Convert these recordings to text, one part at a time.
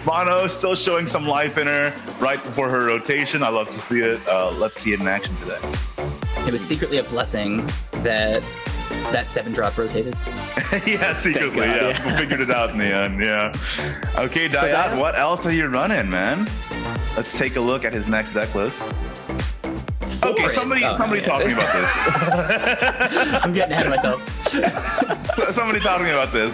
Mono still showing some life in her right before her rotation. I love to see it. Let's see it in action today. It was secretly a blessing that 7-drop rotated. Yeah, secretly, God, yeah. We figured it out in the end, yeah. Okay, Dayat, what else are you running, man? Let's take a look at his next deck list. Okay, somebody talking about this. I'm getting ahead of myself. Somebody talking about this.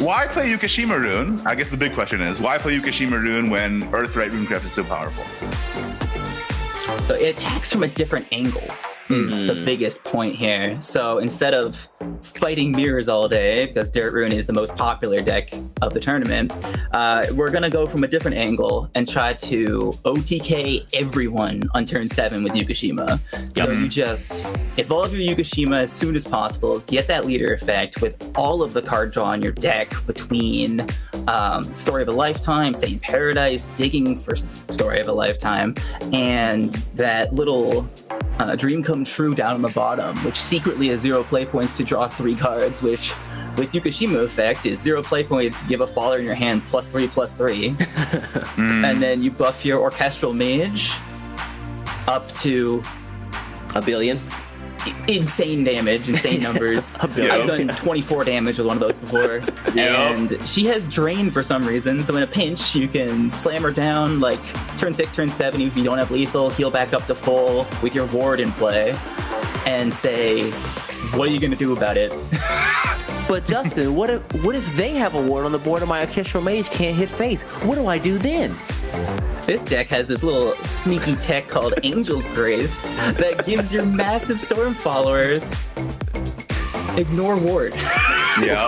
Why play Yukashima Rune? I guess the big question is, why play Yukashima Rune when Earthright Runecraft is so powerful? So it attacks from a different angle is the biggest point here. So instead of fighting mirrors all day, because Dirt Rune is the most popular deck of the tournament, we're going to go from a different angle and try to OTK everyone on turn 7 with Yukashima. So you just evolve your Yukashima as soon as possible, get that leader effect with all of the card draw in your deck between Story of a Lifetime, Saint Paradise, digging for Story of a Lifetime, and that little Dream Come True down on the bottom, which secretly is 0 play points to draw 3 cards, which with Yukashima effect is 0 play points, give a follower in your hand +3/+3. And then you buff your Orchestral Mage up to a billion. Insane damage, insane numbers. I've done 24 damage with one of those before. And she has Drain for some reason, so in a pinch, you can slam her down, like, turn 6, turn 7, if you don't have lethal, heal back up to full with your ward in play, and say, what are you going to do about it? But Justin, what if they have a ward on the board and my Orchestral Mage can't hit face? What do I do then? This deck has this little sneaky tech called Angel's Grace that gives your massive Storm followers ignore ward.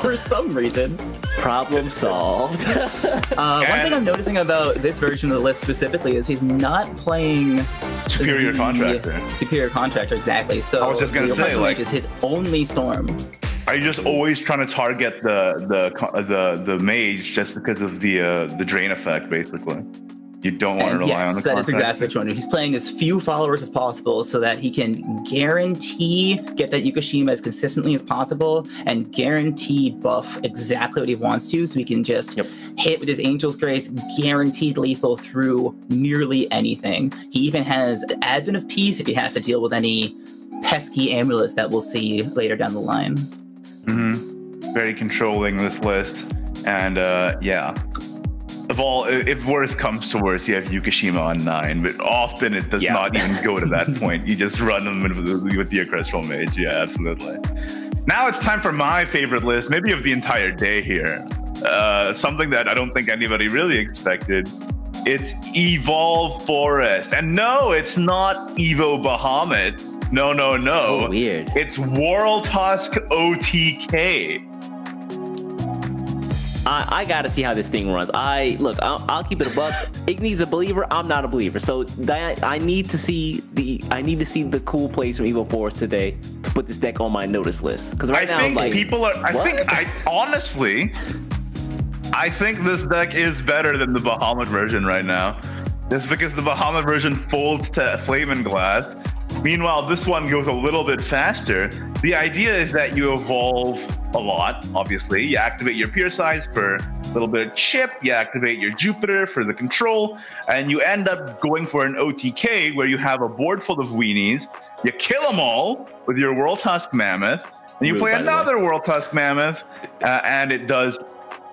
For some reason. Problem solved. One thing I'm noticing about this version of the list specifically is he's not playing Superior Contractor. Superior Contractor, exactly. So I was just gonna say, like, is his only Storm. Are you just always trying to target the mage just because of the drain effect, basically? You don't want to rely on the contract. Yes, that is exactly what you want to do. He's playing as few followers as possible so that he can guarantee get that Yukashima as consistently as possible and guarantee buff exactly what he wants to, so he can just hit with his Angel's Grace, guaranteed lethal through nearly anything. He even has Advent of Peace if he has to deal with any pesky amulets that we'll see later down the line. Very controlling this list, and if worse comes to worse, you have Yukashima on 9, but often it does not even go to that point. You just run them with the Orchestral Mage. Yeah, absolutely. Now it's time for my favorite list, maybe of the entire day here. Something that I don't think anybody really expected. It's Evolve Forest. And no, it's not Evo Bahamut. No. So weird. It's Warltusk OTK. I gotta see how this thing runs. I'll keep it a buck. Igni's a believer. I'm not a believer. So I need to see the cool plays from Evo Forest today to put this deck on my notice list. Because right now, I think this deck is better than the Bahamut version right now. Just because the Bahamut version folds to Flame and Glass. Meanwhile, this one goes a little bit faster. The idea is that you evolve a lot, obviously. You activate your Pure Size for a little bit of chip, you activate your Jupiter for the control, and you end up going for an OTK where you have a board full of weenies, you kill them all with your Warltusk Mammoth, and you play another Warltusk Mammoth, and it does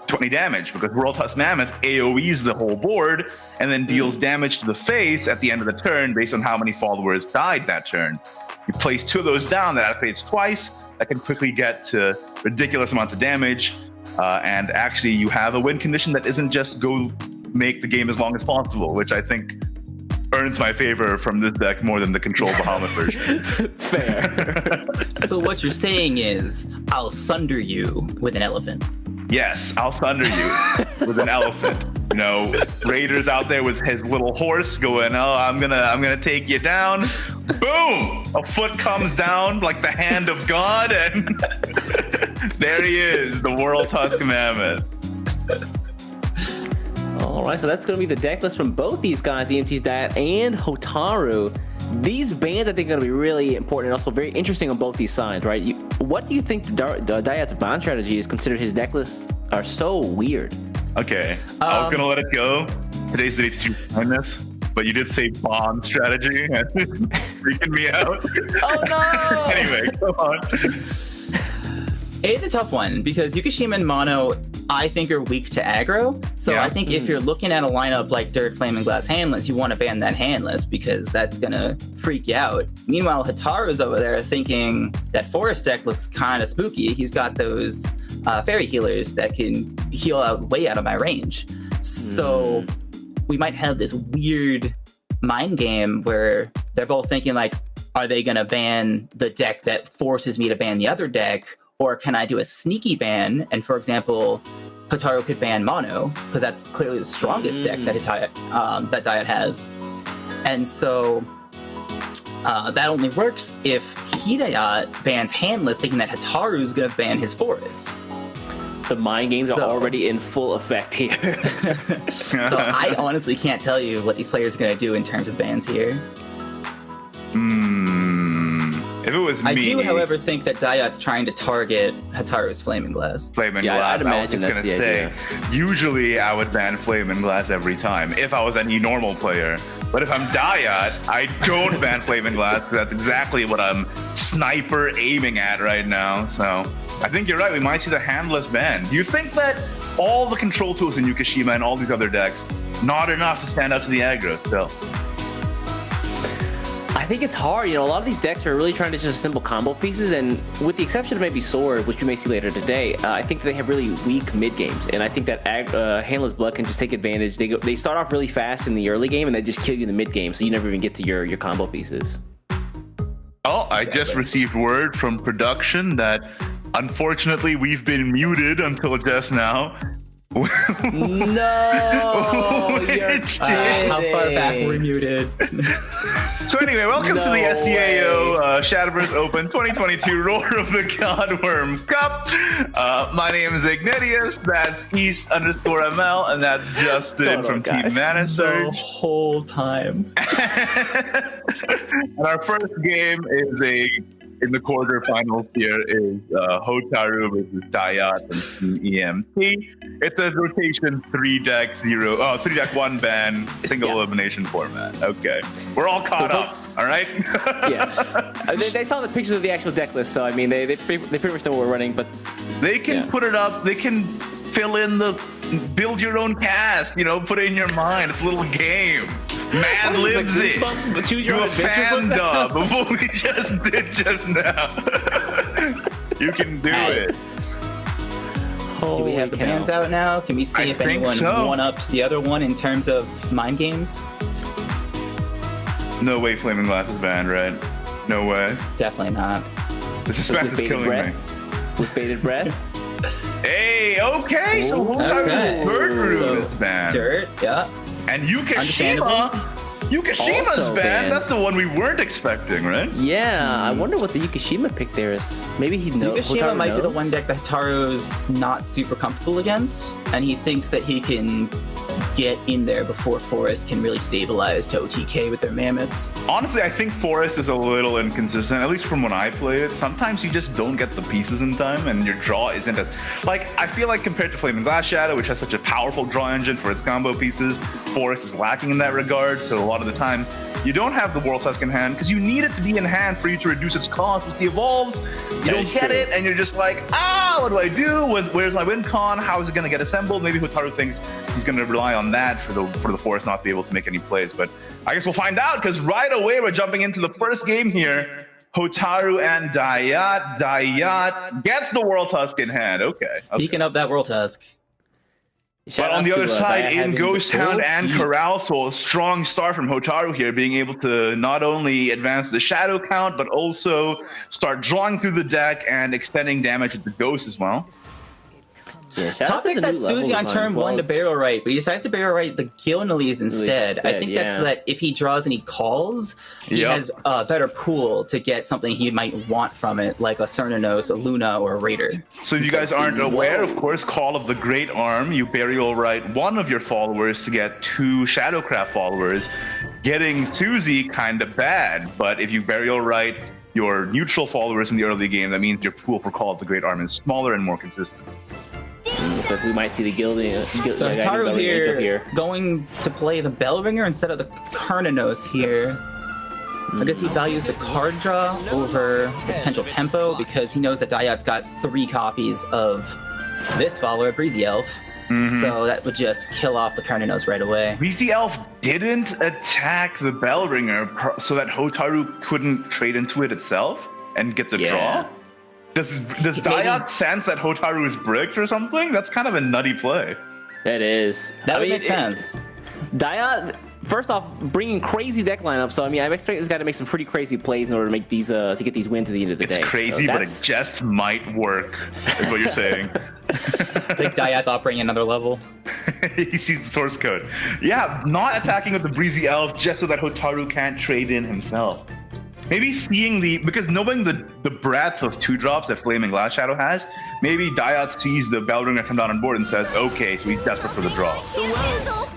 20 damage, because Warltusk Mammoth AoEs the whole board and then deals damage to the face at the end of the turn based on how many followers died that turn. You place 2 of those down, that activates twice, that can quickly get to ridiculous amounts of damage, and actually you have a win condition that isn't just go make the game as long as possible, which I think earns my favor from this deck more than the Control Bahamut version. Fair. So what you're saying is, I'll sunder you with an elephant. Yes, I'll sunder you with an elephant. You know, Raiders out there with his little horse going, oh, I'm gonna take you down. Boom! A foot comes down like the hand of God, and there he is, the Warltusk Mammoth. All right, so that's going to be the deck list from both these guys, EMT's Dad and Hotaru. These bans, I think, are going to be really important and also very interesting on both these sides, right? What do you think the Dayat's ban strategy is, considered his deck lists are so weird? Okay, I was gonna let it go. Today's the day to find this, but you did say bomb strategy, and it's freaking me out. Oh no! Anyway, come on. It's a tough one because Yukashima and Mono, I think, are weak to aggro. So Yeah. I think if you're looking at a lineup like Dirt, Flaming Glass, Handless, you want to ban that Handless because that's gonna freak you out. Meanwhile, Hataru's over there thinking that Forest deck looks kind of spooky. He's got those fairy healers that can heal out way out of my range. So we might have this weird mind game where they're both thinking like, are they gonna ban the deck that forces me to ban the other deck? Or can I do a sneaky ban? And for example, Hotaru could ban Mono, because that's clearly the strongest deck that that Diet has. And so that only works if Hidayat bans Handless, thinking that Hataru's going to ban his Forest. The mind games are already in full effect here. So I honestly can't tell you what these players are going to do in terms of bans here. If it was me, I do, however, think that Dayat's trying to target Hataru's Flaming Glass. Flaming Yeah, Glass, I'd imagine I was that's just the gonna say, usually I would ban Flaming Glass every time if I was any normal player. But if I'm Dayat, I don't ban Flaming Glass because that's exactly what I'm sniper aiming at right now. So I think you're right. We might see the handless ban. Do you think that all the control tools in Yukashima and all these other decks not enough to stand up to the aggro still? I think it's hard. You know, a lot of these decks are really trying to just assemble combo pieces, and with the exception of maybe Sword, which we may see later today, I think they have really weak mid games, and I think that Handless Blood can just take advantage. They start off really fast in the early game, and they just kill you in the mid game, so you never even get to your combo pieces. Oh, I just received word from production that unfortunately we've been muted until just now. No, you're kidding. How far back were we muted? So anyway, welcome to the No SEAO Shadowverse Open 2022 Roar of the Godwyrm Cup. My name is Ignatius. That's East_ML, and that's Justin Hold on, from Team guys. Manaster. The whole time. And our first game is in the quarterfinals here is Hotaru versus Dayat and Team EMT. It's a rotation 3-deck 1 ban, single elimination format. Okay. We're all caught up, all right? Yeah, they saw the pictures of the actual deck list, so I mean, they pretty much know what we're running, but They can put it up, they can fill in build your own cast, put it in your mind. It's a little game. Man lives like it. Goosebumps, choose your Do own a fan adventure dub of what we just did just now. You can do it. Do we have the bans out now? Can we see I if think anyone so. one-ups the other one in terms of mind games? No way Flaming Glass is banned, right? No way. Definitely not. The suspense is killing me. With bated breath. Hey, okay, so Hotaru's Okay. bird rune So, is banned. Dirt, yeah. And Understandable. Yukashima's Also banned. banned. That's the one we weren't expecting, right? Yeah, I wonder what the Yukashima pick there is. Maybe he knows. Yukashima might be the one deck that Hataru's not super comfortable against, and he thinks that he can get in there before Forest can really stabilize to OTK with their mammoths. Honestly, I think Forest is a little inconsistent, at least from when I play it. Sometimes you just don't get the pieces in time, and your draw isn't as... I feel like compared to Flaming Glass Shadow, which has such a powerful draw engine for its combo pieces, Forest is lacking in that regard, so a lot of the time, you don't have the World Tusk in hand, because you need it to be in hand for you to reduce its cost. With the Evolves, you don't get it, and you're just like, what do I do? Where's my win con? How is it going to get assembled? Maybe Hotaru thinks he's going to rely on that for the Forest not to be able to make any plays, but I guess we'll find out, because right away we're jumping into the first game here. Hotaru and Dayat. Dayat gets the World Tusk in hand. Okay. Speaking of that World Tusk, But on the other side, in Ghost Hound and Corral Soul, a strong start from Hotaru here, being able to not only advance the shadow count, but also start drawing through the deck and extending damage at the Ghost as well. Yeah, Top picks that Suzy on turn 1 to barrel right, but he decides to barrel right the Gilnelys instead. I think that's so that if he draws any calls, he has a better pool to get something he might want from it, like a Cernanos, a Luna, or a Raider. So if you guys aren't aware, of course, Call of the Great Arm, you burial right one of your followers to get 2 Shadowcraft followers. Getting Suzy kind of bad, but if you burial right your neutral followers in the early game, that means your pool for Call of the Great Arm is smaller and more consistent. Looks like we might see the gilding. So Hataru here going to play the Bellringer instead of the Carnanos here. I guess he values the card draw over the potential tempo because he knows that Dayat's got 3 copies of this follower, Breezy Elf. So that would just kill off the Carnanos right away. Breezy Elf didn't attack the Bellringer so that Hotaru couldn't trade into it itself and get the draw? Does Dayat sense that Hotaru is bricked or something? That's kind of a nutty play. That is. That would make sense. Dayat, first off, bringing crazy deck lineup. So I mean, I expect this guy to make some pretty crazy plays in order to make these to get these wins at the end of the day. It's crazy, so but it just might work. Is what you're saying. I think Dayat's operating another level. He sees the source code. Yeah, not attacking with the Breezy Elf just so that Hotaru can't trade in himself. Maybe seeing because knowing the breadth of 2-drops that Flaming Glass Shadow has, maybe Dayat sees the Bellringer come down on board and says, okay, so he's desperate for the draw.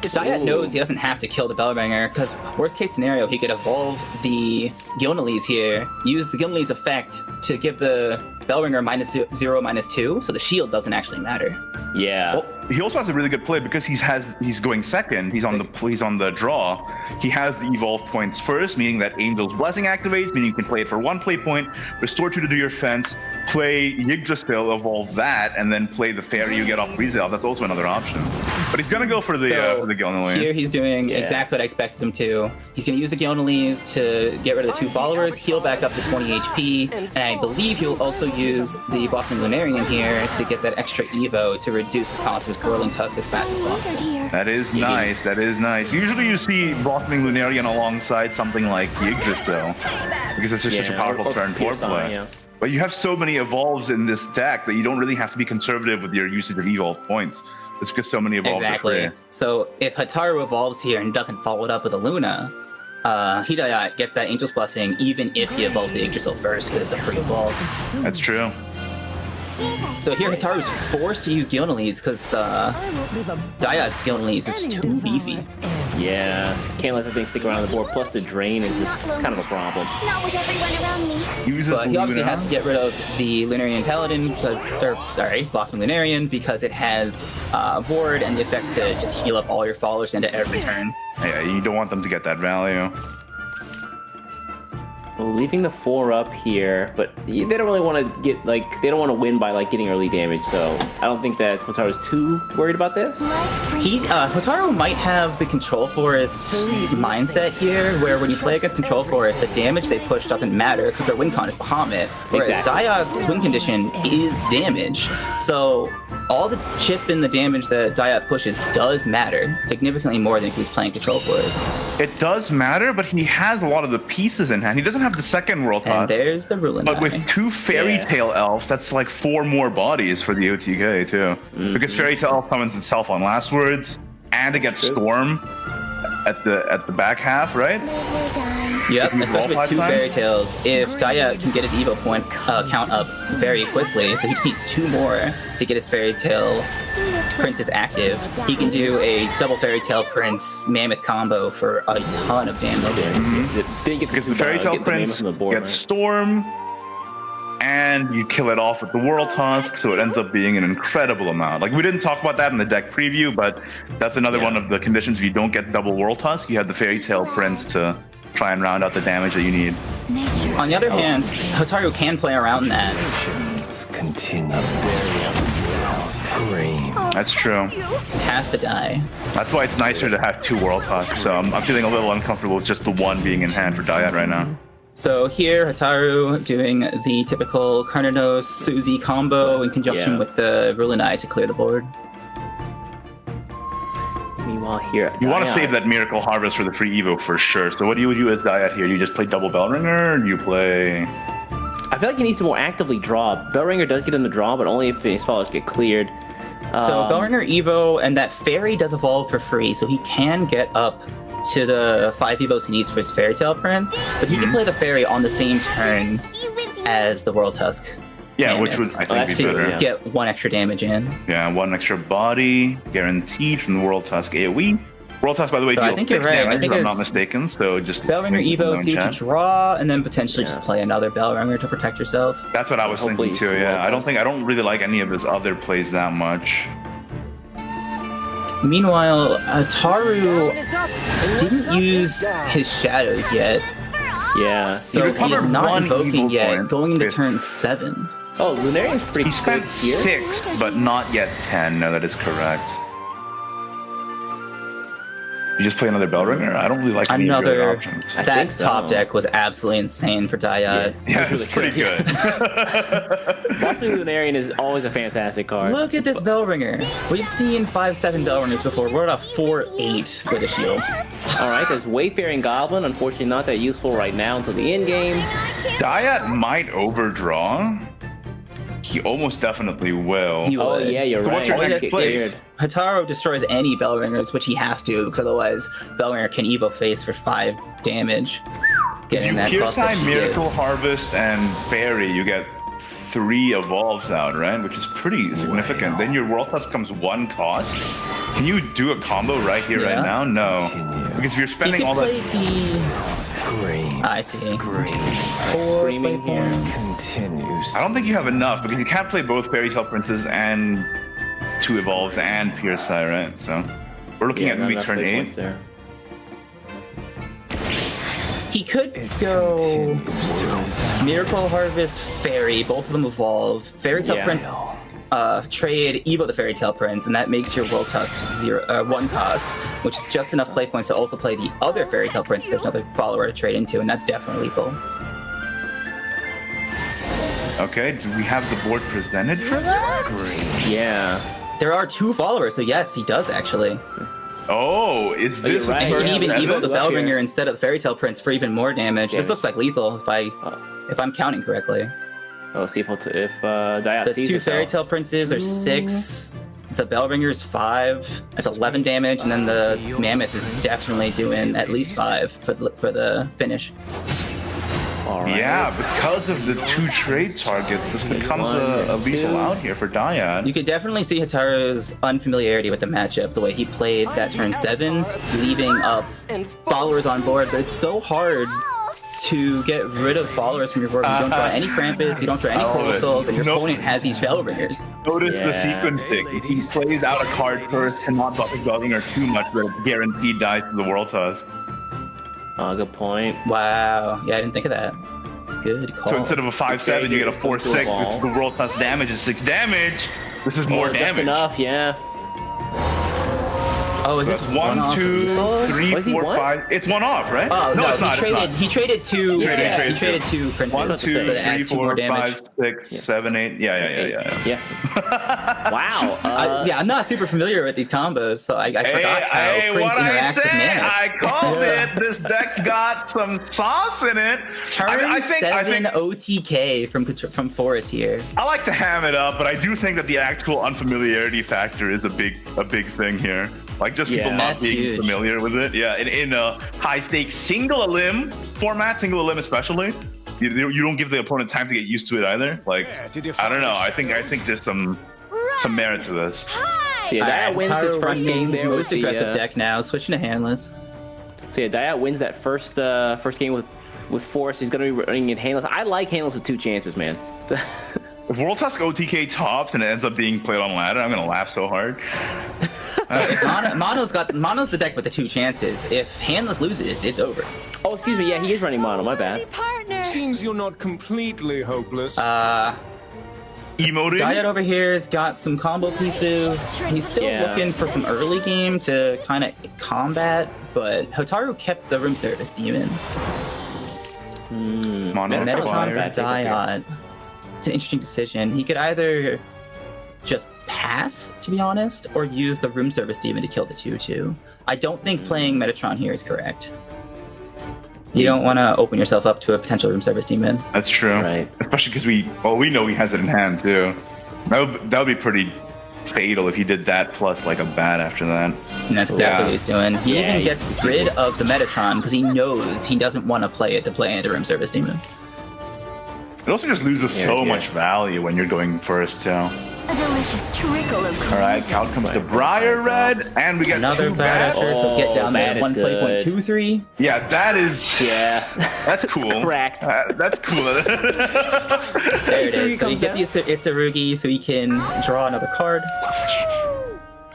Dayat knows he doesn't have to kill the Bellringer, because worst case scenario, he could evolve the Gilnelis here, use the Gilnelis effect to give the Bellringer -0, -2, so the shield doesn't actually matter. Yeah. Well, he also has a really good play because he's going second. He's on the draw. He has the evolve points first, meaning that Angel's Blessing activates, meaning you can play it for 1 play point, restore 2 to do your fence, play Yggdrasil, evolve that, and then play the fairy you get off Breezy Elf. That's also another option. But he's gonna go for the Gilneli. Here he's doing exactly what I expected him to. He's gonna use the Gilnelis to get rid of the 2 followers, heal back up to 20 HP, and I believe he'll also use the Blossoming Lunarian here to get that extra Evo to reduce the cost of his Whirling Tusk as fast as possible. That is nice. That is nice. Usually you see Blossoming Lunarian alongside something like Yggdrasil because it's just such a powerful turn 4 play. Yeah. But you have so many evolves in this deck that you don't really have to be conservative with your usage of evolve points. It's because so many evolves are free. So if Hataru evolves here and doesn't follow it up with a Luna, Hidayat gets that Angel's Blessing even if he evolves the Yggdrasil first because it's a free evolve. That's true. So here Hataru's forced to use Gilnelis because Dayat's Gilnelis is too beefy. Yeah, can't let the thing stick around the board. Plus the drain is just kind of a problem. Not with everyone around me. But he obviously has to get rid of the Lunarian Paladin Blossoming Lunarian because it has Ward and the effect to just heal up all your followers into every turn. Yeah, you don't want them to get that value. Well, leaving the 4 up here, but they don't really want to get they don't want to win by getting early damage. So I don't think that Hotaru's too worried about this. Hotaru might have the Control Forest mindset here, where when you play against Control Forest, the damage they push doesn't matter because their win con is Bahamut, whereas Dayat's win condition is damage. So all the chip and the damage that Dayat pushes does matter significantly more than if he was playing Control Forest. It does matter, but he has a lot of the pieces in hand. He doesn't have the second World Cup. And there's the Rune. But with 2 Fairy Tail Elves, that's like 4 more bodies for the OTK too. Because Fairy Tail Elf summons itself on Last Words, and it gets Storm at the back half, right? Yep, especially with 2 Fairy Tails. If Dayat can get his Evo point count up very quickly, so he just needs 2 more to get his Fairy Tail Princes active, he can do a double Fairy Tail Prince Mammoth combo for a ton of damage. Because the Fairy Tail Prince gets Storm, and you kill it off with the World Tusk, so it ends up being an incredible amount. We didn't talk about that in the deck preview, but that's another one of the conditions. If you don't get double World Tusk, you have the Fairy Tail Prince to try and round out the damage that you need. On the other hand, Hotaru can play around that. That's true. Has to die. That's why it's nicer to have 2 World Tusks. So I'm feeling a little uncomfortable with just the 1 being in hand for Dayat right now. So here, Hataru doing the typical Carnanos Suzy combo in conjunction with the Rulonai to clear the board. Meanwhile, here you want to save that Miracle Harvest for the free Evo for sure. So what do you do as Dayat here? You just play double Bellringer, or do you play? I feel like he needs to more actively draw. Bellringer does get in the draw, but only if his followers get cleared. So Bellringer Evo, and that Fairy does evolve for free, so he can get up to the 5 Evos he needs for his Fairy Tail Prince, but he can play the Fairy on the same turn as the World Tusk. Yeah, which would I think be better. Get 1 extra damage in. Yeah, 1 extra body guaranteed from the World Tusk AoE. World Toss, by the way, So I deals think you're 6 right. I damage, think if I'm not it's mistaken. So just Bellringer make people know Evo, in so you can chat. draw and then potentially Yeah. just play another Bellringer to protect yourself. That's what I was Hopefully thinking too. it's Yeah, World Toss. I don't really like any of his other plays that much. Meanwhile, Taru didn't use his shadows yet, Yeah. so He he's recovered not one invoking evil yet, point. going into It's- turn 7. Oh, Lunarian's pretty He spent good here. 6, but not yet 10. No, that is correct. You just play another Bellringer? I don't really like any of the other Another. options. I think That so. top deck was absolutely insane for Dayat. Yeah, That's it's really pretty good. Possibly Lunarian is always a fantastic card. Look at this Bellringer. We've seen 5/7 Bellringers before. We're at a 4/8 with a shield. All right, there's Wayfaring Goblin. Unfortunately, not that useful right now until the end game. Dayat might overdraw. He almost definitely will. He Oh would. yeah, you're So right. what's your Always next get play? cleared. Hataru destroys any Bellringers, which he has to, because otherwise Bellringer can Evo face for 5 damage. If Getting you that Pierce buff that Eye, she Miracle gives. Harvest, and Fairy, you get 3 evolves out, right? Which is pretty significant. Then your World Toss becomes 1 cost. Can you do a combo right here, right Yes. now? No. Because if you're He spending could all that. play the... I see. 4 Screaming play here. points. I don't think you have enough because you can't play both Fairy Tale Princes and 2 evolves and Pierce Eye, right? So we're looking Yeah, at not maybe enough turn play 8. points there. He could go Miracle Harvest, Fairy, both of them evolve. Fairy Tale Yeah. Prince, trade Evo the Fairy Tale Prince, and that makes your World Tusk 1 cost, which is just enough play points to also play the other Fairy Tale Prince if there's another follower to trade into, and that's definitely lethal. Okay, do we have the board presented for that? Yeah. There are 2 followers, so yes, he does actually. Oh, is Oh, you're this right. And he can Yeah, even yeah, Evo the yeah. Up here. Bellringer instead of the Fairy Tale Prince for even more damage. This Damage. looks like lethal if I'm counting correctly. Oh, see if Dayat The sees 2 it, Fairy though. Tale Princes are 6. The Bellringer's 5. That's 11 damage, and then the Mammoth is definitely doing at least 5 for the finish. All right. Yeah, because of the 2 trade targets, this becomes a lethal out here for Dayat. You could definitely see Hataru's unfamiliarity with the matchup, the way he played that turn 7, leaving up followers on board, but it's so hard to get rid of followers from your board. You don't draw any Krampus, you don't draw any I love Coral it. Souls, and your Nope. opponent has these Bellringers. Notice the Yeah. sequencing. He plays out a card first to not buff his Bellringer too much, but guaranteed dies to the World Toss. Oh, good point. Wow, yeah, I didn't think of that. Good call. So instead of a 5/7, you get a 4/6, which is the World Toss damage is 6 damage. This is more Just damage. enough, yeah. Oh, is So this that's one 1, off 2, lethal? 3, Was he 4, one? 5. It's 1 off, right? Oh no, it's not. he traded. He traded 2. He Yeah, traded he traded 2 princes. 1, 2, so that 3, adds 2 more 4, damage. 5, 6, 7, 8. Yeah. Yeah. Wow. Yeah, I'm not super familiar with these combos, so I forgot how Hey, Prince what I interacts with said, mana. I called it. This deck's got some sauce in it. Turn I 7 think OTK from Forest here. I like to ham it up, but I do think that the actual unfamiliarity factor is a big thing here. Like just people Yeah. not That's being huge. familiar with it. Yeah, in a high stakes single elim format, single elim especially, you don't give the opponent time to get used to it either. Like I don't know. I think there's some merit to this. So yeah, Dayat wins his Hataru first game running his there with most the. aggressive deck now, switching to handless. So yeah, Dayat wins that first game with Force. He's gonna be running in handless. I like handless with 2 chances, man. If World Tusk OTK tops and it ends up being played on ladder, I'm gonna laugh so hard. Mono's the deck with the 2 chances. If handless loses, it's over. Oh, excuse me. Yeah, he is running mono. My bad. Seems you're not completely hopeless. Diet Emoting. over here has got some combo pieces. He's still Yeah. looking for some early game to kind of combat, but Hotaru kept the room service demon. Mono Metatron Metatron for for bad pick up here. Diot. It's an interesting decision. He could either just pass, to be honest, or use the room service demon to kill the 2/2. I don't think playing Metatron here is correct. You don't want to open yourself up to a potential room service demon. That's true. Right. Especially because we know he has it in hand too. That would be pretty fatal if he did that plus like a bat after that. And that's exactly what he's doing. He Yeah, even he's- gets rid of the Metatron because he knows he doesn't want to play it to play into room service demon. It also just loses Yeah, so yeah. much value when you're going first too. A delicious trickle of All right, out comes the Briar Red, and we get Another two bad bad. so get down bad there. is 1.23. Yeah, that is. Yeah. That's cool. Correct. That's cool. There it Three is. So you comes get the Itsurugi so he can draw another card.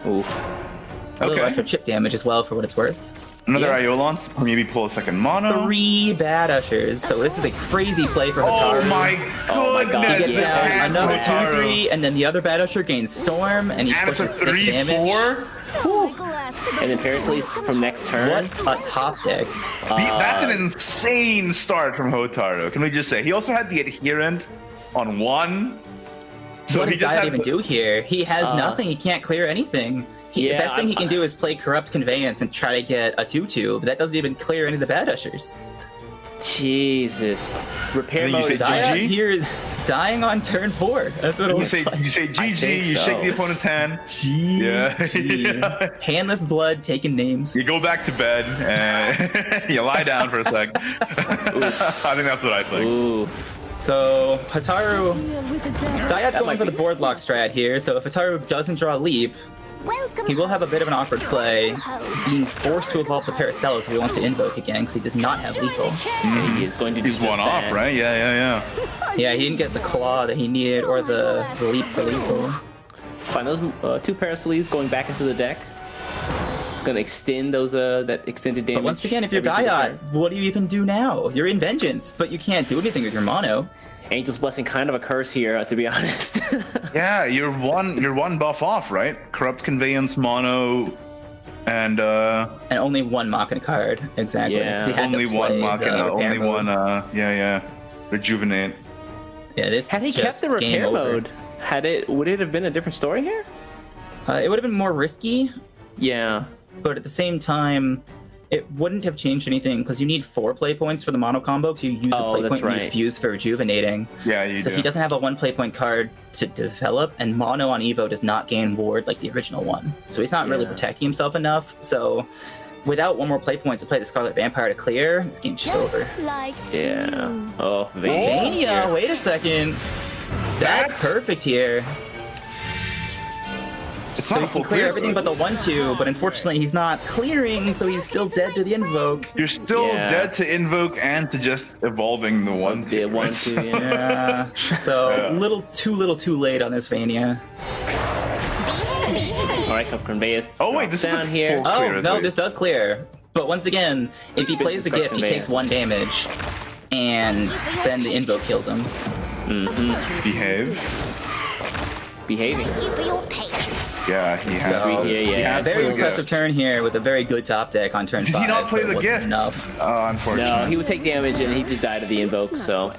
Ooh. A little Okay. extra chip damage as well for what it's worth. Another Yeah. Iolon. Maybe pull a second mono. 3 bad ushers. So this is a crazy play for Oh Hataru. my Oh my God. goodness! He gets Yeah. this down hand another from Hataru. 2/3, and then the other bad usher gains Storm, and he And it's a pushes 6 damage. 3/4. And then Paracelese from next turn. What a top deck. That's an insane start from Hotaru. Can we just say he also had the adherent on 1. So What he does just Diet had even do here? He has nothing. He can't clear anything. The Yeah, best thing he can do is play Corrupt Conveyance and try to get a 2/2, but that doesn't even clear any of the bad ushers. Jesus. Repair And then you mode say is GG? Diet here is dying on turn 4. That's what it You looks say like. GG. think You so. shake the opponent's hand. GG. Yeah. Handless blood, taking names. You go back to bed and you lie down for a sec. I think that's what I think. Ooh. So Hataru, Diet's going might for the be- board lock strat here. So if Hataru doesn't draw a leap, he will have a bit of an awkward play, being forced to evolve the Paracellus if he wants to invoke again, because he does not have lethal. He is going to do He's just one off, that. right? Yeah. Yeah, he didn't get the claw that he needed or the leap for lethal. Find those 2 Paracelese going back into the deck. Gonna extend those that extended damage. But once again, if you're every single Diet, turn. what do you even do now? You're in Vengeance, but you can't do anything with your mono. Angel's Blessing kind of a curse here, to be honest. Yeah, you're one buff off, right? Corrupt Conveyance, mono, and And only 1 Machina card, exactly. Yeah. 'cause he had to only one play the Machina, repair only mode. one Rejuvenate. Yeah, this Had is he kept just the game repair over. mode, would it have been a different story here? It would have been more risky, Yeah. but at the same time, it wouldn't have changed anything because you need 4 play points for the mono combo because you use a Oh, play that's point when you right. fuse for rejuvenating. Yeah, you So do. he doesn't have a 1 play point card to develop, and mono on Evo does not gain ward like the original one. So he's not really Yeah. protecting himself enough. So without 1 more play point to play the Scarlet Vampire to clear, this game's just over. Like Yeah. you. Oh, Vania. Mania, wait a second. That's perfect here. It's So not you a can full clear everything but the 1/2, but unfortunately he's not clearing, so he's still dead to the invoke. You're still Yeah. dead to invoke and to just evolving the 1/2. The 1/2, yeah. Yeah. So too little too late on this Vania. All right, Cup Conveyance. Oh wait, this down is a here. full Oh, clear, no, wait. this does clear. But once again, if he Spins plays the his gift, he takes Conveyance. 1 damage. And then the invoke kills him. Behave. Behaving. Thank you for your patience. Yeah, he has. So, yeah. he has Very the impressive gift. turn here with a very good top deck on turn 5. Did he not play but it the wasn't gift? Enough. Oh, unfortunate. No, he would take damage and he just died of the invoke, so.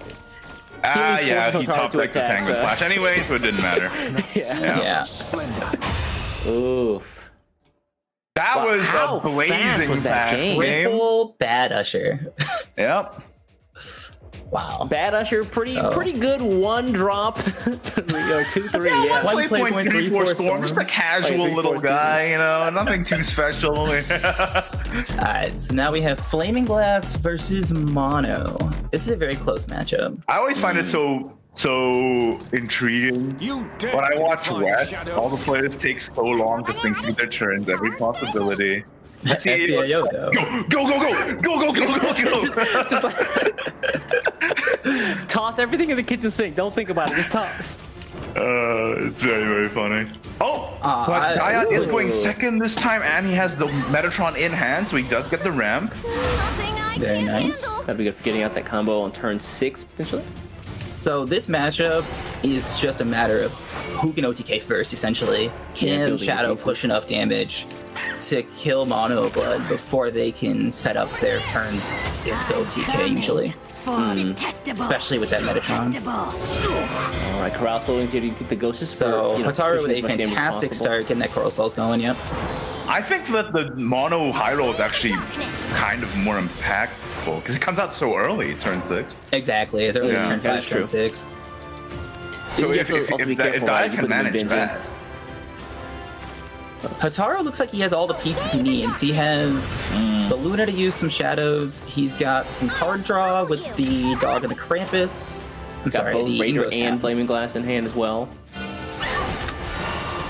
Ah, He yeah, was he forced top to decked the attack, Tangled so- Flash anyway, so it didn't matter. Yeah. Oof. That Wow, was how a blazing fast was that fast game? game. Triple bad usher. Yep. Wow. Bad Usher, pretty good 1 drop, 3 or 2-3, yeah. One Play play point point, 3/4 3/4 storm, just a storm. casual 3/4 little storm. guy, you know, nothing too special. Alright, so now we have Flaming Glass versus Mono. This is a very close matchup. I always find it so intriguing. You dare When I to watch defy West, shadows. all the players take so long to think through their turns, every possibility. SEAO though. Go. Toss everything in the kitchen sink. Don't think about it. Just toss. It's very, very funny. Oh, Ah, but Diet is ooh. going second this time, and he has the Metatron in hand, so he does get the ramp. Nothing I Very can't nice. handle. That'd be good for getting out that combo on turn 6, potentially. So this matchup is just a matter of who can OTK first, essentially. Can building Shadow pieces. push enough damage to kill Mono Blood before they can set up their turn 6 OTK usually? For detestable. Especially with that Metatron. Detestable. All right, Corral Souling's here to get the ghosts. So Hataru with pushing a as much damage as fantastic possible. start, getting that Coral Souls going, yep. I think that the mono high roll is actually kind of more impactful because it comes out so early, turn 6. Exactly, as early Yeah, as turn that is 5, turn true. 6. So You if have to also be if careful, Diet right? You can put them in manage vengeance. that. Hataru looks like he has all the pieces he needs. He has the Luna to use some shadows. He's got some card draw with the Dog and the Krampus. I'm Got sorry, both the Raider Invo's and Captain. Flaming Glass in hand as well.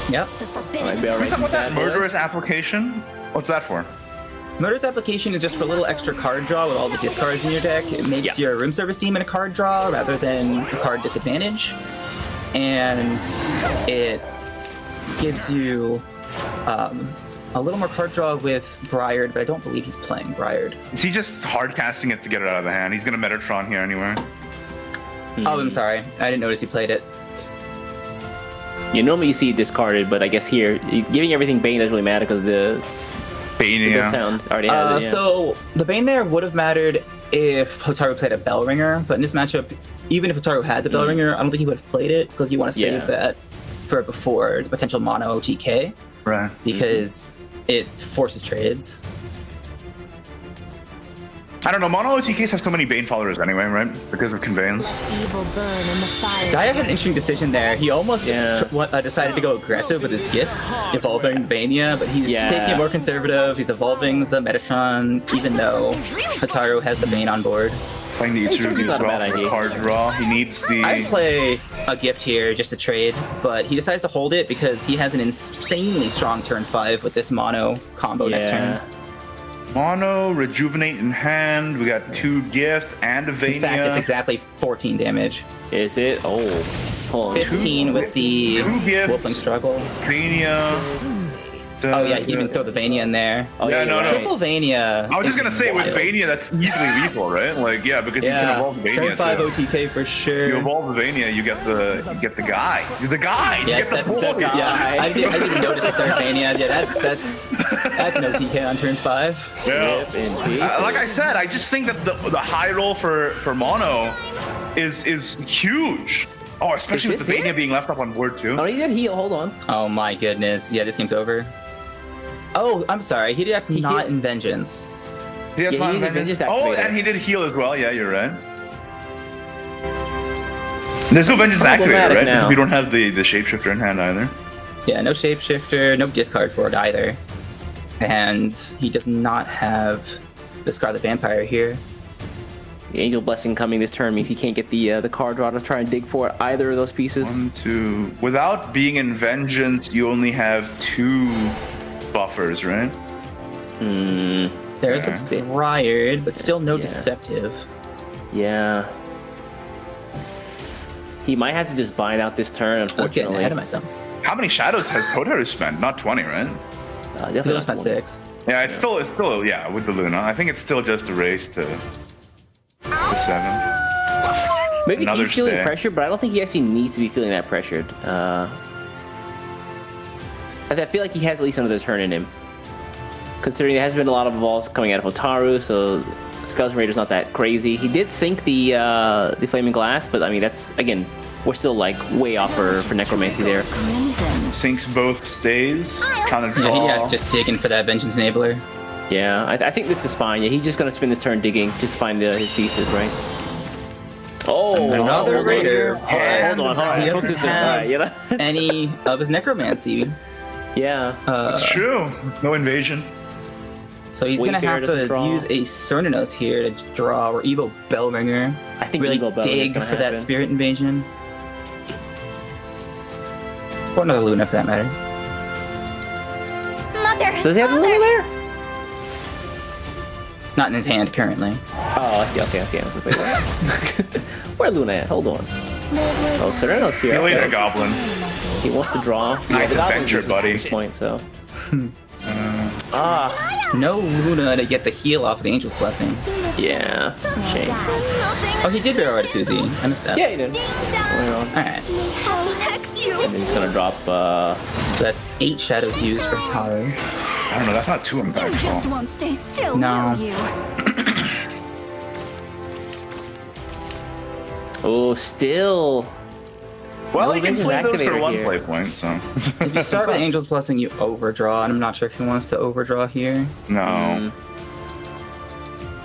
Yep. The Might forbidden. be all right. What's up with that boys. murderous application? What's that for? Murder's application is just for a little extra card draw with all the discards in your deck. It makes your room service demon a card draw rather than a card disadvantage. And it gives you a little more card draw with Briard, but I don't believe he's playing Briard. Is he just hard casting it to get it out of the hand? He's gonna Metatron here anyway. Oh, I'm sorry. I didn't notice he played it. You normally you see it discarded, but I guess here giving everything Bane doesn't really matter because the Bania. sound already has it. Yeah. So the Bane there would have mattered if Hotaru played a Bell Ringer, but in this matchup, even if Hotaru had the Bell Ringer, I don't think he would have played it because you want to save that for before the potential mono OTK Right. because it forces trades. I don't know. Mono OTKs have so many Bane followers anyway, right? Because of conveyance. Evil burn in the fire. Dia had an interesting decision there. He almost decided to go aggressive with his gifts, evolving Vania, but he's taking it more conservative. He's evolving the Metatron, even though Hotaru has the Bane on board. Playing the Itsurugi as not a well bad for idea. card draw. He needs the... I'd play a gift here just to trade, but he decides to hold it because he has an insanely strong turn 5 with this mono combo next turn. Mono, Rejuvenate in hand. We got 2 gifts and a Vania. In fact, it's exactly 14 damage. Is it? Oh, hold on. 15 with the Two gifts. Wolfling Struggle. Vania. Oh yeah, you even throw the Vania in there. Oh, Yeah, no, you're no. right. Triple Vania. I was just is gonna say, with wild. Vania, that's easily lethal, right? Like, yeah, because you can evolve Vania. turn 5 too. OTK for sure. You evolve the Vania, you get the guy. You're the guy. You Yes, get the that's boy. yeah. I didn't even notice the third Vania. Yeah, that's an OTK on turn 5. Yeah. Rip in peace. Like I said, I just think that the high roll for mono is huge. Oh, especially with Is the this Vania it? being left up on board too. Oh, he did heal. Hold on. Oh my goodness. Yeah, this game's over. Oh, I'm sorry. He did He not hit- in Vengeance. He has Yeah, not he needs a Vengeance. Vengeance Oh, activator. and he did heal as well. Yeah, you're right. There's no Vengeance activator, Problematic right? now. Because we don't have the Shapeshifter in hand either. Yeah, no Shapeshifter, no discard for it either. And he does not have the Scarlet Vampire here. The Angel Blessing coming this turn means he can't get the card draw to try and dig for either of those pieces. 1, 2. Without being in Vengeance, you only have 2 buffers, right? There's Okay. a Briard, but still no Yeah. Deceptive. Yeah. He might have to just bind out this turn, I was getting unfortunately. ahead of myself. How many shadows has Hotaru spent? Not 20, right? Definitely He not spent 20. 6. Yeah, it's still yeah, with the Luna. I think it's still just a race to 7. Maybe Another he's feeling stay. pressure, but I don't think he actually needs to be feeling that pressured. I feel like he has at least another turn in him. Considering there has been a lot of evolves coming out of Hotaru, so Skeleton Raider's not that crazy. He did sink the Flaming Glass, but I mean, that's, again, we're still like way off for Necromancy there. Crimson. Sinks both stays, trying to draw. Yeah, it's just digging for that Vengeance Enabler. Yeah, I think this is fine. Yeah, he's just gonna spend this turn digging, just to find his pieces, right? Oh, Another hold on. Raider. Hold on. He That's doesn't too soon. have Alright, you know? any of his Necromancy. Yeah. It's true. No invasion. So he's going to Wayfarer have doesn't to draw. use a Cernanos here to draw, or Evo Bellringer. I think really Evo Bellringer's dig gonna for that happen. Spirit Invasion. Or another Luna, for that matter. Mother. Does he have a Mother. Luna there? Not in his hand currently. Oh, I see. Okay. I was gonna play that. Where Luna at? Hold on. Oh, Sereno's See here. you later, Okay. Goblin. He wants to draw. Nice the Goblin's adventure, at buddy. this point, so. No Luna to get the heal off of the Angel's Blessing. Yeah. Shame. Nothing. Oh, he did barrel out Susie. I missed that. Yeah, he did. Ding Going dong. on. Alright. Hell hex you. And then he's gonna drop. So that's 8 shadows used for Taru. I don't know. That's not too You just impactful. won't stay still, No. will you? Oh, still. Well, No he can Vengeance play those for activator 1 here. play point, so. If you start with Angel's Blessing, you overdraw, and I'm not sure if he wants to overdraw here. No.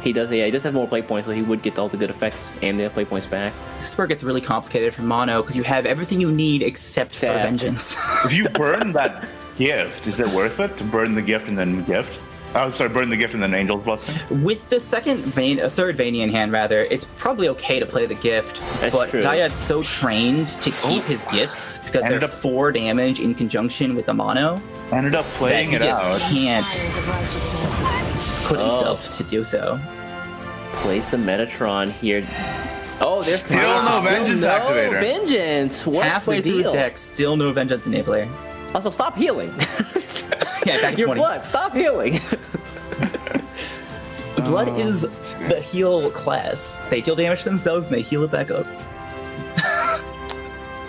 He does. Yeah, he does have more play points, so he would get all the good effects and the play points back. This is where it gets really complicated for Mono, because you have everything you need except for Except. Vengeance. If you burn that gift, is it worth it to burn the gift and then gift? Oh, sorry, burn the gift and then Angel's Blessing. With the third Vayne in hand, rather, it's probably okay to play the gift, That's but true. Dyad's so trained to keep his gifts because Ended they're up- 4 damage in conjunction with the mono Ended up that playing he it just out. can't Eyes of righteousness. put himself to do so. Plays the Metatron here. Oh, there's Still no Vengeance activator. Vengeance. What's Halfway the through his deal? deck, still no Vengeance Enabler. Also, stop healing. Yeah, back to Your 20. blood. Stop healing. The blood is the heal class. They deal damage to themselves and they heal it back up.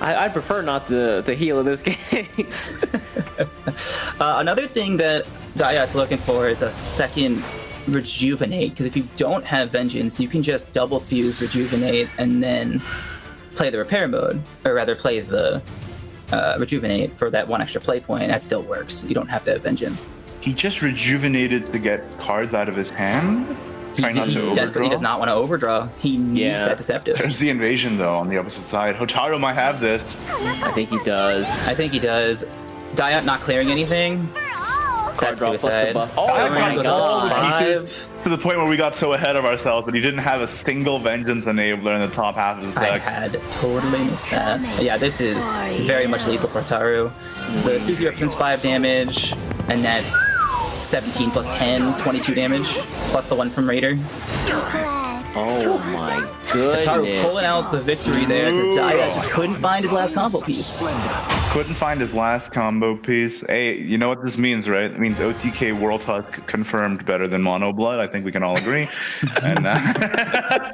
I prefer not to heal in this case. Another thing that Dyad's looking for is a second Rejuvenate, because if you don't have Vengeance, you can just double fuse Rejuvenate and then play the repair mode, or rather play the Rejuvenate for that 1 extra play point. That still works. You don't have to have Vengeance. He just rejuvenated to get cards out of his hand. Trying not to Desperately does overdraw. not want to overdraw. He needs Yeah. that Deceptive. There's the invasion though on the opposite side. Hotaru might have this. I think he does. I think he does. Dyad not clearing anything. That's Draw plus the suicide. buff. Oh Dyad my got god. all the God. pieces to the point where we got so ahead of ourselves, but he didn't have a single Vengeance enabler in the top half of his I deck. had totally missed that. Yeah, this is very much lethal for Taru. The Suzy represents 5 damage, and that's 17 plus 10, 22 damage, plus the 1 from Raider. Oh my goodness. Taru pulling out the victory there because Dyad just couldn't find his last combo piece. Couldn't find his last combo piece. Hey, you know what this means, right? It means OTK World Husk confirmed better than Mono Blood. I think we can all agree. And, and now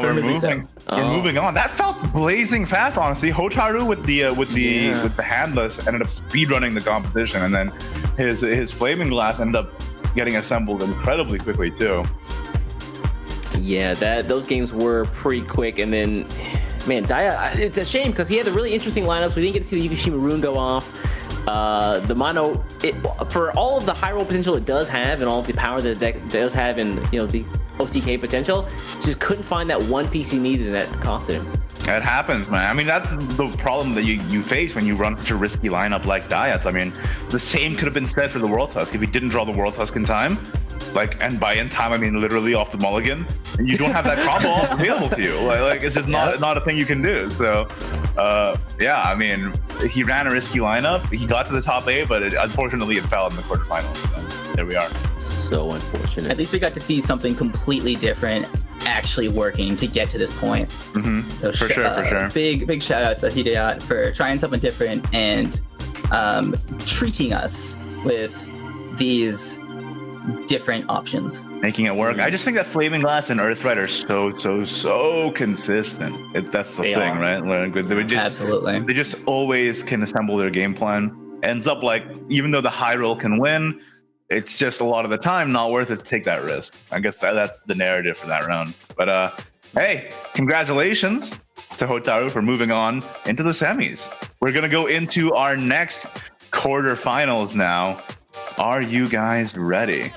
we're Confirmedly so. moving. We're moving on. That felt blazing fast, honestly. Hotaru with the handless ended up speedrunning the competition, and then his flaming glass ended up getting assembled incredibly quickly too. Yeah, those games were pretty quick, and then, man, Daya, it's a shame because he had a really interesting lineups. We didn't get to see the Yukashima rune go off. The mono, for all of the high roll potential it does have, and all of the power that the deck does have, and the OTK potential, just couldn't find that one piece he needed, and that costed him. It happens, man. I mean, that's the problem that you face when you run such a risky lineup like Dyad's. I mean, the same could have been said for the World Tusk if he didn't draw the World Tusk in time. And by in time, I mean literally off the mulligan. And you don't have that combo available to you. Like it's just not a thing you can do. So, yeah, I mean, he ran a risky lineup. He got to the top 8, but unfortunately, it fell in the quarterfinals. So there we are. So unfortunate. At least we got to see something completely different actually working to get to this point. Mm-hmm. So For sure. Big shout out to Hideyat for trying something different and treating us with these different options. Making it work. I just think that Flaming Glass and Earthright are so consistent. That's the They thing, are. right? Like, Absolutely. They just always can assemble their game plan. Ends up like, even though the high roll can win, it's just a lot of the time not worth it to take that risk. I guess that's the narrative for that round. But hey, congratulations to Hotaru for moving on into the semis. We're gonna go into our next quarterfinals now. Are you guys ready?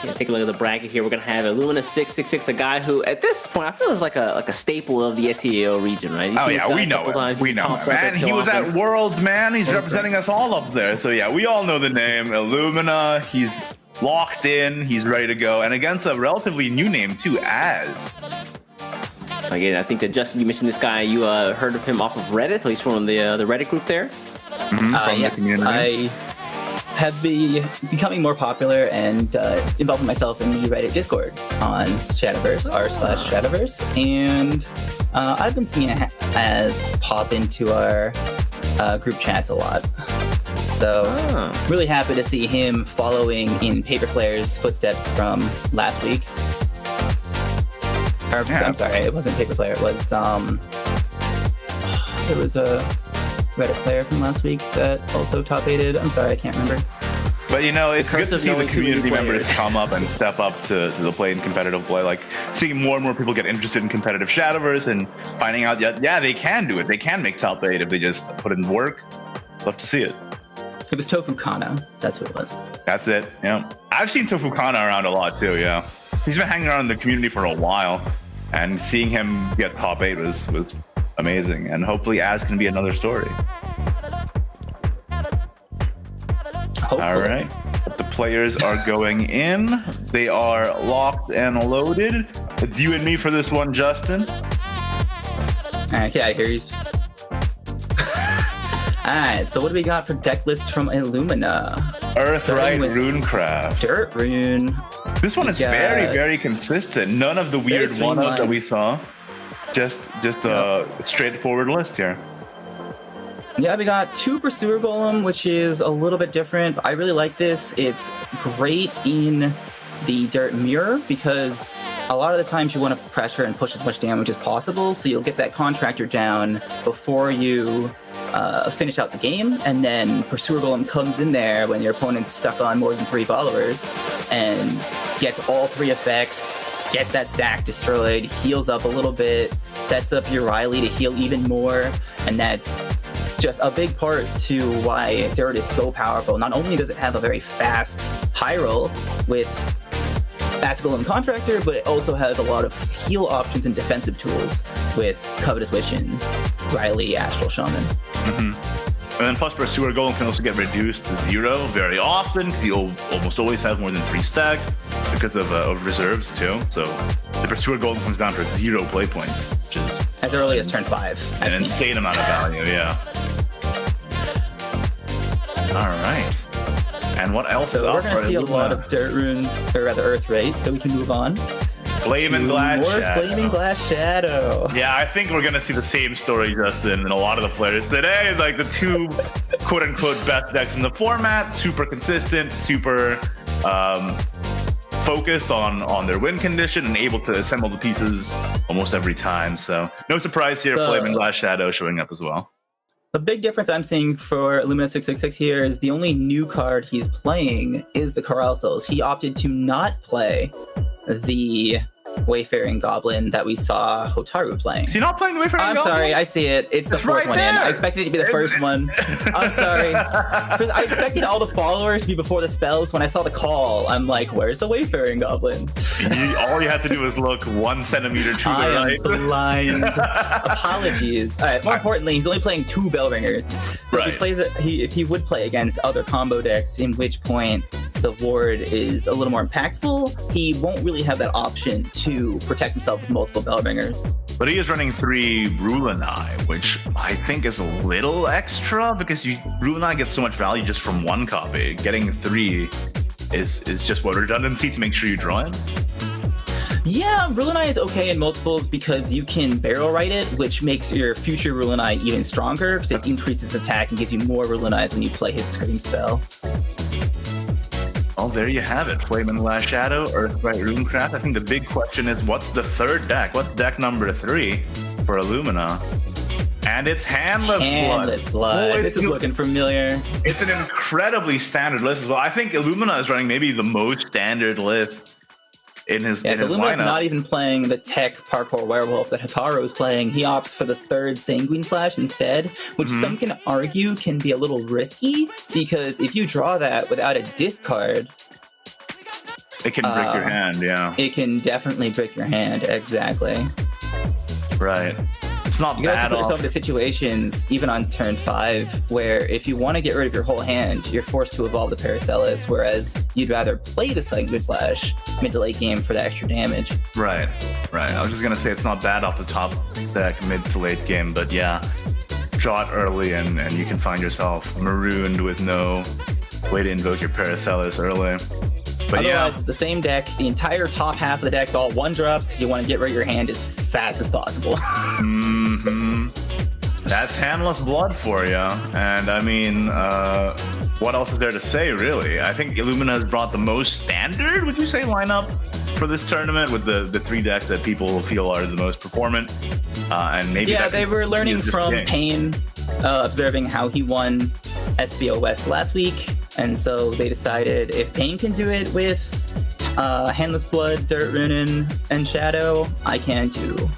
Yeah, take a look at the bracket here. We're gonna have Illumina 666, a guy who, at this point, I feel is like a staple of the SEAO region, right? Oh yeah, we know it. We know it, man. He was at Worlds, man. He's representing us all up there. So yeah, we all know the name Illumina. He's locked in. He's ready to go. And against a relatively new name too, Az. Again, I think that Justin, you mentioned this guy. You heard of him off of Reddit, so he's from the Reddit group there. From the Yes, community. I have been becoming more popular and involving myself in the Reddit Discord on Shadowverse, r/Shadowverse, and I've been seeing Az pop into our group chats a lot. So really happy to see him following in Paperflare's footsteps from last week. Or, Yeah. I'm sorry, it wasn't Paperflare. It was there was a Reddit player from last week that also top 8'd. I'm sorry, I can't remember. But you know, it's good curse to of see the knowing too many community members players. come up and step up to the play in competitive play. Like seeing more and more people get interested in competitive Shadowverse and finding out that they can do it. They can make top 8 if they just put in work. Love to see it. It was Tofu Kana. That's what it was. That's it. Yeah, I've seen Tofukana around a lot too. Yeah, he's been hanging around in the community for a while, and seeing him get top 8 was amazing. And hopefully, Az can be another story. Hopefully. All right. The players are going in. They are locked and loaded. It's you and me for this one, Justin. Alright, get out of here. Alright, so what do we got for deck list from Illumina? Earthright with Runecraft. Dirt Rune. This one is got- very, very consistent. None of the weird Very one-ups that streamlined. we saw. Just a straightforward list here. Yeah, we got 2 Pursuer Golem, which is a little bit different. But I really like this. It's great in the Dirt Mirror because a lot of the times you want to pressure and push as much damage as possible, so you'll get that Contractor down before you finish out the game, and then Pursuer Golem comes in there when your opponent's stuck on more than 3 followers and gets all 3 effects, gets that stack destroyed, heals up a little bit, sets up your Riley to heal even more, and that's just a big part to why Dirt is so powerful. Not only does it have a very fast high roll with Basilisk and Contractor, but it also has a lot of heal options and defensive tools with Covetous Witch and Riley Astral Shaman. And then plus Pursuer Golem can also get reduced to 0 very often because you'll almost always have more than 3 stack because of reserves too. So the Pursuer Golem comes down to 0 play points, which is As early as turn 5. an insane amount of value, yeah. All right. And what else is So up we're going to for see a Illumina? lot of Dirt Rune, or rather Earth Rate, so we can move on. Flame and Glass More Shadow. Flaming Glass Shadow. Yeah, I think we're gonna see the same story, Justin, and a lot of the players today. Like the 2 quote-unquote best decks in the format, super consistent, super focused on their win condition and able to assemble the pieces almost every time. So no surprise here, Flame and Glass Shadow showing up as well. The big difference I'm seeing for Illumina 666 here is the only new card he's playing is the Corral Souls. He opted to not play the Wayfaring Goblin that we saw Hotaru playing. Is he not playing the Wayfaring I'm Goblin? sorry, I see it. It's the It's 4th right one in. there. I expected it to be the first one. I'm sorry. I expected all the followers to be before the spells. When I saw the call, I'm like, where's the Wayfaring Goblin? All you have to do is look 1 centimeter to I the am right. blind. Apologies. All right, more importantly, he's only playing 2 Bellringers. So Right. if he would play against other combo decks, in which point the ward is a little more impactful, he won't really have that option to protect himself with multiple Bellringers. But he is running 3 Rulanai, which I think is a little extra because Rulanai gets so much value just from 1 copy. Getting 3 is just what redundancy to make sure you draw it. Yeah, Rulanai is okay in multiples because you can barrel write it, which makes your future Rulanai even stronger because it increases attack and gives you more Rulanais when you play his Scream spell. Well, there you have it. Flame and Glass Shadow, Earthright Runecraft. I think the big question is, what's the 3rd deck? What's deck number 3 for Illumina? And it's Handless Blood. Handless Blood. Boy, This is looking familiar. It's an incredibly standard list as well. I think Illumina is running maybe the most standard list in his, Yeah, in so his Lumina's lineup. not even playing the tech parkour werewolf that Hataru is playing. He opts for the 3rd Sanguine Slash instead, which some can argue can be a little risky because if you draw that without a discard, It can break your hand, yeah. it can definitely break your hand. Exactly. Right. It's not You can also bad put yourself off. into situations, even on turn 5, where if you want to get rid of your whole hand, you're forced to evolve the Paracelsus, whereas you'd rather play the Sanguine Slash mid to late game for the extra damage. Right. I was just gonna say it's not bad off the top deck mid to late game, but yeah, draw it early and you can find yourself marooned with no way to invoke your Paracelsus early. But Otherwise, yeah, it's the same deck. The entire top half of the deck's all 1-drops because you want to get rid of your hand as fast as possible. that's Handless Blood for you. And I mean, what else is there to say, really? I think Illumina has brought the most standard, would you say, lineup for this tournament with the 3 decks that people feel are the most performant. And maybe Yeah, that they can were learning use this from game. Payne, observing how he won SVO West last week, and so they decided if Payne can do it with Handless Blood, Dirt Rune, and Shadow, I can too.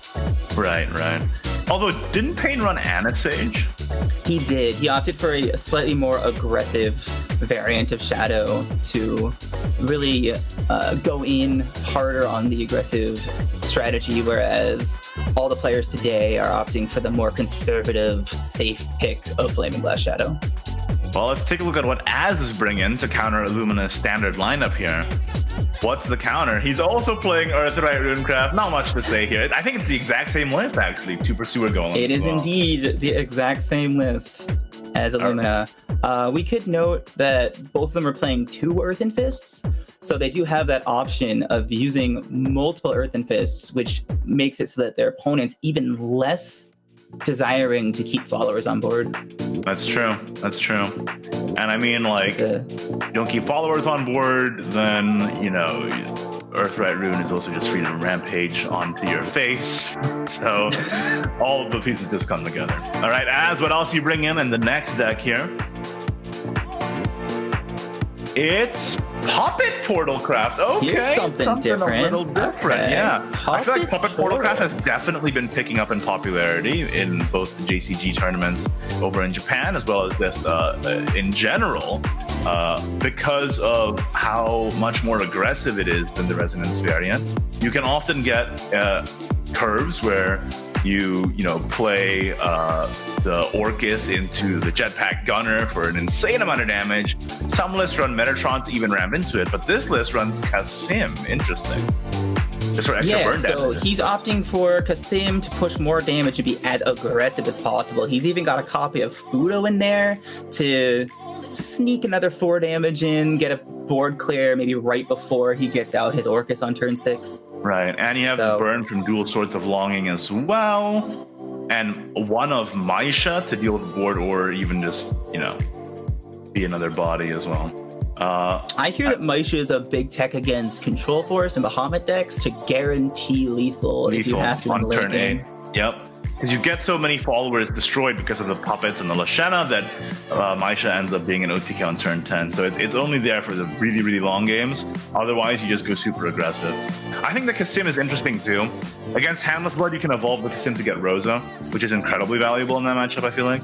Right. Although, didn't Payne run Anisage? He did. He opted for a slightly more aggressive variant of Shadow to really go in harder on the aggressive strategy, whereas all the players today are opting for the more conservative, safe pick of Flaming Glass Shadow. Well, let's take a look at what Az is bringing to counter Illumina's standard lineup here. What's the counter? He's also playing Earthright Runecraft. Not much to say here. I think it's the exact same list, actually. 2 Pursuer Golem. It is indeed the exact same list as Illumina. We could note that both of them are playing 2 Earthen Fists, so they do have that option of using multiple Earthen Fists, which makes it so that their opponent's even less desiring to keep followers on board. That's true. That's true. And I mean, like, you don't keep followers on board, then, you know, Earthright Rune is also just free to rampage onto your face. So all of the pieces just come together. All right, Az, what else you bring in the next deck here? It's Puppet Portal Craft. Okay, here's something different. A little different, okay. Yeah. I feel like Puppet Portal Craft Portal. has definitely been picking up in popularity in both the JCG tournaments over in Japan, as well as this in general, because of how much more aggressive it is than the Resonance variant. You can often get curves where you play the Orcus into the Jetpack Gunner for an insane amount of damage. Some lists run Metatron to even ram into it, but this list runs Kasim. Interesting. Just for extra burn damage. So he's opting for Kasim to push more damage and be as aggressive as possible. He's even got a copy of Fudo in there to sneak another 4 damage in, get a board clear maybe right before he gets out his Orcus on turn 6. Right, and you have the burn from Dual Swords of Longing as well, and one of Maisha to deal with board or even just, be another body as well. I hear that Maisha is a big tech against Control Force and Bahamut decks to guarantee lethal if you have to on in the late turn game. 8. Yep. Because you get so many followers destroyed because of the puppets and the Lashana that Maisha ends up being an OTK on turn 10. So it's only there for the really, really long games. Otherwise, you just go super aggressive. I think the Kasim is interesting too. Against Handless Blood, you can evolve the Kasim to get Rosa, which is incredibly valuable in that matchup, I feel like.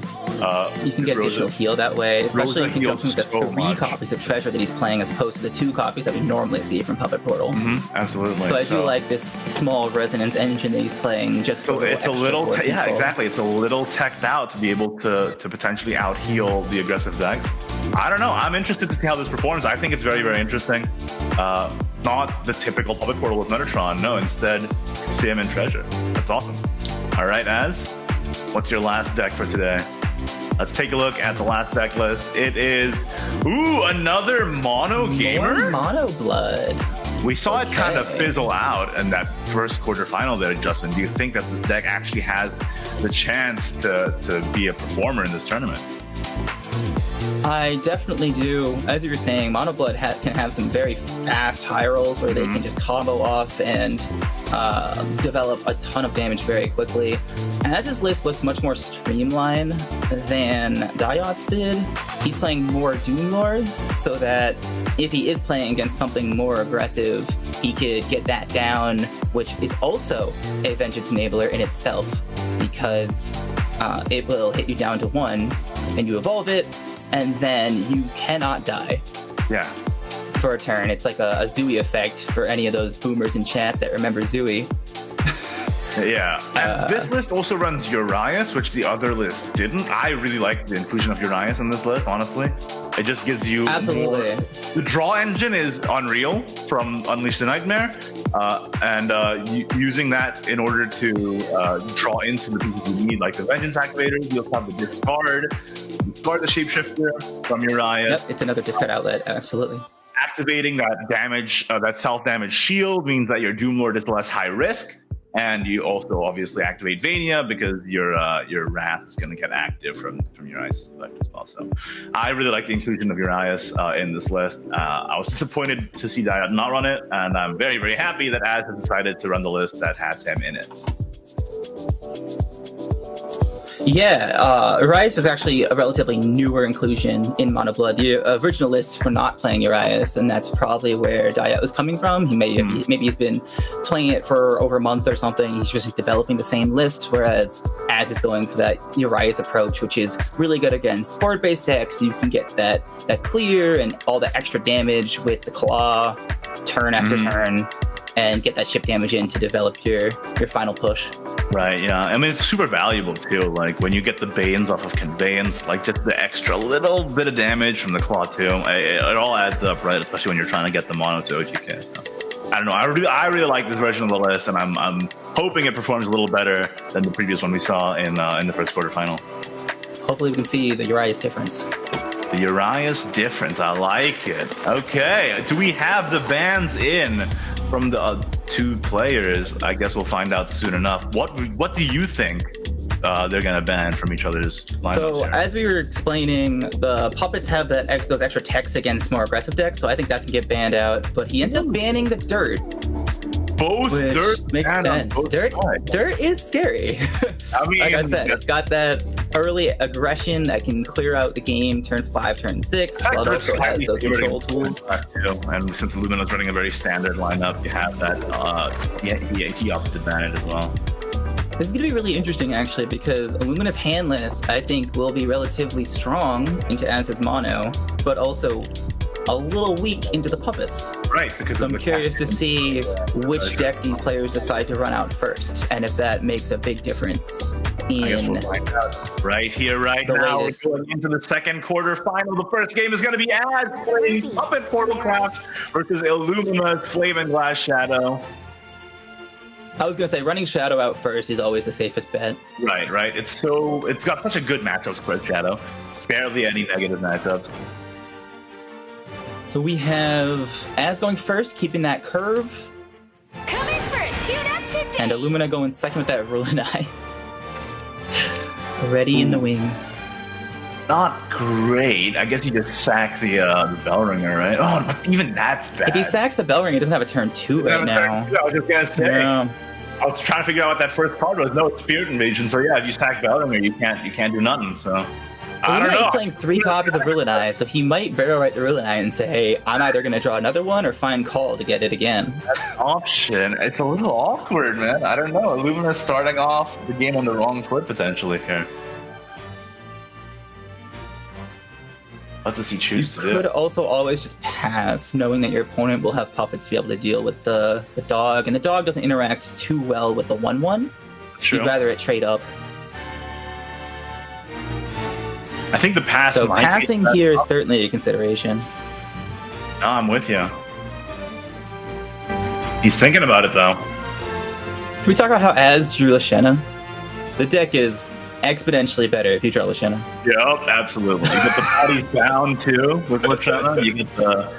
You can get additional heal that way, especially in conjunction with the so 3 much. copies of Treasure that he's playing as opposed to the 2 copies that we normally see from Puppet Portal. Absolutely. So I do like this small resonance engine that he's playing just for it's a little, board yeah, control. exactly. It's a little teched out to be able to potentially out heal the aggressive decks. I don't know. I'm interested to see how this performs. I think it's very, very interesting. Not the typical Puppet Portal with Metatron. No, instead, Sim and Treasure. That's awesome. All right, Az, what's your last deck for today? Let's take a look at the last deck list. It is, another Mono Gamer? More Mono Blood. We saw it kind of fizzle out in that first quarterfinal there, Justin. Do you think that the deck actually has the chance to be a performer in this tournament? I definitely do. As you were saying, Mono Blood can have some very fast high rolls where they can just combo off and develop a ton of damage very quickly. And as his list looks much more streamlined than Dayot's did, he's playing more Doom Lords so that if he is playing against something more aggressive, he could get that down, which is also a Vengeance Enabler in itself because it will hit you down to 1 and you evolve it, and then you cannot die. Yeah. For a turn. It's like a Zooey effect for any of those boomers in chat that remember Zooey. Yeah. And this list also runs Urias, which the other list didn't. I really like the inclusion of Urias in this list, honestly. It just gives you Absolutely. more. The draw engine is unreal from Unleash the Nightmare. Using that in order to draw into the pieces you need, like the Vengeance Activators, you'll have the discard the Shapeshifter from Urias. Yep, it's another discard outlet, absolutely. Activating that damage, that self-damage shield means that your Doom Lord is less high risk, and you also obviously activate Vania because your Wrath is going to get active from Urias' effect as well. So I really like the inclusion of Urias in this list. I was disappointed to see Dayot not run it, and I'm very, very happy that Az has decided to run the list that has him in it. Yeah, Urias is actually a relatively newer inclusion in Mono Blood. The original lists were not playing Urias, and that's probably where Dayot was coming from. He maybe he's been playing it for over a month or something. He's just developing the same list, whereas Az is going for that Urias approach, which is really good against board-based decks. You can get that clear and all the extra damage with the claw, turn after turn. and get that chip damage in to develop your final push. Right, yeah. I mean, it's super valuable too. Like when you get the Banes off of Conveyance, like just the extra little bit of damage from the Claw too, it all adds up, right? Especially when you're trying to get the mono to OTK. So, I don't know. I really like this version of the list, and I'm hoping it performs a little better than the previous one we saw in the first quarterfinal. Hopefully, we can see the Urias difference. The Urias difference. I like it. Okay. Do we have the bans in from the two players? I guess we'll find out soon enough. What do you think they're gonna ban from each other's lineups? So here? as we were explaining, the puppets have those extra techs against more aggressive decks, so I think that's gonna get banned out. But he ends up banning the dirt. Both Which dirt makes and sense. both Dirt sides. is scary. I mean, like I said, it's got that early aggression that can clear out the game turn 5, turn 6. But it also has those control tools. And since Lumina's running a very standard lineup, you have that. He opted ban it as well. This is going to be really interesting, actually, because Illumina's hand list, I think, will be relatively strong into Az's mono, but also a little weak into the puppets. Right, because So of I'm the curious to casting. see which deck these players decide to run out first, and if that makes a big difference I guess in we'll find out right here, right the now. latest. We're going into the second quarterfinal. The first game is going to be Az playing Puppet Portal Craft versus Illumina's Flame and Glass Shadow. I was gonna say running Shadow out first is always the safest bet. Right. It's got such a good matchup spread, Shadow. Barely any negative matchups. So we have Az going first, keeping that curve, Coming for a tune-up today. and Illumina going second with that Rune Eye. Ready in the wing. Not great. I guess you just sack the bell ringer, right? Oh, but even that's bad. If he sacks the Bell Ring, he doesn't have a turn 2 right now. I was just gonna say. Yeah. I was trying to figure out what that first card was. No, it's Spirit Invasion. So yeah, if you sack bell ringer, you can't do nothing. So I don't Illumina know. is playing 3 copies of Rune Eye, so he might barrel right the Rune Eye and say, hey, I'm either going to draw another one or find Call to get it again. That's an option. It's a little awkward, man. I don't know. Illumina's starting off the game on the wrong foot potentially here. What does he choose to Could do? also always just pass, knowing that your opponent will have puppets to be able to deal with the dog, and the dog doesn't interact too well with the 1/1. True. You'd rather it trade up. I think the pass. So might be passing the here is best certainly a consideration. option. No, I'm with you. He's thinking about it though. Can we talk about how Az drew Lashena? The deck is exponentially better if you draw Lashena. Yep, absolutely. You get the bodies down too with Lashana. You get the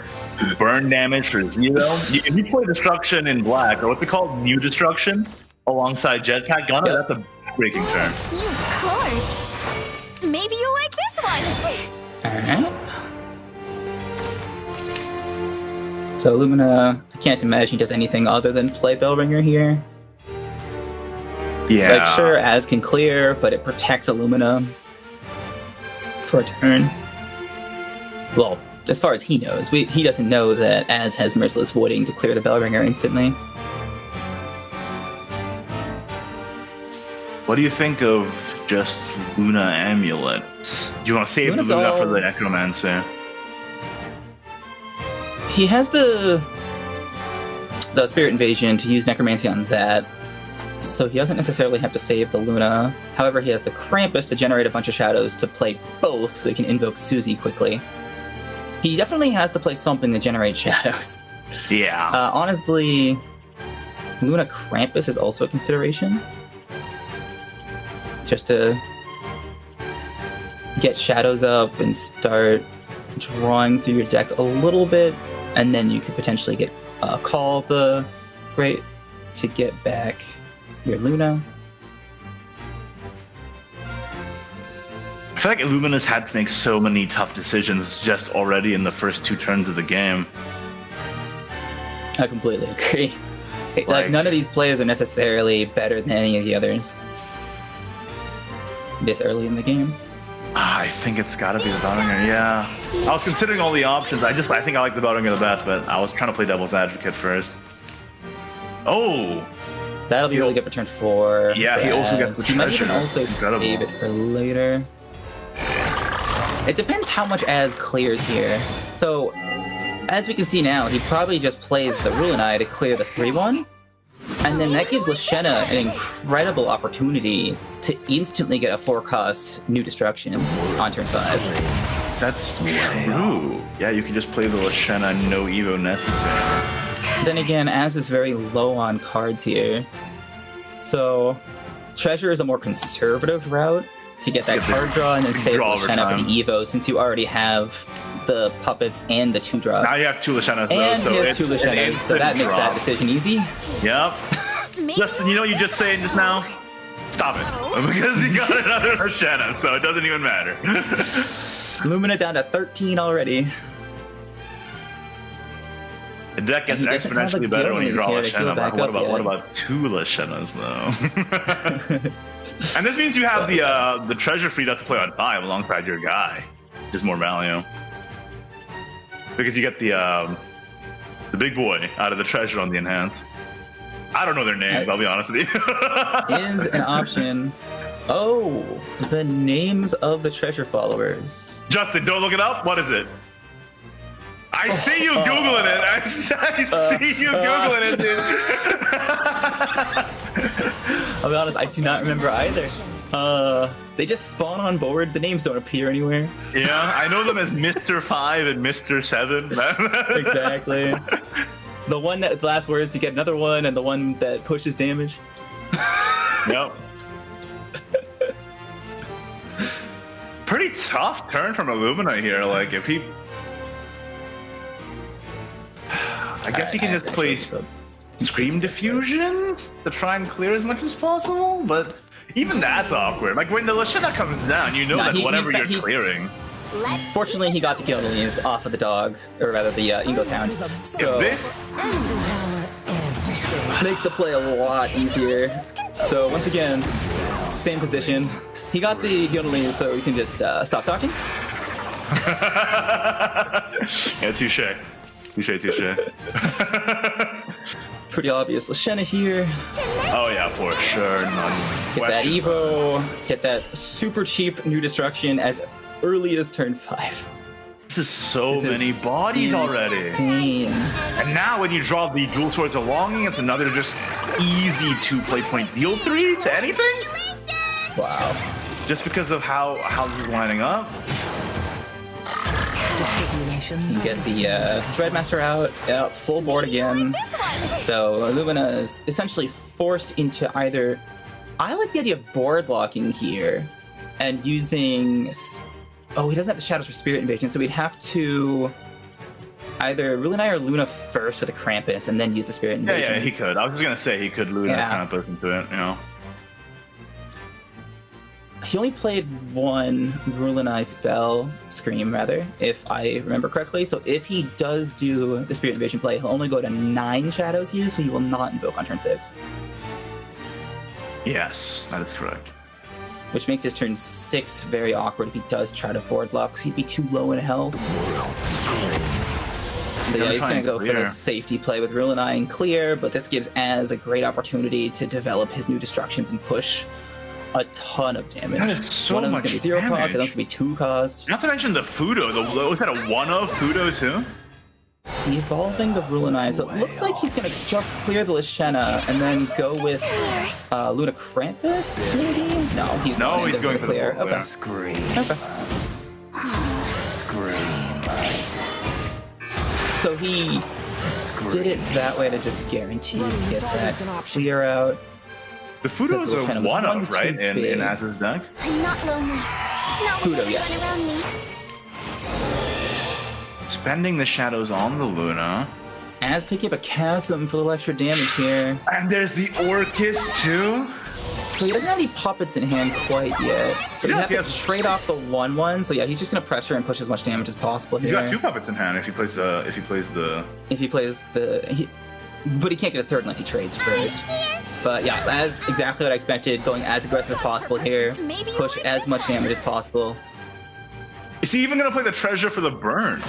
burn damage for 0. If you play Destruction in black, or what's it called, New Destruction, alongside Jetpack Gunner, Yep. that's a breaking turn. Cute corpse. Maybe you'll like this one. Alright. So Illumina, I can't imagine he does anything other than play Bellringer here. Yeah. Like, sure, Az can clear, but it protects Illumina for a turn. Well, as far as he knows, he doesn't know that Az has Merciless Voiding to clear the Bellringer instantly. What do you think of just Luna Amulet? Do you want to save Luna's the Luna for all- the Necromancer? He has the Spirit Invasion to use Necromancy on that, so he doesn't necessarily have to save the Luna. However, he has the Krampus to generate a bunch of shadows to play both, so he can invoke Susie quickly. He definitely has to play something to generate shadows. Yeah. Honestly, Luna Krampus is also a consideration. Just to get shadows up and start drawing through your deck a little bit, and then you could potentially get a Call of the Great to get back your Luna. I feel like Illumina's had to make so many tough decisions just already in the first 2 turns of the game. I completely agree. Like- Like, none of these players are necessarily better than any of the others this early in the game. I think it's got to be the Bellringer, yeah. I was considering all the options. I think I like the Bellringer the best, but I was trying to play Devil's Advocate first. Oh! That'll be really good for turn 4. Yeah, he also gets the He might even treasure. also Incredible. save it for later. It depends how much Az clears here. So, as we can see now, he probably just plays the Rune to clear the 3-1. And then that gives Lashena an incredible opportunity to instantly get a 4-cost New Destruction on turn 5. That's true. Yeah, you can just play the Lashena, no Evo necessary. Then again, Az is very low on cards here. So, Treasure is a more conservative route to get that card draw and then save Lashena for the Evo, since you already have the puppets and the 2-drop. Now you have 2 Lashenas though, And so he has it's 2 Lashenas, so that makes that decision easy. Yep. Justin, you know what you just saying just now? Stop it. Because he got another Lashena, so it doesn't even matter. Lumina down to 13 already. The deck gets He doesn't have exponentially a better when you draw Gillies here to heal Lashena. back What up about yet. 2 Lashenas though? And this means you have the treasure freed up to play on 5 alongside your guy. Which is more value. Because you get the big boy out of the treasure on the enhance. I don't know their names, I'll be honest with you. Is an option. Oh, the names of the treasure followers. Justin, don't look it up. What is it? I see you Googling it. I see you Googling it, dude. I'll be honest, I do not remember either. They just spawn on board. The names don't appear anywhere. Yeah, I know them as Mr. 5 and Mr. 7. Exactly. The one that the last words to get another one, and the one that pushes damage. Yep. Pretty tough turn from Illumina here. Like, if he... I guess he can just play Scream Diffusion to try and clear as much as possible, but even that's awkward. Like, when the Lashena comes down, you know that whatever you're clearing... Fortunately, he got the Gillies off of the dog, or rather the Ingo Town. So If this... makes the play a lot easier. So once again, same position. He got the Gillies, so we can just stop talking. Yeah, touche. Touche. Pretty obvious. Lashena here. Oh yeah, for sure. Get that Evo. Get that super cheap New Destruction as early as turn 5. This is so many bodies already. Insane. And now when you draw the Dual Swords of Longing, it's another just easy 2 play point deal 3 to anything. Wow. Just because of how this is lining up. You get the Dreadmaster out. Yep, full board again. So Illumina is essentially forced into either... I like the idea of board blocking here and using... Oh, he doesn't have the Shadows for Spirit Invasion, so we'd have to either Rune or Luna first with the Krampus and then use the Spirit Invasion. Yeah, he could. I was just gonna say he could Luna Krampus into it, you know. He only played one Rune spell, Scream rather, if I remember correctly. So if he does do the Spirit Invasion play, he'll only go to 9 Shadows used, so he will not invoke on turn 6. Yes, that is correct. Which makes his turn 6 very awkward if he does try to board block, because he'd be too low in health. So yeah, he's going to go for the safety play with Rune and clear, but this gives Az a great opportunity to develop his new destructions and push a ton of damage. That is so one of them's much going to be 0 cost, the other one's going to be 2 cost. Not to mention the Fudo. Was that a 1-of Fudo too? Evolving the Rune, so it looks like he's going to just clear the Lashena and then go with Luna Krampus, maybe? No, he's going for the clear. full Okay. Scream. Okay. Scream. So he did it that way to just guarantee to get that clear out. The Fudo is a Lashena was 1-of, right? In Az's deck? I'm not lonely. No Fudo, yes. around me. Spending the shadows on the Luna. Az picking up a Chasm for a little extra damage here. And there's the Orcus too. So he doesn't have any puppets in hand quite yet. So you have to trade off the 1/1. So yeah, he's just gonna pressure and push as much damage as possible here. He's got 2 puppets in hand if he plays the but he can't get a third unless he trades first. But yeah, that's exactly what I expected. Going as aggressive as possible here. Push as much damage as possible. Is he even gonna play the treasure for the burn?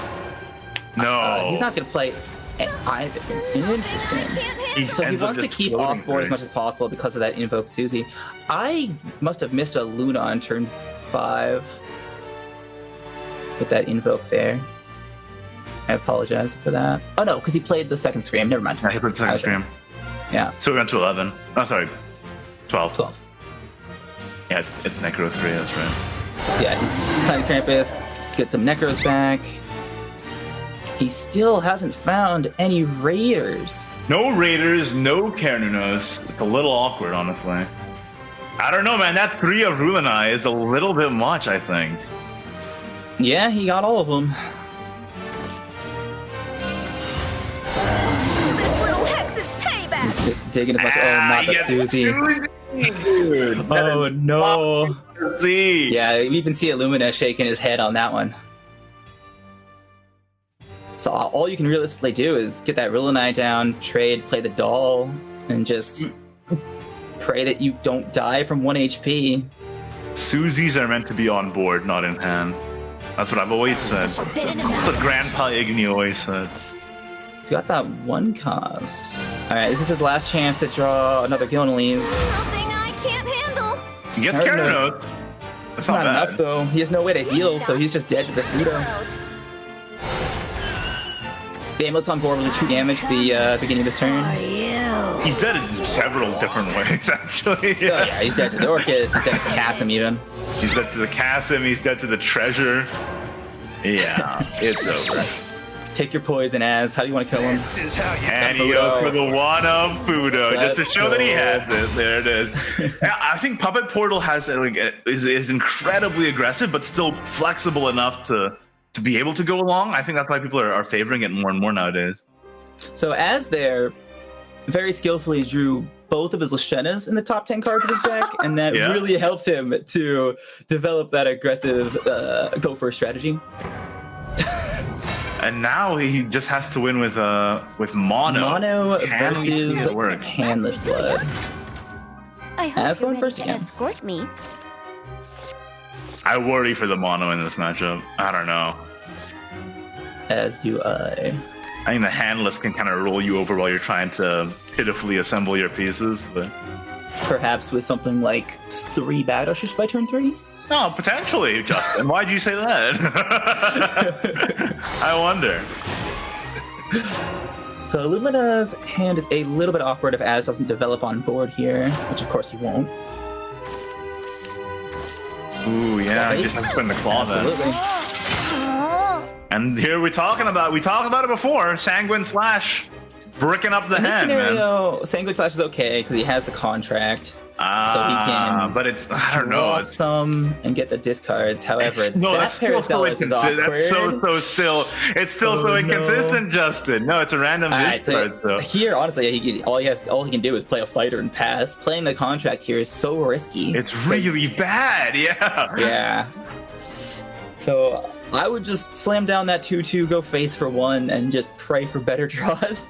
No. He's not gonna play either. Interesting. So he wants to keep off board as much as possible because of that invoke Susie. I must have missed a Luna on turn 5 with that invoke there. I apologize for that. Oh no, because he played the second scream. Never mind. Yeah, he put the second stream. Yeah. So we went to 11. Oh, sorry. 12. 12. Yeah, it's Necro 3, that's right. Yeah, he's playing Krampus, get some Necros back. He still hasn't found any Raiders. No Raiders, no Carnunos. It's a little awkward, honestly. I don't know, man. That 3 of Rulenai is a little bit much, I think. Yeah, he got all of them. This little hex is payback. He's just digging as much. Oh, not the yes, Susie. Dude. Oh, no. See. Yeah, you even see Illumina shaking his head on that one. So all you can realistically do is get that Rulenai down, trade, play the doll, and just pray that you don't die from 1 HP. Susies are meant to be on board, not in hand. That's what I've always said. That's what Grandpa Igni always said. He's got that one cost. Alright, this is his last chance to draw another Gilnalees. Something I can't handle. He gets Carnunos. That's It's not not bad. enough though. He has no way to heal, so he's just dead to the Fudo. The amulet's on board with 2 damage at the beginning of his turn. He's dead in several different ways, actually. Oh yeah, he's dead to the Orcus, he's dead to Chasm even. He's dead to the Chasm, he's dead to the treasure. Yeah, it's over. Pick your poison as. How do you want to kill him? And he goes for the one of Fudo, just to show that he has it. There it is. Yeah, I think Puppet Portal has is incredibly aggressive, but still flexible enough to be able to go along. I think that's why people are favoring it more and more nowadays. So as there, very skillfully drew both of his Lashenas in the top 10 cards of his deck, and that really helped him to develop that aggressive go for strategy. And now he just has to win with mono. Mono Can we see versus it work? Handless Blood. I hope As you're going ready first to again. escort me. I worry for the mono in this matchup. I don't know. As do I. I think the handless can kind of roll you over while you're trying to pitifully assemble your pieces, but Perhaps with something like 3 Battleships by turn 3? no, potentially, Justin. Why'd you say that? I wonder. So Illumina's hand is a little bit awkward if Az doesn't develop on board here, which of course he won't. Ooh, yeah, he just has to spend the claw then. Absolutely. And here we talked about it before. Sanguine Slash, bricking up the In this hand, man. scenario, Sanguine Slash is okay because he has the contract. So he can but it's I don't know. draw It's, some and get the discards. However, no, that that's still so Paracelsus is inconsistent. awkward. That's it's still so Oh, inconsistent, Justin. No, it's a random Alright, so discard. So. here, honestly, all he can do is play a fighter and pass. Playing the contract here is so risky. It's really bad, yeah. Yeah. So I would just slam down that 2/2, go face for 1, and just pray for better draws.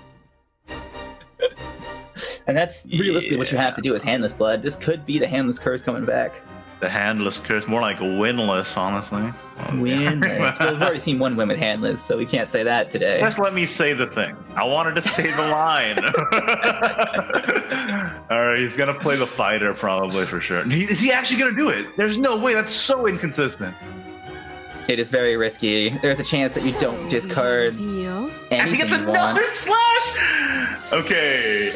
And that's realistically what you have to do as Handless Blood. This could be the Handless Curse coming back. The handless curse, more like winless, honestly. Winless. Well, we've already seen one win with Handless, so we can't say that today. Just let me say the thing. I wanted to say the line. All right, he's gonna play the fighter probably for sure. Is he actually gonna do it? There's no way. That's so inconsistent. It is very risky. There's a chance that you don't discard Deal. I think anything it's you want. another slash. Okay,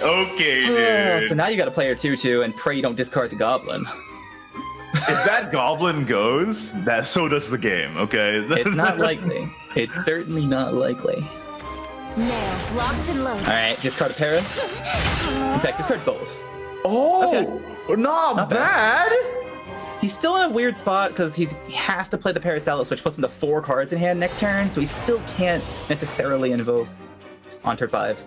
dude. So now you got to play your 2/2 and pray you don't discard the Goblin. If that goblin goes, so does the game. Okay. It's not likely. It's certainly not likely. Nails locked and loaded. All right, discard a para. In fact, discard both. Oh, not bad. He's still in a weird spot because he has to play the Paracelsus, which puts him to 4 cards in hand next turn, so he still can't necessarily invoke on turn 5.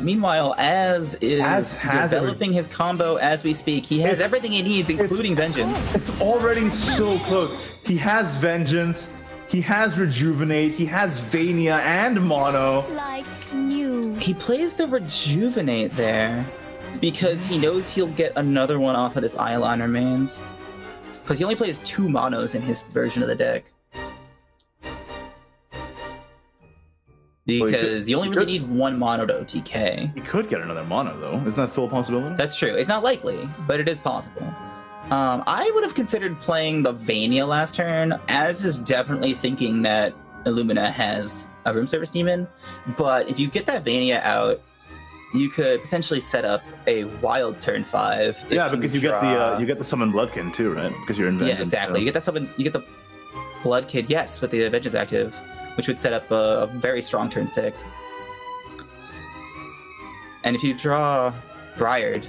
Meanwhile, Az is developing his combo as we speak. He has everything he needs, including Vengeance. It's already so close. He has Vengeance. He has Rejuvenate. He has Vania and Mono. Like new. He plays the Rejuvenate there because he knows he'll get another one off of this Eyeline Remains. Because he only plays 2 monos in his version of the deck. Because you only really need 1 mono to OTK. He could get another mono though. Isn't that still a possibility? That's true. It's not likely, but it is possible. I would have considered playing the Vania last turn, as is definitely thinking that Illumina has a room service demon. But if you get that Vania out, you could potentially set up a wild turn 5. Yeah, because you get the summon Bloodkin too, right? Because you're in Vengeance. Yeah, exactly. So. You get that summon. You get the Blood Kid, yes, with the Vengeance active, which would set up a very strong turn 6. And if you draw Briard,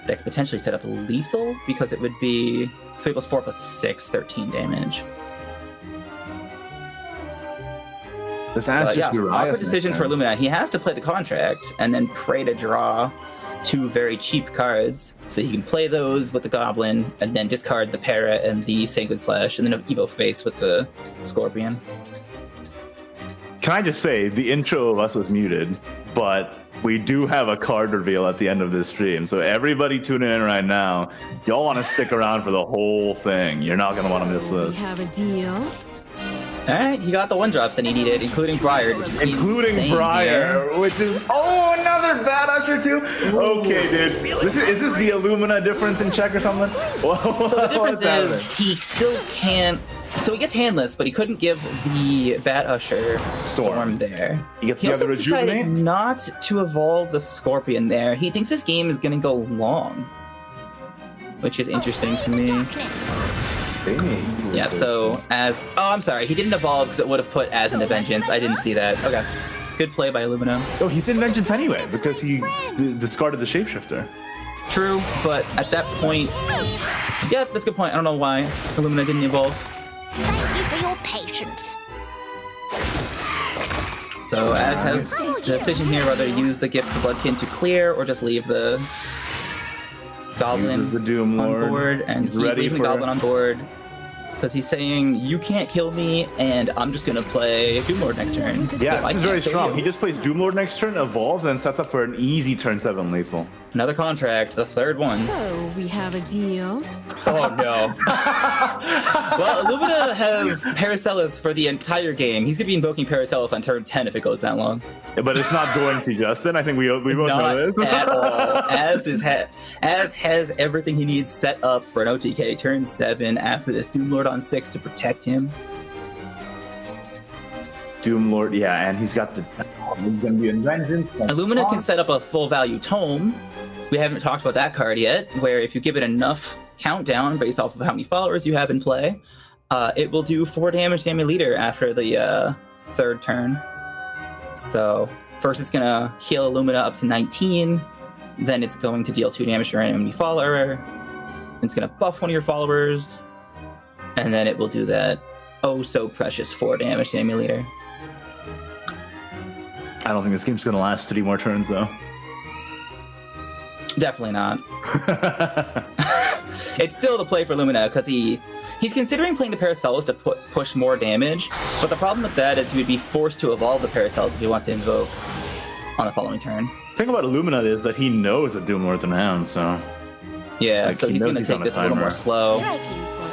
that could potentially set up lethal, because it would be 3 + 4 + 6, 13 damage. This But yeah, awkward decisions for Illumina. He has to play the contract and then pray to draw 2 very cheap cards, so he can play those with the Goblin and then discard the Para and the Sanguine Slash, and then an Evo Face with the Scorpion. Can I just say, the intro of us was muted, but we do have a card reveal at the end of this stream, so everybody tuning in right now, y'all want to stick around for the whole thing. You're not going to want to miss We this. have a deal. Alright, he got the 1-drops that he needed, including Briar. Which is Including insane Briar, here. which is another Bad Usher too. Okay, dude, is this the Illumina difference in check or something? So the difference is he still can't. So he gets handless, but he couldn't give the Bat Usher Storm there. He gets He the also other decided Rejuvenate? not to evolve the Scorpion there. He thinks this game is going to go long, which is interesting to me. Yeah, so as... Oh, I'm sorry. He didn't evolve because it would have put as into Vengeance. I didn't see that. Okay. Good play by Illumina. Oh, he's in Vengeance anyway, because he discarded the Shapeshifter. True, but at that point... Yeah, that's a good point. I don't know why Illumina didn't evolve. Thank you for your patience. So Az has the decision here whether to use the gift for Bloodkin to clear or just leave the Goblin Uses the Doom on Lord. board, and he's ready leaving the for- Goblin on board because he's saying, you can't kill me, and I'm just gonna play Doom Lord next turn. Yeah, So I this is can't very kill strong. you. He just plays Doom Lord next turn, evolves, and then sets up for an easy turn 7 lethal. Another contract, the third one. So we have a deal. Oh no. Well, Illumina has Paracelsus for the entire game. He's gonna be invoking Paracelsus on turn 10 if it goes that long. But it's not going to, Justin. I think we both Not know this. at all. Az has everything he needs set up for an OTK turn 7 after this Doom Lord on 6 to protect him. Doom Lord, yeah, and he's got the... He's going to be in Vengeance. Illumina can set up a full value tome. We haven't talked about that card yet, where if you give it enough countdown based off of how many followers you have in play, it will do 4 damage to enemy leader after the third turn. So first it's going to heal Illumina up to 19, then it's going to deal 2 damage to your enemy follower, it's going to buff one of your followers, and then it will do that oh so precious 4 damage to enemy leader. I don't think this game's going to last 3 more turns, though. Definitely not. It's still the play for Illumina because he's considering playing the Paracelsus to push more damage, but the problem with that is he would be forced to evolve the Paracelsus if he wants to invoke on the following turn. The thing about Illumina is that he knows that Doom Lord's around, so... Yeah, Like, so he he's knows going to he's take on a this a little timer. more slow.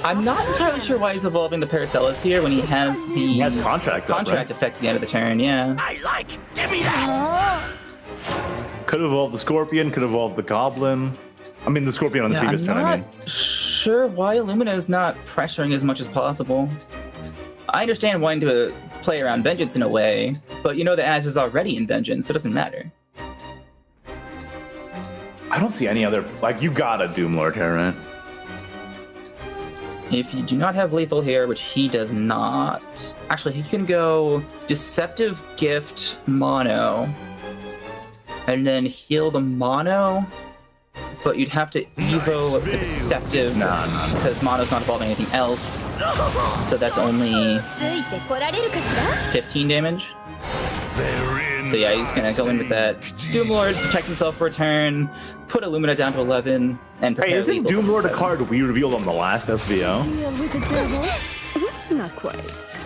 I'm not entirely sure why he's evolving the Paracelsus here when he has the He has contract up, right? effect at the end of the turn, yeah. Could have evolved the Scorpion, could have evolved the Goblin. I mean, the Scorpion on the Yeah, previous I'm turn, I not mean. sure why Illumina is not pressuring as much as possible. I understand wanting to play around Vengeance in a way, but you know that Az is already in Vengeance, so it doesn't matter. I don't see any other... Like, you got a Doom Lord here, right? If you do not have lethal here, which he does not... Actually, he can go Deceptive Gift Mono, and then heal the Mono, but you'd have to Evo the Deceptive, because Mono's not evolving anything else, so that's only ついてこられるかしら 15 damage. So yeah, he's gonna go in with that Doom Lord, protect himself for a turn, put Illumina down to 11, and prepare Hey, isn't lethal Doom for Lord a 7. card we revealed on the last SVO? Deal with the devil? Not quite.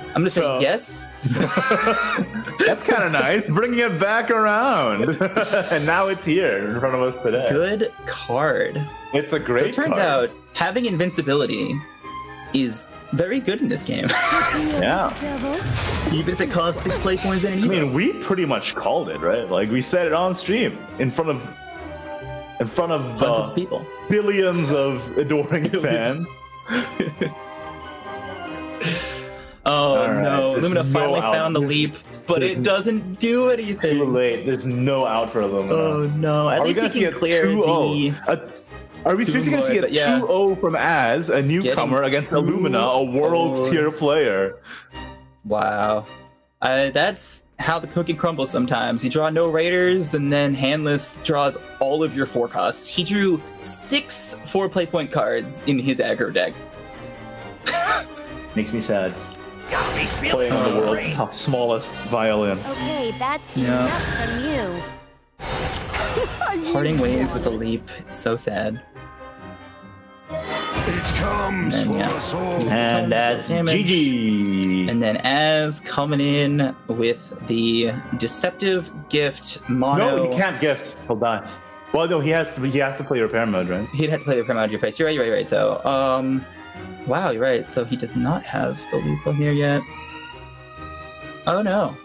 I'm gonna say So- yes. That's kind of nice. Bringing it back around. And now it's here in front of us today. Good card. It's a So great it turns card. out having invincibility is very good in this game, Yeah. Devil? even if it costs 6 play points and an I mean, we pretty much called it, right? Like, we said it on stream in front of in front of Hundreds of the people. billions of adoring fans. Oh All right, no, there's Illumina no finally out. found the leap, but There's it doesn't do anything. Too late. There's no out for Illumina. Oh no, at Are we least gonna he see a can clear 2-0? the... Are we seriously going to see a Lord, but yeah. 2-0 from Az, a newcomer, against Illumina, a world tier player? Wow. That's how the cookie crumbles sometimes. You draw no raiders, and then Handless draws all of your forecasts. He drew 6 4-play point cards in his aggro deck. Makes me sad. Playing on the world's smallest violin. Okay, that's Yeah. enough from you. Parting ways with the leap. It's so sad. It comes And, for yeah. us all. And that's Damage. GG. And then Az coming in with the Deceptive Gift Mono. No, he can't gift. He'll die. Well, no, he has to play repair mode, right? He'd have to play the Prem out of your face. You're right. So, wow, you're right. So he does not have the lethal here yet. Oh no.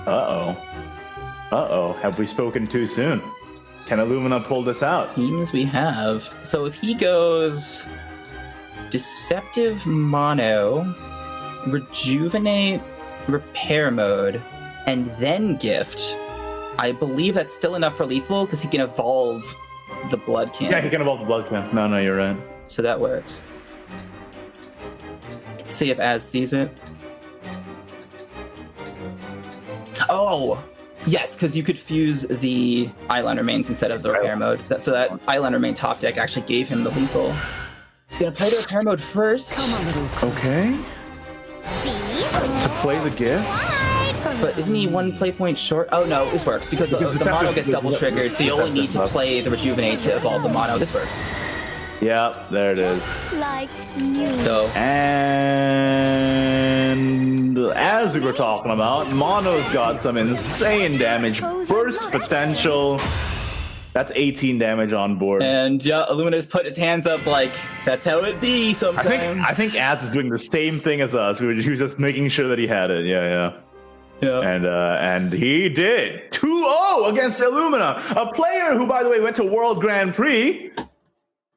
Uh-oh. Have we spoken too soon? Can Illumina pull this out? Seems we have. So if he goes Deceptive Mono, Rejuvenate, Repair Mode, and then Gift, I believe that's still enough for lethal because he can evolve the Blood Can. Yeah, he can evolve the blood can. No, you're right. So that works. Let's see if Az sees it. Oh! Yes, because you could fuse the Eyeliner Remains instead of the repair mode. So that Eyeliner Remain top deck actually gave him the lethal. He's gonna play the repair mode first. Okay. See? To play the gift? But isn't he 1 play point short? Oh no, this works because the mono gets double triggered, so you only need to play the Rejuvenate to evolve the mono. This works. Yeah, there it is. Like new. So And as we were talking about, Mono's got some insane damage. Burst potential. That's 18 damage on board. and yeah, Illumina's put his hands up like that's how it be sometimes. I think Az is doing the same thing as us. He was just making sure that he had it. Yeah. Yeah. And he did 2-0 against Illumina, a player who, by the way, went to World Grand Prix.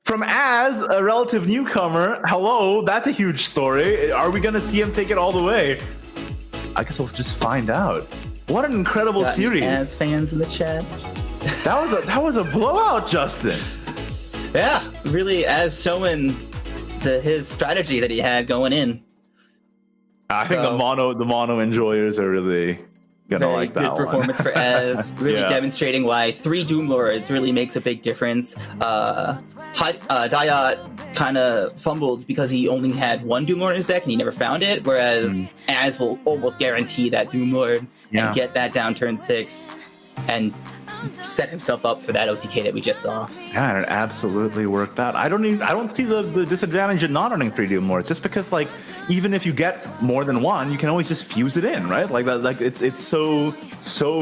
From Az, a relative newcomer. Hello, that's a huge story. Are we gonna see him take it all the way? I guess we'll just find out. What an incredible Got any series! Az fans in the chat. That was a blowout, Justin. Yeah, really, Az showing his strategy that he had going in. I think So- the mono enjoyers are really gonna Very like that good one. performance for Az, really Yeah. demonstrating why 3 Doom Lords really makes a big difference. Dayat kind of fumbled because he only had 1 Doom Lord in his deck and he never found it, whereas Az will almost guarantee that Doom Lord Yeah. and get that down turn 6 and set himself up for that OTK that we just saw. Yeah, and it absolutely worked out. I don't see the disadvantage in not running 3 Doom Lords, just because like even if you get more than 1, you can always just fuse it in, right? Like that, like it's so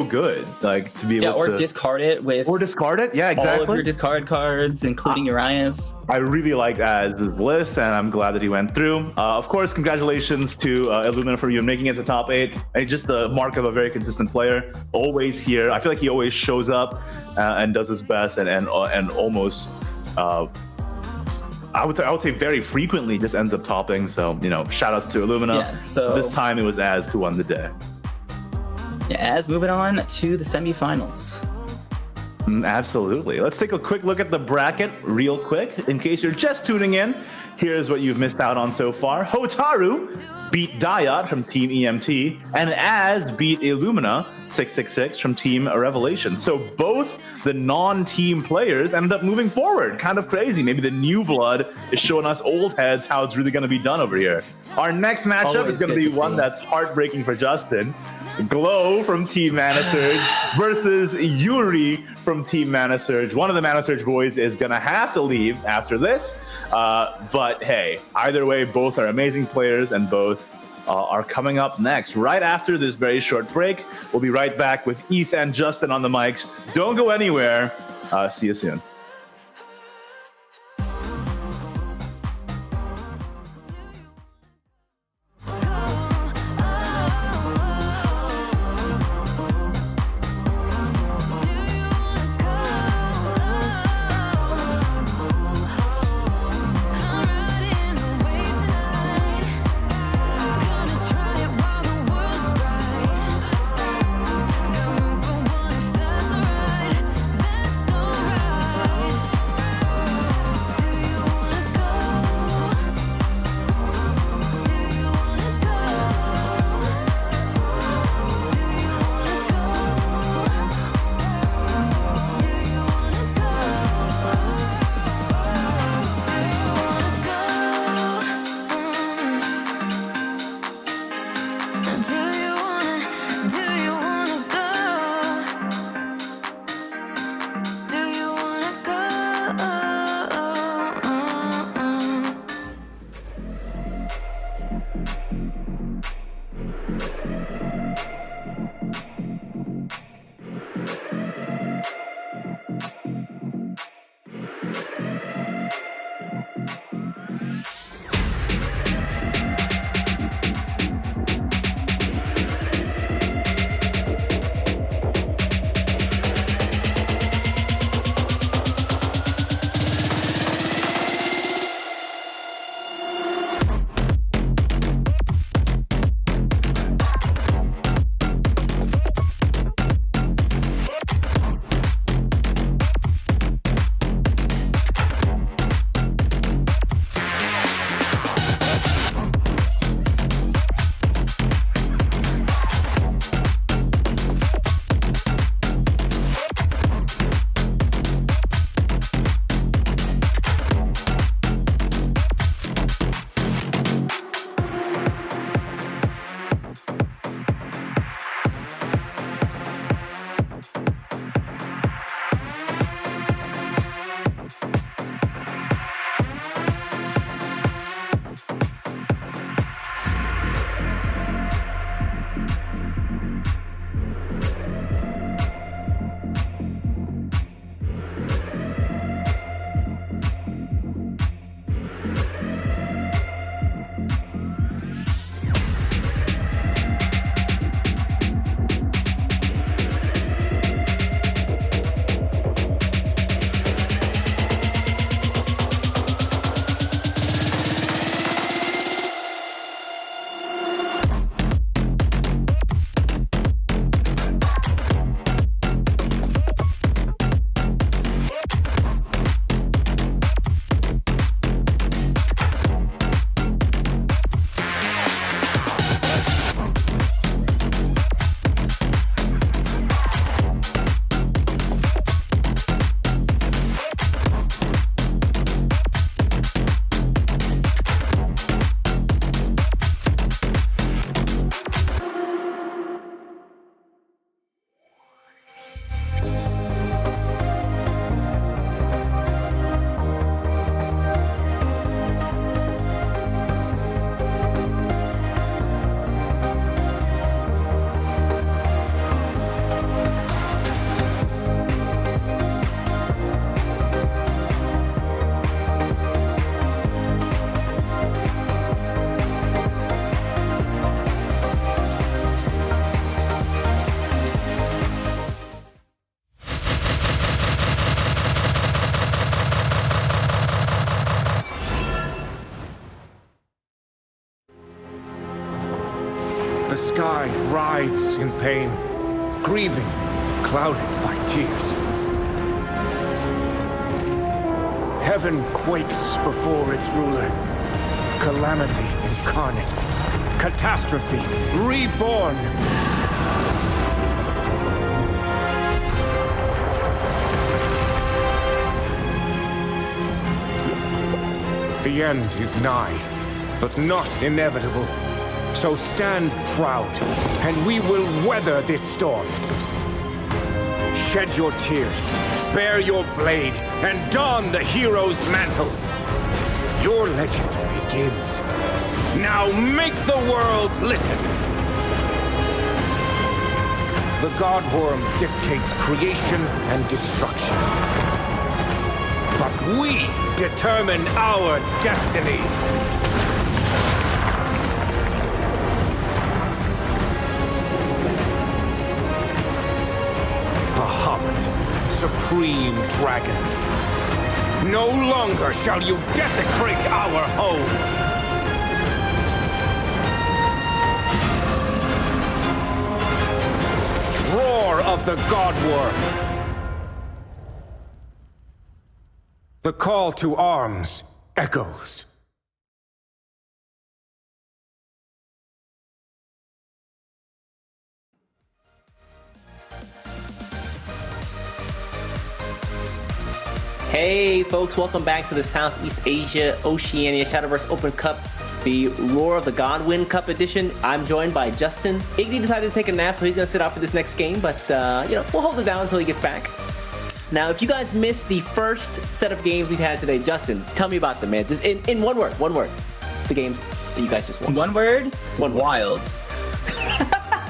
good, like to be able Or to discard it with discard it. Yeah, all of exactly. your discard cards, including Uriah's. I really liked Az's list, and I'm glad that he went through. Of course, congratulations to Illumina for even making it to top 8. And just the mark of a very consistent player. Always here. I feel like he always shows up and does his best, and almost. I would say very frequently just ends up topping. So shout outs to Illumina. Yeah, so- this time it was Az who won the day. Yeah, Az moving on to the semifinals. Absolutely. Let's take a quick look at the bracket real quick. In case you're just tuning in, here's what you've missed out on so far. Hotaru beat Dayat from Team EMT, and Az beat Illumina 666 from Team Revelation. So both the non-team players ended up moving forward. Kind of crazy. Maybe the new blood is showing us old heads how it's really going to be done over here. Our next matchup Always is going to good be to one see. that's heartbreaking for Justin. Glow from Team Mana Surge versus Yuri from Team Mana Surge. One of the Mana Surge boys is gonna have to leave after this, but hey, either way, both are amazing players, and both are coming up next right after this very short break. We'll be right back with Eth and Justin on the mics. Don't go anywhere. See you soon. sky writhes in pain, grieving, clouded by tears. Heaven quakes before its ruler. Calamity incarnate. Catastrophe reborn. The end is nigh, but not inevitable. So stand proud, and we will weather this storm. Shed your tears, bear your blade, and don the hero's mantle. Your legend begins. Now make the world listen. The Godwyrm dictates creation and destruction. But we determine our destinies. Bahamut, supreme dragon. No longer shall you desecrate our home. Roar of the Godwyrm. The call to arms echoes. Hey folks, welcome back to the Southeast Asia Oceania Shadowverse Open Cup, the Roar of the Godwyrm Cup edition. I'm joined by Justin. Iggy decided to take a nap, so he's going to sit out for this next game, but we'll hold it down until he gets back. Now, if you guys missed the first set of games we've had today, Justin, tell me about them, man. Just in one word, the games that you guys just won. One word? Wild.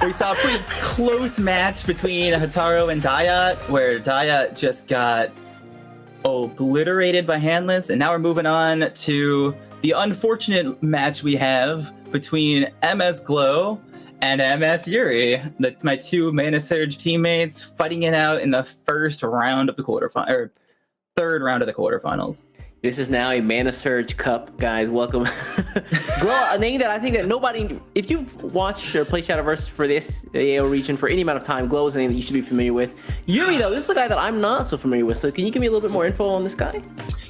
We saw a pretty close match between Hataro and Dayat, where Dayat just got obliterated by Handless, and now we're moving on to the unfortunate match we have between MS Glow and MS Yuri, my two Mana Surge teammates, fighting it out in the first round of the third round of the quarterfinals. This is now a Mana Surge Cup, guys. Welcome. Glow, a name that I think that nobody, if you've watched or played Shadowverse for this AO region for any amount of time, Glow is a name that you should be familiar with. Yuri, though, this is a guy that I'm not so familiar with. So can you give me a little bit more info on this guy?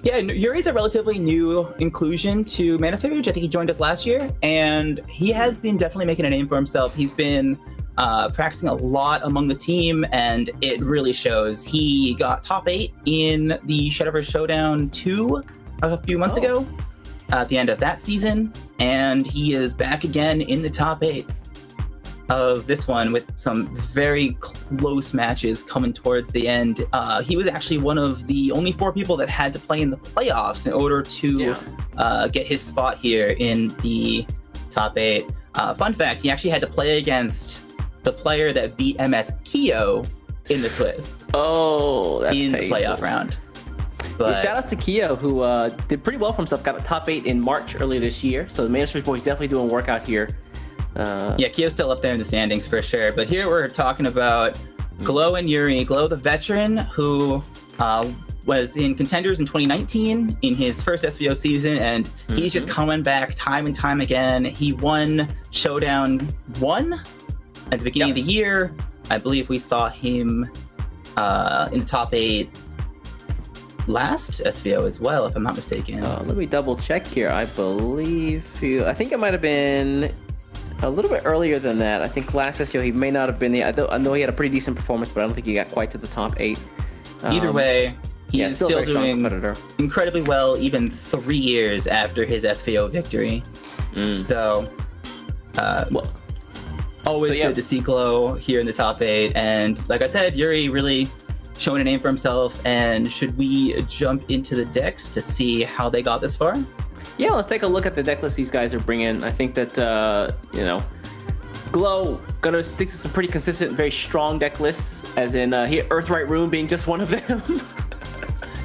Yeah, Yuri's a relatively new inclusion to Mana Surge. I think he joined us last year, and he has been definitely making a name for himself. He's been practicing a lot among the team, and it really shows. He got top 8 in the Shadowverse Showdown 2 a few months ago at the end of that season, and he is back again in the top 8 of this one with some very close matches coming towards the end. He was actually one of the only 4 people that had to play in the playoffs in order to get his spot here in the top 8. Fun fact, he actually had to play against the player that beat MS Kyo in the Swiss. Oh, that's in painful. The playoff round. But shout out to Kyo, who did pretty well for himself. Got a top 8 in March earlier this year. So the Mana Surge boys definitely doing work out here. Yeah, Kyo's still up there in the standings for sure. But here we're talking about Glow and Yuri. Glow, the veteran, who was in Contenders in 2019 in his first SVO season, and he's just coming back time and time again. He won Showdown 1 at the beginning of the year. I believe we saw him in the top 8 last SVO as well, if I'm not mistaken. Let me double check here. I think it might have been a little bit earlier than that. I think last SVO he may not have been there. I know he had a pretty decent performance, but I don't think he got quite to the top 8. Either way, he's still doing competitor. Incredibly well, even 3 years after his SVO victory. So, always good to see Glow here in the top 8. And like I said, Yuri really showing a name for himself. And should we jump into the decks to see how they got this far? Yeah, let's take a look at the deck list these guys are bringing. I think that, Glow gonna stick to some pretty consistent, very strong deck lists, as in here, Earthright Rune being just one of them.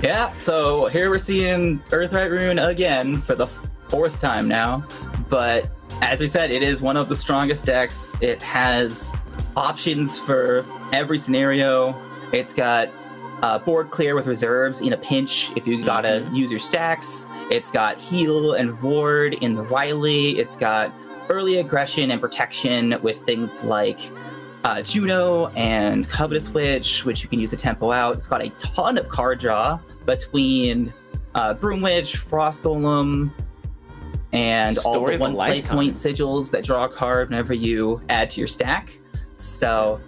Yeah, so here we're seeing Earthright Rune again for the 4th time now. But as we said, it is one of the strongest decks. It has options for every scenario. It's got board clear with reserves in a pinch if you gotta use your stacks. It's got heal and ward in the Riley. It's got early aggression and protection with things like Juno and Covetous Witch, which you can use to tempo out. It's got a ton of card draw between Broom Witch, Frost Golem, and all Story the of a one play lifetime. point sigils that draw a card whenever you add to your stack. So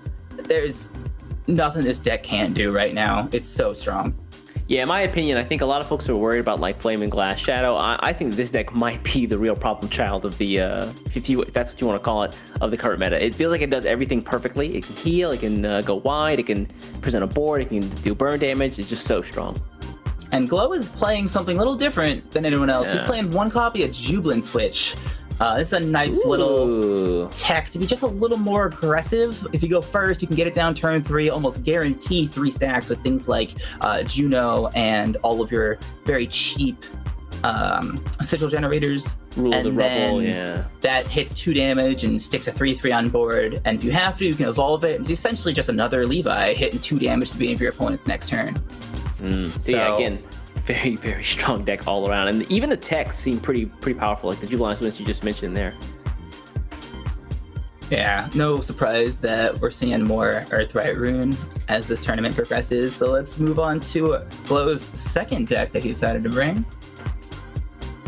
there's nothing this deck can't do right now. It's so strong. Yeah, in my opinion, I think a lot of folks are worried about like Flaming Glass Shadow. I think this deck might be the real problem child of the, if that's what you want to call it, of the current meta. It feels like it does everything perfectly. It can heal, it can go wide, it can present a board, it can do burn damage. It's just so strong. And Glow is playing something a little different than anyone else. He's playing one copy of Jubilant Switch. It's a nice little tech to be just a little more aggressive. If you go first, you can get it down turn 3, almost guarantee 3 stacks with things like Juno and all of your very cheap sigil generators. Rule and the then Rubble, that hits 2 damage and sticks a 3/3 on board. And if you have to, you can evolve it. It's essentially just another Levi hitting 2 damage to the beginning of your opponent's next turn. So yeah, again, very, very strong deck all around. And even the techs seem pretty powerful, like the Jubilant Switch you just mentioned there. Yeah, no surprise that we're seeing more Earthright Rune as this tournament progresses. So let's move on to Glow's second deck that he decided to bring.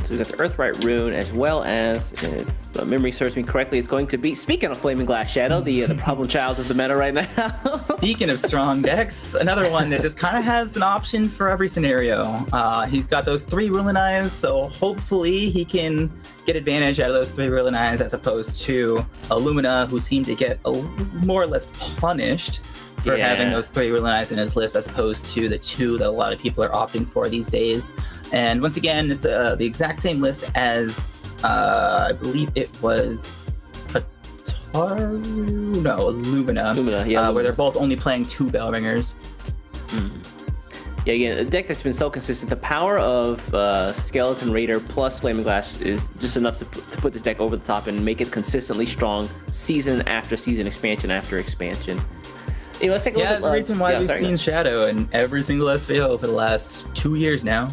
So we got the Earthright Rune, as well as, if memory serves me correctly, it's going to be, speaking of Flaming Glass Shadow, the problem child of the meta right now. Speaking of strong decks, another one that just kind of has an option for every scenario. He's got those 3 Ruin Eyes, so hopefully he can get advantage out of those 3 Ruin Eyes as opposed to Illumina, who seemed to get more or less punished for having those 3 Ruin Eyes in his list as opposed to the 2 that a lot of people are opting for these days. And once again, it's the exact same list as I believe it was Illumina. Where they're both only playing 2 Bellringers. Yeah, again, a deck that's been so consistent. The power of Skeleton Raider plus Flaming Glass is just enough to put this deck over the top and make it consistently strong season after season, expansion after expansion. Anyway, let's take a look at that's the reason why we've seen Shadow in every single SVO for the last 2 years now.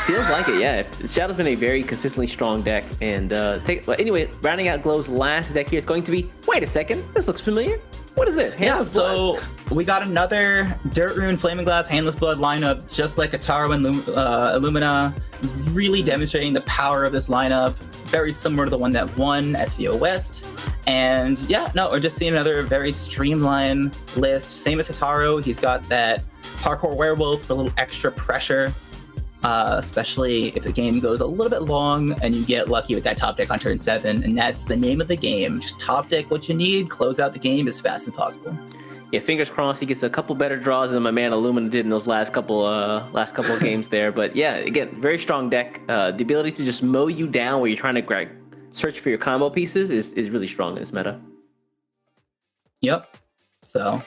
Feels like it, yeah. Shadow's been a very consistently strong deck. And anyway, rounding out Glow's last deck here is going to be, wait a second, this looks familiar. What is this? Handless Blood. So we got another Dirt Rune Flaming Glass Handless Blood lineup, just like Ataro and Illumina, really demonstrating the power of this lineup. Very similar to the one that won SVO West. And yeah, no, we're just seeing another very streamlined list. Same as Ataro, he's got that Parkour Werewolf for a little extra pressure. Especially if the game goes a little bit long and you get lucky with that top deck on turn 7, and that's the name of the game. Just top deck what you need, close out the game as fast as possible. Yeah, fingers crossed he gets a couple better draws than my man Illumina did in those last couple of games there. But yeah, again, very strong deck. The ability to just mow you down where you're trying to search for your combo pieces is really strong in this meta. Yep. So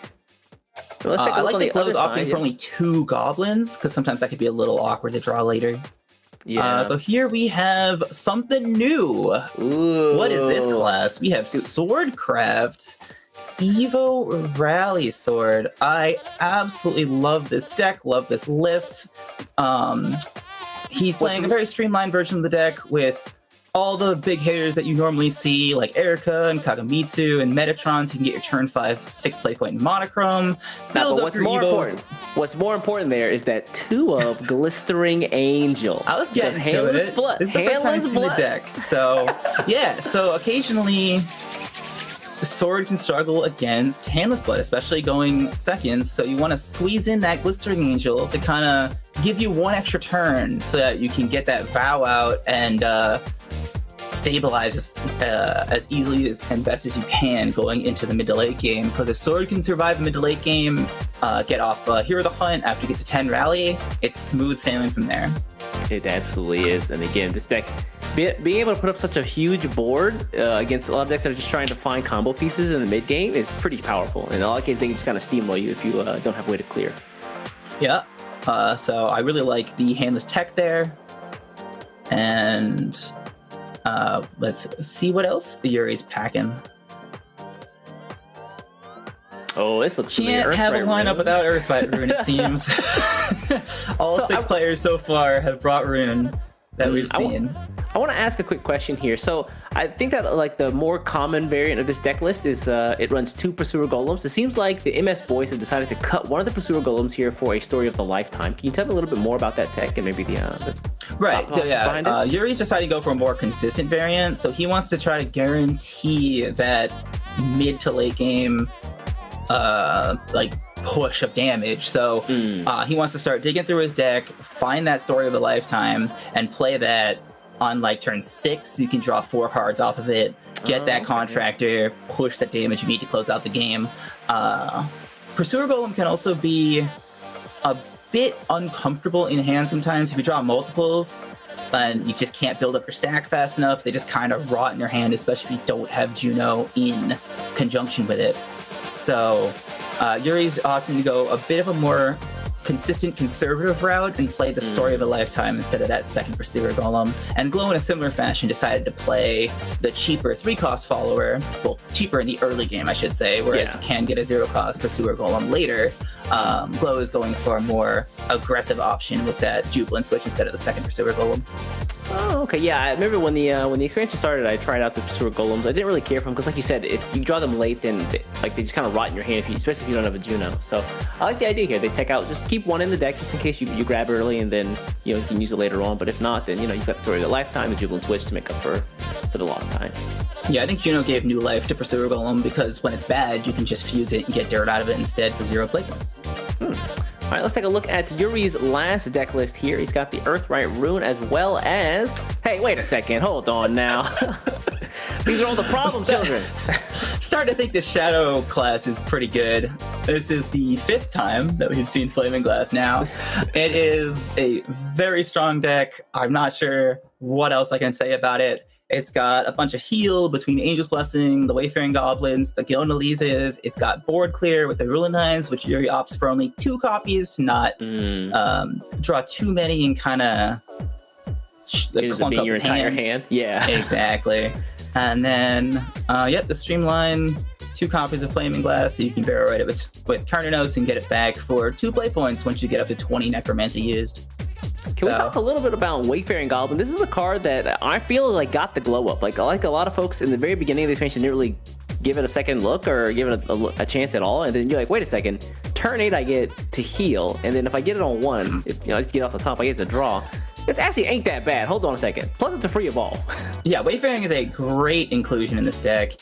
let's take a look I like on the the close other opting side. for only 2 goblins, because sometimes that could be a little awkward to draw later. Yeah. So here we have something new. Ooh. What is this class? We have Swordcraft Evo Rally Sword. I absolutely love this deck, love this list. He's playing a very streamlined version of the deck with all the big hitters that you normally see, like Erika and Kagamitsu and Metatron, so you can get your turn 5 6 play point monochrome. Build up your Evos. What's more important there is that 2 of Glistering Angel. I was getting to Handless it. Blood. This is the first time I've Handless seen the Blood. deck. So yeah, so occasionally the sword can struggle against Handless Blood, especially going second. So you want to squeeze in that Glistering Angel to kind of give you 1 extra turn so that you can get that vow out and stabilize as easily and best as you can going into the mid to late game. Because if Sword can survive the mid to late game, get off Hero of the Hunt after you get to 10 rally, it's smooth sailing from there. It absolutely is. And again, this deck, being able to put up such a huge board against a lot of decks that are just trying to find combo pieces in the mid game is pretty powerful. In a lot of cases, they can just kind of steamroll you if you don't have a way to clear. Yeah. So I really like the handless tech there. And let's see what else Yuri's packing. Oh, this looks familiar. Can't have a Earthright lineup Rune. without Earthright Rune, it seems. All So 6 players so far have brought Rune that we've seen. I want to ask a quick question here. So I think that like the more common variant of this deck list is it runs 2 Pursuer Golems. It seems like the MS boys have decided to cut one of the Pursuer Golems here for a story of the lifetime. Can you tell me a little bit more about that tech and maybe the Right. So behind yeah, it? Yuri's decided to go for a more consistent variant. So he wants to try to guarantee that mid to late game, like push of damage. So he wants to start digging through his deck, find that story of a lifetime, and play that on like turn 6. You can draw 4 cards off of it, get that contractor, push that damage you need to close out the game. Pursuer Golem can also be a bit uncomfortable in hand sometimes if you draw multiples and you just can't build up your stack fast enough. They just kind of rot in your hand, especially if you don't have Juno in conjunction with it. So Yuri's opting to go a bit of a more consistent conservative route and play the story of a lifetime instead of that second Pursuer Golem. And Glow, in a similar fashion, decided to play the cheaper 3-cost follower, well, cheaper in the early game, I should say, whereas you can get a 0-cost Pursuer Golem later. Glow is going for a more aggressive option with that Jubilant switch instead of the second Pursuer Golem. Oh, okay. Yeah, I remember when the expansion started, I tried out the Pursuer Golems. I didn't really care for them because, like you said, if you draw them late, then they just kind of rot in your hand, especially if you don't have a Juno. So I like the idea here. They take out, just keep one in the deck just in case you grab early, and then you can use it later on. But if not, then you've got the story of the lifetime, the Jubilant switch to make up for the lost time. Yeah, I think Juno gave new life to Pursuer Golem because when it's bad, you can just fuse it and get dirt out of it instead for 0 play points. All right, let's take a look at Yuri's last deck list here. He's got the Earthright Rune as well as... Hey, wait a second. Hold on now. These are all the problem children. Starting to think the Shadow class is pretty good. This is the 5th time that we've seen Flaming Glass now. It is a very strong deck. I'm not sure what else I can say about it. It's got a bunch of heal between Angel's Blessing, the Wayfaring Goblins, the Gilnalizes. It's got board clear with the Rulinines, which Yuri opts for only 2 copies to not draw too many and kind of clunk up your his entire hand. Yeah. Exactly. And then, the Streamline, 2 copies of Flaming Glass, so you can barrel it with Carnanos and get it back for 2 play points once you get up to 20 Necromancy used. Can we talk a little bit about Wayfaring Goblin? This is a card that I feel like got the glow up. Like a lot of folks in the very beginning of the expansion didn't really give it a second look or give it a chance at all. And then you're like, wait a second, turn 8 I get to heal. And then if I get it on 1, I just get off the top, I get to draw. This actually ain't that bad. Hold on a second. Plus it's a free evolve. Yeah, Wayfaring is a great inclusion in this deck.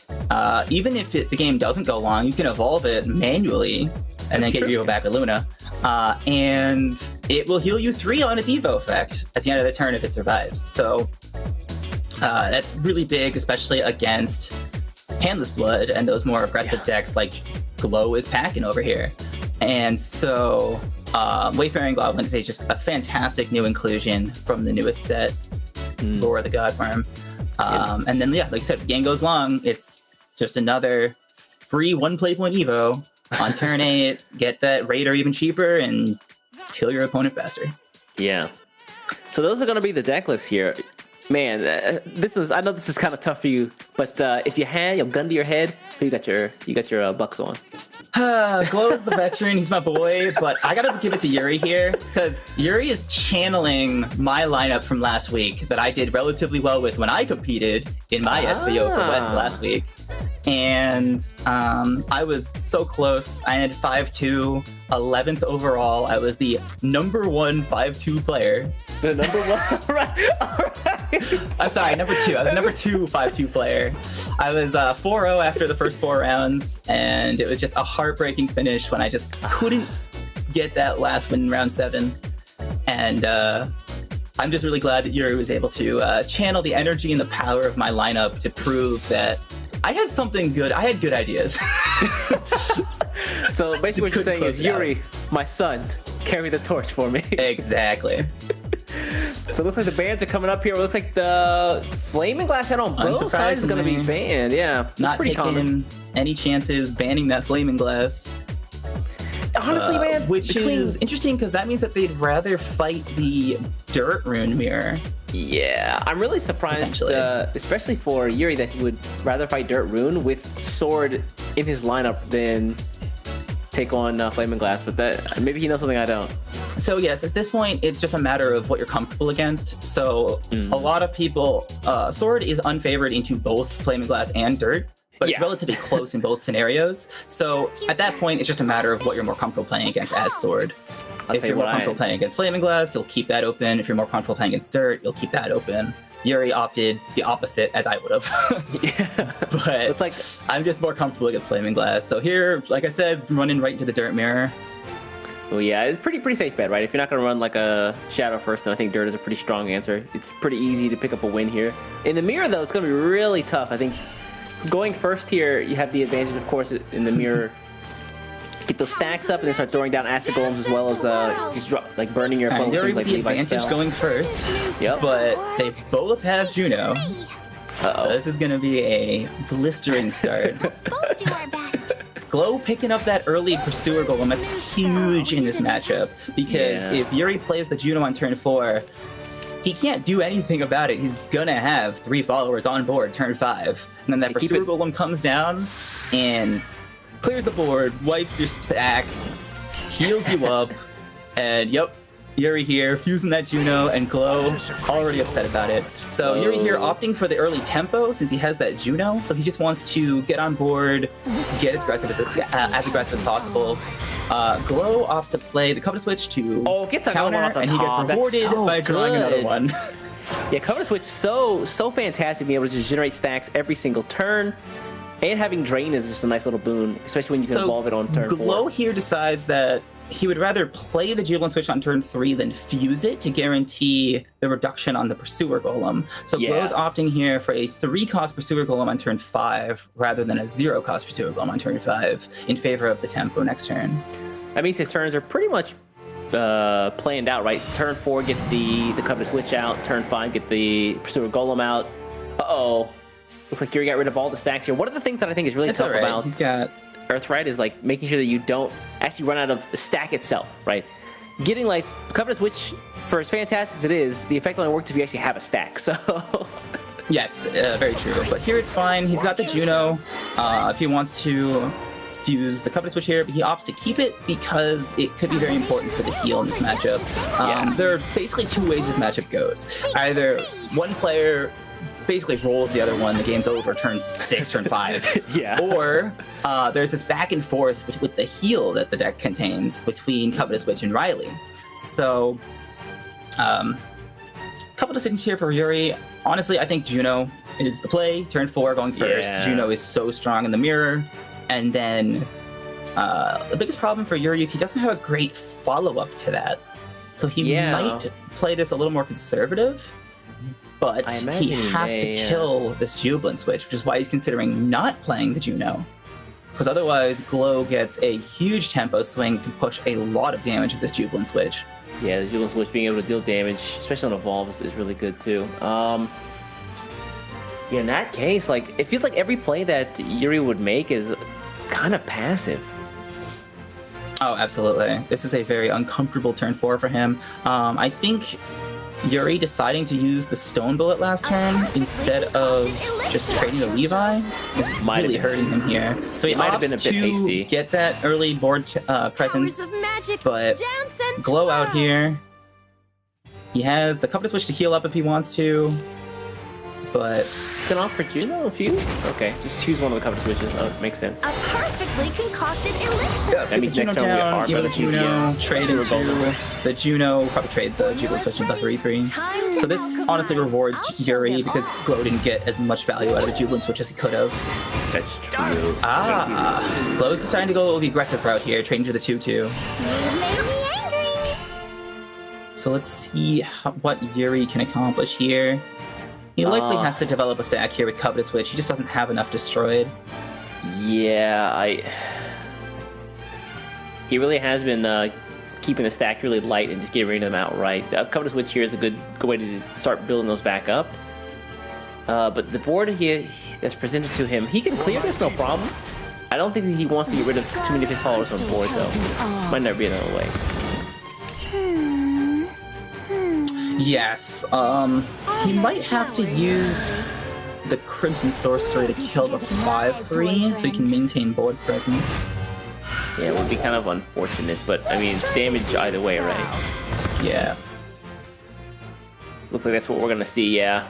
Even if the game doesn't go long, you can evolve it manually and then get your Evo back with Luna. And it will heal you 3 on its Evo effect at the end of the turn if it survives. So that's really big, especially against Handless Blood and those more aggressive decks like Glow is packing over here. And so Wayfaring Goblin is just a fantastic new inclusion from the newest set for the Godwyrm. And then, like you said, if the game goes long, it's just another free 1 play point Evo on turn 8, get that Raider even cheaper, and kill your opponent faster. Yeah. So those are going to be the deck lists here. Man, I know this is kind of tough for you, but if you had your gun to your head, you got your bucks on. Glow's the veteran, he's my boy, but I gotta give it to Yuri here, because Yuri is channeling my lineup from last week that I did relatively well with when I competed in my SVO for West last week. And I was so close. I had 5-2, 11th overall. I was the number 1 5-2 player. The number 1? Right. I'm sorry, number 2. I was the number 2 5-2 player. I was 4-0 after the first 4 rounds, and it was just a heartbreaking finish when I just couldn't get that last win in round 7. And I'm just really glad that Yuri was able to channel the energy and the power of my lineup to prove that I had something good. I had good ideas. So basically what you're saying is, Yuri, my son, carry the torch for me. Exactly. So it looks like the bans are coming up here. It looks like the Flaming Glass head on both sides is going to be banned. Yeah, not pretty taking common. Any chances banning that Flaming Glass. Honestly, man, which is interesting because that means that they'd rather fight the Dirt Rune Mirror. Yeah, I'm really surprised, especially for Yuri, that he would rather fight Dirt Rune with Sword in his lineup than take on Flaming Glass, but that maybe he knows something I don't. So yes, at this point, it's just a matter of what you're comfortable against. So a lot of people, Sword is unfavored into both Flaming Glass and Dirt, but it's relatively close in both scenarios. So at that point, it's just a matter of what you're more comfortable playing against as Sword. If you're more comfortable playing against Flaming Glass, you'll keep that open. If you're more comfortable playing against Dirt, you'll keep that open. Yuri opted the opposite, as I would have. Yeah. But It's like I'm just more comfortable against Flaming Glass. So here, like I said, running right into the Dirt mirror. well, yeah, it's pretty safe bet, right? If you're not gonna run like a Shadow first, then I think Dirt is a pretty strong answer. It's pretty easy to pick up a win here. In the mirror, though, it's gonna be really tough. I think going first here, you have the advantage, of course, in the mirror. Get those stacks up and then start throwing down acid golems as well as just like burning your opponent with things like the Levi's advantage spell. going first, Yep. but they both have Juno. So this is going to be a blistering start. Both do our best. Glow picking up that early Pursuer Golem, that's huge in this matchup, because if Yuri plays the Juno on turn 4, he can't do anything about it. He's gonna have 3 followers on board turn 5. And then that Pursuer Golem comes down and clears the board, wipes your stack, heals you up, and yep, Yuri here, fusing that Juno, and Glow already upset about it. So Yuri here opting for the early tempo since he has that Juno, so he just wants to get on board, get as aggressive as possible. Glow opts to play the cover switch to gets a counter, one off the and he top. gets That's rewarded so by drawing another good. one. Yeah, cover switch so fantastic, being able to just generate stacks every single turn. And having Drain is just a nice little boon, especially when you can evolve it on turn 4. Glow here decides that he would rather play the Jubilant Switch on turn 3 than fuse it to guarantee the reduction on the Pursuer Golem. So Glow's opting here for a 3-cost Pursuer Golem on turn 5 rather than a 0-cost Pursuer Golem on turn 5 in favor of the tempo next turn. That means his turns are pretty much planned out, right? Turn 4 gets the Covenant Switch out. Turn 5 get the Pursuer Golem out. Uh-oh. Looks like Yuri got rid of all the stacks here. One of the things that I think is really tough about Earthright is like making sure that you don't actually run out of stack itself, right? Getting like Covenant Switch, for as fantastic as it is, the effect only works if you actually have a stack, so... Yes, very true. But here it's fine. He's got the Juno. If he wants to fuse the Covenant Switch here, but he opts to keep it because it could be very important for the heal in this matchup. There are basically 2 ways this matchup goes. Either one player basically rolls the other one, the game's over, turn 6, turn 5. Or there's this back and forth with the heal that the deck contains between Covenant Switch and Riley. So, couple decisions here for Yuri. Honestly, I think Juno is the play. Turn 4 going first. Juno is so strong in the mirror. And then the biggest problem for Yuri is he doesn't have a great follow-up to that. So he might play this a little more conservative. But he has to kill this Jubilant Switch, which is why he's considering not playing the Juno. Because otherwise, Glow gets a huge tempo swing, can push a lot of damage with this Jubilant Switch. Yeah, the Jubilant Switch being able to deal damage, especially on Evolve, is really good too. Yeah, in that case, like it feels like every play that Yuri would make is kind of passive. Oh, absolutely. This is a very uncomfortable turn 4 for him. I think Yuri deciding to use the Stone Bullet last turn instead of just trading the Levi is really hurting him here. So he might have been a bit hasty. Get that early board presence, but Glow out here. He has the Covenant Switch to heal up if he wants to, but... He's gonna opt for Juno Fuse? Okay, just choose one of the Covenant Switches. Oh, makes sense. A perfectly concocted elixir. That means next turn we get Even the Juno, trade into the Juno, probably trade the Jubilant Switch into 3-3. So this honestly rewards Yuri because Glow didn't get as much value out of the Jubilant Switch as he could have. That's true. Glow's deciding to go the aggressive route here, trading to the 2-2. You made me angry. So let's see what Yuri can accomplish here. He likely has to develop a stack here with Covenant Switch. He just doesn't have enough destroyed. Yeah, he really has been keeping the stack really light and just getting rid of them outright. Covenant Switch here is a good way to start building those back up. But the board here that's presented to him, he can clear this no problem. I don't think that he wants to get rid of too many of his followers on the board, though. Might never be another way. Yes, he might have to use the Crimson Sorcery to kill the 5-3 so he can maintain board presence. Yeah, it would be kind of unfortunate, but I mean, it's damage either way, right? Yeah. Looks like that's what we're gonna see, yeah.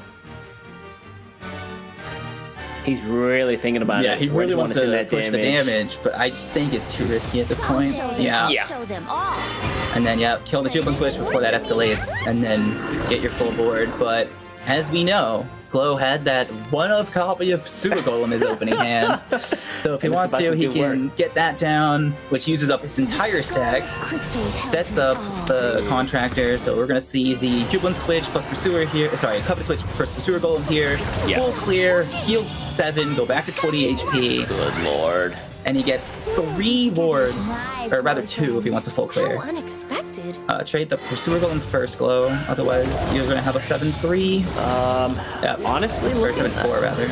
He's really thinking about Yeah, it. he Where really does wants wanna to send push the damage, but I just think it's too risky at this point. Yeah. Show them all. And then, yeah, kill the Jubilant Switch before that escalates, and then get your full board. But as we know, Glow had that one-of copy of Super Golem in his opening hand. So if he And it's wants about to, to he do can get that down, which uses up his entire stack. Crystal tells Sets me up all. the Contractor, so we're gonna see the Jubilant Switch plus Pursuer here. Sorry, Covenant Switch plus Pursuer Golem here. Yeah. Full clear, heal 7, go back to 20 HP, Good lord. and he gets 3 wards, or rather 2 if he wants a full clear. How unexpected. Trade the Pursuer Golem first, Glow. Otherwise, you're gonna have a 7-3. Yeah, Honestly, or looking 7-4 rather.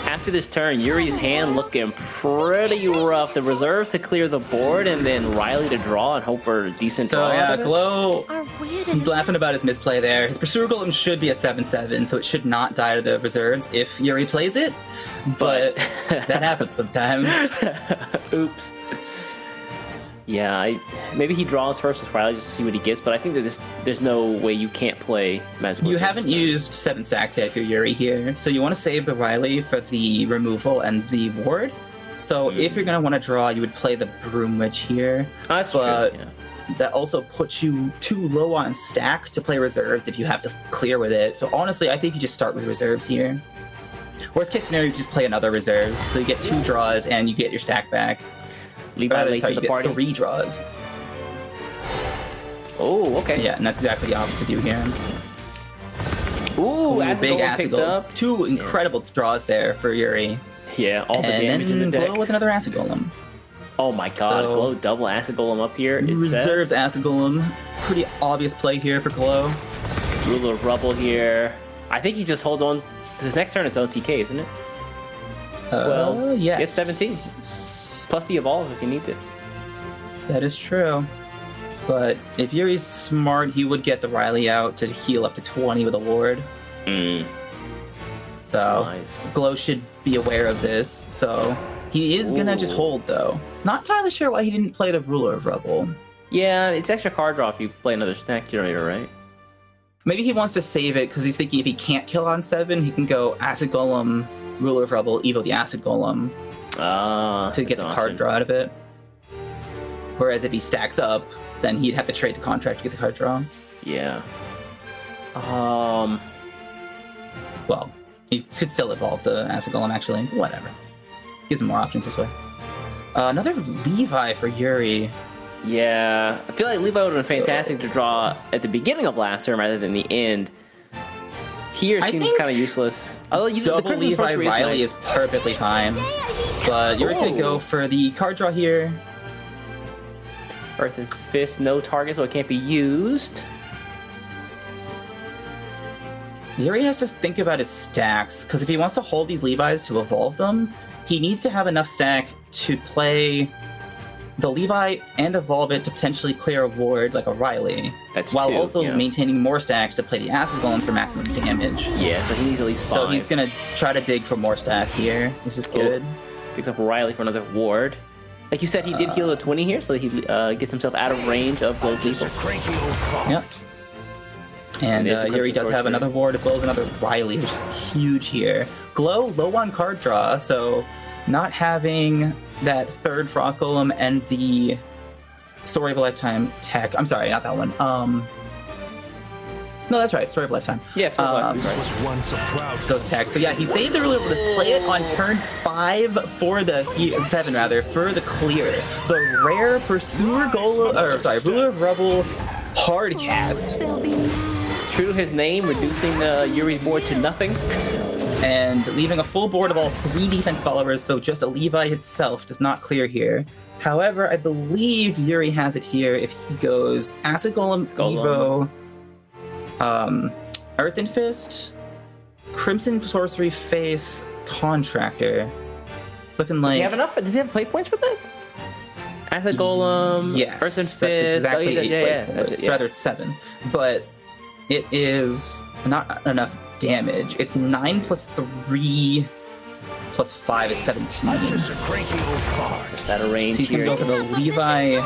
after this turn, Yuri's hand looking pretty rough. The reserves to clear the board, and then Riley to draw and hope for a decent So draw. yeah, out of it. Glow. Are weird He's laughing about his misplay there. His Pursuer Golem should be a 7-7, so it should not die to the reserves if Yuri plays it. But that happens sometimes. Oops. Yeah, maybe he draws first with Riley just to see what he gets, but I think that there's no way you can't play Magical. You haven't used 7 stacks yet if you're Yuri here, so you want to save the Riley for the removal and the ward. So if you're going to want to draw, you would play the Broom Witch here. That's but true. Yeah. that also puts you too low on stack to play reserves if you have to clear with it. So honestly, I think you just start with reserves here. Worst case scenario, you just play another reserves, so you get 2 draws and you get your stack back. Levi Rather, late sorry, to you the get party. 3 draws. Oh, okay. Yeah, and that's exactly the opposite to do here. Ooh, Ooh, Acid big Golem acid picked golem. up. 2 incredible draws there for Yuri. Yeah, all the And damage in then the deck. Glow with another acid golem. Oh my god, So- Glow double Acid Golem up here. Is set. Reserves acid golem. Pretty obvious play here for Glow. Ruler of Rubble here. I think he just holds on to his next turn. It's OTK, isn't it? 12. Yeah. It's 17. Plus the Evolve if you need to. That is true. But if Yuri's smart, he would get the Riley out to heal up to 20 with a ward. So Nice. Glow should be aware of this. So he is gonna just Ooh. hold though. Not entirely sure why he didn't play the Ruler of Rubble. Yeah, it's extra card draw if you play another stack generator, right? Maybe he wants to save it because he's thinking if he can't kill on 7, he can go Acid Golem, Ruler of Rubble, Evo the Acid Golem Ah, to get the that's an card option. draw out of it. Whereas if he stacks up, then he'd have to trade the contract to get the card draw. Yeah. Well, he could still evolve the Acid Golem, actually. Whatever. Gives him more options this way. Another Levi for Yuri. Yeah. I feel like Levi would have been fantastic to draw at the beginning of last turn rather than the end. Here I seems think kind of useless. Although you the Double Crimson Levi Sorcery Riley nice. is perfectly fine. But Yuri's going to go for the card draw here. Earth and Fist, no target, so it can't be used. Yuri has to think about his stacks, because if he wants to hold these Levi's to evolve them, he needs to have enough stack to play the Levi and evolve it to potentially clear a ward like a Riley, That's while 2, also yeah. maintaining more stacks to play the Acid Golem for maximum damage. Yeah, so he needs at least 5. So he's gonna try to dig for more stack here. This is good. Picks up Riley for another ward. Like you said, he did heal a 20 here, so he gets himself out of range of those lethal. Yep. And there's the Yuri Crimson does have Sorcery. another ward as well as another Riley, which is huge here. Glow low on card draw, so not having that third Frost Golem and the Story of a Lifetime tech. I'm sorry, not that one. No, that's right. Story of a Lifetime. Yeah, so Um, right. Once a proud Those tags. So yeah, he saved the ruler to play it on turn 5 for the 7 rather for the clear. The rare Pursuer Golem, or sorry, Ruler of Rubble hard cast, They'll be mad. True to his name, reducing Yuri's board to nothing. and leaving a full board of all 3 defense followers. So just a Levi itself does not clear here. However, I believe Yuri has it here if he goes Acid Golem, Evo, Earth and Fist, Crimson Sorcery Face, Contractor. It's looking Does like he have enough? Does he have play points for that? Acid Golem, yes, Earth and that's Fist. exactly oh, 8 yeah, play yeah, points. that's it, yeah. Rather, it's 7, but it is not enough damage. It's 9 plus 3 plus 5 is 17. Just a cranky old card. That a range So he's gonna here. go for the Levi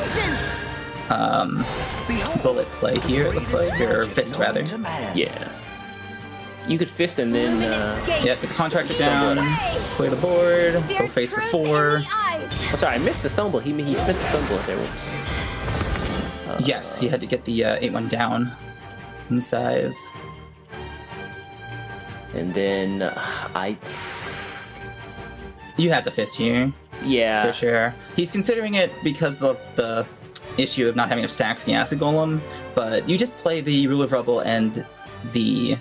bullet play here, it looks like, or fist rather. Yeah. You could fist and then Yeah, put the contractor down, clear the board, go face for 4. oh, sorry, I missed the stumble. He spent the stumble there. Whoops. Yes, he had to get the 8-1 down in size. And then You have to fist here, yeah. for sure. He's considering it because of the issue of not having a stack for the Acid Golem, but you just play the Rule of Rubble and the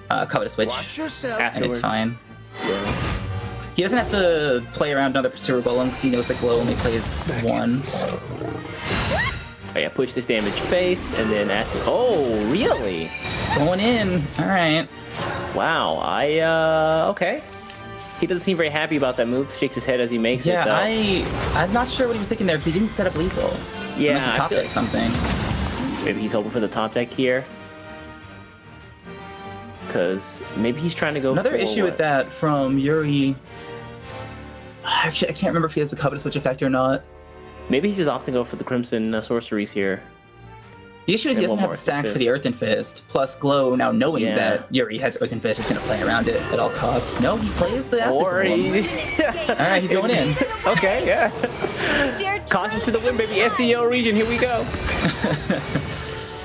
Covetous Witch, Watch yourself. and it's fine. Yeah. He doesn't have to play around another Pursuer Golem because he knows the Glow only plays 1. Oh yeah, push this damage face and then acid. Oh, really? Going in. All right. Wow. Okay. He doesn't seem very happy about that move. Shakes his head as he makes Yeah, it. Though. I'm not sure what he was thinking there because he didn't set up lethal. Yeah, Unless he I top feel deck something. Maybe he's hoping for the top deck here. Because maybe he's trying to go Another for issue with that from Yuri. Actually, I can't remember if he has the Covetous Witch effect or not. Maybe he's just opting to go for the Crimson Sorceries here. The issue is he And doesn't one have more the stack Fist. for the Earthen Fist. Plus Glow, now knowing Yeah. that Yuri has Earthen Fist, is going to play around it at all costs. No, he plays the Acid Or Golem. he... All right, he's going in. Okay, yeah. Caution to the wind, baby. SEO region, here we go.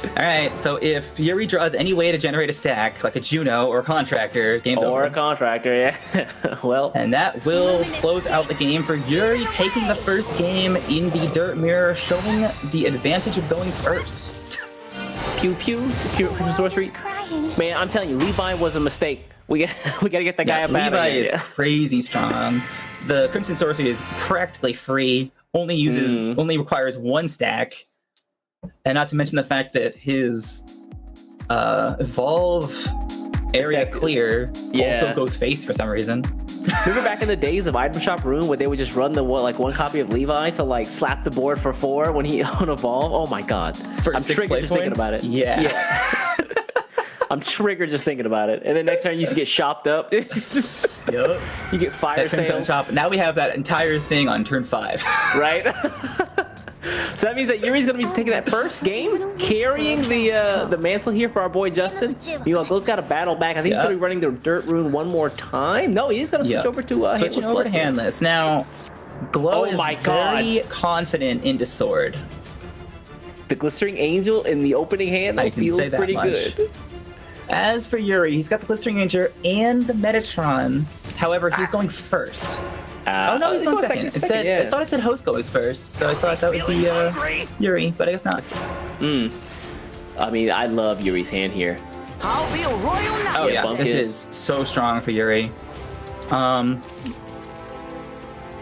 All right, so if Yuri draws any way to generate a stack, like a Juno or a Contractor, game's Or over. a contractor, yeah. Well, And that will close out the game for Yuri, taking the first game in the Dirt Mirror, showing the advantage of going first. pew pew, secure Crimson Sorcery. Man, I'm telling you, Levi was a mistake. We gotta get that guy up out of Levi here. is Yeah. crazy strong. The Crimson Sorcery is practically free, only requires 1 stack, and not to mention the fact that his Evolve area Effect- clear Yeah. also goes face for some reason. Remember back in the days of Item Shop Rune where they would just run the one copy of Levi to like slap the board for 4 when he on Evolve? Oh my god. For I'm 6 triggered play just thinking points? about it. Yeah. I'm triggered just thinking about it. And then next turn you just get shopped up. Yep. You get fire That turns on sale, top. Now we have that entire thing on turn 5. right? So that means that Yuri's gonna be taking that first game, carrying the mantle here for our boy Justin. Meanwhile, Glow's got to battle back. I think he's gonna be running the Dirt Rune one more time. No, he's gonna switch over to switching Handless over to Blood. handless. Now, Glow Oh is my God. very confident into sword. The Glistering Angel in the opening hand I though, can feels say that pretty much. good. As for Yuri, he's got the Glistering Ranger and the Metatron. However, he's going first. Oh no, he's going second. It said, yeah. I thought it said host goes first, so I thought that would be Yuri, but I guess not. I mean, I love Yuri's hand here. Oh yeah, bunk this it. is so strong for Yuri.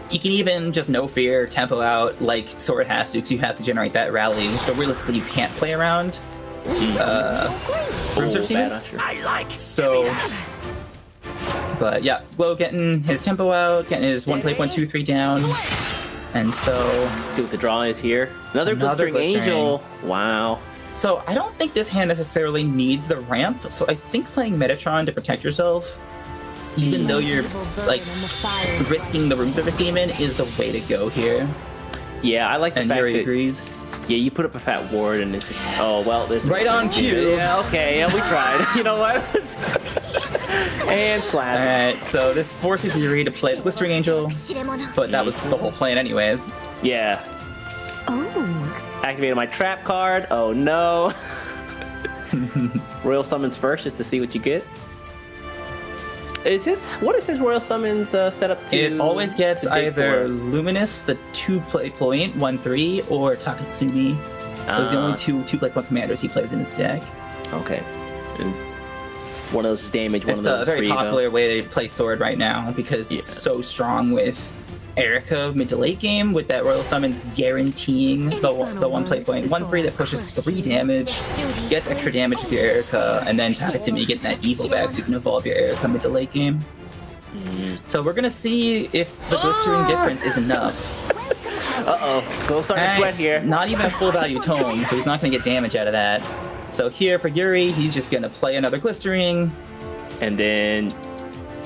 He can even just no fear tempo out like Sword has to, because you have to generate that rally. So realistically, you can't play around. Rune Search bad Demon. usher. So, but yeah, Glow getting his tempo out, getting his 1 play 1 2 3 down, and so See what the draw is here. Another Glistering Glistering. Angel. Wow. So I don't think this hand necessarily needs the ramp. So I think playing Metatron to protect yourself, even though you're like risking the Room Service Demon, is the way to go here. Yeah, I like the And fact Yuri that agrees. yeah, you put up a fat ward and it's just well, there's Right on cue. Yeah, okay, yeah, we tried. You know what? And slap. Alright, so this forces Yuri to play the Glistering Angel, but that was the whole plan anyways. Yeah. Oh. Activated my trap card. Oh no. Royal Summons first just to see what you get. What is his Royal Summons set up to? It always gets to dig either for? Luminous, the 2-play point, 1/3, or Takatsumi. Those are the only two 2-play point commanders he plays in his deck. Okay. And one of those is damage, one It's of those a is very free, popular way to play Sword right now because it's so strong with Erica mid to late game with that Royal Summons guaranteeing the 1-play point 1/3 that pushes 3 damage, gets extra damage with your Erica, and then Takatsumi getting that evil back so you can evolve your Erica mid to late game. So we're gonna see if the Glistering difference is enough. Go start to sweat here. Not even a full value tome, so he's not gonna get damage out of that. So here for Yuri, he's just gonna play another Glistering. And then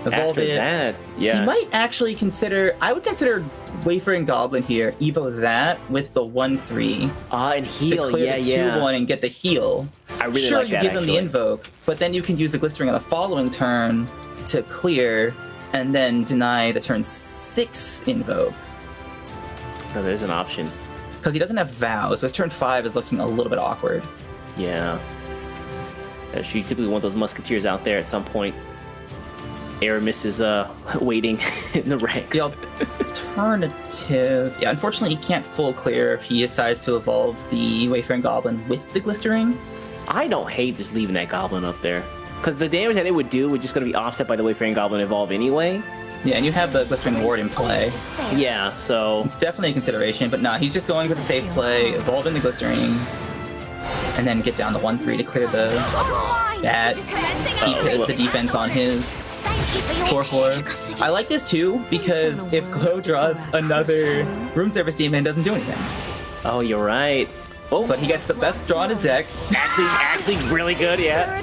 evolve After it. that, yeah. He might actually consider. I would consider Wayfaring Goblin here. Evo that with the 1/3 And to heal, clear yeah, the yeah. 2/1 and get the heal. I really sure, like you that, give him the actually. invoke, but then you can use the Glistering on the following turn to clear, and then deny the turn 6 invoke. No, there's an option. Because he doesn't have vows, but his turn 5 is looking a little bit awkward. Yeah. You typically want those musketeers out there at some point. Aramis is waiting in the ranks. The alternative, yeah, unfortunately he can't full clear if he decides to evolve the Wayfaring Goblin with the Glistering. I don't hate just leaving that goblin up there. Because the damage that it would do would just going to be offset by the Wayfaring Goblin evolve anyway. Yeah, and you have the Glistering Ward in play. Yeah, so... It's definitely a consideration, but nah, he's just going with the safe play, evolving the Glistering, and then get down the 1/3 to clear the that. Keep the defense on his 4/4. I like this too, because if Glow draws another Room Service Demon, it doesn't do anything. Oh, you're right. Oh, But he gets the best draw in his deck. actually really good, yeah.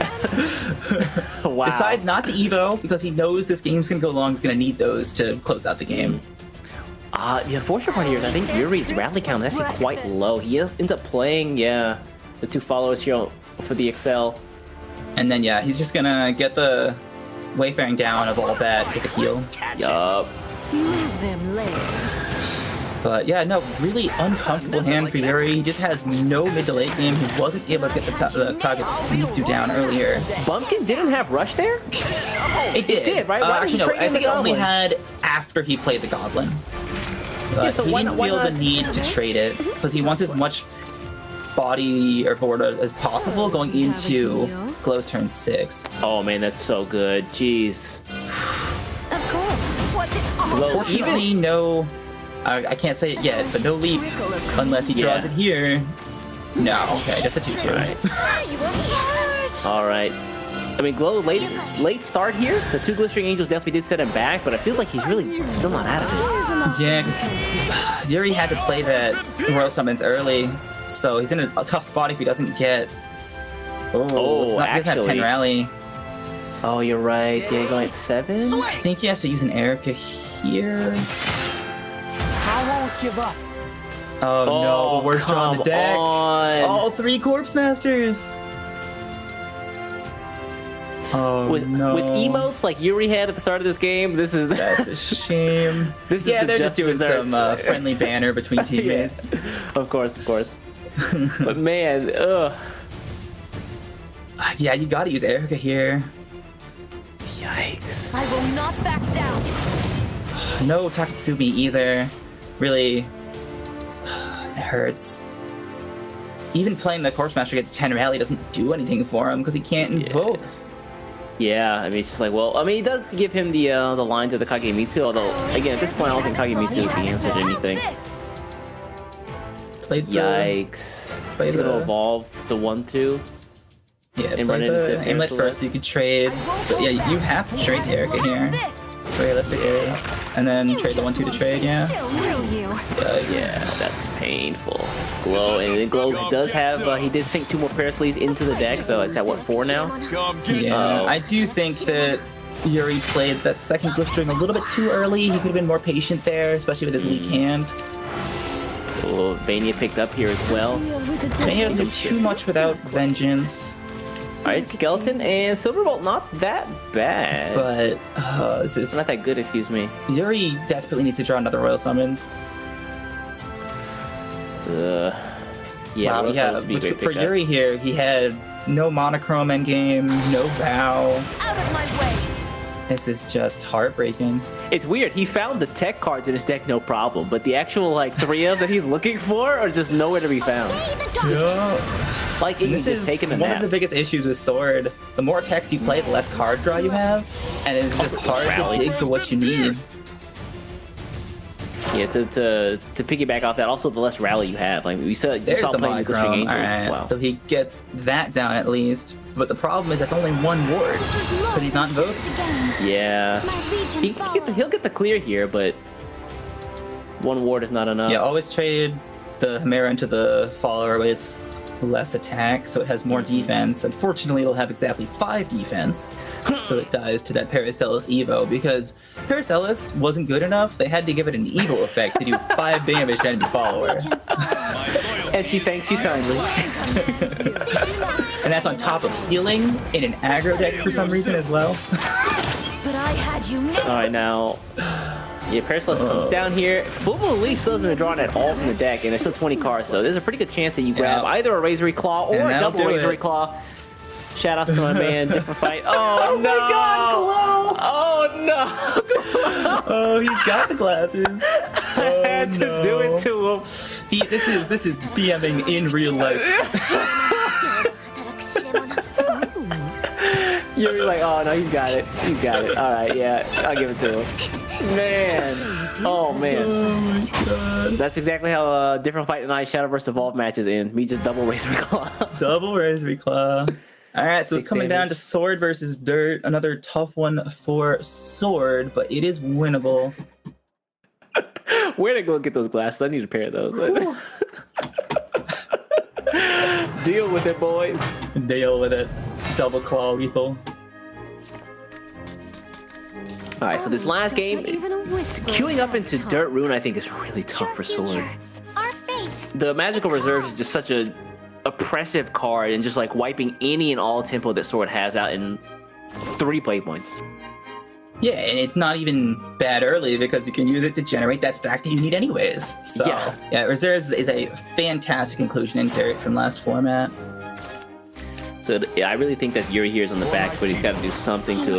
Wow. Decides not to Evo, because he knows this game's gonna go long, he's gonna need those to close out the game. The unfortunate part here is I think Yuri's rally count is actually quite low. He ends up playing, the 2 followers here for the Excel. And then yeah, he's just gonna get the Wayfaring down of all that, get the heal. Yup. Move them legs. But yeah, no, really uncomfortable hand for Yuri. He just has no mid to late game. He wasn't able to get the Kagetsu down earlier. Bumpkin didn't have rush there? It did, right? Why did actually, he no, trade I in think the it only Goblin? had after he played the Goblin. But so he why didn't not- feel the need to trade it because he wants as much body or board as possible going into Glow's turn 6. Oh man, that's so good. Jeez. Of course. Was it all? Well, Fortunately, no. I can't say it yet, but no leap unless he draws Yeah. it here. No, okay, just a 2/2. Right. You will be hurt. All right. I mean, Glow, late start here. The 2 Glistering Angels definitely did set him back, but I feel like he's really still not out of it. Yeah, 'cause Yuri had to play that Royal Summons early, so he's in a tough spot if he doesn't get. Oh, he doesn't have 10 actually. rally. Oh, you're right. Yeah, he's only at 7. I think he has to use an Erica here. I won't give up. Oh, no, the worst draw on the deck. On. All 3 Corpse Masters. Oh With no. emotes like Yuri had at the start of this game, this is That's a shame. This is yeah, the they're just doing desserts. some friendly banner between teammates. Of course. But man, ugh. Yeah, you gotta use Erica here. Yikes. I will not back down. No Takatsumi either. Really, it hurts. Even playing the Corpse Master gets 10 rally doesn't do anything for him because he can't invoke. Yeah, I mean, it's just like, well, I mean, it does give him the lines of the Kagemitsu, although, again, at this point, I don't think Kagemitsu is the answer to anything. Played the, Yikes. Play He's gonna the- evolve the 1/2. Yeah, and play run it into the Amulet Paracelsus. first so you could trade. But yeah, you have to trade the Erica here. Realistically. And then trade the 1/2 to trade, yeah. Still will you? Yeah, that's painful. Glow, and then Glow does have, he did sink 2 more Parasleys into the deck, so it's at, what, 4 now? Yeah, I do think that Yuri played that second Glistering a little bit too early. He could have been more patient there, especially with his weak hand. Oh, Vania picked up here as well. Maybe doesn't do too much without Vengeance. Alright, Skeleton and Silverbolt, not that bad. But, this is... Not that good, excuse me. Yuri desperately needs to draw another Royal Summons. Yeah, Wow, Royal yeah, Summons would be a great for pickup. Yuri here, he had no Monochrome endgame, no Vow. Out of my way. This is just heartbreaking. It's weird. He found the tech cards in his deck, no problem, but the actual like 3 of that he's looking for are just nowhere to be found. Like And he's this just is taking a one nap. of the biggest issues with Sword. The more text you play, the less card draw you have, and it's just hard rally. to dig for what you need. Yeah, to piggyback off that, also the less rally you have. Like we saw, you There's saw the playing the Glistering Monochrome. Angels. Alright, Wow. so he gets that down at least. But the problem is that's only 1 ward, because he's not invoked. Yeah, My legion he'll get the clear here, but 1 ward is not enough. Yeah, always trade the Chimera into the follower with less attack, so it has more defense. Unfortunately, it'll have exactly 5 defense, so it dies to that Paracelsus Evo, because Paracelsus wasn't good enough. They had to give it an Evo effect to do 5 damage to enemy follower. And she thanks you kindly. And that's on top of healing in an aggro deck for some reason as well. But I had you All right, now, yeah, Paracelsus comes down here. Full Moon Leaf still hasn't been drawn at all from the deck, and there's still 20 cards, so there's a pretty good chance that you grab either a Razory Claw or a double Razory Claw. Shout outs to my man, different fight. Oh, no! My God, Glow! Oh no! Oh, he's got the glasses. I had to do it to him. This is BMing in real life. You're like, oh no, he's got it. He's got it. All right, yeah, I'll give it to him. Man, oh man. Oh my God. That's exactly how a different fight tonight Shadow vs. Evolve matches in. Me just double Razory Claw. Double Razory Claw. All right, so 6 it's coming down damage. to Sword versus Dirt. Another tough one for Sword, but it is winnable. Where to go get those glasses? I need a pair of those. Deal with it, boys. Deal with it. Double Claw lethal. All right, so this last game, queuing up into Dirt Rune, I think is really tough for Sword. Our fate. The Magical Reserves is just such a oppressive card, and just like wiping any and all tempo that Sword has out in 3 play points. Yeah, and it's not even bad early because you can use it to generate that stack that you need anyways. So, yeah Reserves is a fantastic inclusion in Dirt from last format. So yeah, I really think that Yuri here is on the back foot. He's got to do something to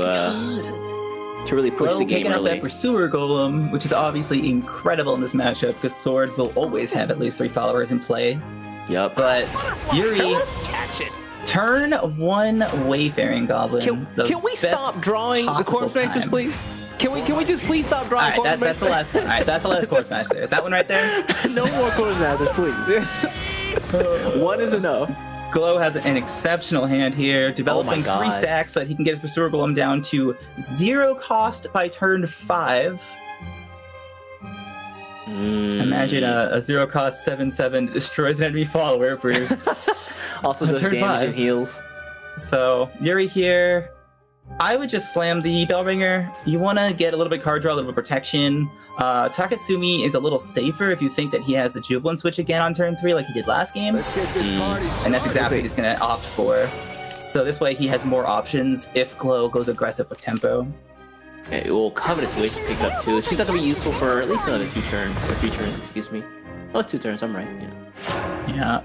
really push Glow the game picking up early. that Pursuer Golem, which is obviously incredible in this matchup because Sword will always have at least 3 followers in play. Yup. But Yuri, turn 1 Wayfaring Goblin. Can we stop drawing the Corpse Masters, please? Can we just please stop drawing Corpse Alright, that's the last one. Alright, that's the last Corpse Master. That one right there? No more Corpse Masters, please. 1 is enough. Glow has an exceptional hand here, developing 3 stacks so that he can get his Pursuer Golem down to 0 cost by turn 5. Imagine a 0 cost 7/7 destroys an enemy follower for also does turn damage 5. and heals. So Yuri here, I would just slam the Bellringer. You want to get a little bit card draw, a little bit of protection. Takatsumi is a little safer if you think that he has the Jubilant switch again on turn 3 like he did last game. Let's get this party started. And that's exactly what he's going to opt for. So this way he has more options if Glow goes aggressive with tempo. Okay, well, Covetous Wish picked up 2. She's got to be useful for at least another 2 turns, or 3 turns, excuse me. Oh, it's 2 turns, I'm right, yeah. Yeah.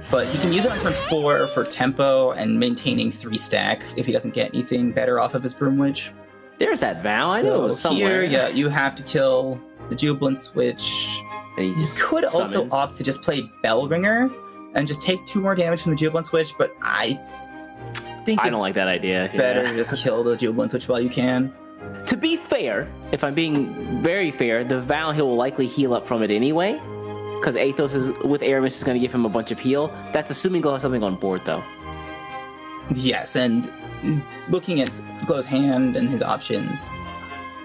But he can use it on turn 4 for tempo and maintaining 3 stack if he doesn't get anything better off of his Broom Witch. There's that Vow, I know it was somewhere. Here, yeah, you have to kill the Jubilant Switch. And he You just could also summons. opt to just play Bellringer and just take 2 more damage from the Jubilant Switch, but I think I it's don't like that idea. better yeah. to just kill the Jubilant Switch while you can. To be fair, if I'm being very fair, the Vow he'll likely heal up from it anyway. Because Athos is with Aramis is going to give him a bunch of heal. That's assuming Glow has something on board, though. Yes, and looking at Glow's hand and his options,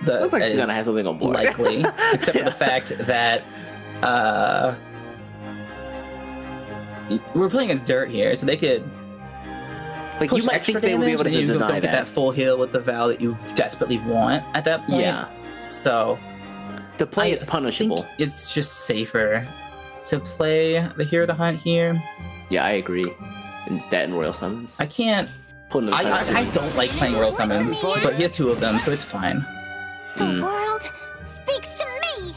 Looks like that he's going to is have something on board. likely, except for the fact that we're playing against Dirt here, so they could Like push you might extra think they would be able to damage, and you deny don't get that full heal with the Vow that you desperately want at that point. Yeah. So The play I is punishable. think it's just safer to play the Hero of the Hunt here. Yeah, I agree. And that and Royal Summons. I can't. Put another time I don't like playing Royal Summons, but he has 2 of them, so it's fine. The world speaks to me.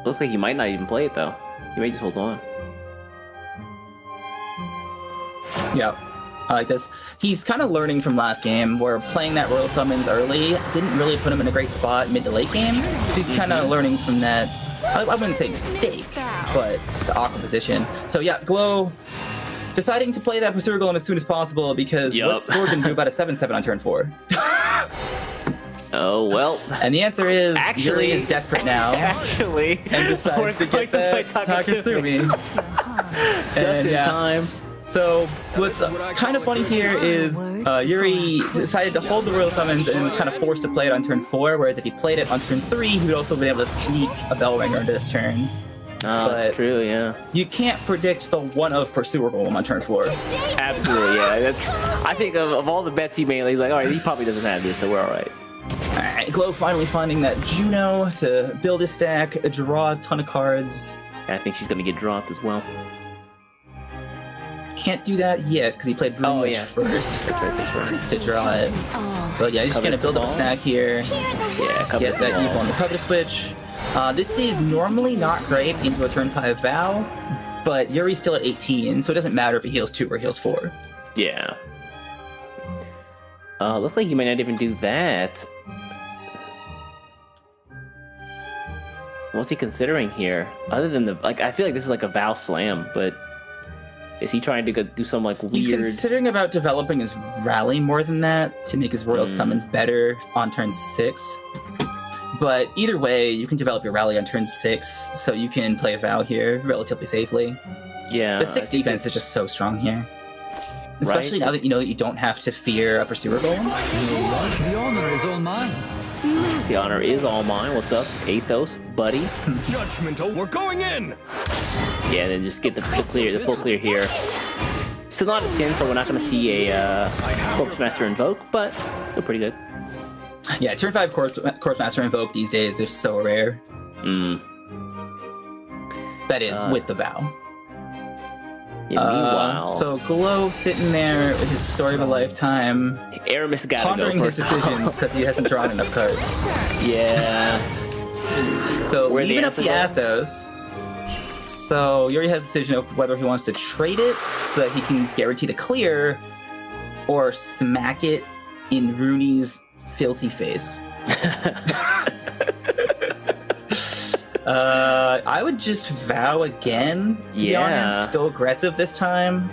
Looks like he might not even play it, though. He may just hold on. Yeah, I like this. He's kind of learning from last game, where playing that Royal Summons early didn't really put him in a great spot mid to late game. So he's kind of learning from that. I wouldn't say mistake, but the awkward position. So yeah, Glow deciding to play that Pursuer Golem as soon as possible because Yup. what's Sword gonna do about a 7/7 on turn 4? Oh, well. And the answer is Actually- Yuri is desperate now Actually, and decides to get that Takatsumi. Just And, in yeah. time. So what's kind of funny here is Yuri decided to hold the Royal Summons and was kind of forced to play it on turn 4, whereas if he played it on turn 3, he would also have been able to sneak a Bellringer into this turn. Oh, but that's true, yeah. you can't predict the one of Pursuer Golem on turn 4. Absolutely, yeah. That's. I think of all the bets he made, he's like, all right, he probably doesn't have this, so we're all right. Alright, Glow finally finding that Juno to build his stack, draw a ton of cards. I think she's gonna get dropped as well. Can't do that yet because he played Broom Witch yeah. first That's right. to draw it. But yeah, he's just gonna build up a stack here. Yeah, He has that evil on the Covenant Switch. This is normally not great into a turn 5 Vow, but Yuri's still at 18, so it doesn't matter if he heals 2 or heals 4. Yeah. Looks like he might not even do that. What's he considering here? Other than the I feel like this is like a Vow Slam, but is he trying to go do some like weird? He's considering about developing his Rally more than that to make his Royal Summons better on turn 6. But either way, you can develop your Rally on turn 6, so you can play a Vow here relatively safely. Yeah. The 6 defense is just so strong here. Especially now that you know that you don't have to fear a Pursuer Golem. The honor is all mine. The honor is all mine. What's up, Athos, buddy? Judgmental, we're going in! Yeah, and then just get the full clear here. Still not a 10, so we're not going to see a Corpse Master Invoke, but still pretty good. Yeah, turn 5 Corpse Master Invoke these days is so rare. That is, with the Vow. Yeah, meanwhile... So Glow sitting there with his story of a lifetime, Aramis got to go pondering his first. decisions because he hasn't drawn enough cards. Yeah. So Where the leaving up the Athos? Athos. So Yuri has a decision of whether he wants to trade it so that he can guarantee the clear, or smack it in Rooney's filthy face. I would just Vow again, to be honest. Go aggressive this time.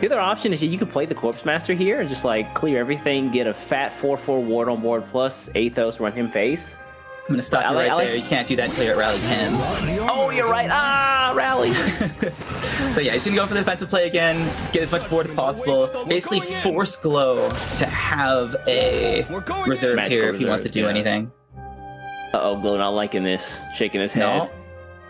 The other option is you could play the Corpse Master here and just like clear everything, get a fat 4/4 ward on board plus Athos, run him face. I'm gonna stop you right there. You can't do that until you're at Rally 10. Oh, you're right. Ah, Rally. So yeah, he's gonna go for the defensive play again, get as much board as possible, basically force Glow to have a reserve here if he wants to do anything. Uh-oh, Glow not liking this, shaking his head. No.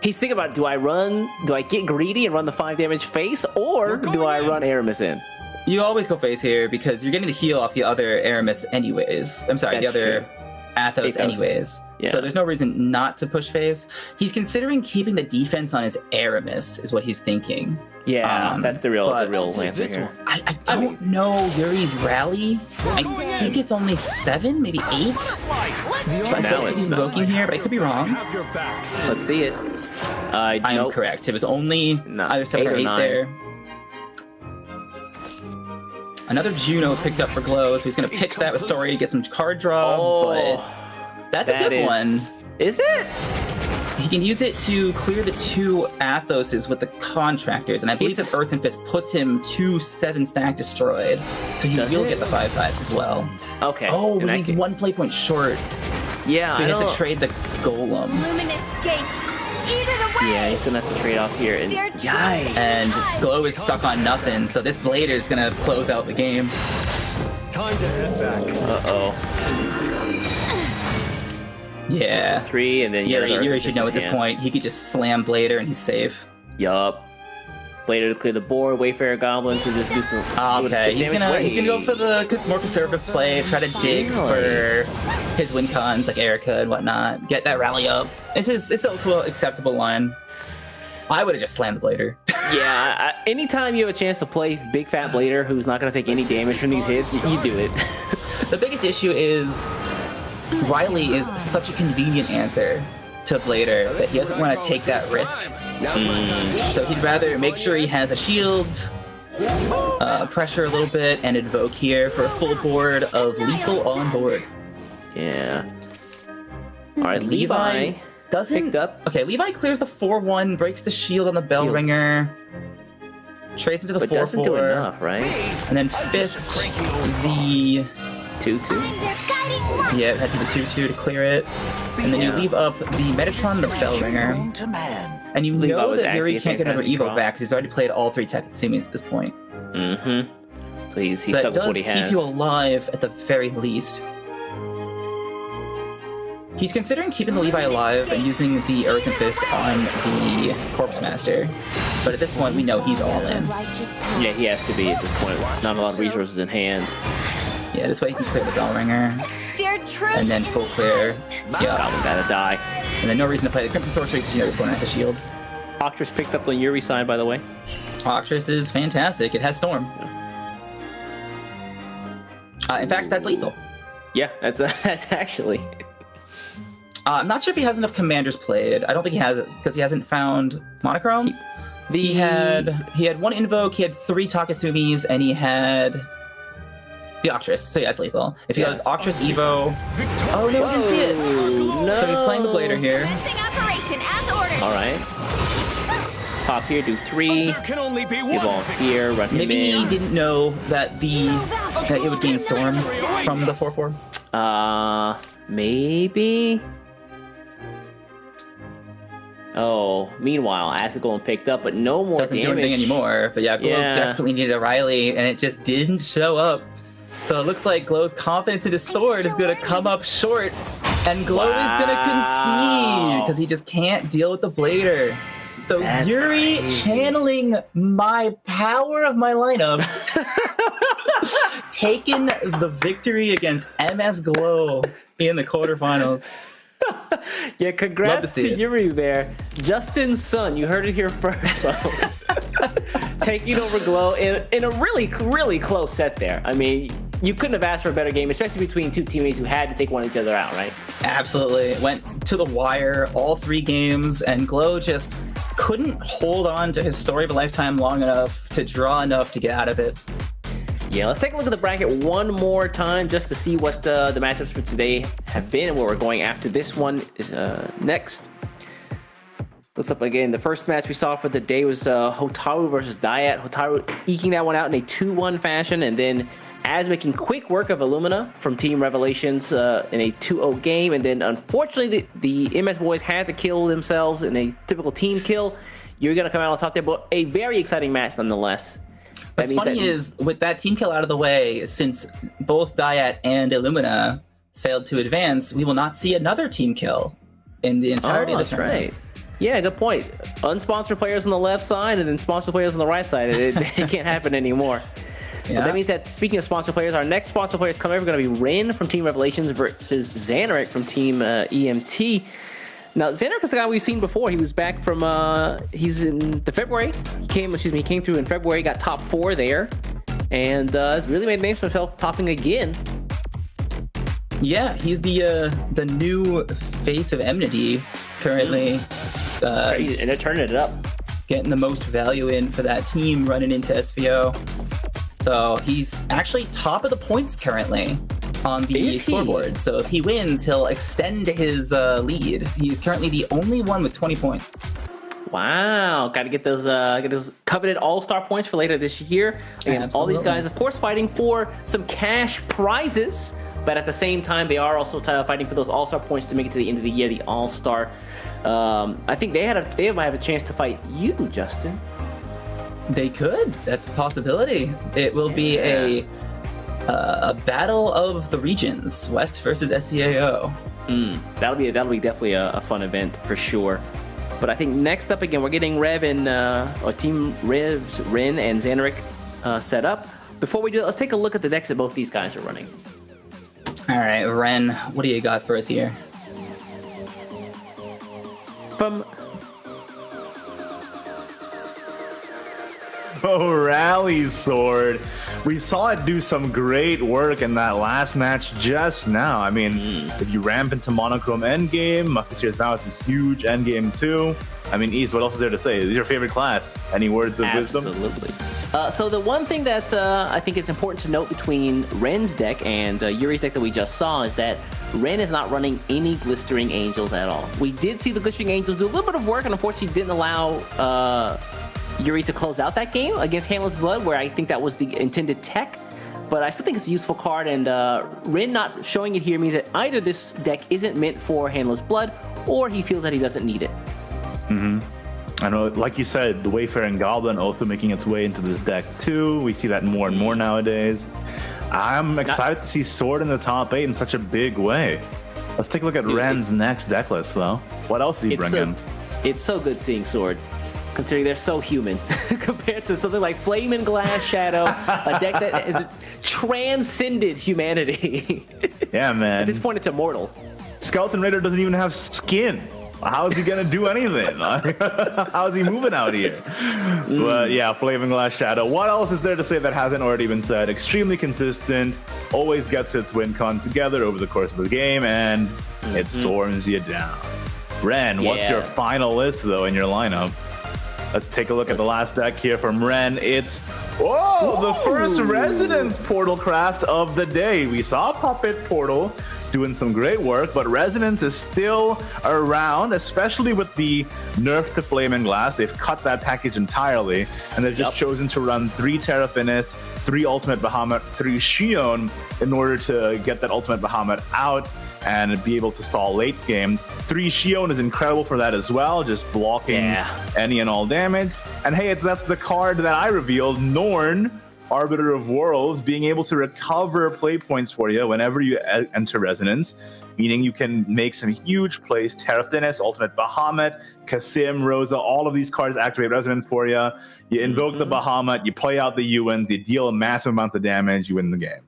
He's thinking about, do I get greedy and run the 5 damage face, or do I run Aramis in? You always go face here because you're getting the heal off the other Aramis anyways. I'm sorry, That's the other true. Athos anyways. Yeah. So there's no reason not to push face. He's considering keeping the defense on his Aramis, is what he's thinking. Yeah, that's the real answer this here. one. I don't know Yuri's Rally. I think it's only 7, maybe 8. So I don't think he's invoking here, but I could be wrong. Let's see it. I am correct. It was only either 7 or 8 there. Another Juno picked up for Glow, so he's going to pitch that with Story to get some card draw, but that's a good one. Is it? He can use it to clear the 2 Athoses with the Contractors, and I believe that Earth and Fist puts him to 7 stack destroyed, so he will get the 5/5 as well. Okay. Oh, but he's 1 play point short, Yeah, so he has to trade the Golem. Luminous gate. Eat it away. Yeah, he's gonna have to trade off here. And yikes. And Glow is stuck on nothing, so this Blader is gonna close out the game. Time to head back. Uh-oh. Yeah. 3, and then Yuri should know at this point, he could just slam Blader and he's safe. Yup. Blader to clear the board, Wayfarer Goblin to just do some okay, he's gonna go for the more conservative play, try to dig for his win cons like Erica and whatnot, get that rally up. It's also an acceptable line. I would have just slammed the Blader. Yeah, anytime you have a chance to play Big Fat Blader who's not going to take any damage from these hits, you do it. The biggest issue is Riley is such a convenient answer to Blader that he doesn't want to take that risk. So he'd rather make sure he has a shield, pressure a little bit, and invoke here for a full board of lethal on board. Yeah. All right, Levi picked up. Okay, Levi clears the 4/1, breaks the shield on the bell ringer, trades into the 4/4. Doesn't do enough, right? And then Fist the 2/2. Yeah, had to be the 2/2 to clear it. And then you leave up the Metatron and the bell ringer. And you know that Yuri can't get another Evo back because he's already played all 3 Takatsumis at this point. Mm-hmm. So he's so stuck with what he has. keep you alive at the very least. He's considering keeping the Levi alive and using the Hurricane Fist on the Corpse Master. But at this point, we know he's all in. Yeah, he has to be at this point. Not a lot of resources in hand. Yeah, this way he can clear the Bellringer. And then full clear. Yeah. Goblin gotta die. And then no reason to play the Crimson Sorcery because you know your opponent has a shield. Octress picked up the Yuri side, by the way. Octress is fantastic. It has Storm. In fact, that's lethal. Yeah, that's actually. I'm not sure if he has enough commanders played. I don't think he has it because he hasn't found Monochrome. He had one Invoke, he had 3 Takasumis, and he had the Octress. So yeah, it's lethal. If he goes Octress Evo. Oh no, we didn't see it. No. So he's playing the Blader here. Operation as ordered. All right. Pop here, do 3. There can only be one. Evolve here, run him Maybe in. he didn't know that that it would gain Storm from the 4/4. Maybe. Oh, meanwhile, Acid Golem picked up, but no more Doesn't damage. do anything anymore. But yeah, Glow Yeah. desperately needed a Riley, and it just didn't show up. So it looks like Glow's confidence in his sword is going to come up short, and Glow is going to concede because he just can't deal with the Blader. So That's Yuri crazy. channeling my power of my lineup, taking the victory against MS Glow in the quarterfinals. Yeah, Love to congrats see to it. Yuri there. Justin's son, you heard it here first, folks. Taking over Glow in a really, really close set there. I mean, you couldn't have asked for a better game, especially between 2 teammates who had to take one each other out, right? Absolutely. It went to the wire all 3 games, and Glow just couldn't hold on to his story of a lifetime long enough to draw enough to get out of it. Yeah, let's take a look at the bracket one more time just to see what the matchups for today have been and where we're going after this one is next. Looks up again. The first match we saw for the day was Hotaru versus Diet. Hotaru eking that one out in a 2-1 fashion, and then Az making quick work of Illumina from Team Revelations in a 2-0 game. And then unfortunately, the MS boys had to kill themselves in a typical team kill. You're going to come out on top there, but a very exciting match nonetheless. What's funny is, with that team kill out of the way, since both Diet and Illumina failed to advance, we will not see another team kill in the entirety of the that's tournament. right. Yeah, good point. Unsponsored players on the left side and then sponsored players on the right side. It can't happen anymore. Yeah. But that means that, speaking of sponsored players, our next sponsored players coming over are going to be Rin from Team Revelations versus Xanaric from Team EMT. Now, Xanaric is the guy we've seen before. He was back from, he's in the February. He came through in February, got top 4 there, and has really made a name for himself, topping again. Yeah, he's the new face of Enmity currently. And they're turning it up. Getting the most value in for that team running into SVO. So he's actually top of the points currently on the Is he? scoreboard. So if he wins, he'll extend his lead. He's currently the only one with 20 points. Wow, got to get those coveted All-Star points for later this year. Again, all these Absolutely. guys, of course, fighting for some cash prizes, but at the same time, they are also fighting for those All-Star points to make it to the end of the year, the All-Star. I think they might have a chance to fight you, Justin. They could. That's a possibility. It will be a battle of the regions, West versus SEAO. That'll be definitely a fun event for sure. But I think next up again, we're getting Rev and or Team Rev's Rin and Xanaric set up. Before we do that, let's take a look at the decks that both these guys are running. All right, Ren, what do you got for us here? From Oh, Rally's sword. We saw it do some great work in that last match just now. I mean, if you ramp into Monochrome endgame, Musketeers now is a huge endgame too. I mean, East, what else is there to say? This is your favorite class. Any words of wisdom? Absolutely. So the one thing that I think is important to note between Ren's deck and Yuri's deck that we just saw is that Ren is not running any Glistering Angels at all. We did see the Glistering Angels do a little bit of work and unfortunately didn't allow Yuri to close out that game against Handless Blood, where I think that was the intended tech. But I still think it's a useful card, and Ren not showing it here means that either this deck isn't meant for Handless Blood, or he feels that he doesn't need it. I know, like you said, the Wayfaring Goblin also making its way into this deck too. We see that more and more nowadays. I'm excited to see Sword in the top 8 in such a big way. Let's take a look at Dude, Ren's next deck list, though. What else did he bring in? It's so good seeing Sword, considering they're so human compared to something like Flame and Glass Shadow, a deck that has transcended humanity. Yeah, man. At this point, it's immortal. Skeleton Raider doesn't even have skin. How is he gonna do anything? How is he moving out here? But yeah, Flaming Glass Shadow. What else is there to say that hasn't already been said? Extremely consistent, always gets its win con together over the course of the game, and it storms you down. Ren, what's your final list though in your lineup? Let's take a look at the last deck here from Ren. It's the first Resonance Portal craft of the day. We saw Puppet Portal doing some great work, but Resonance is still around, especially with the nerf to Flame and Glass. They've cut that package entirely, and they've just chosen to run 3 Terrafinis, 3 Ultimate Bahamut, 3 Shion in order to get that Ultimate Bahamut out and be able to stall late game. 3 Shion is incredible for that as well, just blocking any and all damage. And hey, that's the card that I revealed, Norn, Arbiter of Worlds, being able to recover play points for you whenever you enter Resonance, meaning you can make some huge plays. Terrafinis, Ultimate Bahamut, Kasim, Rosa, all of these cards activate Resonance for you. You invoke the Bahamut, you play out the Ewan's, you deal a massive amount of damage, you win the game.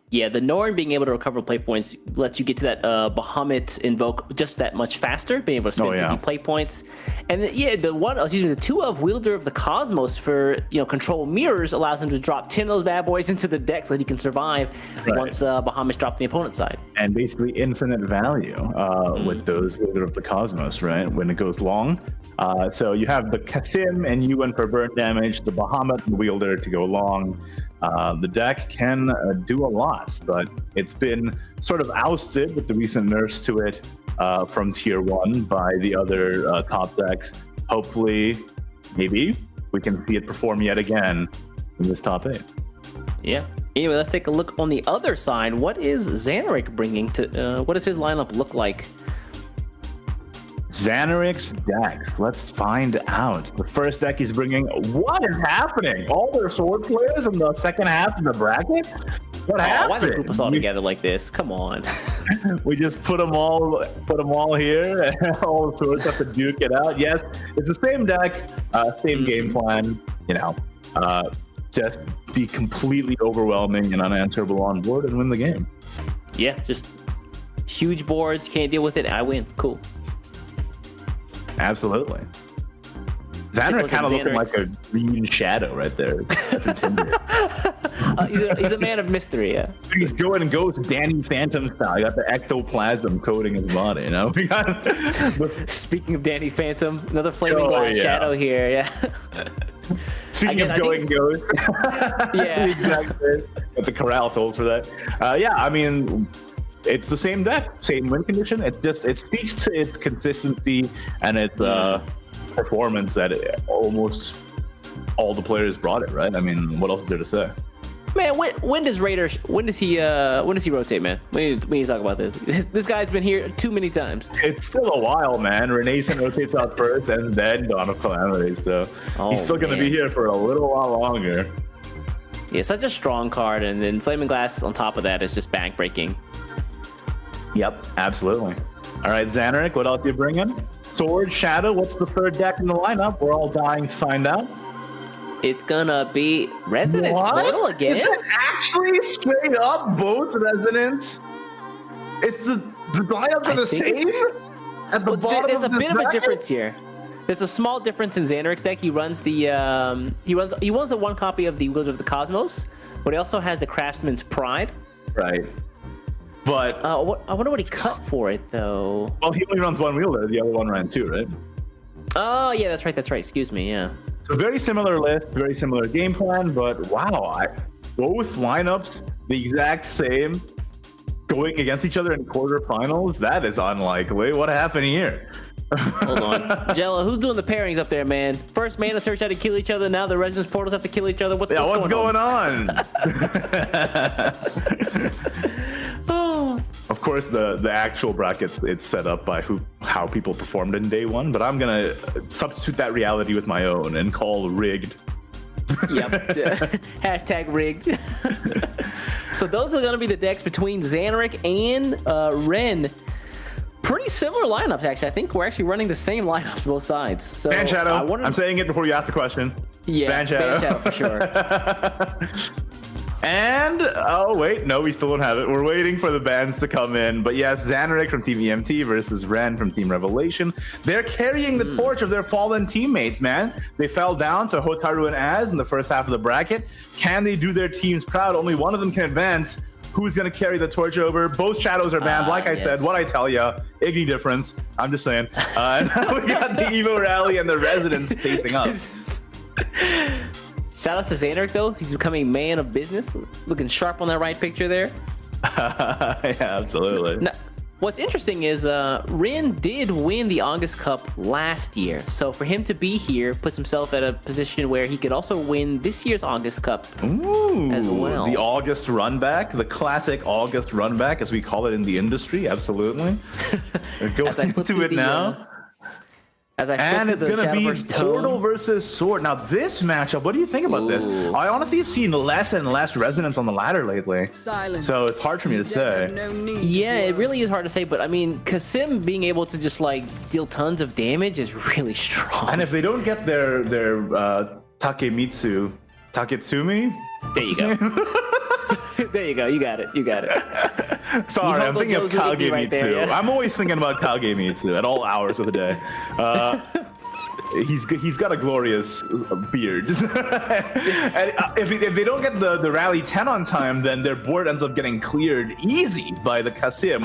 Yeah, the Norn being able to recover play points lets you get to that Bahamut invoke just that much faster, being able to spend 50 play points. And the 2 of Wielder of the Cosmos for control mirrors allows him to drop 10 of those bad boys into the deck so that he can survive once Bahamut's dropped the opponent's side. And basically infinite value with those Wielder of the Cosmos, right? When it goes long. So you have the Kasim and Yuan for burn damage, the Bahamut and Wielder to go long. The deck can do a lot, but it's been sort of ousted with the recent nerfs to it from tier 1 by the other top decks. Hopefully, maybe we can see it perform yet again in this top 8. Yeah. Anyway, let's take a look on the other side. What is Xanaric bringing to? What does his lineup look like? Xanaric's decks. Let's find out. The first deck he's bringing. What is happening? All their sword players in the second half of the bracket? What happened? Why did they group us all together like this? Come on. We just put them all here, and all the swords have to duke it out. Yes, it's the same deck, same game plan. Just be completely overwhelming and unanswerable on board and win the game. Yeah, just huge boards. Can't deal with it. I win. Cool. Absolutely. Xanaric kind of looking like a green shadow right there. That's intimidating. He's a man of mystery, yeah. He's going and goes Danny Phantom style. You got the ectoplasm coating his body, We got Speaking of Danny Phantom, another flaming glass shadow here, yeah. Speaking of going ghost. Yeah. Exactly. Got the Corral souls for that. It's the same deck, same win condition. It speaks to its consistency and its performance that almost all the players brought it, right? I mean, what else is there to say? Man, when does he rotate, man? We need to talk about this. This guy's been here too many times. It's still a while, man. Renaissance rotates out first and then Dawn of Calamity, so he's still going to be here for a little while longer. Yeah, such a strong card, and then Flaming Glass on top of that is just bank breaking. Yep, absolutely. All right, Xanaric, what else you bringing? Sword, Shadow, what's the third deck in the lineup? We're all dying to find out. It's gonna be Resonance Portal again? Is it actually straight up both Resonance? It's the lineups are the same? At the bottom there's of a the bit bracket? of a difference here. There's a small difference in Xanaric's deck. He runs the he runs the 1 copy of the Wielder of the Cosmos, but he also has the Craftsman's Pride. Right. But I wonder what he cut for it though. Well, he only runs 1 Wielder. The other one ran 2, right? Oh yeah, that's right. Excuse me. Yeah. So very similar list, very similar game plan, but wow, both lineups the exact same, going against each other in quarterfinals. That is unlikely. What happened here? Hold on, Jello, who's doing the pairings up there, man? First Mana Search had to kill each other. Now the Resonance Portals have to kill each other. What's going on? Oh. Of course, the actual brackets, it's set up by how people performed in day 1, but I'm gonna substitute that reality with my own and call rigged. Yep. Hashtag rigged. So those are gonna be the decks between Xanaric and Ren. pretty similar lineups, actually. I think we're actually running the same lineups both sides. So Ban Shadow. I wonder... I'm saying it before you ask the question. Yeah, Ban Shadow for sure. And oh wait, no, we still don't have it. We're waiting for the bans to come in. But yes, Xanarik from Team EMT versus Ren from Team Revelation. They're carrying the torch of their fallen teammates, man. They fell down to Hotaru and Az in the first half of the bracket. Can they do their teams proud? Only one of them can advance. Who's going to carry the torch over? Both shadows are banned. Like I said, what I tell ya, Iggy difference. I'm just saying. Now we got the Evo Rally and the Residents facing up. Shout out to Xanarik, though. He's becoming man of business. Looking sharp on that right picture there. Yeah, absolutely. Now, what's interesting is Rin did win the August Cup last year. So for him to be here puts himself at a position where he could also win this year's August Cup as well. The August run back, the classic August run back, as we call it in the industry. Absolutely. We're going into it now. And it's going to be Portal versus Sword. Now, this matchup, what do you think about this? I honestly have seen less and less resonance on the ladder lately. So it's hard for me to say. Yeah, it really is hard to say. But I mean, Kasim being able to just like deal tons of damage is really strong. And if they don't get their Taketsumi, there you go. There you go. You got it. You got it. Sorry, I'm thinking of Kagemitsu. Right there, yeah. I'm always thinking about Kagemitsu at all hours of the day. He's got a glorious beard. And if they don't get the rally 10 on time, then their board ends up getting cleared easy by the Kasim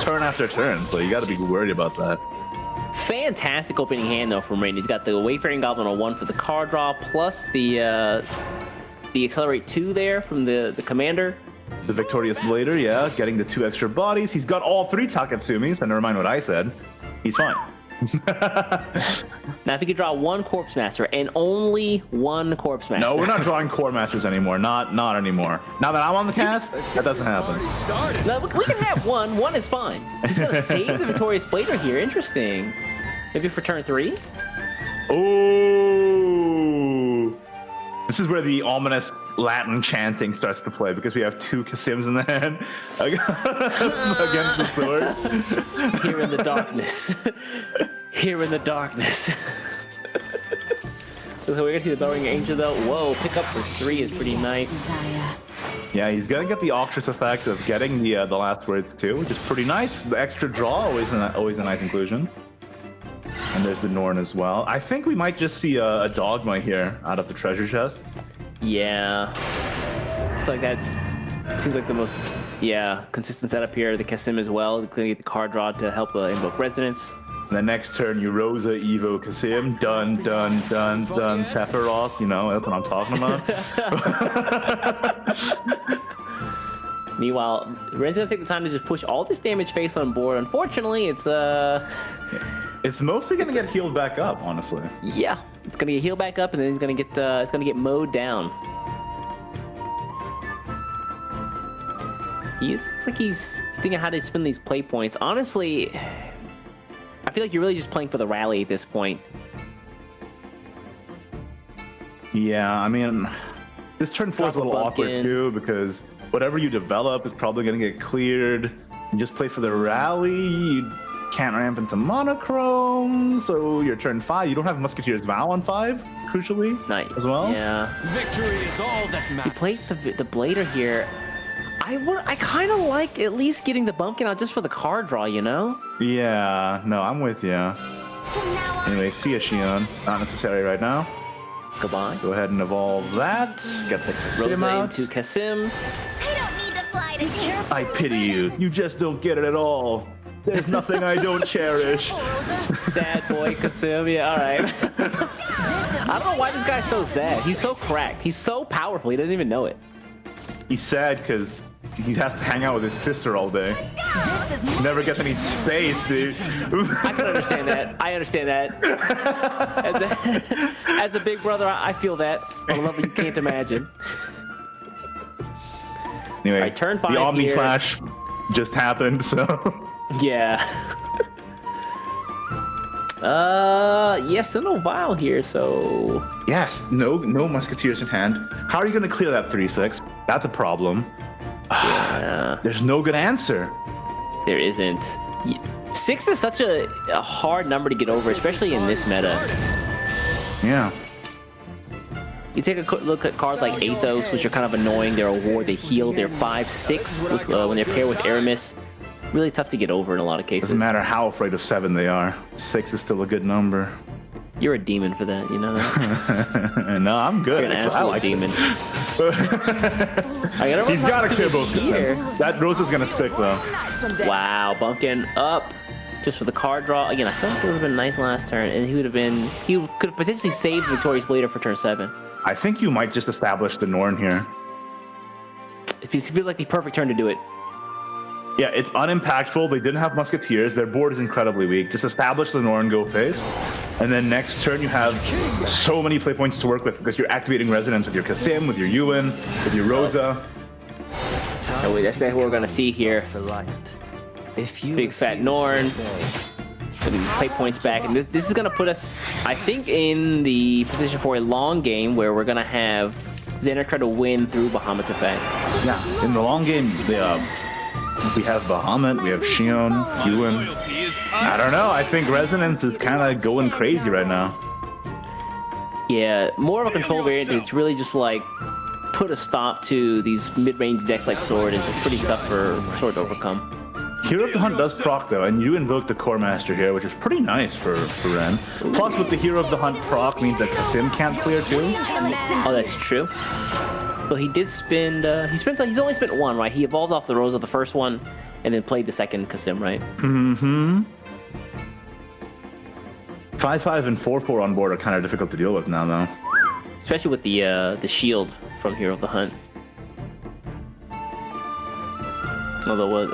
turn after turn. So you got to be worried about that. Fantastic opening hand though from Rain. He's got the Wayfaring Goblin on 1 for the card draw, plus the Accelerate 2 there from the Commander. The Victorious Blader, yeah, getting the 2 extra bodies. He's got all 3 Taketsumis, and never mind what I said. He's fine. Now, if he could draw 1 Corpse Master and only 1 Corpse Master. No, we're not drawing Core Masters anymore. Not anymore. Now that I'm on the cast, that doesn't happen. No, we can have 1. 1 is fine. He's going to save the Victorious Blader here. Interesting. Maybe for turn 3? Oh. This is where the ominous Latin chanting starts to play because we have 2 Kasims in the hand against the sword. Here in the darkness. Here in the darkness. So we're gonna see the Bellring Angel though. Whoa, pick up for 3 is pretty nice. Yeah, he's gonna get the Octress effect of getting the last words too, which is pretty nice. The extra draw, always a nice inclusion. And there's the Norn as well. I think we might just see a Dogma here out of the treasure chest. Yeah. I feel like that seems like the most, consistent setup here. The Kasim as well. Gonna get the card draw to help invoke Resonance. And the next turn, Rosa, Evo, Kasim. Done, Sephiroth. You know, that's what I'm talking about. Meanwhile, Ren's gonna take the time to just push all this damage face on board. Unfortunately, it's It's mostly gonna get healed back up, honestly. Yeah, it's gonna get healed back up, and then it's gonna get mowed down. Looks like he's thinking how to spend these play points. Honestly, I feel like you're really just playing for the rally at this point. Yeah, I mean, this turn 4 is a little awkward too because whatever you develop is probably gonna get cleared. You just play for the rally. You can't ramp into monochrome, so your turn 5. You don't have Musketeer's Vow on 5, crucially, as well. Yeah. Victory is all that matters. He plays the Blader here. I kind of like at least getting the bumpkin out just for the card draw, you know? Yeah, no, I'm with you. Anyway, see ya, Shion. Not necessary right now. Goodbye. Go ahead and evolve that. Get the Kasim Rosa out. into Kasim. I don't need to fly to here. I pity you. You just don't get it at all. There's nothing I don't cherish. Sad boy Kasim, yeah, alright. I don't know why this guy's so sad. He's so cracked. He's so powerful, he doesn't even know it. He's sad because he has to hang out with his sister all day. He never gets any space, dude. I can understand that. I understand that. As a big brother, I feel that on a level you can't imagine. Anyway, right, turn 5 the Omni here. Slash just happened, so... Yeah. Yes, and no vial here, so... Yes, no Musketeers in hand. How are you going to clear that 3-6? That's a problem. Yeah. There's no good answer. There isn't. 6 is such a hard number to get over, especially in this meta. Yeah. You take a look at cards like Athos, which are kind of annoying. They're a ward, they heal, they're 5/6 when they're paired with Aramis. Really tough to get over in a lot of cases. Doesn't matter how afraid of 7 they are. 6 is still a good number. You're a demon for that, you know that? No, I'm good. You're an I absolute like demon. He's got to clear both here. That rose is going to stick, though. Wow, bumping up just for the card draw. Again, I feel like it would have been nice last turn, and he could have potentially saved Victorious Blader for turn 7. I think you might just establish the Norn here. It feels like the perfect turn to do it. Yeah, it's unimpactful. They didn't have Musketeers. Their board is incredibly weak. Just establish the Norn, go face. And then next turn, you have so many play points to work with because you're activating Resonance with your Kasim, with your Ewan, with your Rosa. Oh, wait, that's what we're going to see here. Big fat Norn. Getting these play points back. And this is going to put us, I think, in the position for a long game where we're going to have Xander try to win through Bahamut's effect. Yeah, in the long game, we have Bahamut, we have Shion, Ewan. I don't know. I think Resonance is kind of going crazy right now. Yeah, more of a control variant. It's really just like put a stop to these mid-range decks like Sword. It's pretty tough for Sword to overcome. Hero of the Hunt does proc though, and you invoke the Core Master here, which is pretty nice for Ren. Plus, with the Hero of the Hunt proc means that Kasim can't clear too. Oh, that's true. Well, he did spend. He's only spent 1, right? He evolved off the Rose of the first one, and then played the second Kasim, right? Mm-hmm. 5/5 and 4/4 on board are kind of difficult to deal with now, though. Especially with the shield from Hero of the Hunt. Although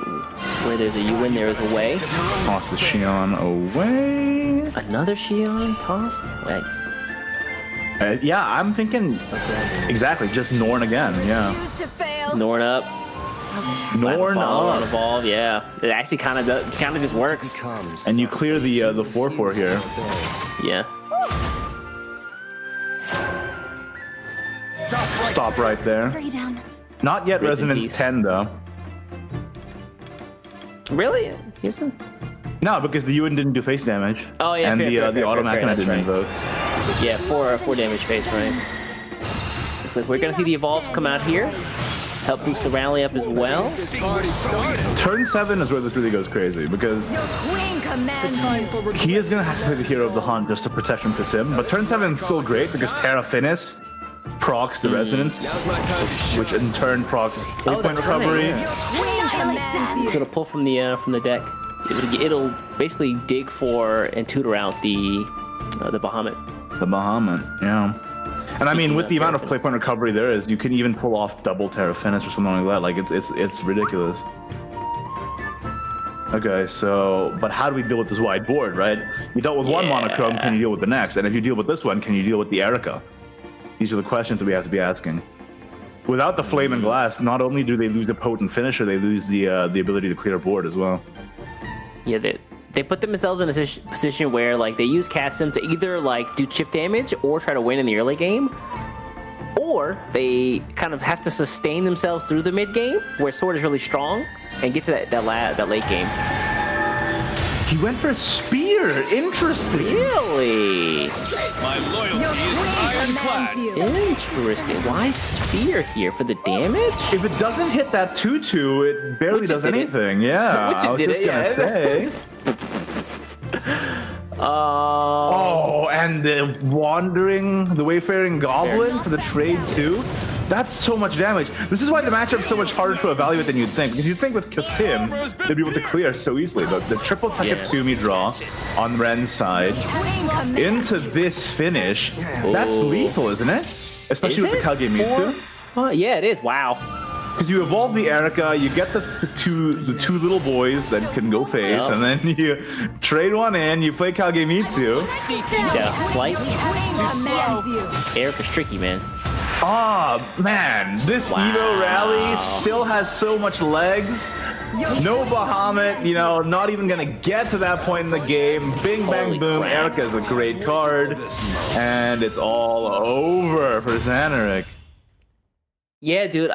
where there's a Ewan, there is a way. Toss the Shion away. Another Shion tossed? Wags. Yeah, I'm thinking exactly, just Norn again, yeah. Norn up. Norn on up. evolve, yeah. It actually kind of just works. And you clear the 4/4 here. Yeah. Stop right there. Not yet Rest in Resonance peace. 10 though. Really? He's a... No, because the Ewan didn't do face damage. Oh yeah, and fair, the Auto Machina didn't right. invoke. Yeah, 4 damage face, right? Looks like we're gonna see the evolves come out here. Help boost the rally up as well. Turn 7 is where this really goes crazy because he is gonna have to play the Hero of the Hunt just to protect from Kasim. But turn 7 is still great because Terra Finis procs the Resonance, which in turn procs play point recovery. It's gonna pull from the deck. It'll basically dig for and tutor out the Bahamut. The Bahamut, yeah. And I mean, with the amount of play point recovery there is, you can even pull off double Terra Finis or something like that. Like it's ridiculous. Okay, so but how do we deal with this wide board, right? You dealt with one monochrome, can you deal with the next? And if you deal with this one, can you deal with the Erica? These are the questions that we have to be asking. Without the Flame and Glass, not only do they lose the potent finisher, they lose the ability to clear board as well. Yeah, they put themselves in a position where like they use Kasim to either like do chip damage or try to win in the early game, or they kind of have to sustain themselves through the mid game where Sword is really strong and get to that late game. He went for a spear. Interesting. Really? My loyalty is ironclad. Interesting. Why spear here for the damage? If it doesn't hit that 2/2, it barely Which it does didn't. anything. Yeah. Which I it was did just it, gonna yeah. say. Oh, and the Wayfaring Goblin for the trade too. That's so much damage. This is why the matchup's so much harder to evaluate than you'd think. Because you'd think with Kasim, they'd be able to clear so easily. The triple Taketsumi draw on Ren's side into this finish, that's lethal, isn't it? Especially with the Kagemitsu. Yeah, it is. Wow. Because you evolve the Erica, you get the two little boys that can go face, and then you trade one in, you play Kagemitsu. Yeah, slight. Erica's tricky, man. Oh man, this Evo rally still has so much legs. No Bahamut, you know, not even gonna get to that point in the game. Bing bang Holy boom, crap. Erica is a great card, and it's all over for Xanaric. Yeah, dude.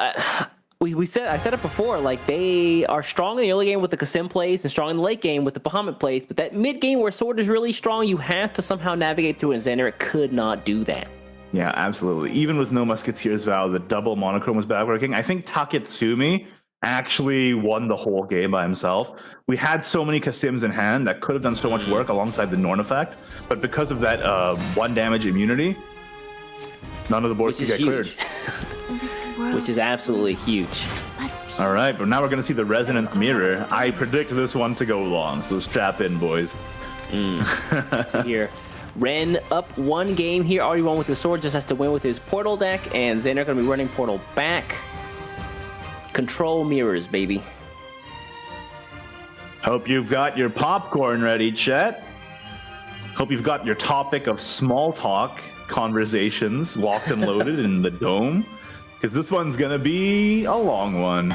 I said it before, like they are strong in the early game with the Kasim plays and strong in the late game with the Bahamut plays, but that mid game where Sword is really strong, you have to somehow navigate through, and Xander could not do that. Yeah, absolutely. Even with no Musketeer's Vow, the double monochrome was backworking. I think Taketsumi actually won the whole game by himself. We had so many Kasims in hand that could have done so much work alongside the Norn effect, but because of that 1 damage immunity, none of the boards could get cleared. Which is absolutely huge. All right, but now we're going to see the Resonance Mirror. I predict this one to go long, so strap in, boys. So here, Ren up 1 game here, already won with his Sword, just has to win with his Portal deck, and Xander going to be running Portal back. Control mirrors, baby. Hope you've got your popcorn ready, chat. Hope you've got your topic of small talk conversations locked and loaded in the dome, because this one's gonna be a long one.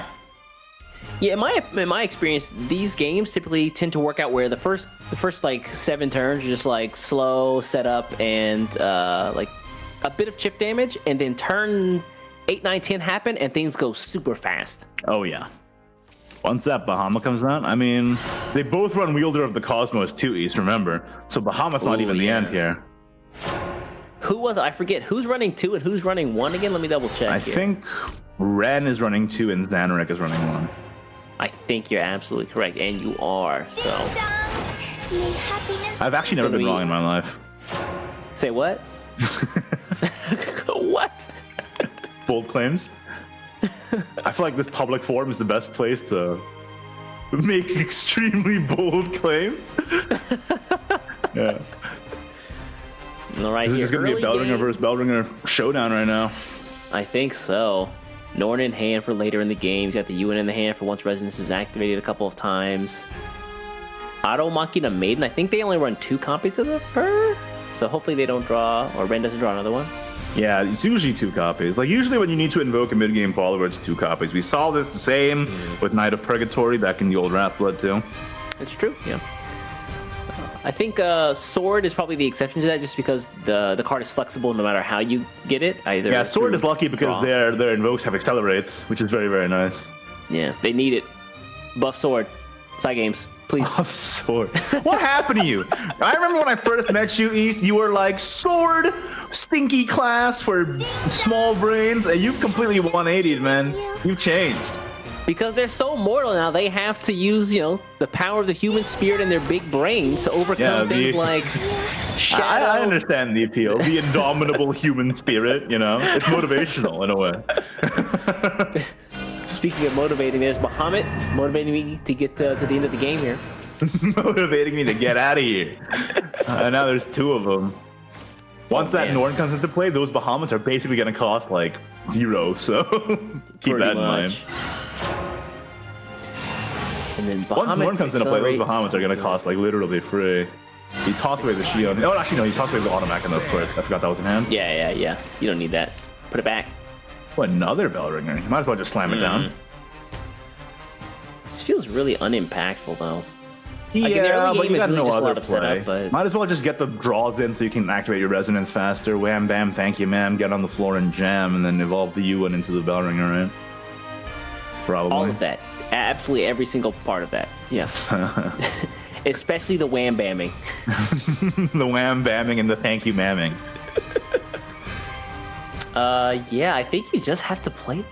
Yeah, in my experience, these games typically tend to work out where the first like 7 turns are just like slow setup and like a bit of chip damage, and then turn 8, 9, 10 happen and things go super fast. Oh yeah. Once that Bahamut comes out, I mean, they both run Wielder of the Cosmos too, East, remember? So Bahamut's not even the end here. Who was it? I forget. Who's running 2 and who's running 1 again? Let me double check. I think Ren is running 2 and Xanarek is running 1. I think you're absolutely correct, and you are, so. I've actually never been wrong in my life. Say what? What? Bold claims. I feel like this public forum is the best place to make extremely bold claims. Yeah. All right, this is here. Going to be a Bellringer versus Bellringer showdown right now. I think so. Norn in hand for later in the game. He's got the UN in the hand for once Resonance is activated a couple of times. Auto Machina Maiden. I think they only run 2 copies of her. So hopefully they don't draw, or Ren doesn't draw another one. Yeah, it's usually 2 copies. Like, usually when you need to invoke a mid-game follower, it's 2 copies. We saw this the same with Knight of Purgatory back in the old Wrathblood, too. It's true, yeah. I think Sword is probably the exception to that, just because the card is flexible no matter how you get it. Either yeah, Sword is lucky because their invokes have accelerates, which is very, very nice. Yeah, they need it. Buff Sword. Side games. Please. Buff Sword. What happened to you? I remember when I first met you, East, you were like, Sword, stinky class for small brains, and you've completely 180'd, man. You've changed. Because they're so mortal now, they have to use, the power of the human spirit and their big brains to overcome things like shadow. I understand the appeal. The indomitable human spirit, It's motivational in a way. Speaking of motivating, there's Bahamut motivating me to get to the end of the game here. Motivating me to get out of here. Now there's 2 of them. Once that Norn comes into play, those Bahamuts are basically going to cost like 0, so keep that in mind. And then once Norn comes into play, those Bahamuts are going to cost like literally free. You toss away the Shion. Oh, actually, no, you toss away the Automachina, of course. I forgot that was in hand. Yeah. You don't need that. Put it back. Oh, another Bellringer. You might as well just slam it down. This feels really unimpactful, though. Yeah, but you got no other play. Setup, but... Might as well just get the draws in so you can activate your Resonance faster. Wham, bam, thank you, ma'am. Get on the floor and jam, and then evolve the U1 into the Bellringer, right? Probably. All of that. Absolutely every single part of that. Yeah. Especially the wham bamming. The wham bamming and the thank you mamming. Yeah, I think you just have to play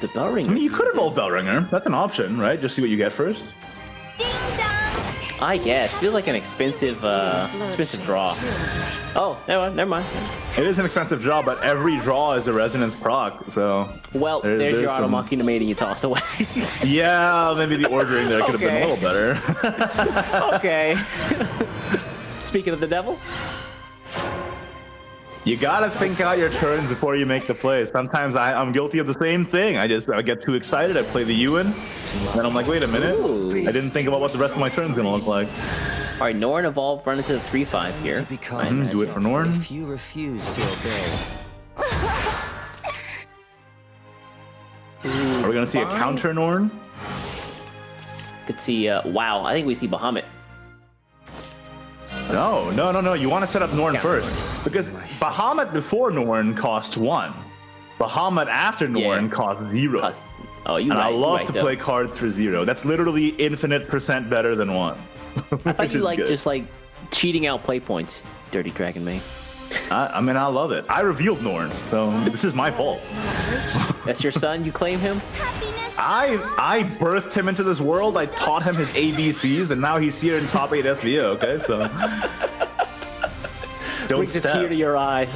the Bellringer. I mean, you could evolve Bellringer. That's an option, right? Just see what you get first. I guess. Feels like an expensive draw. Oh, never mind. It is an expensive draw, but every draw is a Resonance proc, so... Well, there's your Auto Machina Maiden you tossed away. Yeah, maybe the ordering there could have been a little better. Okay. Speaking of the devil... You gotta think out your turns before you make the play. Sometimes I'm guilty of the same thing. I get too excited, I play the Ewan, then I'm like, wait a minute. I didn't think about what the rest of my turn's gonna look like. Alright, Norn evolve, run into the 3/5 here. Do it for Norn. If you refuse to obey. Are we gonna see a counter Norn? Could see, wow, I think we see Bahamut. No. You want to set up Norn first. Because Bahamut before Norn cost 1. Bahamut after Norn costs 0. Oh, you and right, I love right, to though. play cards for 0. That's literally infinite % better than 1. I thought you like just like cheating out play points, Dirty Dragon Man. I mean, I love it. I revealed Norn, so this is my fault. That's your son. You claim him. I birthed him into this world. I taught him his ABCs, and now he's here in top 8 SVO. Okay, so don't Brings a step. tear to your eye.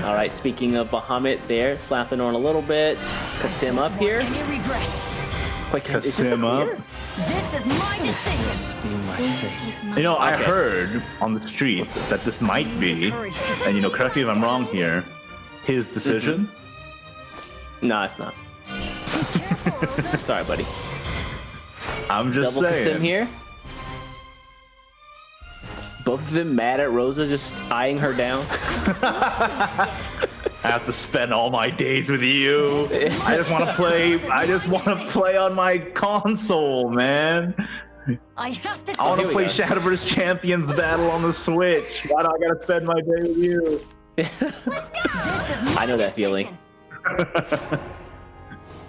All right. Speaking of Bahamut, there slap the Norn a little bit. Kasim up here. Any regrets? Wait, is this a Kasim up. clear? This is my decision. This is my You know, I heard on the streets that this might be, and you know, correct me if I'm wrong here, his decision. No, it's not. Sorry, buddy. I'm just Double saying. Kasim here. Both of them mad at Rosa, just eyeing her down. I have to spend all my days with you. I just want to play. I just want to play on my console, man. I have to. I want here to we play go. Shadowverse Champions Battle on the Switch. Why do I gotta spend my day with you? This is my I know that feeling. decision.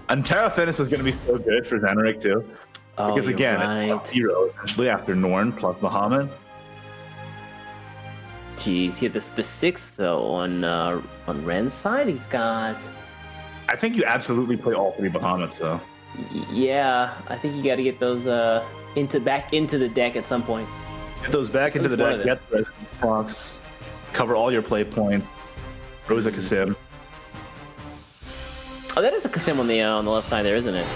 And Terra Finis is gonna be so good for Xenric too, Oh, because you're again, right. it's 0 essentially after Norn plus Bahamut. Jeez, he had the 6th though on Ren's side. He's got. I think you absolutely play all 3 Bahamuts though. Yeah, I think you got to get those back into the deck at some point. Get those back into the At least one deck. of Get the Resident Fox. Cover all your play points. Rosa Kasim. Oh, that is a Kasim on the left side there, isn't it?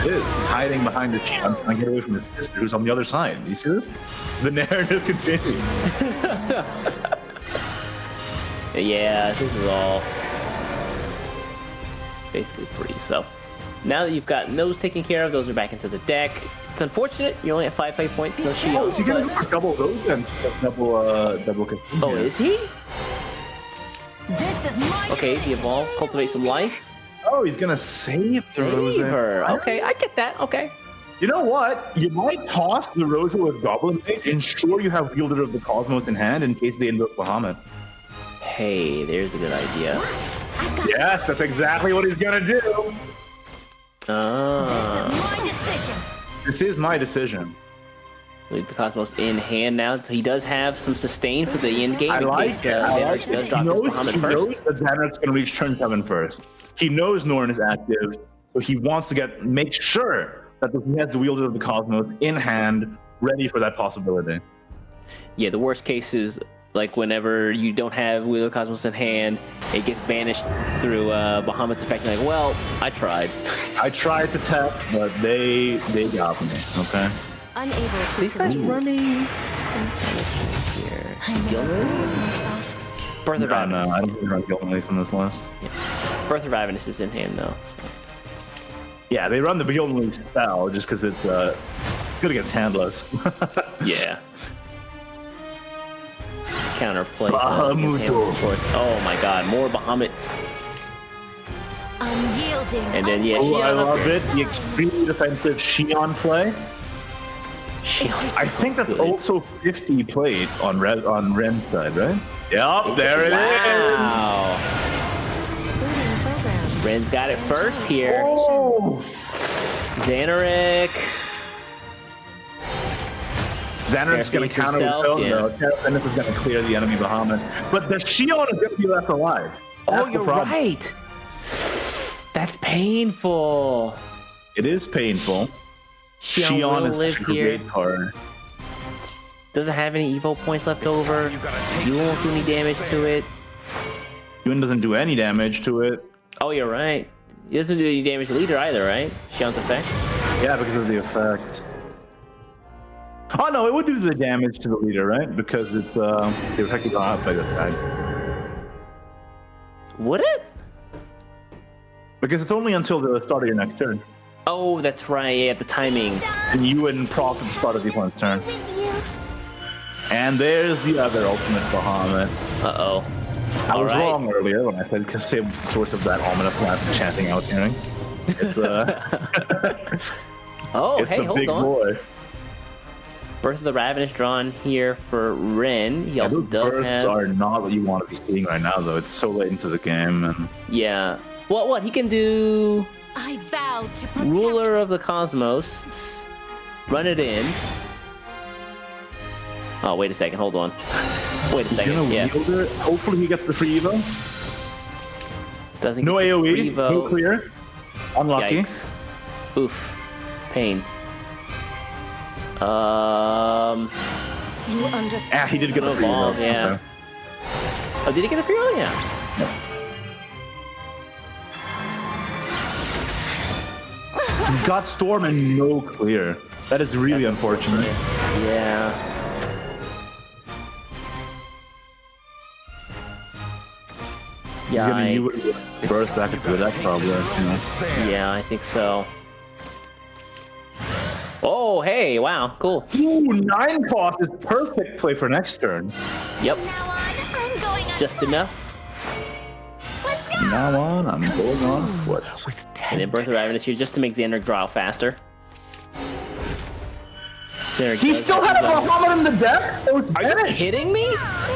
It is. He's hiding behind the shield. I'm trying to get away from his sister who's on the other side. You see this? The narrative continues. Yeah, this is all basically free. So now that you've got those taken care of, those are back into the deck. It's unfortunate you only have 5 play points, no shield. Oh, is he gonna go for double those and double Kasim? Oh, is he? This is my Okay, the decision. evolve, cultivate some life. Oh, he's gonna save the Rosa. Favor. Okay, I get that. Okay. You know what? You might toss the Rosa with Goblin Mage. Ensure you have Wielder of the Cosmos in hand in case they invoke Bahamut. Hey, there's a good idea. I've got Yes, that's exactly what he's gonna do. This is my decision. This is my decision. Leave the Cosmos in hand now. He does have some sustain for the end game I in like case it. I like does it. He drop his knows, Bahamut he knows first. that Xanar's gonna reach turn 7 first. He knows Norn is active, so he wants to make sure that he has the Wielder of the Cosmos in hand, ready for that possibility. Yeah, the worst case is like whenever you don't have Wheel of Cosmos in hand, it gets banished through Bahamut's effect. You're like, well, I tried. I tried to tap, but they got me. Okay. Unable to. These guys commit. running. Here. I never Gilman? fooled myself. Birth of No, Ravenous. I don't think I'm Gilman on this list. Birth of Ravenous is in hand though. So. Yeah, they run the Gilman spell just because it's good against handless. Yeah. Counterplay. Bahamut. Of course. Oh my God, more Bahamut. Unyielding. And then yeah, Oh, I Shion up love here. it. The extremely defensive Shion play. Shion's I think that's good. also 50 played on Ren's side, right? Yep, Is there it is. Wow. Booting program. Ren's got it first here. Oh. Xanaric. Xanaric's going to Fair counter yourself, with yeah. though. Xanaric is going to clear the enemy Bahamut. But the Shion is going to be left alive. Oh, That's the you're problem. right. That's painful. It is painful. Shion Shion will is live such a here. great card. Doesn't have any evo points left over. You won't do any damage to it. Yuan doesn't do any damage to it. Oh, you're right. He doesn't do any damage to leader either, right? Shion's effect. Yeah, because of the effect. Oh no, it would do the damage to the leader, right? Because it's the effect is on by this guy. Would it? Because it's only until the start of your next turn. Oh, that's right. Yeah, the timing. And you wouldn't proc at the start of the opponent's turn. And there's the other ultimate Bahamut. Uh-oh. I was Alright. wrong earlier when I said Kasim was the source of that ominous laugh and chanting I was hearing. It's Oh, it's hey, the hold big on. boy. Birth of the Ravenous drawn here for Ren. He also Those does bursts have. are not what you want to be seeing right now, though. It's so late into the game, and Yeah. What? He can do I vow to protect. Ruler of the Cosmos. Run it in. Oh, wait a second. Hold on. Wait a he's second. gonna Yeah. wield it. Hopefully he gets the free Evo. Doesn't No get the AoE, Freevo. no clear. Unlucky. Yikes. Oof. Pain. You understand. He did get the free Evolve, Evo. yeah. Okay. Oh, did he get the free one? Yeah. He got Storm and no clear. That is really unfortunate. Yeah. He's gonna Yikes. use burst back into it. That's probably Yeah, I think so. Oh, hey, wow, cool. Ooh, 9 cost is perfect play for next turn. Yep, Now on, I'm going on just foot. enough. Let's go. Now on, I'm going on foot. And then Birth of Ravenous here just to make Xander draw out faster. Xander He does still have had a his own- Bahamut in the deck? It was Are you banished. kidding me?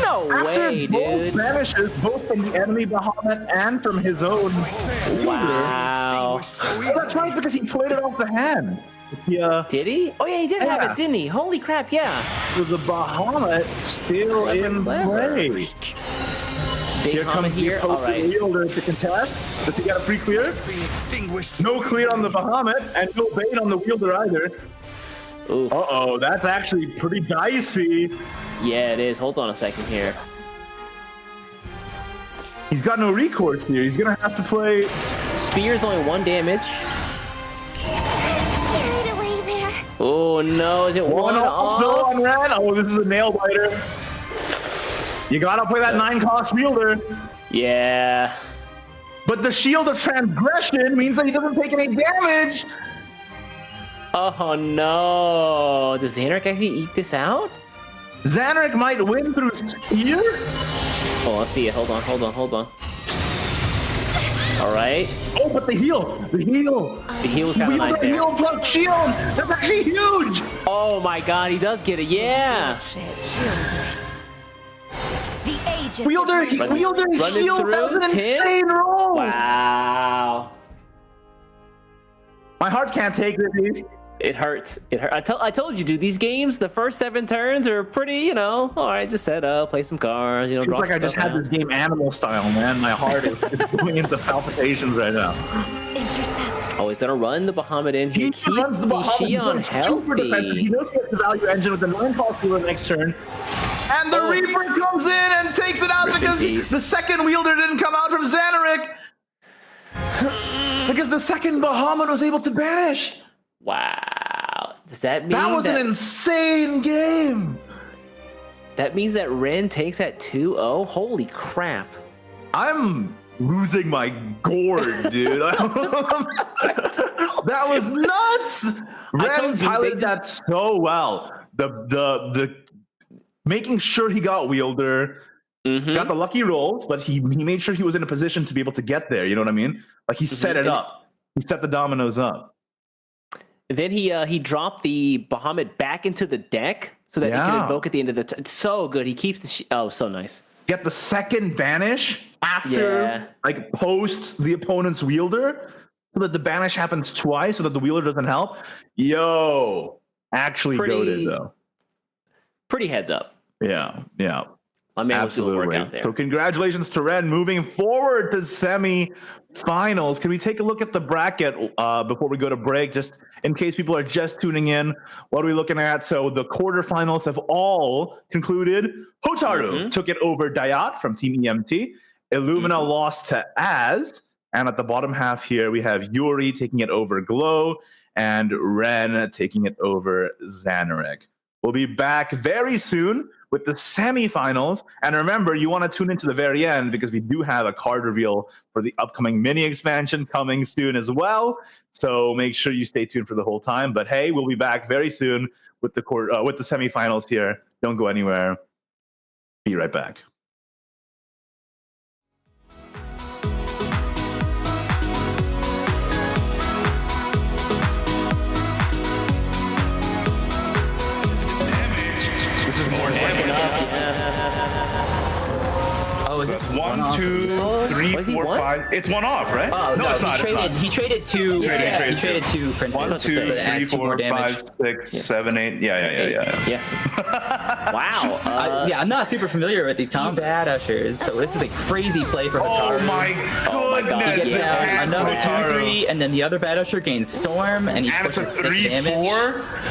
No After way, both dude. vanishes, both from the enemy Bahamut and from his own wielder. Wow. Well, that's right, because he played it off the hand. Yeah, Did he? Oh, yeah, he did have Yeah. it, didn't he? Holy crap, yeah. with the Bahamut still in Clever. play. Big Here comment comes the here. All opposing right. wielder to contest. Does he get a free clear? No clear on the Bahamut, and no bait on the wielder either. Oof. Uh-oh, that's actually pretty dicey. Yeah, it is. Hold on a second here. He's got no recourse here. He's gonna have to play. Spear's only 1 damage. Carried away there. Oh, no. Is it One one off though off? on Ren. Oh, this is a nail biter. You gotta play that 9 cost wielder. Yeah. But the shield of transgression means that he doesn't take any damage. Oh, no. Does Xanark actually eat this out? Xanark might win through spear. Oh, let's see it. Hold on. All right. Oh, but the heal. The heal was kind of nice The there. heal plus shield. That's actually huge. Oh, my God. He does get it. Yeah. The Aegis. Wielder, is my Run this- wielder run this heals. That was an through, 10? insane roll. Wow. My heart can't take this. It hurts. I told you, dude. These games, the first 7 turns are pretty, all right, just set up, play some cards, Feels draw like I some just stuff had out. this game animal style, man. My heart is going into palpitations right now. Intercept. Oh, he's gonna run the Bahamut in. He Keep runs the Bahamut. He Shion runs super defensive. He healthy. knows he has the value engine with the 9 cost wielder next turn. And the Oh. Reaper comes in and takes it out Rip in because peace. the second wielder didn't come out from Xanark. Because the second Bahamut was able to banish. Wow. Does that mean That was an insane game. that means that Ren takes at 2-0? Holy crap. I'm losing my gourd, dude. That was nuts. Ren told you, they piloted just- that so well. The making sure he got wielder, Mm-hmm. got the lucky rolls, but he made sure he was in a position to be able to get there. You know what I mean? Like he set it And- up. He set the dominoes up. Then he dropped the Bahamut back into the deck so that he Yeah. can invoke at the end of the it's so good. He keeps the oh, so nice. Get the second banish after, Yeah. like, posts the opponent's wielder, so that the banish happens twice, so that the wielder doesn't help. Yo, actually Pretty- goated though. Pretty heads up. Yeah. My man was doing work out there. So congratulations to Ren moving forward to semi-finals. Can we take a look at the bracket before we go to break, just in case people are just tuning in? What are we looking at? So the quarterfinals have all concluded. Hotaru took it over Dayat from Team EMT. Illumina lost to Az. And at the bottom half here, we have Yuri taking it over Glow and Ren taking it over Xanark. We'll be back very soon with the semifinals. And remember, you want to tune into the very end because we do have a card reveal for the upcoming mini expansion coming soon as well. So make sure you stay tuned for the whole time. But hey, we'll be back very soon with the semifinals here. Don't go anywhere. Be right back. one-off 2, lethal? 3, Was he 4, one? 5. It's one off, right? Oh no, it's not. he traded two. Yeah, He traded two princes. 1, 2, so that 3, adds 2 more 4, damage. 5, 6, 7, 8. Yeah. Yeah. Wow. Yeah, I'm not super familiar with these combat ushers, so this is a crazy play for Oh Hataru. my my God. goodness. He He gets this down hand another Hataru. 2/3, and then the other bad usher gains Storm, and he And it's a pushes 6 3, damage.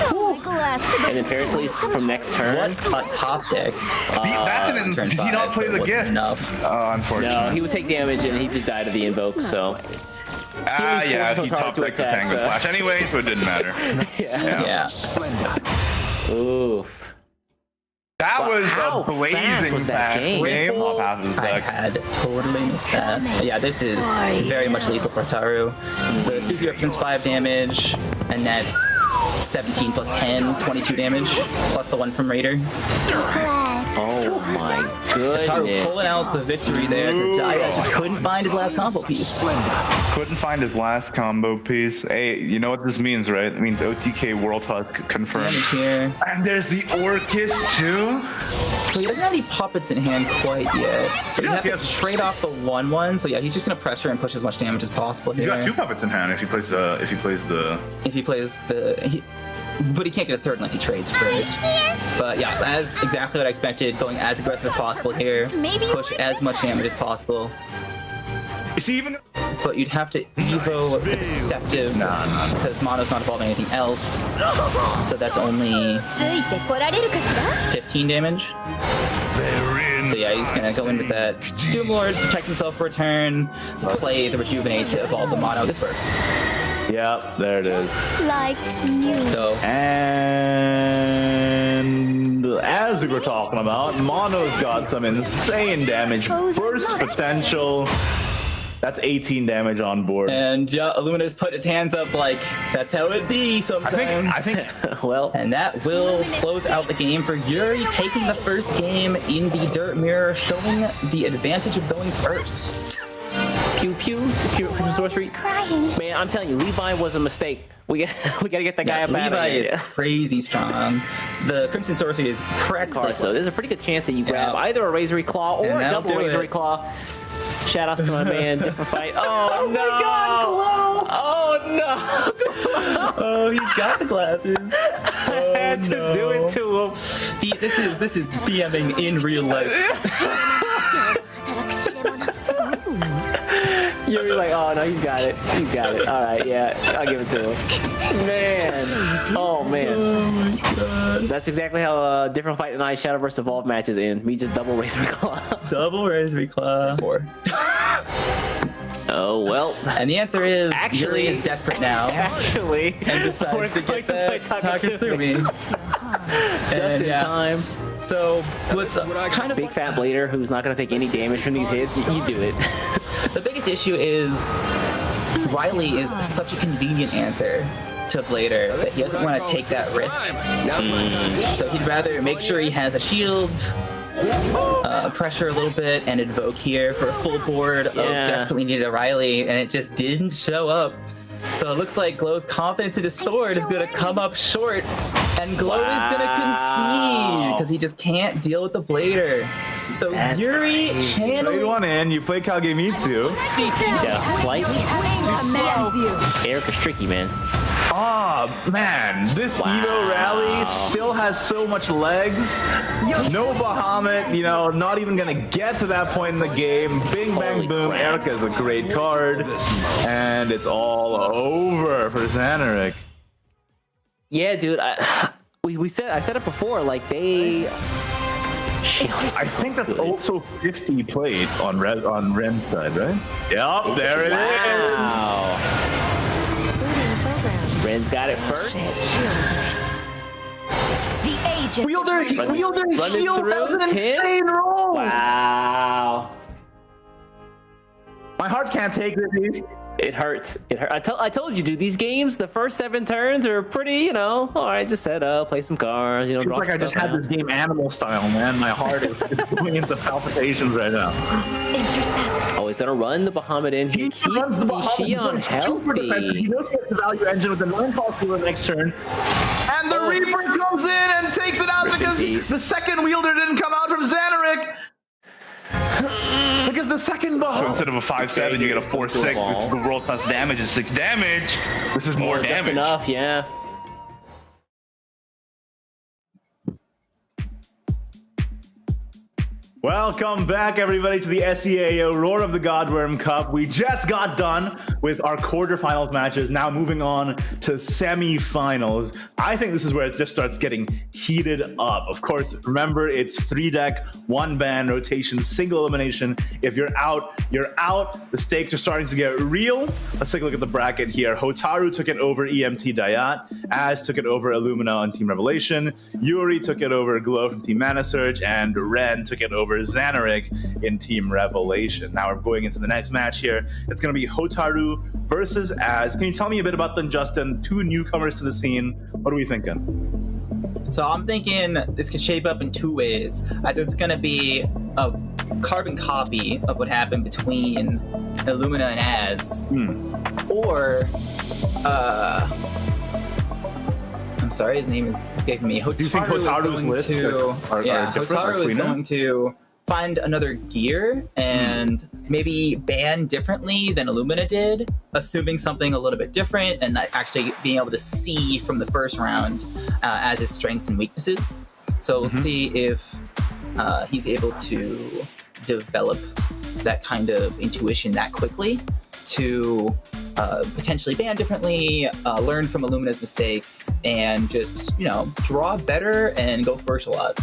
4. Glass to the And then Parasleys from next turn. What a top deck. That didn't. turn Did he 5, not play but the it wasn't gift? enough. Oh, unfortunately. No, he would take damage and he just died of the invoke. So Ah, He yeah, was he forced top to decked the attack, Tango so- Flash anyway, so it didn't matter. Yeah. oof. That Wow, was how a blazing fast was that fast game? game off half of his I deck. had totally missed that. But yeah, this is very much lethal for Taru. The Suzy represents 5 damage, and that's 17 plus 10, 22 damage, plus the 1 from Raider. Oh my Taru goodness. pulling out the victory there, because Daya just couldn't find his last combo piece. Couldn't find his last combo piece. Hey, you know what this means, right? It means OTK World Hunt confirmed. Damage here. And there's the Orcus too. So he doesn't have any puppets in hand quite yet. So you have to Yes. trade off the 1/1. So yeah, he's just gonna pressure and push as much damage as possible He's here. got 2 puppets in hand if he plays the If he plays but he can't get a third unless he trades first. But yeah, that's exactly what I expected. Going as aggressive as possible here. Maybe you Push like as this much damage as possible. Is he even But you'd have to Evo the Deceptive because Mono's not evolving anything else. So that's only ついてこられるかしら 15 damage. So yeah, he's gonna go in with that Doom Lord, protect himself for a turn, play the Rejuvenate to evolve the Mono Disperse. Yep, there it is. Like new. So And as we were talking about, Mono's got some insane damage, burst potential. That's 18 damage on board. and yeah, Illuminator's put his hands up like that's how it be sometimes. I think Well, And that will close out the game for Yuri, taking the first game in the Dirt Mirror, showing the advantage of going first. pew pew, secure sorcery. Crying. Man, I'm telling you, Levi was a mistake. We gotta get that guy up out of Levi is here. crazy strong. The Crimson Sorcery is practically So there's a pretty good chance that you grab Yeah. either a Razory Claw or And a that'll double do Razory it. Claw. Shout out to my man, different fight. Oh, no! my God, Glow! Oh no! Oh, he's got the glasses. I had to do it to him. This is BMing in real life. 働く知れ者 You'll be like, oh no, he's got it. He's got it. All right, yeah, I'll give it to him. Man, oh man, that's exactly how different fight and I Shadow vs Evolve matches in. Me just double Razor Claw. Double Raspberry Claw. 4. Oh well. And the answer is Actually- Yuri is desperate now Actually, and decides to we're get going that play Takatsumi. Takatsumi. Just And, in yeah. time. So what's kind of Big fat blader who's not gonna take any damage from these hits. You do it. the biggest issue is Riley is such a convenient answer to Blader that he doesn't want to take that risk. So he'd rather make sure he has a shield, pressure a little bit, and invoke here for a full board of Yeah. desperately needed a Riley, and it just didn't show up. So it looks like Glow's confidence in his sword is going to come up short, and Glow is going to concede because he just can't deal with the Blader. So That's Yuri trade channeling. one in, you play Kagemitsu. Yeah, slightly. commands you. Eric is tricky, man. Oh man, this Evo rally still has so much legs. No Bahamut, you know, not even gonna get to that point in the game. Bing bang Holy boom, crap. Erica is a great card. And it's all over for Xanaric. Yeah, dude. I said it before. Like they. I think that's also 50 played on Ren's side, right? Yep, there it is. Wow. Ren's got it first. The age Wielder Run heals. this That was an through, 10? insane roll. Wow. My heart can't take this. It hurts. It hurt. I told you, dude. These games, the first 7 turns are pretty. You know, all right. Just set up, play some cards. You know, Feels draw like I some just stuff had out. this game animal style, man. My heart is going into palpitations right now. intercept. Oh, he's gonna run the Bahamut in. He Keep runs the the Bahamut. Shion He's super defensive. He healthy. knows he has the value engine with the 9 possible next turn. And the Oh. Reaper comes in and takes it out because Peace. the second wielder didn't come out from Xanaric. Because the second ball. So instead of a 5/7, you get a 4/6, which is the world class damage is 6 damage. This is more Just damage. enough, yeah. Welcome back, everybody, to the SEAO Roar of the Godwyrm Cup. We just got done with our quarterfinals matches. Now moving on to semifinals. I think this is where it just starts getting heated up. Of course, remember, it's 3-deck, 1-ban rotation, single elimination. If you're out, you're out. The stakes are starting to get real. Let's take a look at the bracket here. Hotaru took it over EMT Dayat. Az took it over Illumina on Team Revelation. Yuri took it over Glow from Team Mana Surge. And Ren took it over Xanarik in Team Revelation. Now we're going into the next match here. It's going to be Hotaru versus Az. Can you tell me a bit about them, Justin? 2 newcomers to the scene. What are we thinking? So I'm thinking this could shape up in 2 ways. Either it's going to be a carbon copy of what happened between Illumina and Az, or I'm sorry, his name is escaping me. Do you think Hotaru's lists are different? Hotaru is going to find another gear and maybe ban differently than Illumina did, assuming something a little bit different and actually being able to see from the first round as his strengths and weaknesses. So we'll see if he's able to develop that kind of intuition that quickly to potentially ban differently, learn from Illumina's mistakes, and just, draw better and go first a lot.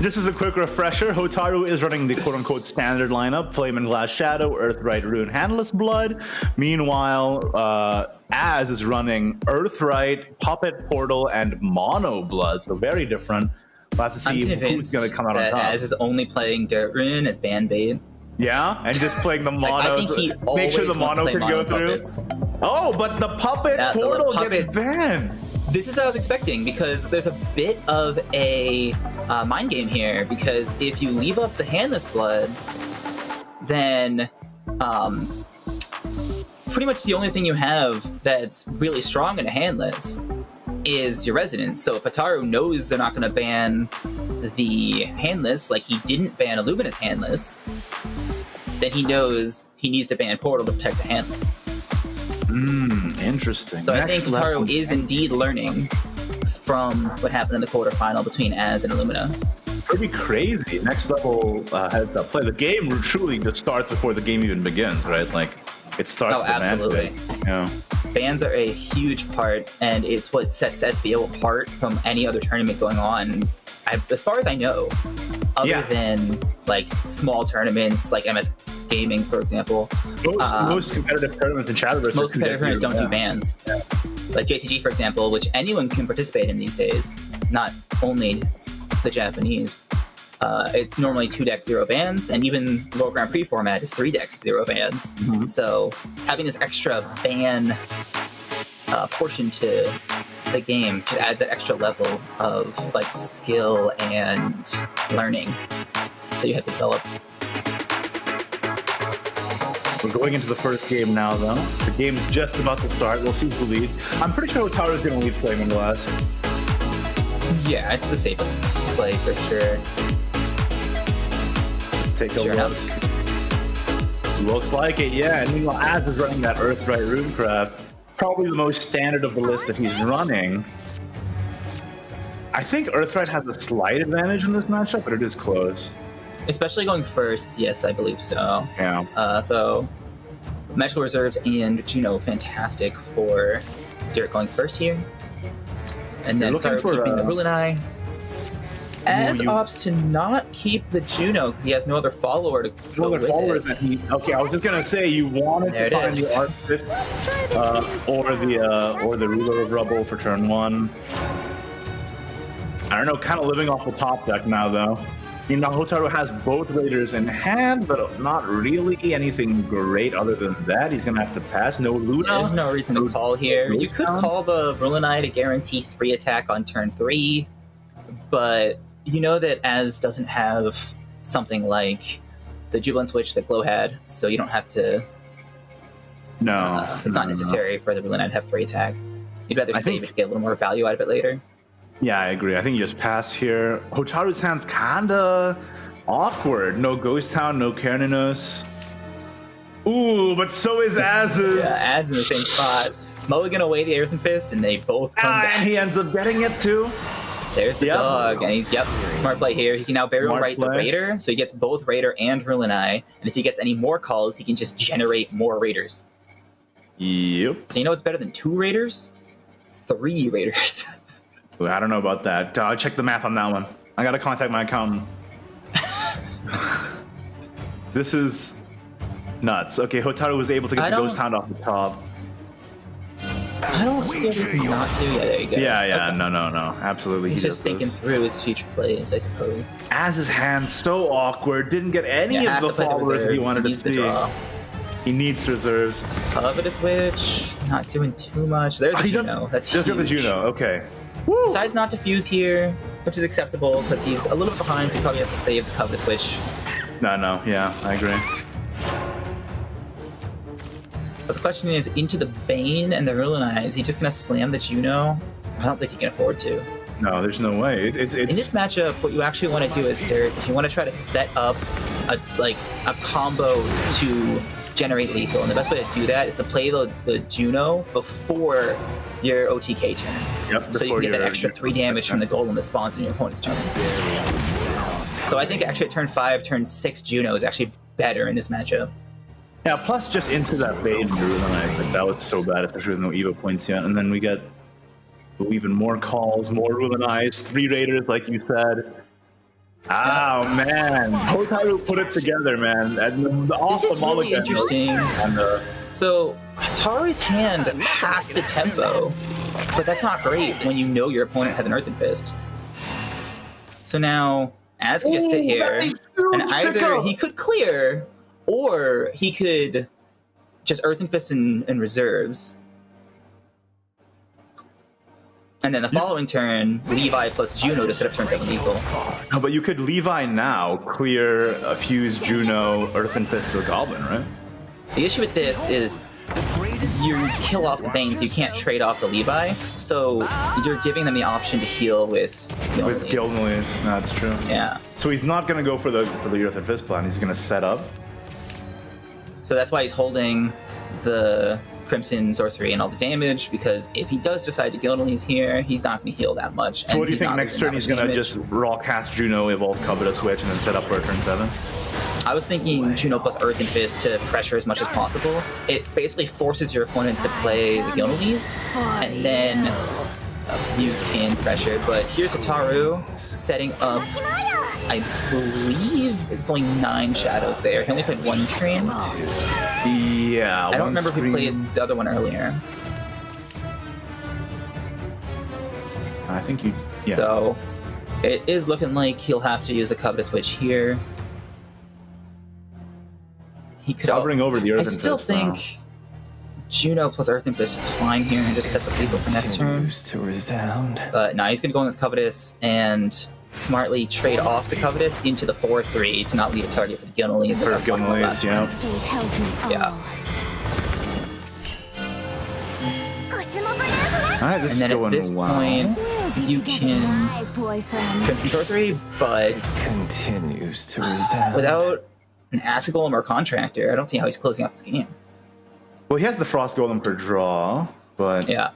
Just as a quick refresher, Hotaru is running the quote-unquote standard lineup: Flame and Glass Shadow, Earthright, Rune, Handless Blood. Meanwhile, Az is running Earthright, Puppet Portal, and Mono Blood, so very different. We'll have to see who's going to come out on top. Az is only playing Dirt Rune as ban bait. Yeah, and just playing the mono. I think he make sure the mono can go puppets. through. Oh, but the Puppet Portal gets banned. This is what I was expecting, because there's a bit of a mind game here, because if you leave up the Handless Blood, then pretty much the only thing you have that's really strong in a Handless is your Resonance. So if Hotaru knows they're not going to ban the Handless, like he didn't ban Illumina's Handless, then he knows he needs to ban Portal to protect the Handless. Interesting. So I think Hotaru is indeed learning from what happened in the quarterfinal between Az and Illumina. Pretty crazy. Next level heads up play. The game truly just starts before the game even begins, right? Like, it starts with the absolutely. match day. Yeah. Bans are a huge part, and it's what sets SVO apart from any other tournament going on. As far as I know, other than like small tournaments like MS Gaming, for example. Most competitive tournaments in Shadowverse. Most competitive tournaments don't do bans. Yeah. Like JCG, for example, which anyone can participate in these days, not only the Japanese. It's normally 2 decks, 0 bans, and even World Grand Prix format is 3 decks, 0 bans. So having this extra ban portion to the game just adds that extra level of like skill and learning that you have to develop. We're going into the first game now, though. The game's just about to start. We'll see who leads. I'm pretty sure Hotaru's going to lead Flame and Glass. Yeah, it's the safest play for sure. Let's take a look. Looks like it, yeah. And meanwhile, Az is running that Earthright Runecraft. Probably the most standard of the list that he's running. I think Earthright has a slight advantage in this matchup, but it is close. Especially going first, yes, I believe so. Yeah. So, Magical Reserves and Juno, fantastic for Dirt going first here. And then Hotaru keeping the Rulin. Az opts to not keep the Juno because he has no other follower to go with it. Okay, I was just gonna say you wanted to find the Archfist or the Ruler of Rubble for turn 1. I don't know, kind of living off the top deck now though. You know, Hotaru has both Raiders in hand, but not really anything great other than that. He's gonna have to pass. No Luna. There's no reason to call here. You could call the Rulinai to guarantee 3 attack on turn 3, but you know that Az doesn't have something like the Jubilant Switch that Glow had, so you don't have to. It's not necessary for the Rulinai to have 3 attack. You'd rather save it to get a little more value out of it later. Yeah, I agree. I think you just pass here. Hotaru's hand's kinda Awkward. No Ghost Town, no Carninos. Ooh, but so is Az's. Yeah, Az in the same spot. Mulligan away the Earthen Fist, and they both come back. And he ends up getting it too. There's the dog, and he's, smart play here. He can now burial right the play. Raider, so he gets both Raider and Rulonai, and if he gets any more calls, he can just generate more Raiders. Yep. So you know what's better than 2 Raiders? 3 Raiders. Ooh, I don't know about that. I'll check the math on that one. I gotta contact my accountant. This is nuts. Okay, Hotaru was able to get the Ghost Hound off the top. I don't see a reason not to. Yeah, there you go. Yeah, Okay. no. Absolutely. He's he just does thinking those. through his future plays, I suppose. Az's hand so awkward. Didn't get any Yeah, of has the to play the followers that he reserves. wanted He to needs the see. draw. He needs reserves. Covetous Witch, not doing too much. There's the He Juno. That's just huge. got the Juno. Okay. Woo! Decides not to fuse here, which is acceptable because he's a little bit behind, so he probably has to save the Covetous Witch. No. Yeah, I agree. But the question is, into the Bane and the Rulonai, is he just going to slam the Juno? I don't think he can afford to. No, there's no way. In this matchup, what you actually want to do is, Dirt, is you want to try to set up a combo to generate lethal. And the best way to do that is to play the Juno before your OTK turn. Yep, So you before can get that your- extra 3 damage from the golem that spawns in your opponent's turn. So I think actually at turn 5, turn 6 Juno is actually better in this matchup. Yeah, plus just into that bait and Rulonai. Like, that was so bad, especially with no Evo points yet. And then we get even more calls, more Rulonais, 3 Raiders, like you said. Oh, man. Hotaru put it together, man. And This is really interesting. And, So Atari's hand has the tempo, but that's not great when you know your opponent has an Earthen Fist. So now Az can just sit here, and either he could clear, or he could just Earthen Fist in reserves. And then the following turn, Levi plus Juno to set up turn 7 lethal. no, but you could Levi now clear a Fuse, Juno, Earthen Fist to a Goblin, right? The issue with this is you kill off the Bane, so you can't trade off the Levi. So you're giving them the option to heal with With Gildenleys, that's true. Yeah. So he's not going to go for the Earthen Fist plan. He's going to set up. So that's why he's holding the Crimson Sorcery and all the damage, because if he does decide to Gildenleys here, he's not going to heal that much. So what do you think next turn he's going to just raw cast Juno, evolve Covetous Switch, and then set up for a turn 7? I was thinking Juno plus Earthen Fist to pressure as much as possible. It basically forces your opponent to play the Gildenleys, and then you can pressure. But here's Ataru setting up, I believe it's only 9 shadows there. He only played 1 screen. Yeah. I don't remember if he played the other one earlier. I think you. Yeah. So it is looking like he'll have to use a Covetous Witch here. He could Hovering over the Earthen I still Fist, think Juno plus Earthen Fist is fine here and just sets up lethal for next turn. To resound. But now he's gonna go in with Covetous and smartly trade off the Covetous into the 4/3 to not leave a target for the Gildenleys. For Gildenleys, yeah. Still tells me all. Yeah. Alright, this And then is at going this well. point, you can Hi, boyfriend. Crimson Sorcery, but Continues to resound. without an Acid Golem or Contractor, I don't see how he's closing out this game. Well, he has the Frost Golem per draw, but Yeah.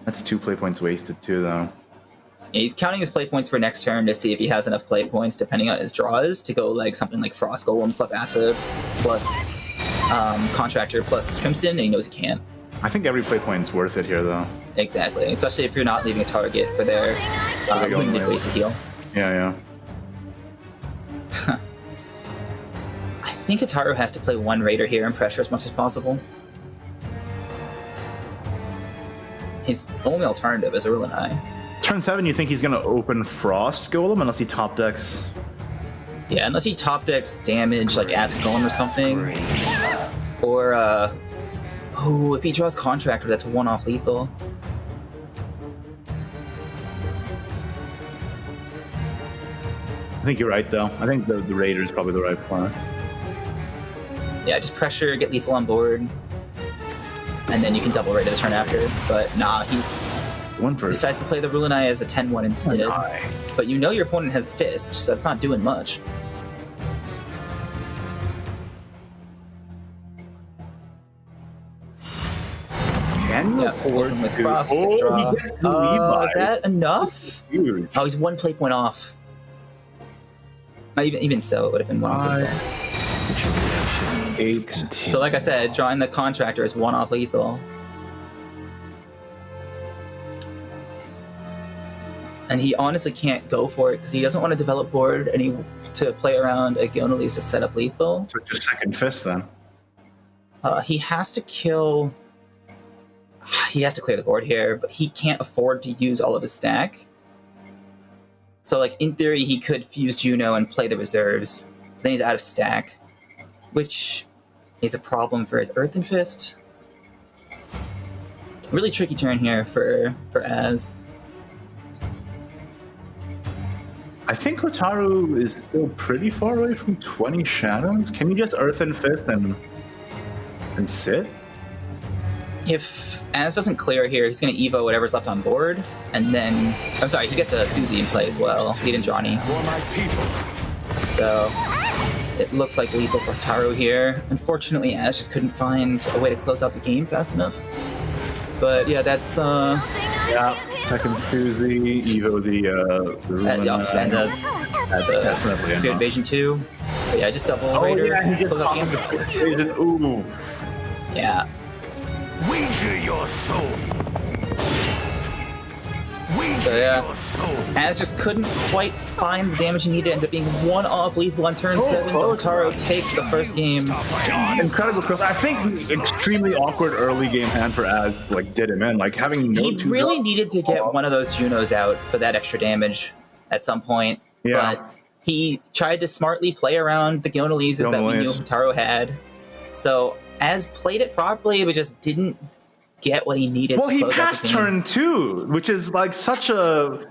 that's 2 play points wasted too, though. Yeah, he's counting his play points for next turn to see if he has enough play points, depending on his draws, to go like something like Frost Golem plus Acid plus Contractor plus Crimson, and he knows he can't. I think every play point's worth it here, though. Exactly, especially if you're not leaving a target for their they go limited away. ways to heal. Yeah. I think Ataru has to play 1 Raider here and pressure as much as possible. His only alternative is a Rulonai. Turn 7, you think he's going to open Frost Golem unless he top decks? Yeah, unless he top decks damage like Acid Golem or something. Or, if he draws Contractor, that's 1 off lethal. I think you're right, though. I think the Raider is probably the right plan. Yeah, just pressure, get lethal on board, and then you can double Raider the turn after. But nah, he's One person. Decides to play the rune as a 10-1 instead. But you know your opponent has Fist, so it's not doing much. Can you afford with to- Frost Oh, draw. he gets the Levi. Is that enough? Huge. Oh, he's 1 play point off. Even so, it would have been 1 off. Eight. So like I said, drawing the Contractor is 1 off lethal. And he honestly can't go for it because he doesn't want to develop board to play around Agonales to set up lethal. So just second fist then. He has to kill... He has to clear the board here, but he can't afford to use all of his stack. So, like, in theory, he could fuse Juno and play the reserves. Then he's out of stack, which is a problem for his Earthen Fist. Really tricky turn here for Az. I think Hotaru is still pretty far away from 20 shadows. Can you just Earthen Fist and sit? If Az doesn't clear here, he's going to Evo whatever's left on board, and then... I'm sorry, he gets a Susie in play as well. He didn't draw any. For my people. So, it looks like lethal for Hotaru here. Unfortunately, Az just couldn't find a way to close out the game fast enough. But yeah, that's... Yeah, second Tuesday, Evo the Rune. and the Definitely Good enough. Invasion 2. But yeah, just double Oh Raider. yeah, he just close out popped the the game. Invasion. Ooh. Yeah. Wager your soul. Wager So yeah, your soul. Az just couldn't quite find the damage he needed, ended up being 1 off lethal on turn 7, so close. Hotaru takes the first game. Incredible close. I think the extremely awkward early game hand for Az like did him in. Like having no He two really drop- needed to get one of those Junos out for that extra damage at some point. Yeah. But he tried to smartly play around the Gonaleses that we knew Gonales. Hotaru had. So Az played it properly, but just didn't get what he needed Well, to he close out the passed game. turn 2, which is like such a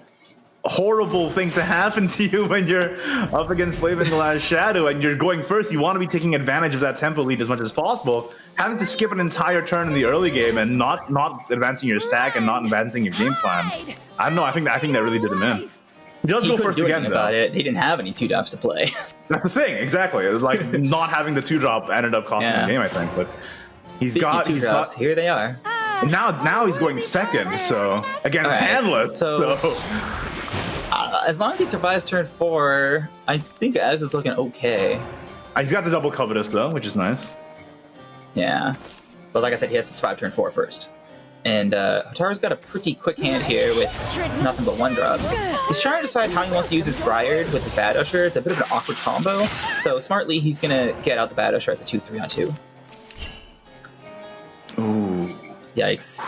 horrible thing to happen to you when you're up against Flaming Glass Shadow and you're going first. You want to be taking advantage of that tempo lead as much as possible. Having to skip an entire turn in the early game and not advancing your stack and not advancing your game plan. I don't know. I think that really did him in. He does He go couldn't first do again, anything though. about it. He didn't have any 2-drops to play. That's the thing, exactly. It was like not having the 2-drop ended up costing Yeah. the game, I think. But he's Speaking of got 2-drops, here they are. now he's going second, so against Alright, Handless. so- So As long as he survives turn 4, I think Az is looking okay. he's got the double covetous though, which is nice. Yeah. But like I said, he has to survive turn 4 first. And Hotaru's got a pretty quick hand here with nothing but 1-drops. He's trying to decide how he wants to use his Briard with his Bad Usher. It's a bit of an awkward combo. So smartly, he's going to get out the Bad Usher as a 2-3 on 2. Ooh. Yikes.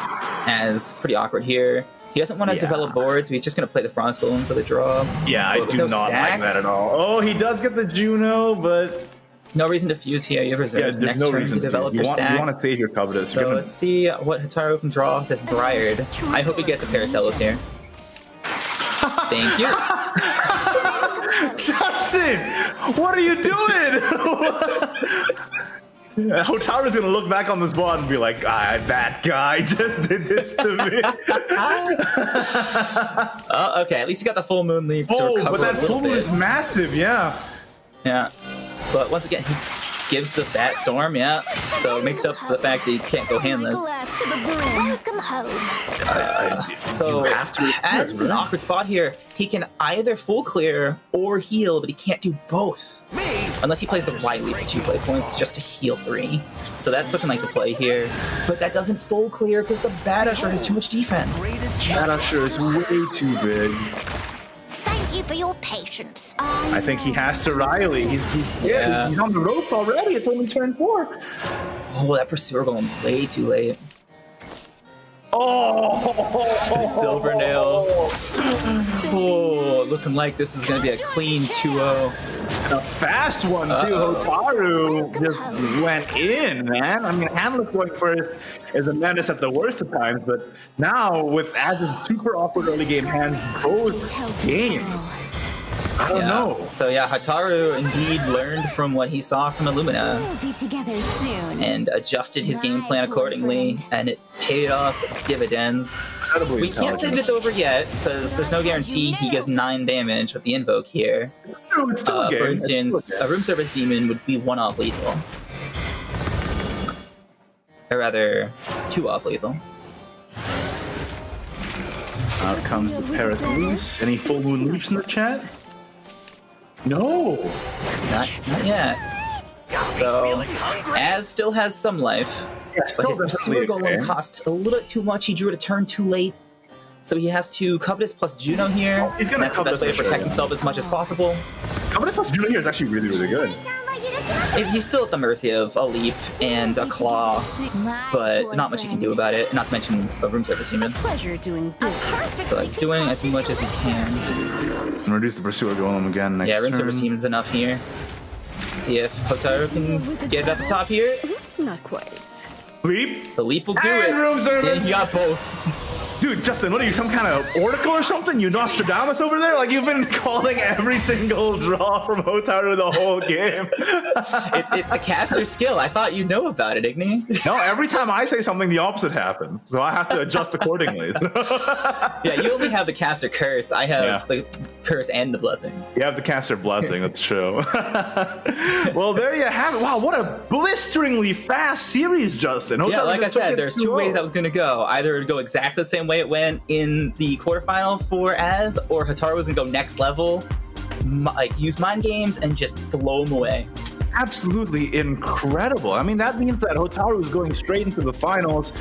Az pretty awkward here. He doesn't want to develop boards, so he's just going to play the Frost Golem for the draw. Yeah, But I with do no not stack, like that at all. Oh, he does get the Juno, but No reason to fuse here. You have yeah, reserves there's next no turn reason to develop you your want, stack. You want to save your covetous. So You're gonna... let's see what Hotaru can draw with this Briard. I hope he gets a Paracelsus here. Thank you. Justin, what are you doing? Yeah, Hotaru's gonna look back on this bot and be like, that guy just did this to me. Okay, at least he got the full moon leap to Oh, recover but that a little full moon bit. is massive, yeah. Yeah. But once again, he gives the Bat Storm, yeah. So it makes up for the fact that he can't go handless. Glass to the brim. Welcome home. So You have to- as an awkward spot here, he can either full clear or heal, but he can't do both. Unless he plays the Wily for 2 play points just to heal 3. So that's looking like the play here. But that doesn't full clear because the Bad Usher has too much defense. That Usher is way too big. Thank you for your patience. I think he has to Riley. Yeah. He's on the rope already. It's only turn 4. Oh, that Pursuer going way too late. Oh, Silver Nail. Oh, looking like this is going to be a clean 2-0. a fast one too. Hotaru just went in, man. I mean, Handless going first is a menace at the worst of times, but now with Az's super awkward early game hands both games, I don't know. So yeah, Hotaru indeed learned from what he saw from Illumina We'll be together soon. and adjusted his game plan accordingly, and it paid off dividends. incredibly We can't say intelligent. that it's over yet, because there's no guarantee he gets 9 damage with the invoke here. No, it's still a game. For It's still a instance, game. a room service demon would be 1 off lethal. Or rather, 2 off lethal. Out comes the Paris Leafs. Any full moon leaps in the chat? No. Not yet. So, Az still has some life, Yeah, but still his Pursuer definitely a Golem game. cost a little bit too much. He drew it a turn too late. So he has to Covetous plus Juno here. He's gonna and that's the best way to Covetous for protect sure, himself as much as possible. Covenant plus Juno here is actually really, really good. He's still at the mercy of a leap and a claw, but not much he can do about it. Not to mention a room service demon. Pleasure doing business. So he's doing as much as he can. And reduce the Pursuer Golem again next Yeah, room turn. service demon is enough here. See if Hotaru can get it at the top here. Not quite. Leap? The leap will do And it. room service. You got both. Dude, Justin, what are you, some kind of oracle or something? You Nostradamus over there? Like, you've been calling every single draw from Hotaru the whole game. It's a caster skill. I thought you'd know about it, Igni. No, every time I say something, the opposite happens. So I have to adjust accordingly. Yeah, you only have the caster curse. I have Yeah. the curse and the blessing. You have the caster blessing, that's true. Well, there you have it. Wow, what a blisteringly fast series, Justin. Yeah, Hotaru like I just took said, it there's 2 2-0. ways that was going to go. Either it would go exactly the same way it went in the quarterfinal for Az, or Hotaru was going to go next level, like use mind games and just blow him away. Absolutely incredible. I mean, that means that Hotaru is going straight into the finals.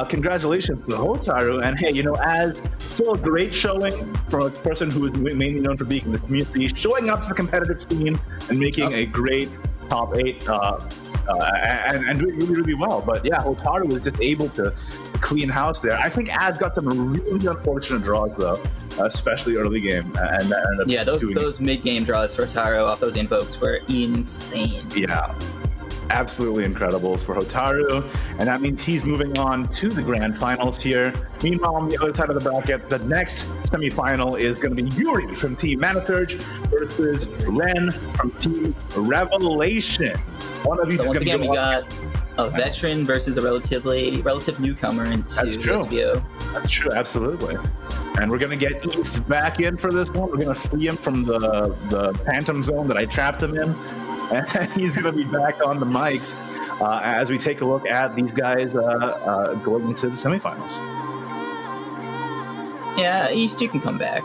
Congratulations to Hotaru. And hey, you know, as still a great showing from a person who is mainly known for being in the community, showing up to the competitive scene and making a great top 8 and doing really, really well. But yeah, Hotaru was just able to clean house there. I think Az got some really unfortunate draws though, especially early game. And ended up Yeah, doing those mid-game draws for Hotaru off those invokes were insane. Yeah, absolutely incredible for Hotaru, and that means he's moving on to the grand finals here. Meanwhile, on the other side of the bracket, the next semifinal is going to be Yuri from Team Mana Surge versus Ren from Team Revelation. One of these So is once going to again, go we up. got a veteran versus a relative newcomer into That's true. SVO. That's true, absolutely. And we're going to get East back in for this one. We're going to free him from the phantom zone that I trapped him in. And he's going to be back on the mics as we take a look at these guys going into the semifinals. Yeah, East, you can come back.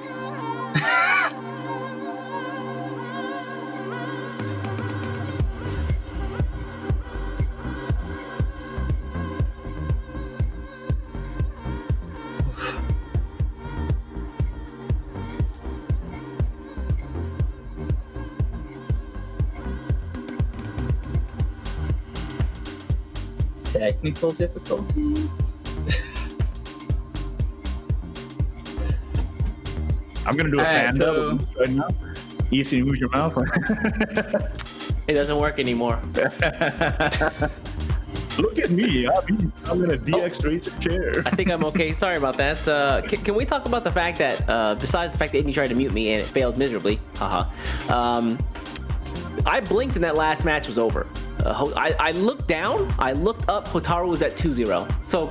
Technical difficulties. I'm going to do a All right, fan so- dub right now. East, you move your mouth. It doesn't work anymore. Look at me. I'm in a DX Racer chair. I think I'm okay. Sorry about that. Can we talk about the fact that, besides the fact that Igni tried to mute me and it failed miserably, I blinked and that last match was over. I looked down, I looked up, Hotaru was at 2-0. So,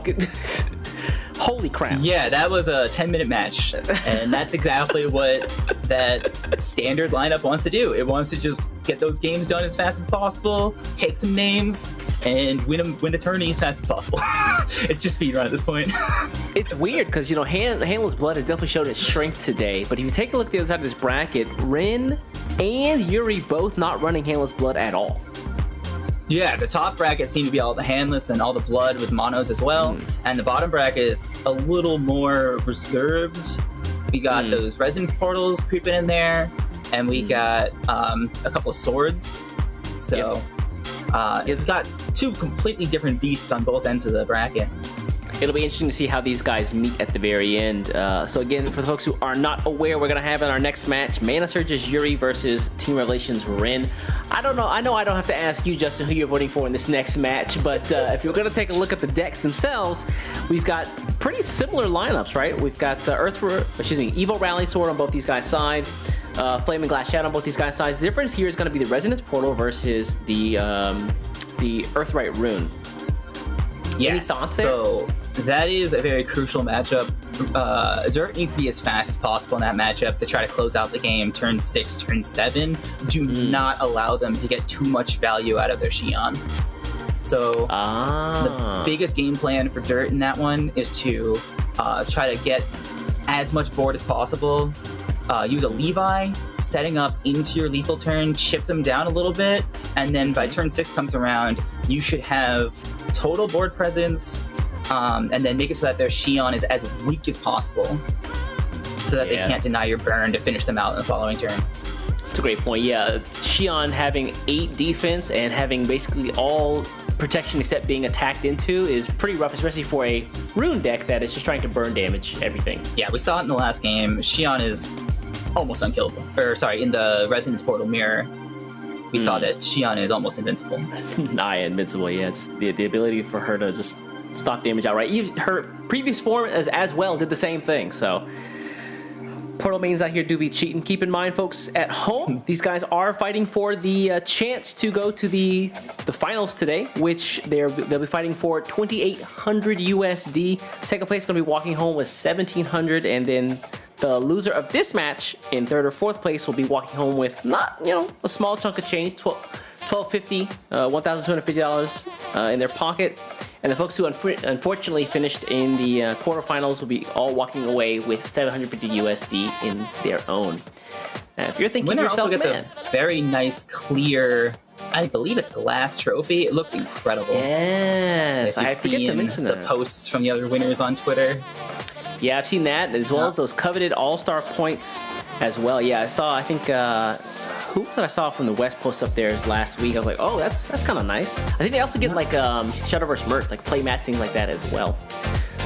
holy crap. Yeah, that was a 10-minute match, and that's exactly what that standard lineup wants to do. It wants to just get those games done as fast as possible, take some names, and win a tourney as fast as possible. It's just speedrun at this point. It's weird because, you know, Handless Blood has definitely showed its strength today, but if you take a look at the other side of this bracket, Rin and Yuri both not running Handless Blood at all. Yeah, the top bracket seemed to be all the handless and all the blood with monos as well, and the bottom bracket's a little more reserved. We got those resonance portals creeping in there, and we got a couple of swords. So we've got 2 completely different beasts on both ends of the bracket. It'll be interesting to see how these guys meet at the very end. So again, for the folks who are not aware, we're going to have in our next match, Mana Surge's Yuri versus Team Revelation's Rin. I don't know. I know I don't have to ask you, Justin, who you're voting for in this next match, but if you're going to take a look at the decks themselves, we've got pretty similar lineups, right? We've got Evo Rally Sword on both these guys' side, Flaming Glass Shadow on both these guys' sides. The difference here is going to be the Resonance Portal versus the Earthright Rune. Yes. Any thoughts there? So that is a very crucial matchup Dirt needs to be as fast as possible in that matchup to try to close out the game. Turn 6, turn 7. Do not allow them to get too much value out of their Xion. So the biggest game plan for Dirt in that one is to try to get as much board as possible. Use a Levi, setting up into your lethal turn, chip them down a little bit, and then by turn 6 comes around, you should have total board presence, and then make it so that their Xion is as weak as possible, so that they can't deny your burn to finish them out in the following turn. That's a great point. Yeah, Xion having 8 defense and having basically all protection except being attacked into is pretty rough, especially for a rune deck that is just trying to burn damage everything. Yeah, we saw it in the last game. Xion is almost unkillable. Or sorry, in the Resonance Portal Mirror, we saw that Xion is almost invincible. Invincible, yeah. Just the ability for her to just stop damage outright. Her previous form as well did the same thing, so Portal mains out here do be cheating. Keep in mind, folks, at home, these guys are fighting for the chance to go to the finals today, which they'll be fighting for 2,800 USD. Second place is going to be walking home with 1,700, and then the loser of this match in third or fourth place will be walking home with not, a small chunk of change, $1,250, $1,250 in their pocket. And the folks who unfortunately finished in the quarterfinals will be all walking away with 750 USD in their own. If you're thinking to yourself, also gets a very nice, clear, I believe it's glass trophy. It looks incredible. Yes, I forget to mention that. The posts from the other winners on Twitter. Yeah, I've seen that, as well as those coveted All-Star points as well. Yeah, I saw, I think, who was it I saw from the West post up there last week? I was like, oh, that's kind of nice. I think they also get like Shadowverse merch, like play mats, things like that as well.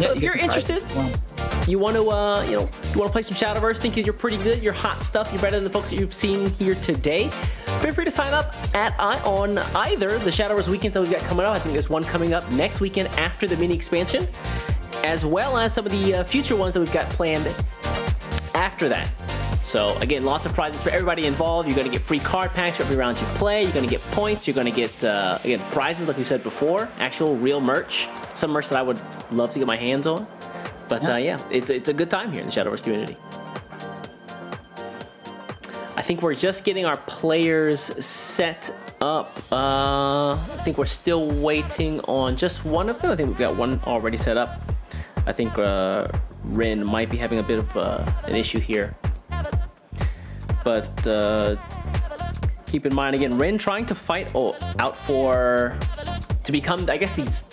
So if you're interested, you want to you want to play some Shadowverse, think you're pretty good, you're hot stuff, you're better than the folks that you've seen here today, feel free to sign up on either the Shadowverse weekends that we've got coming up. I think there's one coming up next weekend after the mini expansion, as well as some of the future ones that we've got planned after that. So again, lots of prizes for everybody involved. You're going to get free card packs for every round you play. You're going to get points. You're going to get, again, prizes like we said before, actual real merch. Some merch that I would love to get my hands on. But yeah, it's a good time here in the Shadowverse community. I think we're just getting our players set up. I think we're still waiting on just one of them. I think we've got one already set up. I think Rin might be having a bit of an issue here. But keep in mind, again, Rin trying to fight out to become, I guess,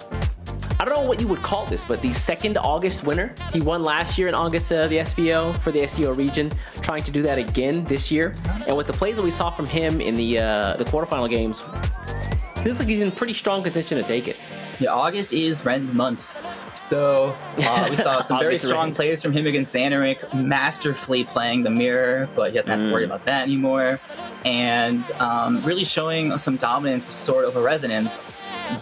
I don't know what you would call this, but the second August winner. He won last year in August the SVO for the SEAO region, trying to do that again this year. And with the plays that we saw from him in the quarterfinal games, he looks like he's in pretty strong condition to take it. Yeah, August is Ren's month. So we saw some very strong plays from him against Xanarik, masterfully playing the mirror, but he doesn't have to worry about that anymore. And really showing some dominance of Sword over Resonance.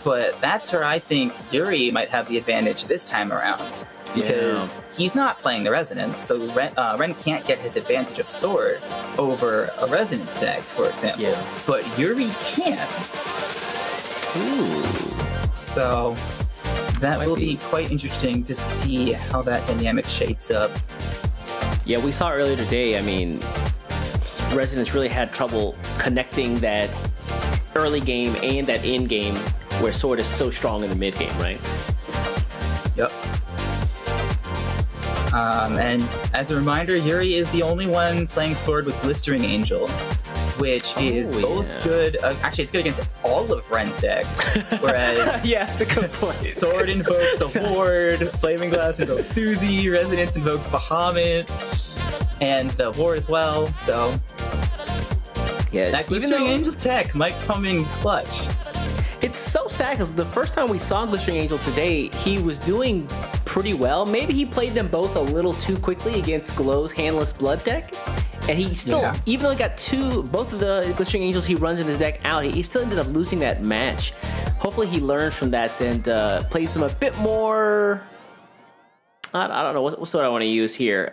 But that's where I think Yuri might have the advantage this time around. Because he's not playing the Resonance, so Ren can't get his advantage of Sword over a Resonance deck, for example. Yeah. But Yuri can. Ooh. So that will be quite interesting to see how that dynamic shapes up. Yeah, we saw earlier today, I mean, Resonance really had trouble connecting that early game and that end game where Sword is so strong in the mid game, right? Yep. And as a reminder, Yuri is the only one playing Sword with Blistering Angel, which is both good. Actually, it's good against all of Ren's deck. Whereas yeah, it's a good point. Sword invokes a Horde, Flaming Glass invokes Susie, Resonance invokes Bahamut, and the Horde as well. So yeah, that Blistering Angel tech might come in clutch. It's so sad because the first time we saw Blistering Angel today, he was doing pretty well. Maybe he played them both a little too quickly against Glow's Handless Blood deck. And he still, even though he got both of the Blistering Angels he runs in his deck out, he still ended up losing that match. Hopefully he learned from that and plays them a bit more, I don't know, what's what I want to use here,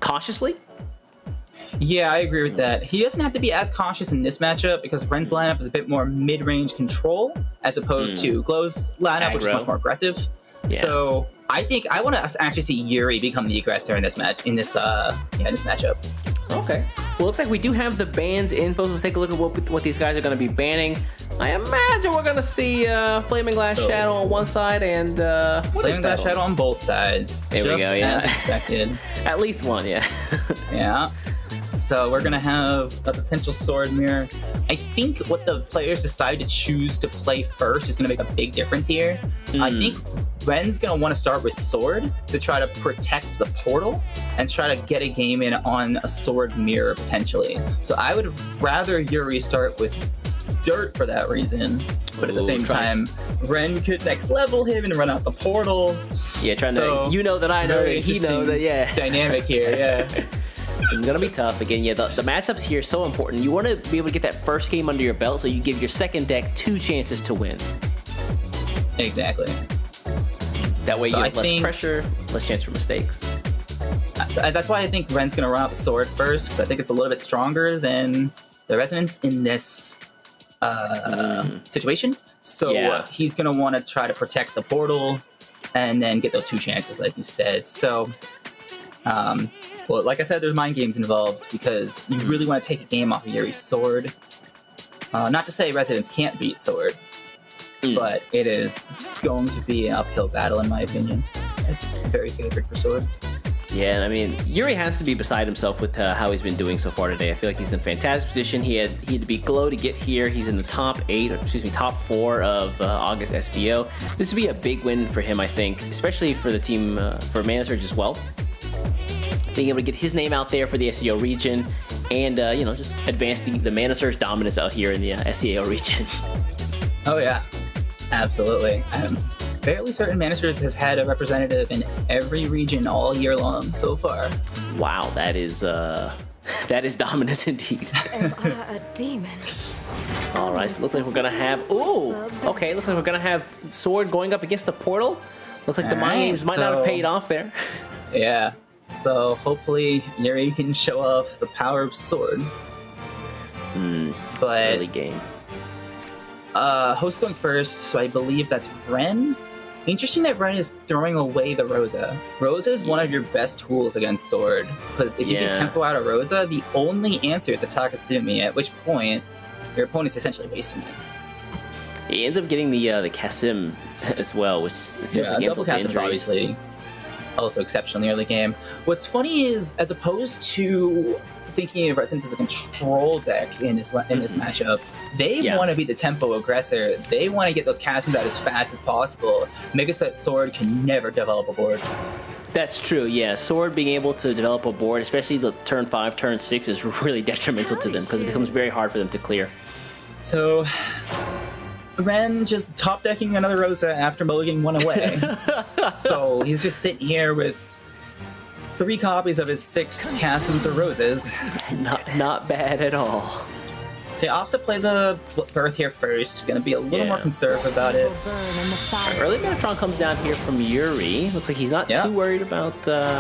cautiously? Yeah, I agree with that. He doesn't have to be as cautious in this matchup because Ren's lineup is a bit more mid-range control as opposed to Glow's lineup, which is much more aggressive. Yeah. So I think I want to actually see Yuri become the aggressor in this match. In this matchup. Okay. Well, looks like we do have the bans info. Let's take a look at what these guys are going to be banning. I imagine we're going to see Flaming Glass Shadow on one side and Flaming Glass Shadow on both sides. There we go. Yeah, as expected. At least one. Yeah. Yeah. So we're gonna have a potential sword mirror. I think what the players decide to choose to play first is gonna make a big difference here. I think Ren's gonna want to start with sword to try to protect the portal and try to get a game in on a sword mirror potentially. So I would rather Yuri start with dirt for that reason, but at the same time, Ren could next level him and run out the portal. Yeah, trying to, you know that I know that he knows that, yeah. Dynamic here, yeah. It's gonna be tough again. Yeah, the matchups here are so important. You want to be able to get that first game under your belt, so you give your second deck 2 chances to win. Exactly. That way you have less pressure, less chance for mistakes. So that's why I think Ren's gonna run out the sword first, because I think it's a little bit stronger than the resonance in this situation. So he's gonna want to try to protect the portal and then get those 2 chances, like you said. So. Well, like I said, there's mind games involved because you really want to take a game off of Yuri's sword. Not to say Residents can't beat sword, but it is going to be an uphill battle in my opinion. It's very favored for sword. Yeah, and I mean, Yuri has to be beside himself with how he's been doing so far today. I feel like he's in a fantastic position. He had to beat Glow to get here. He's in the top 4 of August SVO. This would be a big win for him, I think, especially for the team, for Mana Surge as well. Being able to get his name out there for the SEO region and, just advance the Mana Surge dominance out here in the SEAO region. Oh, yeah. Absolutely. I'm fairly certain Mana Surge has had a representative in every region all year long so far. Wow, that is dominance indeed. Am I a demon? All right, so looks like we're going to have... Ooh! Okay, looks like we're going to have Sword going up against the portal. Looks like the mind games might not have paid off there. Yeah. So hopefully Yuri can show off the power of sword. But it's early game. Host going first, so I believe that's Ren. Interesting that Ren is throwing away the Rosa. Rosa is one of your best tools against sword, because if you can tempo out a Rosa, the only answer is a Takatsumi, at which point your opponent's essentially wasting it. He ends up getting the Kasim as well, which feels like double Kasim's obviously also exceptionally early game. What's funny is, as opposed to thinking of Resident as a control deck in this matchup, they want to be the tempo aggressor. They want to get those Kasims out as fast as possible. Mega Set Sword can never develop a board. That's true, yeah. Sword being able to develop a board, especially the turn 5, turn 6, is really detrimental to them because it becomes very hard for them to clear. So Ren just top decking another Rosa after mulliganing one away. So he's just sitting here with 3 copies of his 6 Kasims or Roses. Not bad at all. So he opts to play the Birth here first. Gonna be a little more conservative about it. Early Metatron comes down here from Yuri. Looks like he's not too worried about...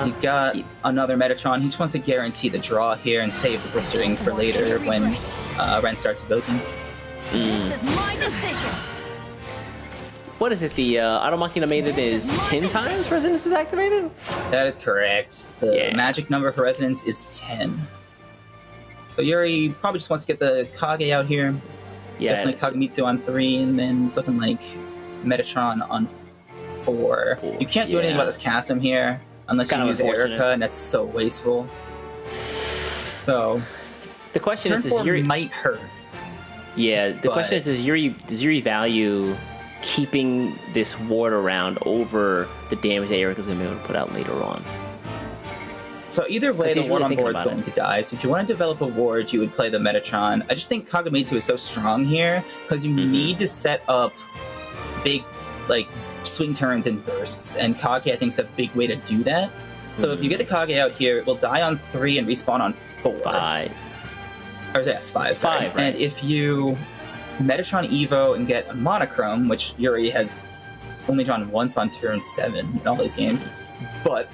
He's got another Metatron. He just wants to guarantee the draw here and save the blistering for later when Ren starts evoking. This is my decision. What is it? The Auto Machina made it is 10 times Resonance is activated? That is correct. The magic number for Resonance is 10. So Yuri probably just wants to get the Kage out here. Yeah. Definitely Kagemitsu on 3, and then it's looking like Metatron on 4. You can't do anything about this Kasim here unless you use Erica, and that's so wasteful. So the question is Yuri might hurt. Yeah, the question is, does Yuri value keeping this ward around over the damage that Erica's going to be able to put out later on? So either way, the one on board is going to die. So if you want to develop a ward, you would play the Metatron. I just think Kagemitsu is so strong here because you need to set up big, swing turns and bursts. And Kage, I think, is a big way to do that. So if you get the Kage out here, it will die on 3 and respawn on 4. 5. Or yes, 5, sorry. 5, right. And if you Metatron Evo and get a Monochrome, which Yuri has only drawn once on turn 7 in all these games, but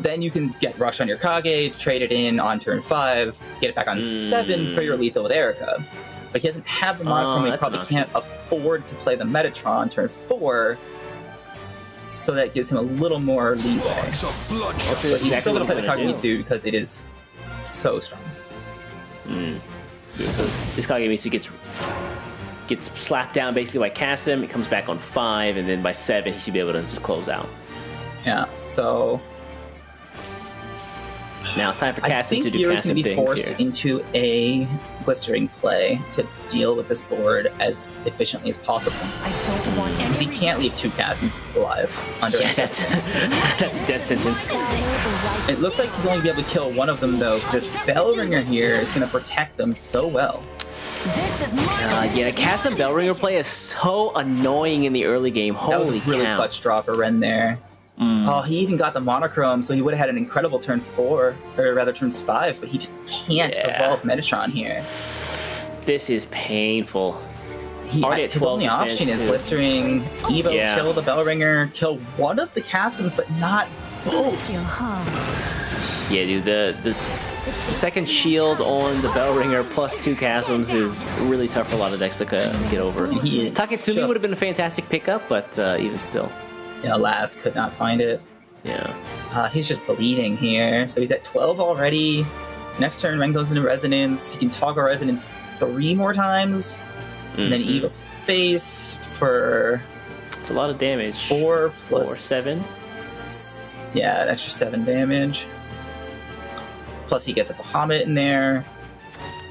then you can get Rush on your Kage, trade it in on turn 5, get it back on 7 for your lethal with Erica. But he doesn't have the Monochrome, he probably can't afford to play the Metatron on turn 4, so that gives him a little more leeway. But he's still gonna play the Kagemitsu because it is so strong. Yeah, so this Kagemitsu gets slapped down basically by Kasim. It comes back on 5, and then by 7 he should be able to just close out. Yeah, so now it's time for I Kasim think to do Yuri's Kasim gonna be things forced here. into a blistering play to deal with this board as efficiently as possible. I don't want Because he can't leave 2 Kasims alive under Yeah, any that's that's a death sentence. It looks like he's only gonna be able to kill one of them though, because this Bellringer here is gonna protect them so well. This is my Yeah, Kasim Bellringer play is so annoying in the early game. That was a Holy really cow. clutch draw for Ren there. Oh, he even got the monochrome, so he would have had an incredible turn 4, or rather turns 5, but he just can't Yeah. evolve Metatron here. This is painful. Already at His 12 only defense, option is too. blistering, Evo, Yeah. kill the Bellringer, kill one of the Kasims, but not both. you, huh? Yeah, dude, the second shield on the Bellringer plus 2 Kasims is really tough for a lot of decks to get over. He is Taketsumi just- would have been a fantastic pickup, but even still. Yeah, alas, could not find it. Yeah. He's just bleeding here, so he's at 12 already. Next turn, Ren goes into Resonance. He can toggle Resonance 3 more times, and then Evo face for It's a lot of damage. 4 4, plus 7. Yeah, an extra 7 damage. Plus he gets a Bahamut in there,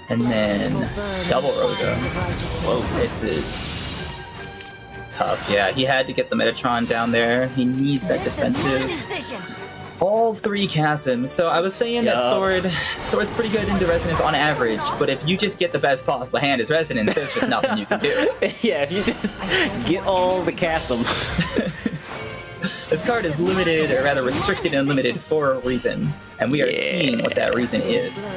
and then double Rojo. Whoa, it's tough. Yeah, he had to get the Metatron down there. He needs that defensive. Decision. All 3 Kasims. So I was saying that Sword's pretty good into Resonance on average, but if you just get the best possible hand as Resonance, there's just nothing you can do. Yeah, if you just get all the Kasim. This card is limited, or rather restricted and limited for a reason, and we are seeing what that reason is.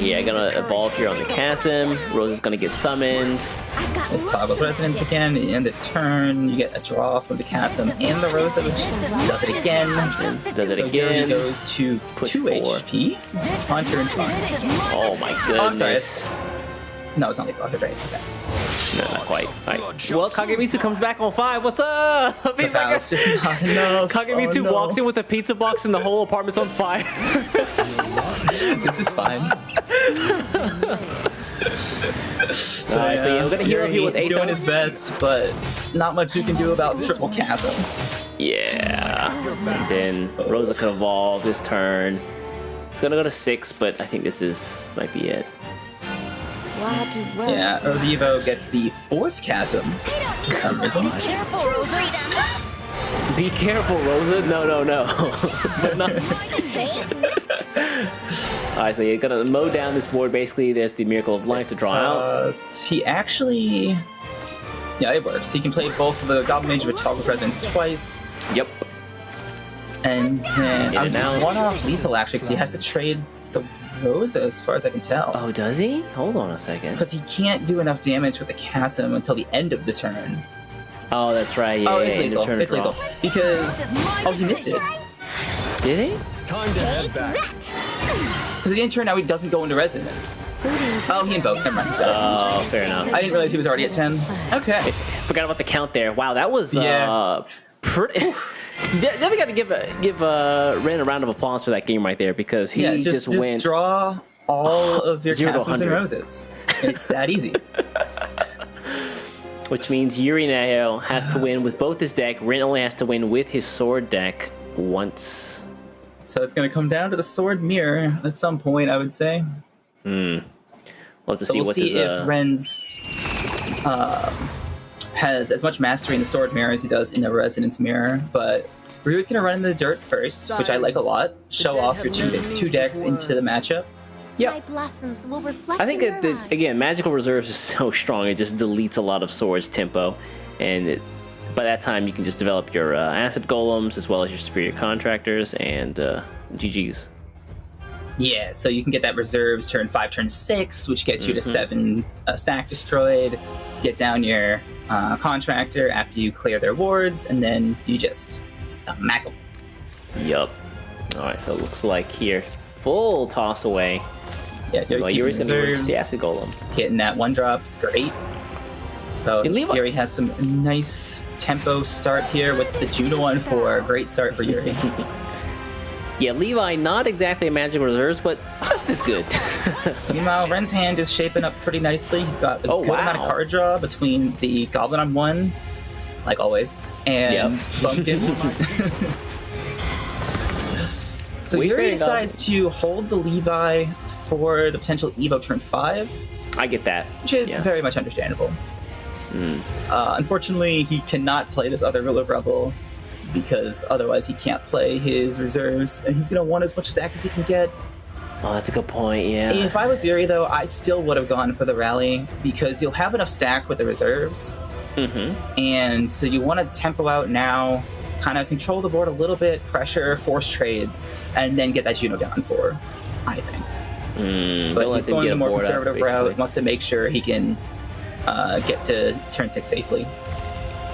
Yeah, gonna evolve here on the Kasim. Rose is gonna get summoned. This toggles Resonance again, at the end of the turn, you get a draw from the Kasim and the Rosa, which does it again. Does So it here he again. goes to Put 2 4. HP on turn 5. Oh my I'm sorry. goodness. No, it's not lethal. Okay, right. Okay. No, not quite. Alright. Well, Kagemitsu comes back on 5. What's up? The He's like foul's just not enough. Kagemitsu Oh, no. walks in with a pizza box and the whole apartment's on fire. This is fine. Alright, so yeah, we're gonna heal up here with Athos. doing his best, but not much you can do about triple Chasm. Yeah. And then Rosa could evolve this turn. It's gonna go to 6, but I think this might be it. Yeah, Rosevo gets the 4th Chasm for some reason. Careful, Rosa. Be careful, Rosa. No. But not. Alright, so you're gonna mow down this board. Basically, there's the Miracle of Life to draw out. He actually... Yeah, it works. He can play both of the Goblin Mage with Toggle Resonance twice, Yep. and then I was and out. 1 off lethal actually, because he has to trade the Rosa as far as I can tell. Oh, does he? Hold on a second. Because he can't do enough damage with the Chasm until the end of the turn. Oh, that's right. Yeah, Oh, yeah, it's end of lethal. turn It's draw. lethal. Because... Oh, he missed it. Did he? Time to head back. Because the end turn now he doesn't go into Resonance. Oh, he invokes. Never mind. Oh, fair enough. I didn't realize he was already at 10. Okay. Forgot about the count there. Wow, that was Yeah. pretty. You definitely got to give Ren a round of applause for that game right there, because he Yeah, just just went. draw all of your 0 to Chasms and 100. Roses. It's that easy. Which means Yuri now has to win with both his deck. Ren only has to win with his sword deck once. So it's going to come down to the Sword Mirror at some point, I would say. We'll have to So see we'll what see this. if Ren's has as much mastery in the Sword Mirror as he does in the Resonance Mirror, but Ryu's going to run in the dirt first, which I like a lot. Show off your two decks into the matchup. My blossoms will reflect I think in your eyes. again, Magical Reserves is so strong, it just deletes a lot of swords tempo, and by that time you can just develop your Acid Golems as well as your Superior Contractors and GG's. Yeah, so you can get that reserves turn 5, turn 6, which gets you to 7 stack destroyed. Get down your contractor after you clear their wards, and then you just smack them. Yup. Alright, so it looks like here, full toss away. Yeah, you're Well, keeping Yuri's going to use reserves, the Acid Golem. getting that 1 drop. It's great. So You leave- Yuri has some nice tempo start here with the Juno on 4. Great start for Yuri. Yeah, Levi, not exactly a magic reserves, but just as good. Meanwhile, Ren's hand is shaping up pretty nicely. He's got a good amount of card draw between the Goblin on 1, like always, and Bumpkin. So Yuri decides to hold the Levi for the potential Evo turn 5. I get that. Which is very much understandable. Unfortunately, he cannot play this other Rule of Rebel because otherwise he can't play his reserves, and he's going to want as much stack as he can get. Oh, that's a good point, yeah. If I was Yuri, though, I still would have gone for the rally because you'll have enough stack with the reserves. And so you want to tempo out now, kind of control the board a little bit, pressure, force trades, and then get that Juno down for, I think. But he's going the more conservative route, wants to make sure he can get to turn 6 safely.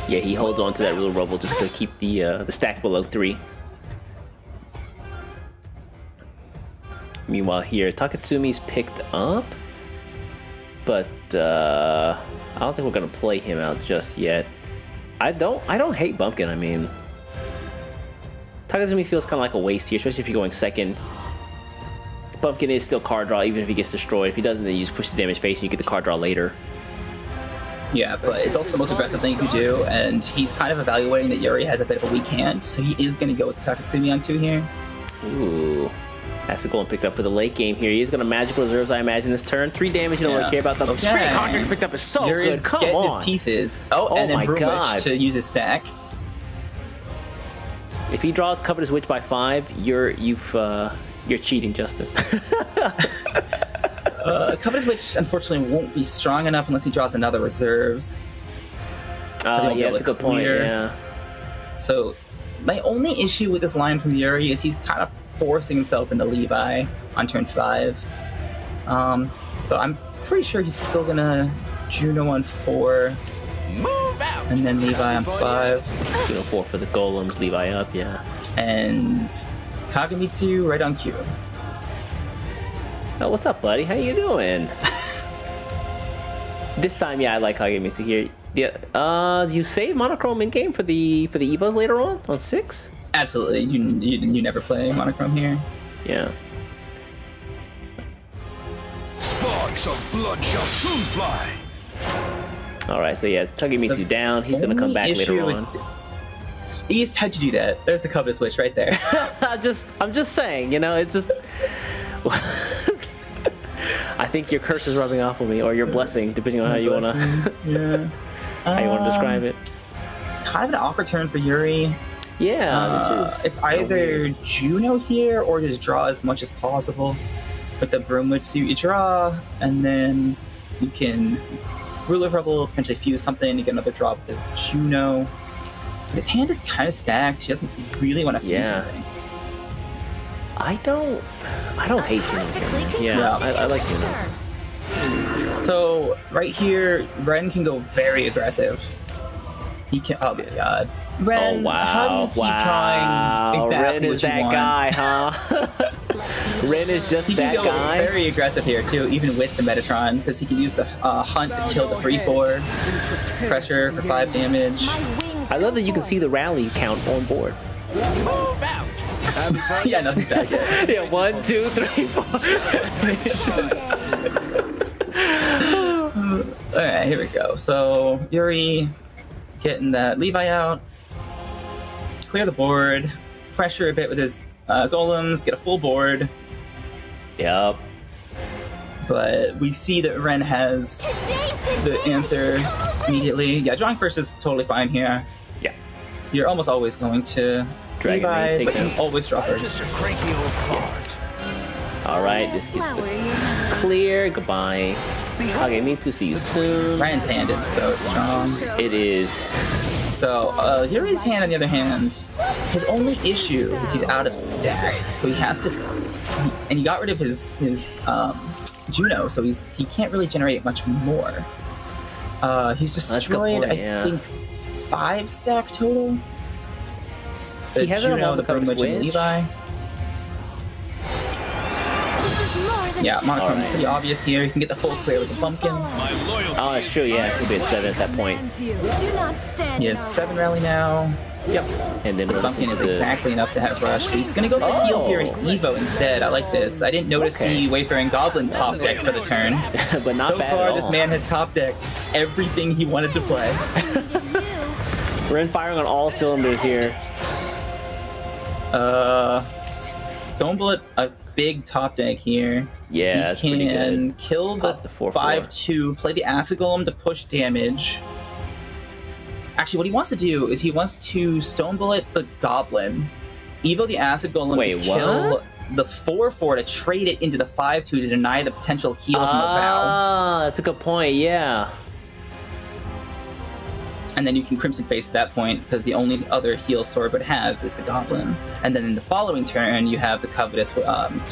Yeah, he holds on to that Rule of Rebel just to keep the stack below 3. Meanwhile here, Takatsumi's picked up, but I don't think we're gonna play him out just yet. I don't hate Bumpkin. I mean, Takazumi feels kind of like a waste here, especially if you're going second. Bumpkin is still card draw, even if he gets destroyed. If he doesn't, then you just push the damage face and you get the card draw later. Yeah, but it's also the most aggressive thing you can do, and he's kind of evaluating that Yuri has a bit of a weak hand, so he is going to go with Takatsumi on 2 here. Ooh. That's the golden picked up for the late game here. He is going to magic reserves, I imagine, this turn. 3 damage, you don't really care about them. Spirit Conjurer picked up is so Yuri's good. Come getting on. his pieces. And then Brumwitch to use his stack. If he draws Covetous Witch by 5, you're cheating, Justin. Covetous Witch, unfortunately, won't be strong enough unless he draws another reserves. Yeah, that's a good point, yeah. So, my only issue with this line from Yuri is he's kind of forcing himself into Levi on turn 5. So I'm pretty sure he's still gonna Juno on 4. Move out. And then Levi on 5. Juno 4 for the golems, Levi up, yeah. And Kagemitsu right on cue. Oh, what's up, buddy? How you doing? This time, yeah, I like Kagemitsu here. Yeah, you save monochrome in game for the evos later on 6. Absolutely, you never play monochrome here. Yeah. Sparks of blood shall soon fly. All right, so yeah, Tagemitsu down. He's gonna come back later on. East, how'd you do that? There's the Covetous Witch right there. I'm just saying, you know, it's just. I think your curse is rubbing off on me, or your blessing, depending on how you wanna. How you wanna describe it. Kind of an awkward turn for Yuri. Yeah, this is. It's either Juno here or just draw as much as possible. With the Brumwitch suit, you draw, and then you can Rule of Rebel, potentially fuse something, you get another draw with the Juno. But his hand is kind of stacked. He doesn't really want to fuse anything. I don't hate Juno. Yeah, I like Juno. So right here, Ren can go very aggressive. He can. Oh my god. Ren, how do you keep trying exactly Ren is what you that want? guy, huh? Ren is just he that can go guy. Very aggressive here too, even with the Metatron, because he can use the hunt to kill the 3/4, pressure for 5 damage. I love that you can see the rally count on board. Move out. Yeah, nothing's out yet. Yeah, 1, 2, 3, 4. All right, here we go. So Yuri getting that Levi out, clear the board, pressure a bit with his golems, get a full board. Yep. But we see that Ren has the answer immediately. Yeah, drawing first is totally fine here. Yeah. You're almost always going to Dragon Rings Levi, take but you down. always draw first. Just a cranky old fart. All right, this gets the clear. Goodbye. Kagemitsu, see you soon. Ryan's hand is so strong. It is. So, Yuri's hand, on the other hand, his only issue is he's out of stack. So he has to... And he got rid of his Juno, so he can't really generate much more. He's destroyed, I think, 5 stack total. The He has it on Juno, the the Brumwitch, and Witch. Levi. Yeah, monochrome is pretty obvious here. You can get the full clear with the pumpkin. Oh, that's true. Yeah, he'll be at 7 at that point. Do not stand He has 7 rally now. Yep. And then So the runs pumpkin is into- exactly enough to have rush. But he's gonna go for the heal here in Evo instead. I like this. I didn't notice the Wayfaring Goblin top deck for the turn. but not So bad far, at all. this man has top decked everything he wanted to play. We're in firing on all cylinders here. Stone Bullet, a big top deck here. Yeah, that's he pretty can good. kill the Pop the 4/4. 5/2, play the Acid Golem to push damage. Actually, what he wants to do is he wants to Stone Bullet the Goblin, Evo the Acid Golem Wait, to kill what? the 4/4 to trade it into the 5/2 to deny the potential heal from the Vow. Ah, that's a good point. Yeah. And then you can Crimson Face at that point, because the only other heal Sword would have is the Goblin. And then in the following turn, you have the Covetous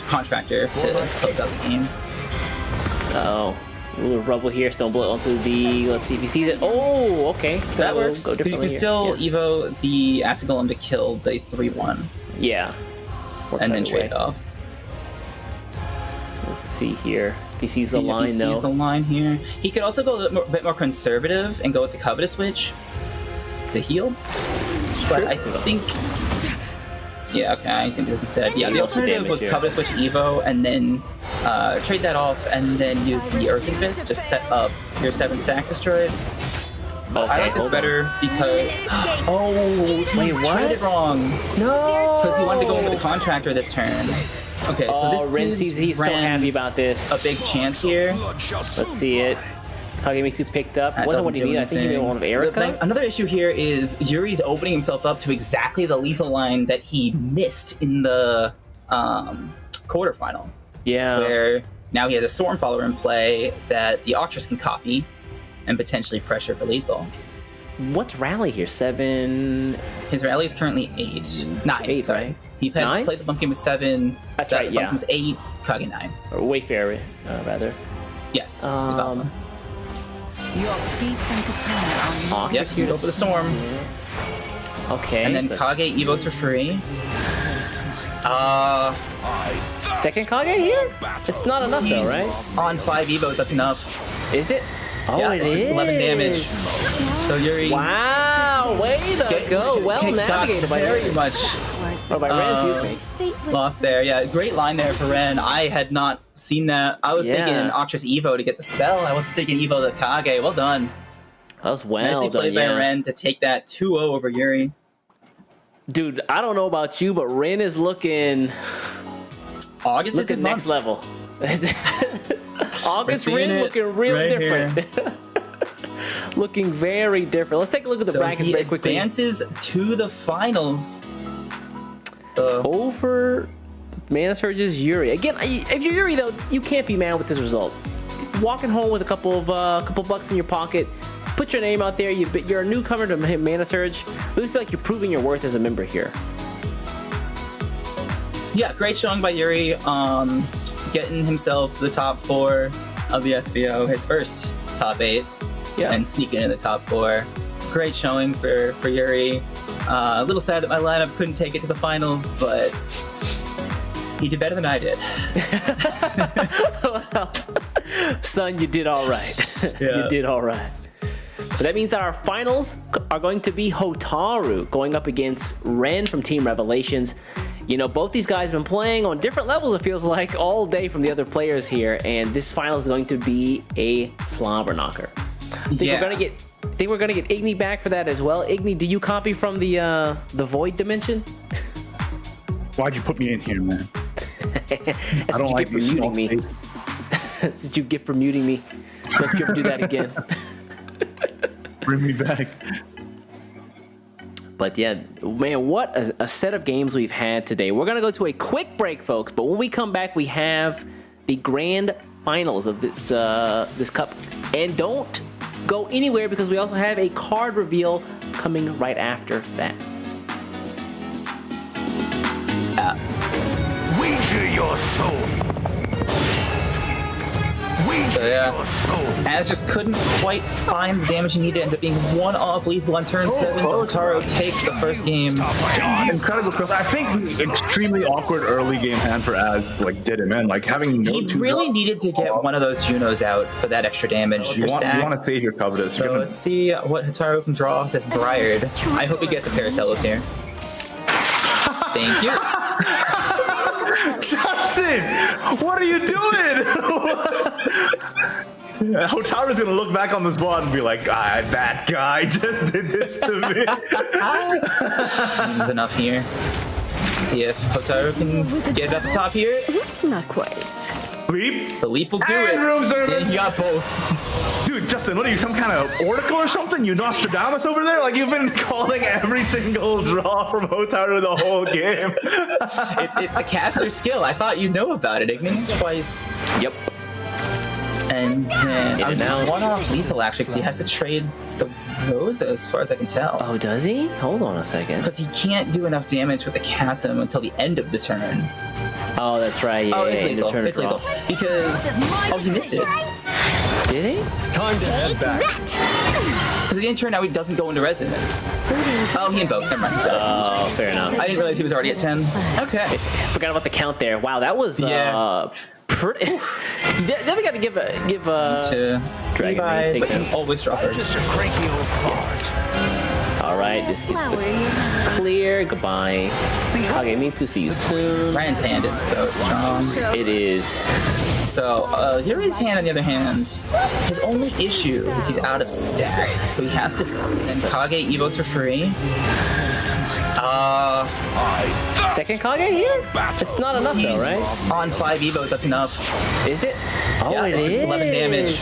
Contractor to close out the game. Oh, a little rubble here. Stone Bullet onto the. Let's see if he sees it. Oh, okay. That works. Go You differently can here. still Evo the Acid Golem to kill the 3/1, Yeah. Works and then either way. trade it off. Let's see here. If he sees See the if line, he though. sees the line here. He could also go a bit more conservative and go with the Covetous Switch to heal. But I think... Yeah, okay, he's gonna do this instead. Yeah, the alternative damage was here. Covetous Switch Evo, and then trade that off, and then use the Earthing Fist to set up your 7-stack destroyed. Okay, I like this hold on. better because... Oh, Wait, he what? tried it wrong. No! Because he wanted to go in with the Contractor this turn. Okay, so this Ren gives sees he's so Ren happy about this. a big chance here. Let's see it. Kagemi2 picked up. That Wasn't what doesn't he do needed. I think he needed anything. one of Erica. Another issue here is Yuri's opening himself up to exactly the lethal line that he missed in the quarterfinal, Yeah. where now he has a Storm Follower in play that the Octress can copy and potentially pressure for lethal. What's rally here? 7. His rally is currently 8. 9, 8, sorry. right? He Nine? played the Pumpkin with 7. That's the right, yeah. Pumpkin was 8, Kage 9. Or Wayfarer, rather. Yes. the Goblin. Your feats and katana are Yep, you go for the Storm. Okay. And then so Kage Evos for free. second Kage here? It's not enough though, He's right? on 5 Evos, that's enough. Is it? Oh, Yeah, it it's is. 11 damage. So Yuri Wow, way to go. Well got navigated by very Ren. much Or by Ren, excuse me. fate was lost there. Yeah, great line there for Ren. I had not seen that. I was Yeah. thinking Octress Evo to get the spell. I wasn't thinking Evo to Kage. Well done. That was well Nicely done, played by yeah. Ren to take that 2-0 over Yuri. Dude, I don't know about you, but Ren is looking August is his next month. level. August We're seeing Ren it looking real right different. Looking very different. Let's take a look at the So brackets he very quickly. advances to the finals. So Over Mana Surge's Yuri. Again, if you're Yuri though, you can't be mad with this result. Walking home with a couple bucks in your pocket, put your name out there. You're a newcomer to Mana Surge. Really feel like you're proving your worth as a member here. yeah, great showing by Yuri. Getting himself to the top 4 of the SVO, his first top 8. Yeah. And sneaking into the top 4. Great showing for Yuri. A little sad that my lineup couldn't take it to the finals, but he did better than I did. Well, son, you did all right. Yeah. You did all right. But that means that our finals are going to be Hotaru going up against Ren from Team Revelations. You know, both these guys have been playing on different levels, it feels like, all day from the other players here, and this final is going to be a slobber knocker. I think we're gonna get Igni back for that as well. Igni, do you copy from the Void dimension? Why'd you put me in here, man? That's what you get for muting me. That's what you get for muting me. Don't you ever do that again. Bring me back. But yeah, man, what a set of games we've had today. We're gonna go to a quick break, folks. But when we come back, we have the grand finals of this cup. And don't go anywhere because we also have a card reveal coming right after that. Wager your soul. So yeah, Az just couldn't quite find the damage he needed. Ended up being one off lethal on turn 7. So Taro takes the first game. Incredible because I think the extremely awkward early game hand for Az like did him in. Like having no He two really needed to get one of those Junos out for that extra damage. you want to save your covetous. So let's see what Hataru can draw off this Briard. I hope he gets a Paracelsus here. Thank you. Justin, what are you doing? Hotaru's gonna look back on this bot and be like, that guy just did this to me. Seems enough here. See if Hotaru can get it at the top here. Not quite. Leap? The leap will do And it. room service. Yeah, you got both. Dude, Justin, what are you, some kind of oracle or something? You Nostradamus over there? Like, you've been calling every single draw from Hotaru the whole game. It's a caster skill. I thought you'd know about it. Ignis twice. Yep. And then I was out. one off lethal actually because he has to trade the rose as far as I can tell. Oh, does he? Hold on a second. Because he can't do enough damage with the chasm until the end of the turn. Oh, that's right. Yeah, Oh, yeah, it's in the lethal. turn It's draw. lethal. Because he missed it. Did he? Time to head back. Because it didn't turn out he doesn't go into resonance. Oh, he invokes. Never mind. Oh, fair enough. I didn't realize he was already at 10. Okay. Forgot about the count there. Wow, that was Yeah. pretty. Definitely got to give To Dragon Maze Levi, take but them. he always draw first. Just a cranky old fart. All right, this gets the clear. Goodbye. Okay, me too. See you soon. Ryan's hand is so strong. It is. So, Yuri's hand, on the other hand, his only issue is he's out of stack. So he has to, and Kage Evos for free. Second Kage here? It's not enough though, right? On 5 Evos, that's enough. Is it? Oh, Yeah, it it's is. 11 damage.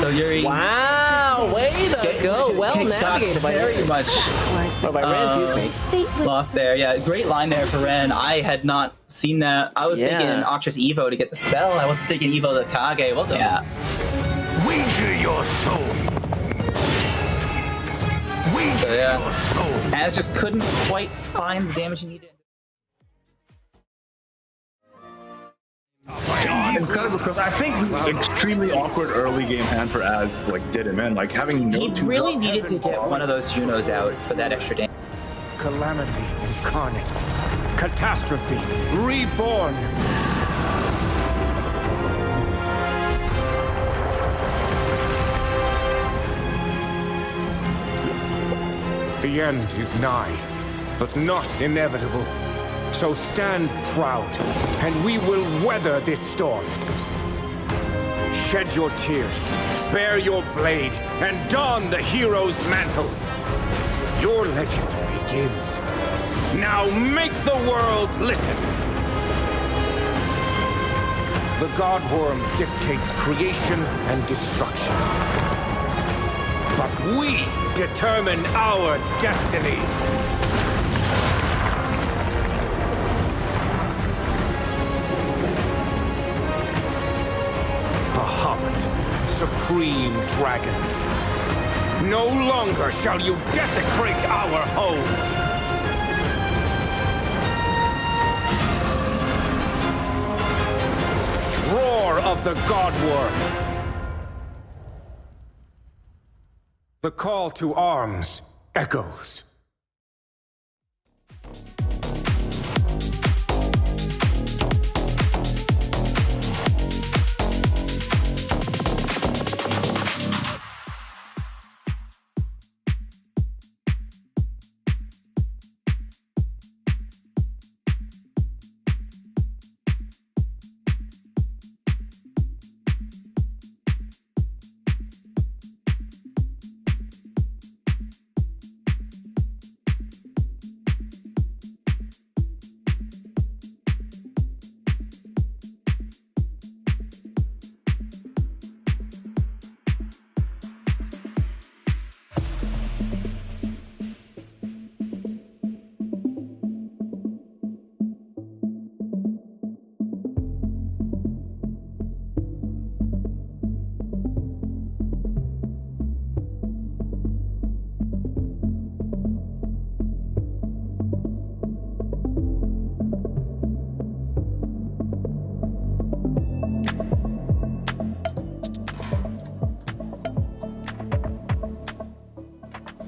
So Yuri. Wow, way to go. Well got navigated by very much Ren, excuse me. lost there. Yeah, great line there for Ren. I had not seen that. I was Yeah. thinking Octress Evo to get the spell. I wasn't thinking Evo to Kage. Well done. Yeah. Wager your soul. Wager So, yeah. your soul. Az just couldn't quite find the damage he needed. Incredible because I think the extremely awkward early game hand for Az like did him in. Like having no He two really needed to get one of those Junos out for that extra damage. Calamity incarnate. Catastrophe reborn. The end is nigh, but not inevitable. So stand proud, and we will weather this storm. Shed your tears, bear your blade, and don the hero's mantle. Your legend begins. Now make the world listen. The Godwyrm dictates creation and destruction. But we determine our destinies. Bahamut, Supreme Dragon. No longer shall you desecrate our home. Roar of the Godwyrm. The call to arms echoes.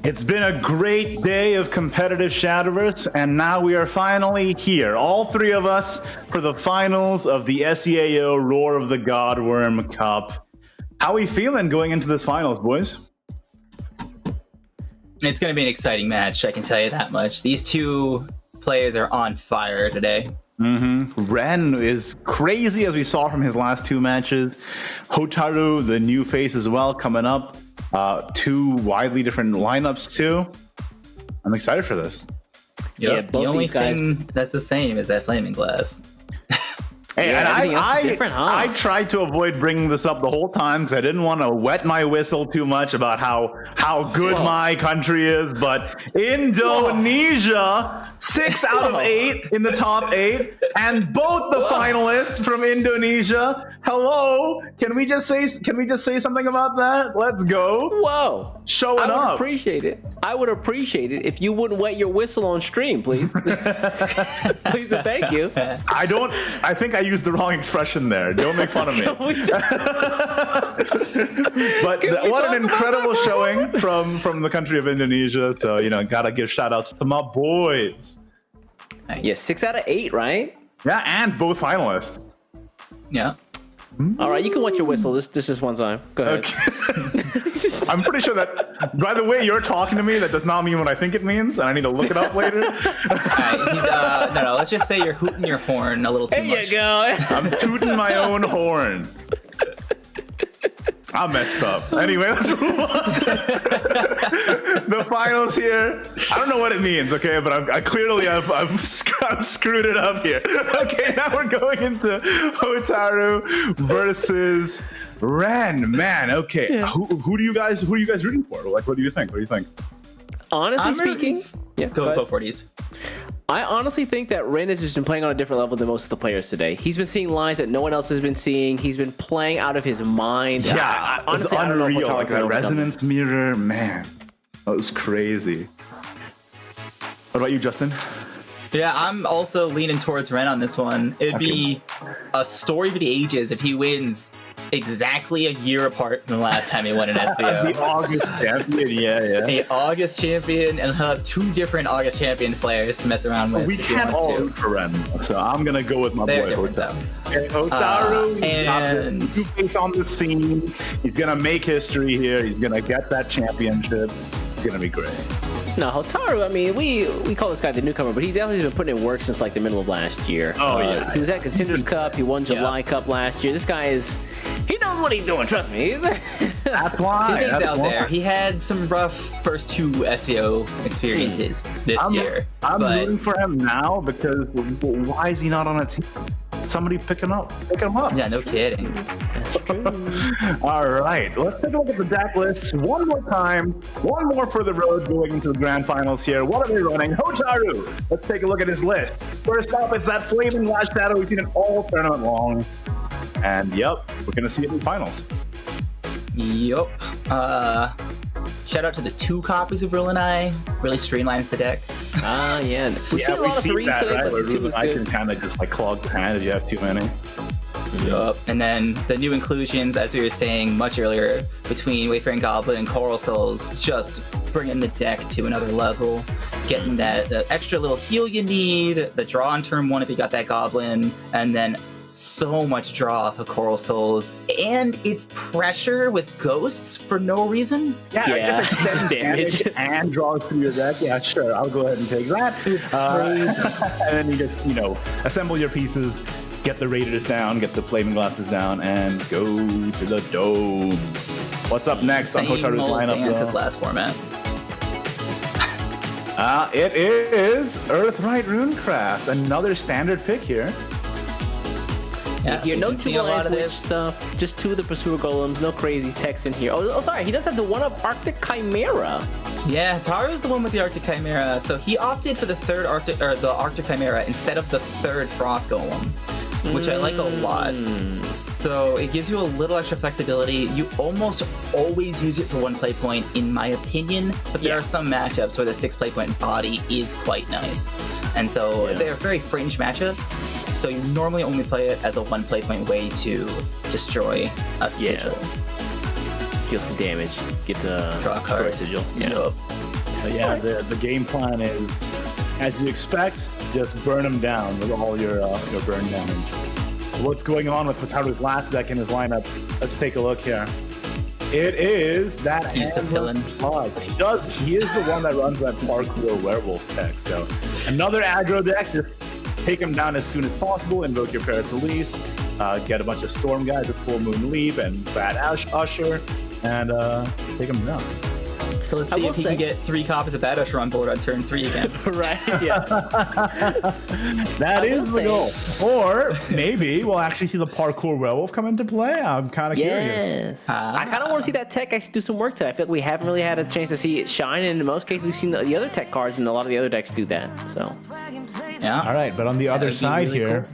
It's been a great day of competitive Shadowverse, and now we are finally here, all three of us, for the finals of the SEAO Roar of the Godwyrm Cup. How are we feeling going into this finals, boys? It's going to be an exciting match, I can tell you that much. These two players are on fire today. Ren is crazy, as we saw from his last two matches. Hotaru, the new face as well, coming up. Two widely different lineups too. I'm excited for this. Yeah, both the only these guys. thing that's the same is that flaming glass. Hey, Yeah, and everything else is I different, huh? I tried to avoid bringing this up the whole time because I didn't want to wet my whistle too much about how good my country is. But Indonesia, 6 out of 8 in the top 8, and both the finalists from Indonesia. Hello, can we just say something about that? Let's go. Whoa. Showing I would up. appreciate it. I would appreciate it if you wouldn't wet your whistle on stream, please. Please and thank you. I think I used the wrong expression there. Don't make fun of me. Can we just- But Can we what talk an about incredible that for a showing from the country of Indonesia. So, gotta give shout outs to my boys. Nice. Yeah, 6 out of 8, right? Yeah, and both finalists. Yeah. All right, you can wet your whistle. This is one time. Go ahead. I'm pretty sure that, by the way you're talking to me, that does not mean what I think it means, and I need to look it up later. All right, he's, no, let's just say you're hooting your horn a little too There much. you go. I'm tooting my own horn. I messed up. Anyway, let's move on. The finals here. I don't know what it means, okay, but I've screwed it up here. Okay, now we're going into Hotaru versus Ren. Man, okay. Yeah. Who are you guys rooting for? Like, what do you think? Honestly I'm speaking, rooting- yeah, Go ahead. for these. I honestly think that Ren has just been playing on a different level than most of the players today. He's been seeing lines that no one else has been seeing. He's been playing out of his mind. Yeah, it was honestly, I don't know if unreal. Hotaru Like can that overcome it. resonance mirror, man. That was crazy. What about you, Justin? Yeah, I'm also leaning towards Ren on this one. It'd be a story for the ages if he wins exactly a year apart from the last time he won an SVO. The August champion, yeah. A August champion, and he'll have 2 different August champion players to mess around with. We if he can't wants all to. root for Ren, so I'm gonna go with my They're boy different, Hotaru. though. Okay, Hotaru, he's got and- the new face on the scene. He's gonna make history here. He's gonna get that championship. It's gonna be great. No, Hotaru, I mean, we call this guy the newcomer, but he definitely has been putting in work since like the middle of last year. Oh, yeah. He was at Contenders Cup. He won July Cup last year. This guy he knows what he's doing, trust me. That's why. He things that's out why. there. He had some rough first 2 SVO experiences this year. I'm but rooting for him now because why is he not on a team? Somebody pick him up. yeah, no kidding. All right, let's take a look at the deck lists one more time. One more for the road going into the grand finals here. What are they running? Hotaru. Let's take a look at his list. First up, it's that flaming last shadow we've seen it all tournament long. And yep, we're gonna see it in the finals. Yup. Shout out to the 2 copies of Rule and I. Really streamlines the deck. Yeah. We've seen a lot of threes today, right? but Where the 2 Ruben was I good. can kind of just like clog the hand if you have too many. Yup. And then the new inclusions, as we were saying much earlier, between Wayfaring Goblin and Coral Souls, just bringing the deck to another level. Getting that extra little heal you need, the draw on turn 1 if you got that Goblin, and then so much draw off of Coral Souls. And it's pressure with ghosts for no reason. Yeah, Yeah, just extends just damage. damage and draws through your deck. Yeah, sure, I'll go ahead and take that. And then you just, assemble your pieces, get the Raiders down, get the Flaming Glasses down, and go to the dome. What's up next on Same Hotaru's old lineup? dance as though? last format. It is Earthright Runecraft, another standard pick here. Yeah, Here, you no can see a lot Two-Lions of Witch this. stuff, just 2 of the Pursuer Golems, no crazy text in here. Oh, sorry, he does have the 1-up Arctic Chimera. Yeah, Taro's the one with the Arctic Chimera, so he opted for the 3rd Arctic Chimera instead of the 3rd Frost Golem, which I like a lot. So it gives you a little extra flexibility. You almost always use it for 1 play point, in my opinion, but there are some matchups where the 6 play point body is quite nice. And so they're very fringe matchups, so you normally only play it as a 1 play point way to destroy a sigil. Deal some damage, get the Draw a destroy card. sigil. Yup. But yeah, the game plan is, as you expect, just burn them down with all your burn damage. What's going on with Hotaru's last deck in his lineup? Let's take a look here. It is that He's the villain. He is the one that runs that parkour werewolf tech. So another aggro deck, just take him down as soon as possible, invoke your Paris Elise, get a bunch of storm guys with Full Moon Leap and Bad Usher, and take him down. So let's see if he can get 3 copies of Bad Usher on board on turn 3 again. Right, yeah. That is the goal. Or maybe we'll actually see the parkour werewolf come into play. I'm kind of curious. Yes. I kind of want to see that tech actually do some work today. I feel like we haven't really had a chance to see it shine, and in most cases we've seen the other tech cards and a lot of the other decks do that. So, yeah. All right, but on the other side really here,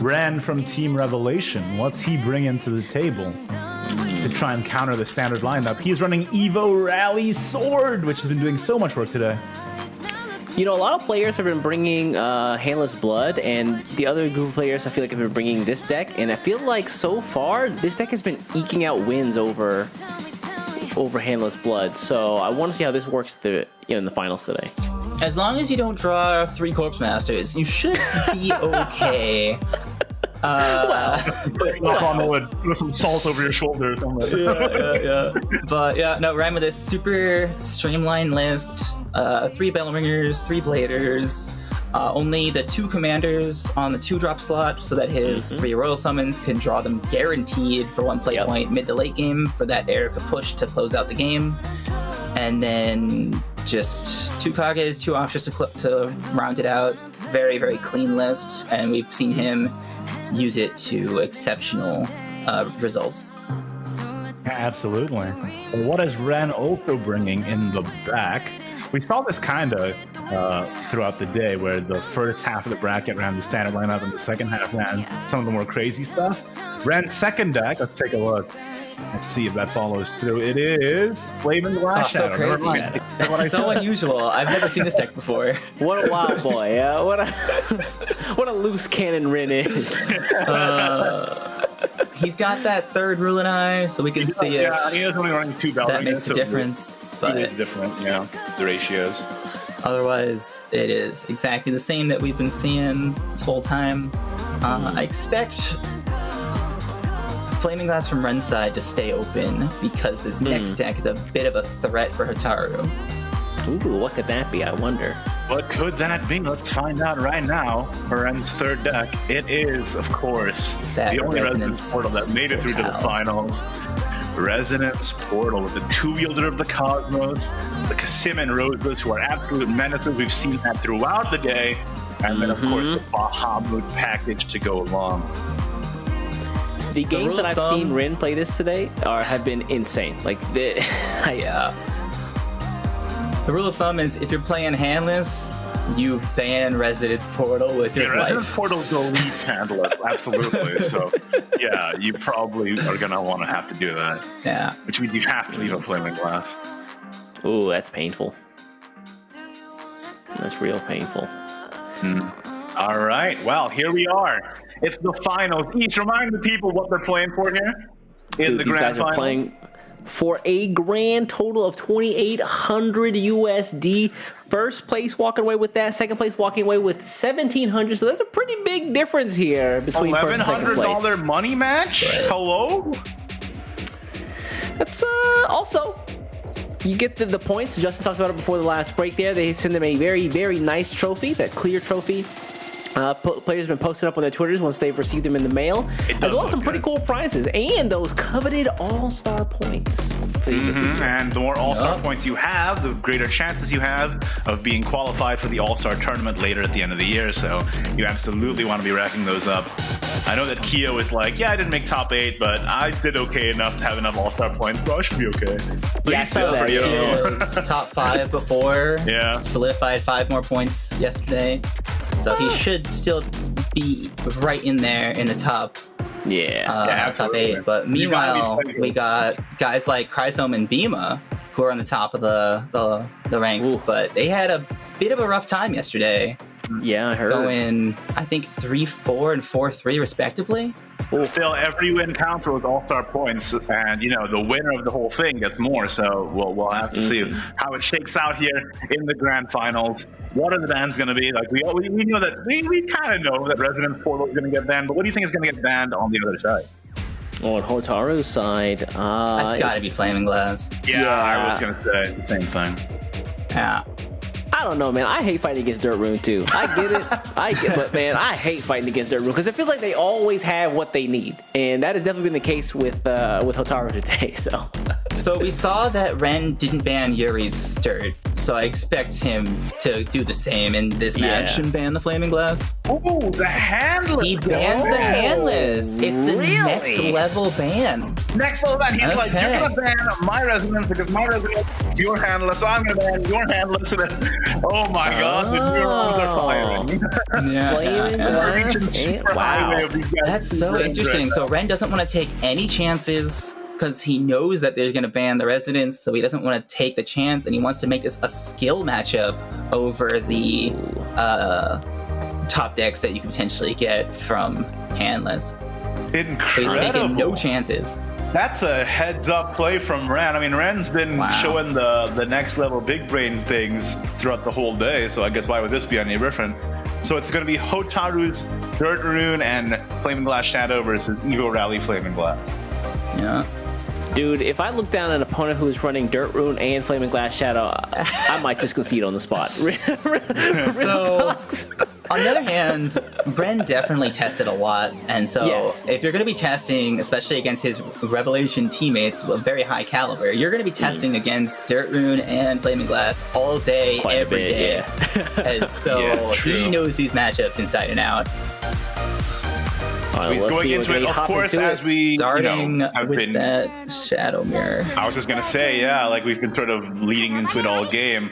Ren from Team Revelation, what's he bringing to the table to try and counter the standard lineup? He's running Evo Rally Sword, which has been doing so much work today. You know, a lot of players have been bringing Handless Blood, and the other group of players I feel like have been bringing this deck, and I feel like so far this deck has been eking out wins over Handless Blood. So I want to see how this works in the finals today. As long as you don't draw 3 Corpse Masters, you should be okay. Knock on the wood, with some salt over your shoulder or something. Yeah. But yeah, no, ran with this super streamlined list. 3 Bellringers, 3 Bladers, only the 2 Commanders on the 2-drop slot, so that his 3 Royal Summons can draw them guaranteed for 1 play point mid to late game for that Erica push to close out the game. And then just 2 Kages, 2 Options to round it out. Very, very clean list, and we've seen him use it to exceptional results. Absolutely. And what is Ren also bringing in the back? We saw this kind of throughout the day, where the first half of the bracket ran the standard lineup and the second half ran some of the more crazy stuff. Ren's second deck, let's take a look. Let's see if that follows through. It is Flaming Glass So Shadow. crazy. So unusual. I've never seen this deck before. What a wild boy, yeah. What a loose cannon Rin is. He's got that 3rd Ruin Eye, so we can see it. Yeah, he is only running 2 Bell That makes a difference. But it is different, the ratios. Otherwise, it is exactly the same that we've been seeing this whole time. I expect Flaming Glass from Ren's side to stay open, because this next deck is a bit of a threat for Hotaru. Ooh, what could that be? I wonder. What could that be? Let's find out right now. For Ren's third deck, it is, of course, That the only Resonance Resonance Portal that made it through to the Portal. finals. Resonance Portal with the 2-wielder of the Cosmos, the Kasim and Rosebud, who are absolute menaces. We've seen that throughout the day. And then, of course, the Bahamut package to go along. The games that I've seen Rin play this today have been insane. Like, Yeah. The rule of thumb is, if you're playing handless, you ban Resonance Portal with your life. Resonance Portal deletes handless, absolutely. So, yeah, you probably are going to want to have to do that. Yeah. Which means you have to leave a Flaming Glass. ooh, that's painful. That's real painful. All right, well, here we are. It's the finals. Each remind the people what they're playing for here in the These grand guys are finals. playing for a grand total of 2,800 USD. First place walking away with that. Second place walking away with 1,700. So that's a pretty big difference here between first and second place. $1,100 money match? Hello? That's also, you get the points. Justin talked about it before the last break there. They send them a very, very nice trophy, that clear trophy. Players have been posted up on their Twitters once they've received them in the mail, as well as some pretty cool prizes and those coveted all-star points. And the more all-star points you have, the greater chances you have of being qualified for the all-star tournament later at the end of the year. So you absolutely want to be racking those up. I know that Keo is like, yeah, I didn't make top 8, but I did okay enough to have enough all-star points, so I should be okay. Yeah, I saw that. He was top 5 before. Yeah. Solidified 5 more points yesterday. So he should still be right in there in the top. Top 8. But meanwhile, we got guys like Chrysome and Bima, who are on the top of the ranks. Ooh. But they had a bit of a rough time yesterday. Yeah, I heard. going, I think 3-4 and 4-3 respectively. Still, every win counts for those all-star points, and the winner of the whole thing gets more. So we'll have to see how it shakes out here in the grand finals. What are the bans going to be? Like we know that we kind of know that Resident Portal is going to get banned, but what do you think is going to get banned on the other side? On Hotaru's side, That's got to be Flaming Glass. Yeah, I was going to say the same thing. Yeah. I don't know, man. I hate fighting against Dirt Rune too. I get it. But man, I hate fighting against Dirt Rune because it feels like they always have what they need, and that has definitely been the case with Hotaru today. So we saw that Ren didn't ban Yuri's Dirt, so I expect him to do the same in this match and ban the Flaming Glass. Oh, the handless! He bans the handless. It's the next level ban. Next level ban. He's like, you're gonna ban my resonance because my resonance is your handless, so I'm gonna ban your handless. And then, oh my God, the neurons are firing. Wow. That's so interesting. So Ren doesn't want to take any chances because he knows that they're going to ban the residents, so he doesn't want to take the chance, and he wants to make this a skill matchup over the top decks that you could potentially get from handless. Incredible. So he's taking no chances. That's a heads-up play from Ren. I mean, Ren's been showing the next level big brain things throughout the whole day, so I guess why would this be any different? So it's going to be Hotaru's Dirt Rune and Flaming Glass Shadow versus Evo Rally Flaming Glass. Yeah. Dude, if I look down at an opponent who is running Dirt Rune and Flaming Glass Shadow, I might just concede on the spot. So, on the other hand, Ren definitely tested a lot, and so if you're going to be testing, especially against his Revelation teammates of very high caliber, you're going to be testing against Dirt Rune and Flaming Glass all day, every day. Yeah. And so he knows these matchups inside and out. So he's going into it, of course, as we starting have with been. That Shadow Mirror. I was just gonna say, like we've been sort of leading into it all game.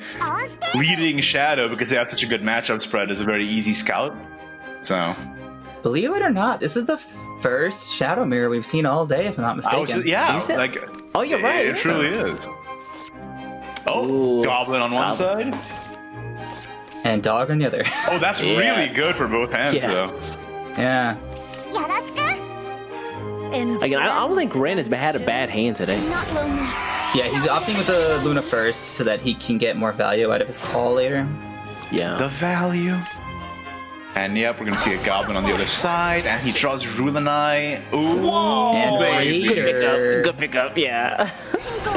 Leading Shadow because they have such a good matchup spread is a very easy scout. So, believe it or not, this is the first Shadow Mirror we've seen all day, if I'm not mistaken. Oh, you're right. It truly is. Oh, Goblin on one side, and Dog on the other. Oh, that's really good for both hands, though. Yeah. Again, I don't think Ren has had a bad hand today. Yeah, he's opting with the Luna first so that he can get more value out of his call later. Yeah. The value. And yep, we're gonna see a Goblin on the other side, and he draws Rulanai. Ooh, whoa, and baby. Good pickup, yeah.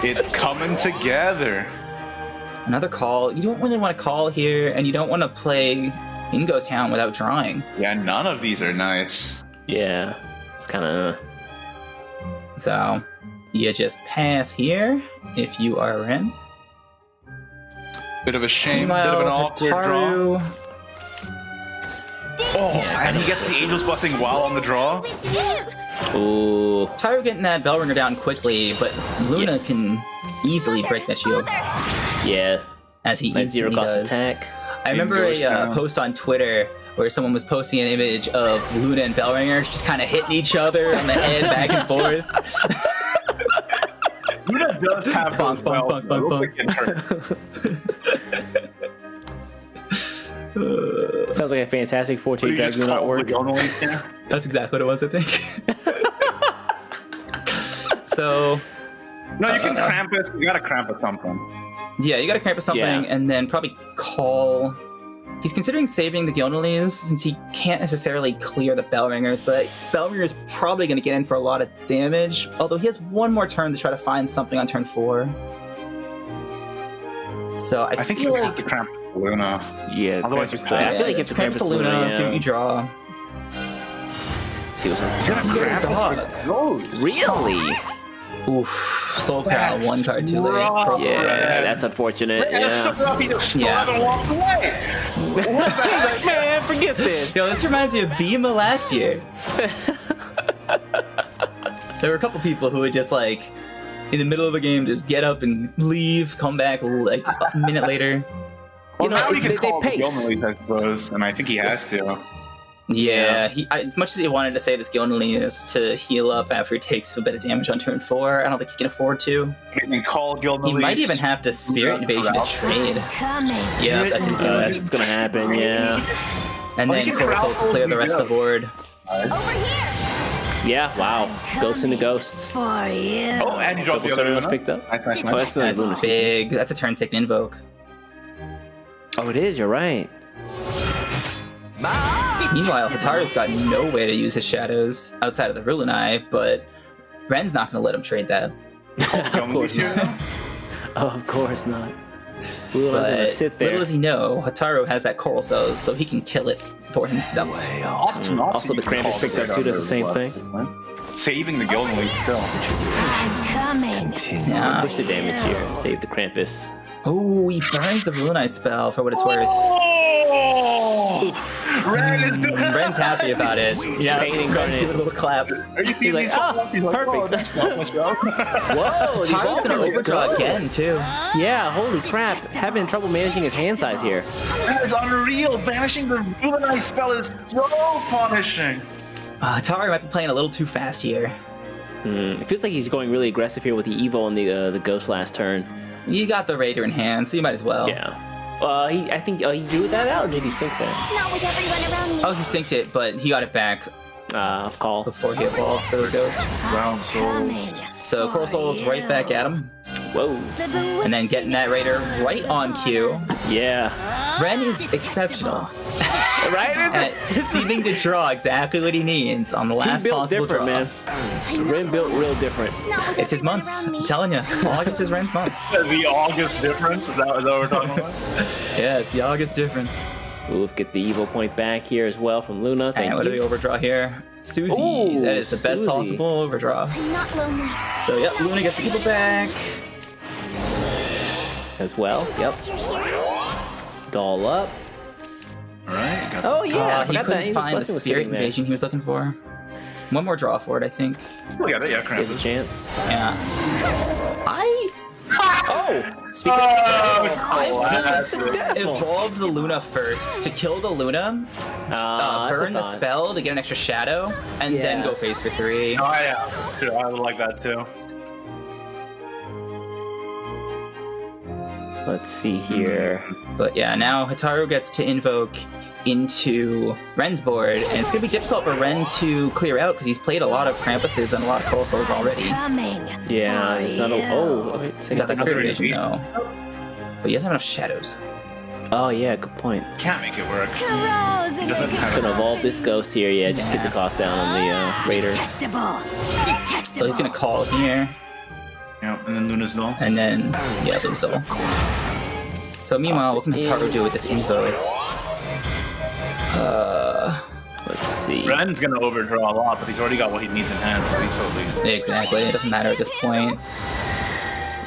It's coming together. Another call. You don't really want to call here, and you don't want to play in Ghost Town without drawing. Yeah, none of these are nice. Yeah, it's kind of. So, you just pass here if you are Ren. Bit of a shame, bit of an awkward draw. Oh, and he gets the Angel's Blessing while on the draw. Ooh. Taru getting that Bellringer down quickly, but Luna can easily break that shield. Yeah. As he That easily zero-cost does. attack. I remember a post on Twitter where someone was posting an image of Luna and Bellringer just kind of hitting each other on the head back and forth. Luna does have those bonk. Sounds like a fantastic 14 Dragon artwork. That's exactly what it was, I think. So... No, you can Krampus. You gotta Krampus something. Yeah, you gotta Krampus something, and then probably call... He's considering saving the Gilneys since he can't necessarily clear the Bellringers, but Bellringer's probably going to get in for a lot of damage, although he has one more turn to try to find something on turn 4. So I think feel you like... have to Krampus Luna. Yeah, otherwise you're I feel like you have to Krampus to Luna, see what you draw. See what's Krampus. Really? Oof, Soul Crown, one card too late. Yeah, that's unfortunate. Man, forget this. Yo, this reminds me of Bima last year. There were a couple people who would just like, in the middle of a game, just get up and leave, come back like a minute later. Well, now he can they call pace. Gilneys, I suppose, and I think he has to. Yeah, as much as he wanted to say this Gilnley is to heal up after he takes a bit of damage on turn 4, I don't think he can afford to. You can call Gilnely. He might even have to Spirit Invasion to trade. Coming. Yeah, that's his doing. That's gonna happen, yeah. And then Core Souls to clear the rest of the board. Over here. Yeah, wow. Ghosts into ghosts. For you. Oh, and he draws the other Someone one. picked up. Nice, nice, Oh, nice. that's the Luna. That's big. That's a turn 6 invoke. Oh, it is. You're right. Meanwhile, Hataru's got no way to use his shadows outside of the Rulonai, but Ren's not going to let him trade that. Of course not. Oh, of course not. Luna's gonna But sit there. little does he know, Hataru has that Coral Cells, so he can kill it for himself. Also, the Krampus picked up too. Does the same thing. Saving the Gilnely still. I'm coming. Yeah. Push the damage here. Save the Krampus. Oh, he burns the Rulonai spell for what it's worth. Ren is doing Ren's happy about it. Yeah, Pain Ren's incarnate. giving a little clap. Are you seeing like, these "Ah, photos?" He's like, perfect." "Oh, that's not much, bro." Whoa! Hataru's going to overdraw again, too. Yeah, holy crap. Having trouble managing his hand size here. That is unreal. Banishing the Rulonai spell is so punishing. Hataru might be playing a little too fast here. It feels like he's going really aggressive here with the Evo and the Ghost last turn. You got the Raider in hand, so you might as well. Yeah. I think he drew that out, or did he sink that? Not with everyone around me. Oh, he synced it, but he got it back Of call. before he evolved the Ghost. Round Coming. souls. So Coral Soul's right back at him, Whoa. and then getting that Raider right on cue. Yeah. Ren is exceptional Right? at seeming to draw exactly what he needs on the He last built possible different, draw. man. Ren built real different. Not with It's his everyone month. around I'm me. telling you, August is Ren's month. The August difference? Is that what we're talking about? Yeah, it's the August difference. We'll get the Evo point back here as well from Luna. Thank And what do we you. overdraw here? Susie. Ooh, that is the best Susie. possible overdraw. I'm not lonely. So yep, Luna gets the evil back. As well. Yep. You're here. Doll up. Alright, got Oh, yeah. I He forgot that couldn't Angel's find the Blessing was Spirit sitting there. Invasion he was looking for. One more draw for it, I think. Look at it, yeah, There's a Krampus. chance. Yeah. Oh! Speaking I evolved the Luna first to kill the Luna, burn the spell to get an extra shadow, and then Yeah. go phase for 3. Oh, yeah. Sure, I would like that too. Let's see here. But yeah, now Hataru gets to invoke into Ren's board, and it's gonna be difficult for Ren to clear out because he's played a lot of Krampuses and a lot of Coral Souls already. Coming. Yeah, for it's not a. you. Oh, okay. He's got that Spirit Invasion though. But he doesn't have enough shadows. Oh, yeah, good point. Can't make it work. Heroes in Doesn't the have Gonna evolve this ghost here, yeah, just to get the cost down on the Raider. detestable. Detestable. So he's gonna call here, Yeah, and then Luna's null. and then yeah, Lumsol. So meanwhile, what can Hataru do with this invoke? Let's see. Ren's gonna overdraw a lot, but he's already got what he needs in hand, so he's totally. Exactly. It doesn't matter at this point.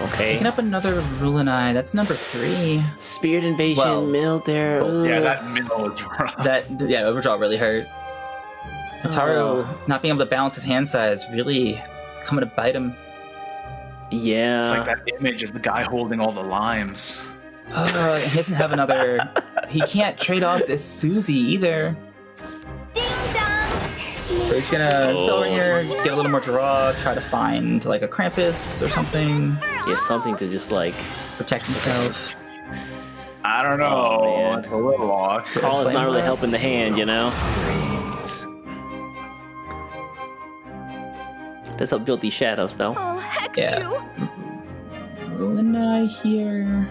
Okay. Picking up another Rulonai. That's number 3. Spirit Invasion, Well, milled there. both- Yeah, Ooh. that middle is rough. That overdraw really hurt. Hataru Oh. not being able to balance his hand size really coming to bite him. Yeah. It's like that image of the guy holding all the limes. He doesn't have another. He can't trade off this Susie either. Ding dong. So he's gonna go in here, get a little more draw, try to find like a Krampus or something, Yeah, something to just like. protect himself. I don't know. Oh, man. It's a little off. Call is not really helping the hand, you know? Does help build these shadows, though. Oh, hex Yeah. you. Rulonai here.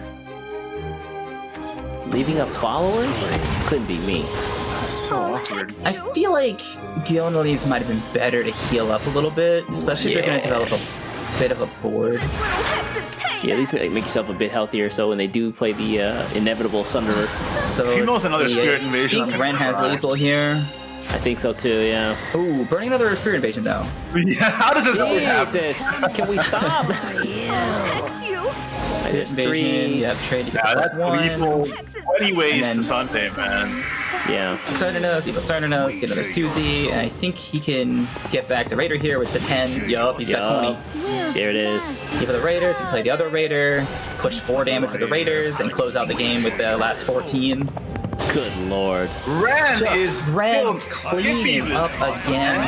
Leaving up followers? Couldn't be me. So awkward. Hex I you. feel like Gilnelys might have been better to heal up a little bit, especially if you're gonna develop a bit of a board. This little hex is pain. Yeah, at least make yourself a bit healthier so when they do play the inevitable Sunderer. So If he knows let's another see, Spirit Invasion, I I'm think gonna Ren has cry. lethal here. I think so too, yeah. Ooh, burning another Spirit Invasion though. Yeah, how does this always happen? Jesus! Can we stop? Hex you. There's Invasion. 3. Yep, trade. Yeah, that's +1. lethal. Hex is 20 ways And to then- Sunday, man. Yeah. Sarnanos, Evil Sarnanos, get another Susie, and I think he can get back the Raider here with the 10. Yup, he's got 20. Yup. There it is. Give it the Raiders, and play the other Raider, push 4 damage with the Raiders, and close out the game with the last 14. Good lord. Ren is Ren still cleaning skipping up this. again.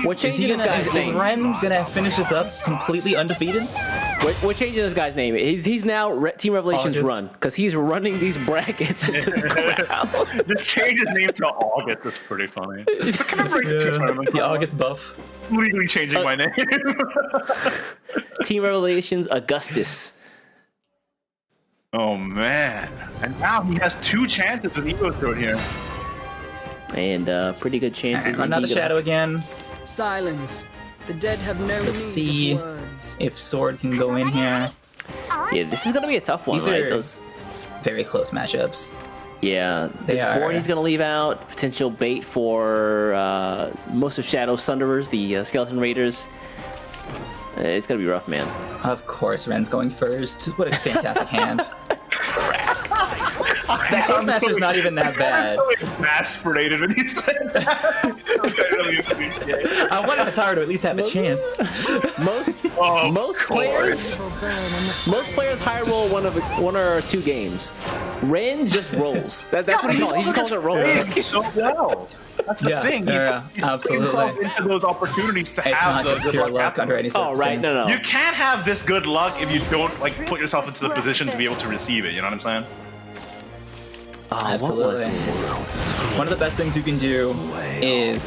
We're Is changing he this gonna? guy's Is name. Ren gonna finish this up completely undefeated? We're changing this guy's name. He's now Team Revelations August. Run because he's running these brackets into the ground. Just change his name to August. That's pretty funny. It's the kind of break The August buff. legally changing my name. Team Revelations Augustus. Oh man! And now he has 2 chances with Ego Throat here. And pretty good chances. Run out the Indigo. shadow again. Silence. The dead have no Let's need see of words. if Sword can go in here. Yeah, this is gonna be a tough one, These right? are- Those. Very close matchups. Yeah, They this are. Born he's gonna leave out. Potential bait for most of Shadow's Sunderers, the Skeleton Raiders. It's gonna be rough, man. Of course, Ren's going first. What a fantastic hand. That Cave Master's not even that bad. I'm so exasperated when you said that. Which I really appreciate. I wanted Hataro to at least have a chance. Most players high roll one or 2 games. Ren just rolls. That's what he calls. He just calls it rolling. So well. That's the Yeah, thing. yeah, He's absolutely. putting himself into those opportunities to It's have not the just good pure luck luck happen. under any Oh right, circumstance. no. You can't have this good luck if you don't like put yourself into the position to be able to receive it. You know what I'm saying? Oh, Absolutely. what was it? One of the best things you can do is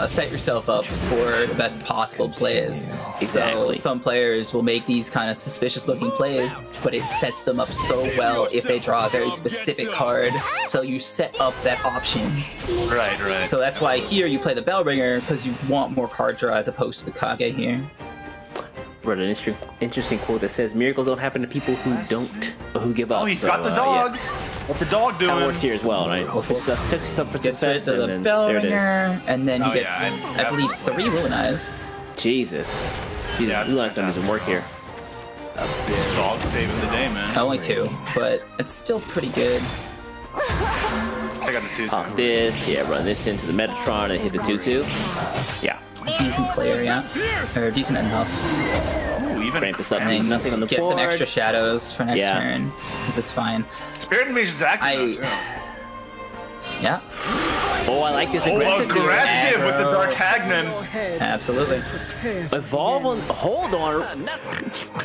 set yourself up for the best possible plays. Exactly. So some players will make these kind of suspicious looking plays, but it sets them up so well if they draw a very specific card. So you set up that option. Right. So that's why here you play the Bellringer, because you want more card draw as opposed to the Kage here. Read an interesting quote that says, "Miracles don't happen to people who don't or who give up." Oh, he's So, got the yeah. dog. What's the dog doing? That works here as well, right? Sets us up for Gets success, rid of and the then there it is. Bellringer, and then he Oh, gets, yeah, I believe, 3 Ruin Eyes. Jesus. Yeah, You learned some work here. Dog saving the day, man. Only 2, but it's still pretty good. I got the 2. Pop this, yeah, run this into the Metatron and hit the 2/2. Yeah. Decent player, yeah. Or decent enough. Ooh, even Ramp us up And to then nothing on the get board. some extra shadows for next Yeah. turn. This is fine. Spirit Invasion's active now, too. Yeah, Oh, I like this Oh, aggressive. here. aggressive with the Aggro. Dark Hagnon. absolutely. Evolve on. Hold on.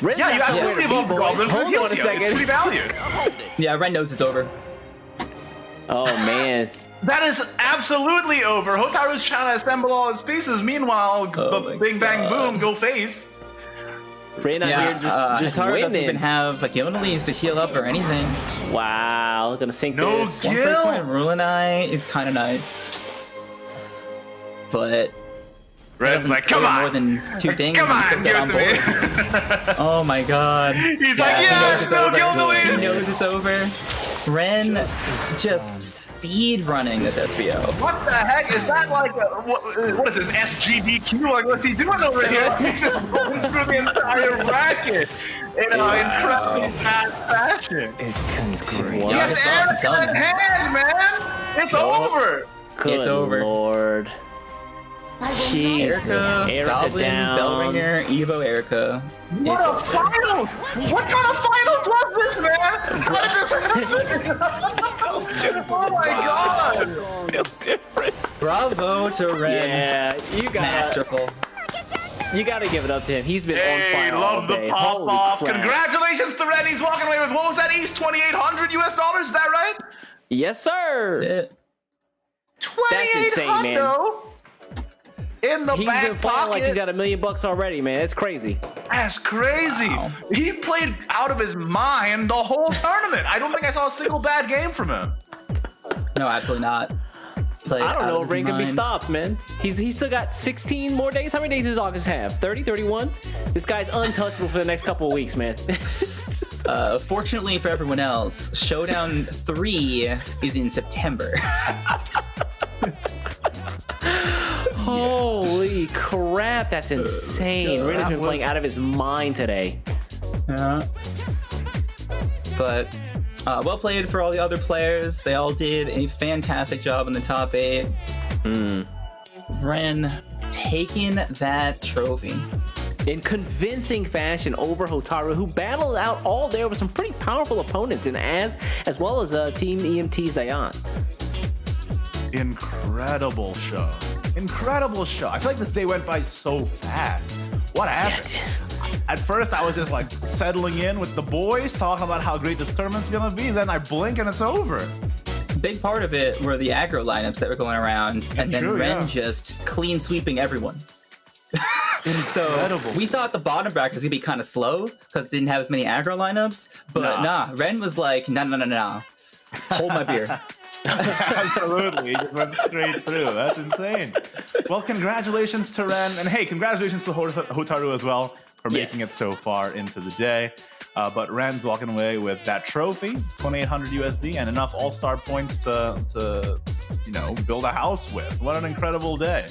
Red's Yeah, not you absolutely somewhere to evolved be, boys. Goblins. Hold on a It's free second. value. Yeah, Ren knows it's over. Oh man. That is absolutely over. Hotaru's trying to assemble all his pieces. Meanwhile, Oh my bing bang God. boom, go face. Ren out Yeah, here just Hataro doesn't even winning. have like Yonelise to heal up or anything. Wow. Gonna sink No this. gi- 1 point Ruin Eye is kind of nice, but Red's doesn't like, come clear more on. than 2 things. Come and on, still give get it on to board. me. Oh my god. He's like, he knows yes, it's no over. Gildelis. He knows it's over. Ren just speed running this SVO. What the heck? Is that like, what is this, SGDQ? Like, what's he doing over here? He's just going through the entire bracket in an incredibly fast fashion. It continues. Wow. Yes, it's off, I'm Eric telling in you. hand, man. It's over. Good It's over. Lord. Jesus. Erica, Goblin, down. Bellringer, Evo, Erica. What a final! What kind of finals was this, man? How did this happen? Oh my god! Different. Bravo to Ren. Yeah, Masterful. you gotta give it up to him. He's been Hey, on fire love all the day. pop Holy off. crap. Congratulations to Ren. He's walking away with, what was that, East? $2,800 US? Is that right? Yes, sir. It. That's insane, man. $2,800 in the He's back been playing pocket. like he's got $1 million already, man. It's crazy. That's crazy. Wow. He played out of his mind the whole tournament. I don't think I saw a single bad game from him. No, absolutely not. Played I don't out know of if his Ring can be mind. stopped, man. He's still got 16 more days. How many days does August have? 30, 31? This guy's untouchable for the next couple of weeks, man. Fortunately for everyone else, Showdown 3 is in September. Holy crap, that's insane. Rin has been playing out of his mind today. Yeah. But well played for all the other players. They all did a fantastic job in the top 8. Ren taking that trophy. in convincing fashion over Hotaru, who battled out all there with some pretty powerful opponents in as well as Team EMT's Dayan. Incredible show. Incredible show. I feel like this day went by so fast. What happened? At first, I was just like settling in with the boys, talking about how great this tournament's gonna be. Then I blink and it's over. Big part of it were the aggro lineups that were going around, and then Ren just clean sweeping everyone. So we thought the bottom bracket was gonna be kind of slow because it didn't have as many aggro lineups, but nah, Ren was like, nah. Hold my beer. Absolutely, he just went straight through. That's insane. Well, congratulations to Ren, and hey, congratulations to Hotaru as well for making it so far into the day. But Ren's walking away with that trophy, 2,800 USD, and enough all-star points to build a house with. What an incredible day!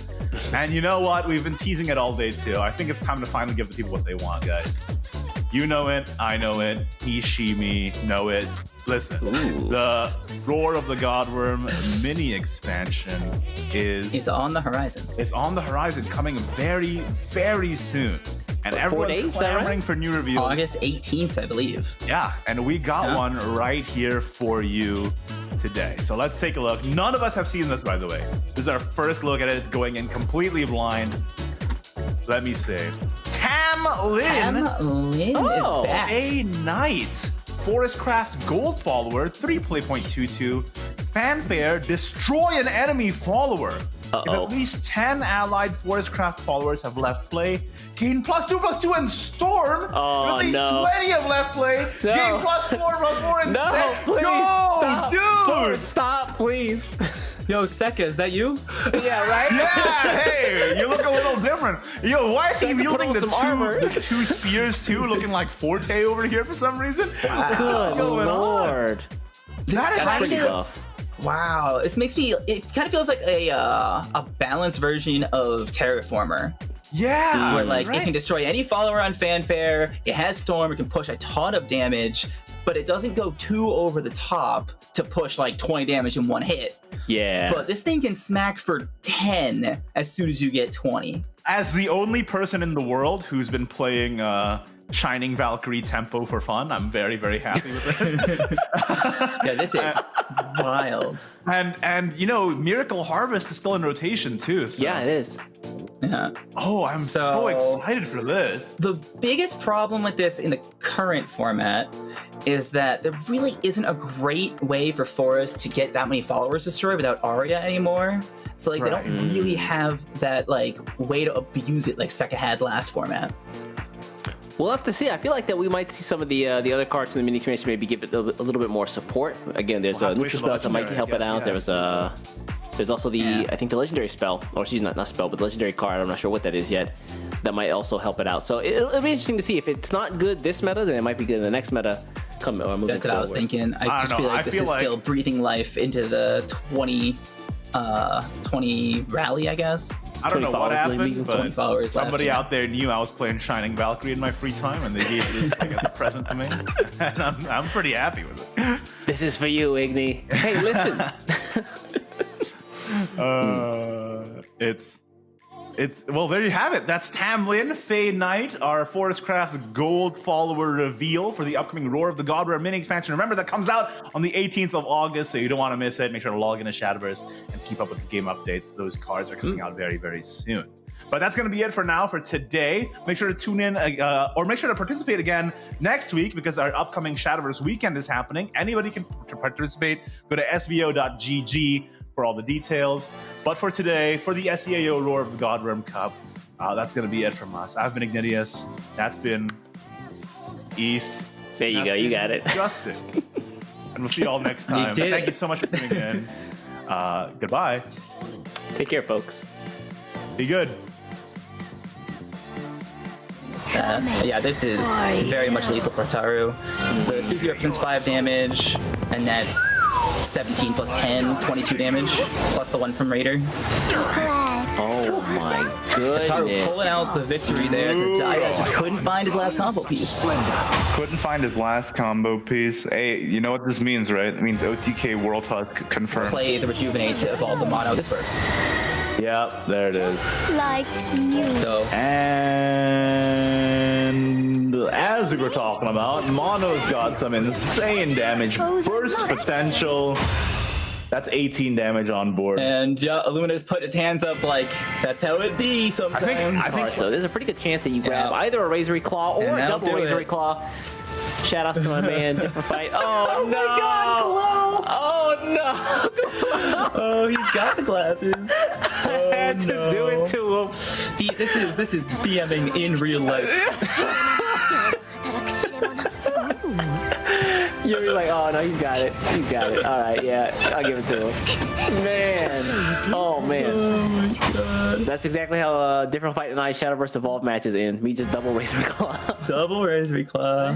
And you know what? We've been teasing it all day too. I think it's time to finally give the people what they want, guys. You know it, I know it, Ishimi know it. Listen, the Roar of the Godwyrm mini expansion is on the horizon. It's on the horizon, coming very, very soon. And everyone's clamoring for new reviews. August 18th, I believe. Yeah, and we got one right here for you today. So let's take a look. None of us have seen this, by the way. This is our first look at it, going in completely blind. Let me see. Tam Lin is back. A Knight. Forestcraft Gold follower, 3 play point 22. Fanfare, destroy an enemy follower. If at least 10 allied Forestcraft followers have left play, gain +2/+2 and Storm. If at least 20 have left play, gain +4/+4 and No, please, stop. Dude! Stop, please. Yo, Seka, is that you? Yeah, right? Yeah, hey, you look a little different. Yo, why is he wielding the two spears too, looking like Forte over here for some reason? Good Lord. That is pretty tough. Wow, it kind of feels like a balanced version of Terraformer. Yeah, where it can destroy any follower on Fanfare, it has Storm, it can push a ton of damage, but it doesn't go too over the top to push like 20 damage in one hit. Yeah. But this thing can smack for 10 as soon as you get 20. As the only person in the world who's been playing Shining Valkyrie tempo for fun, I'm very, very happy with this. Yeah, this is wild. And Miracle Harvest is still in rotation too. So. Yeah, it is. Yeah. Oh, I'm so excited for this. The biggest problem with this in the current format is that there really isn't a great way for Forest to get that many followers destroyed without Arya anymore. So they don't really have that way to abuse it like Seka had last format. We'll have to see. I feel like that we might see some of the other cards from the mini expansion maybe give it a little bit more support. Again, there's a neutral spell that might help it out. Yeah. There's also I think the legendary spell, or she's not spell, but the legendary card. I'm not sure what that is yet. That might also help it out. So it'll be interesting to see. If it's not good this meta, then it might be good in the next meta. Moving That's what forward. I was thinking. I just feel like this is still breathing life into the 20 rally, I guess. I don't know what happened, but somebody left, out there knew I was playing Shining Valkyrie in my free time, and they gave this thing as a present to me, and I'm pretty happy with it. This is for you, Igni. Hey, listen. Well, there you have it. That's Tamlin, Fey Knight, our Forestcraft's gold follower reveal for the upcoming Roar of the Godwyrm mini expansion. Remember, that comes out on the 18th of August, so you don't want to miss it. Make sure to log into Shadowverse and keep up with the game updates. Those cards are coming out very, very soon. But that's going to be it for now for today. Make sure to tune in or make sure to participate again next week because our upcoming Shadowverse weekend is happening. Anybody can participate. Go to SVO.gg for all the details. But for today, for the SEAO Roar of the Godwyrm Cup, that's going to be it from us. I've been Ignitius. That's been East. There you go. You got it. Justin. And we'll see you all next time. Thank you so much for tuning in. Goodbye. Take care, folks. Be good. Yeah, this is very much lethal for Taru. The Susie represents 5 damage, and that's 17 plus 10, 22 damage, plus the 1 from Raider. Oh my goodness. Taru pulling out the victory there because Daya just couldn't find his last combo piece. Couldn't find his last combo piece. Hey, you know what this means, right? It means OTK World Hunt confirmed. Play the Rejuvenate to evolve the mono this burst. Yep, there it is. Like new. So And as we were talking about, Mono's got some insane damage. Burst potential. That's 18 damage on board. and yeah, Illumina's put his hands up like that's how it be sometimes. I think So there's a pretty good chance that you grab Yeah. either a Razory Claw or And a that'll double do Razory it. Claw. Shout out to my man, different fight. Oh, no! my God, Oh no! Oh, he's got the glasses. I had to do it to him. This is BMing in real life. You're like, oh no, he's got it. He's got it. All right, yeah, I'll give it to him. Man, oh man, that's exactly how a different fight and I Shadow vs. Evolve matches in. Me just double Razor Claw. Double Raspberry Claw.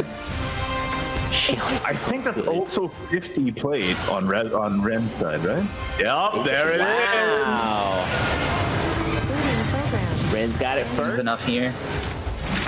I think that's also 50 plate on Ren's side, right? Yep, there it is. Wow. Ren's got it There's first. enough here.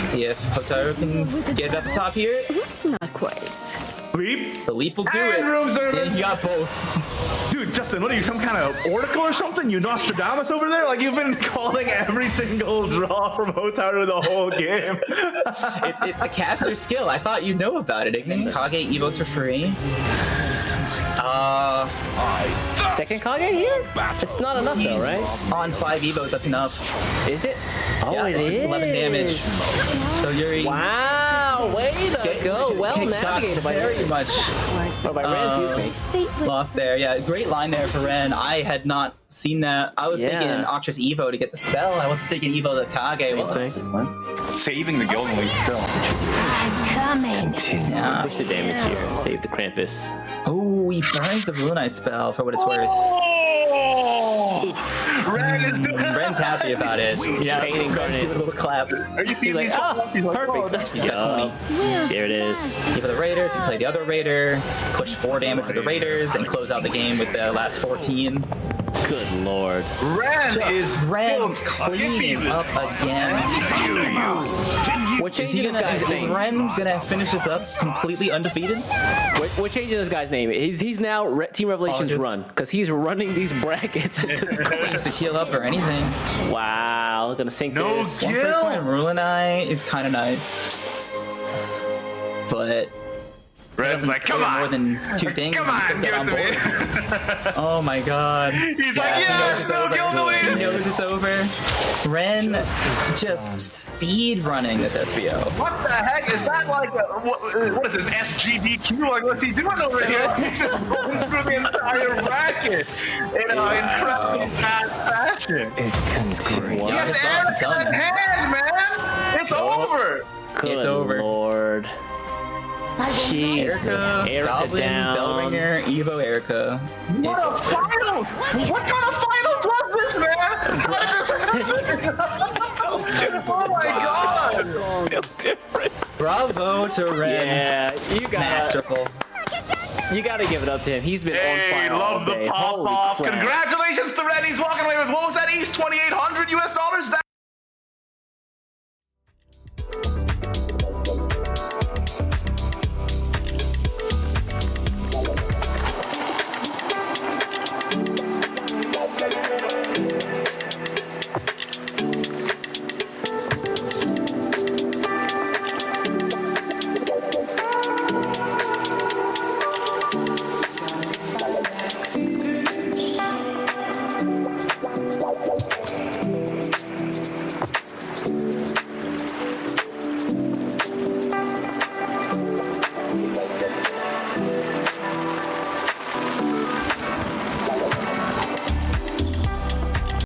See if Hotaru can get it up the top here. Not quite. Leap. The leap will do And it. room service. Yeah, you got both. Dude, Justin, what are you, some kind of oracle or something? You Nostradamus over there? Like, you've been calling every single draw from Hotaru the whole game. It's a caster skill. I thought you'd know about it. Kage Evos for free. Second Kage here? It's not enough though, right? On 5 Evos, that's enough. Is it? Oh, Yeah, it it's is. 11 damage. So Yuri. Wow, way to go. Well navigated by very much. Or by Ren, excuse me. Lost there. Yeah, great line there for Ren. I had not seen that. I was thinking Octress Evo to get the spell. I wasn't thinking Evo the Kage was. Saving the Golden Leaf still. Coming. Yeah. Push the damage here. Save the Krampus. Oh, he burns the Rune spell for what it's worth. Ren is doing Ren's happy about it. Yeah, Pain incarnate. give it a little clap. Are you seeing He's like, these? oh, perfect. Yeah. There it is. Give it the Raiders, and play the other Raider, push 4 damage with the Raiders, and close out the game with the last 14. Good lord. Ren is Ren cleaning up again. We're Is he changing this gonna, guy's is name. Ren gonna finish this up completely undefeated? We're changing this guy's name. He's now Team Revelations August. Run because he's running these brackets into the Needs to heal up or anything. Wow, gonna sink No this. gift. 1 point Rulinai is kind of nice, but Ren's like, come more on. than 2 things. Come and on, still give get it on to me. board. Oh my god. He's like, he knows yes, it's no over. Golden He Leaf. knows it's over. Ren just speed running this SVO. What the heck? Is that like a, what is this, SGDQ? Like, what's he doing over here? He's just rolling through the entire bracket in an impressive fast fashion. It can Yeah, Yes, it's off, I'm telling in you. hand, man. It's over. Good It's over. lord. Jesus. Erica Goblin, down. Bellringer, Evo, Erica. What a final! What kind of finals was this, man? How did this happen? Oh my god! Different. Bravo to Ren. Yeah, you Masterful. gotta give it up to him. He's been Hey, on fire all love the day. pop Holy off. crap. Congratulations to Ren. He's walking away with, what was that, East 2800 US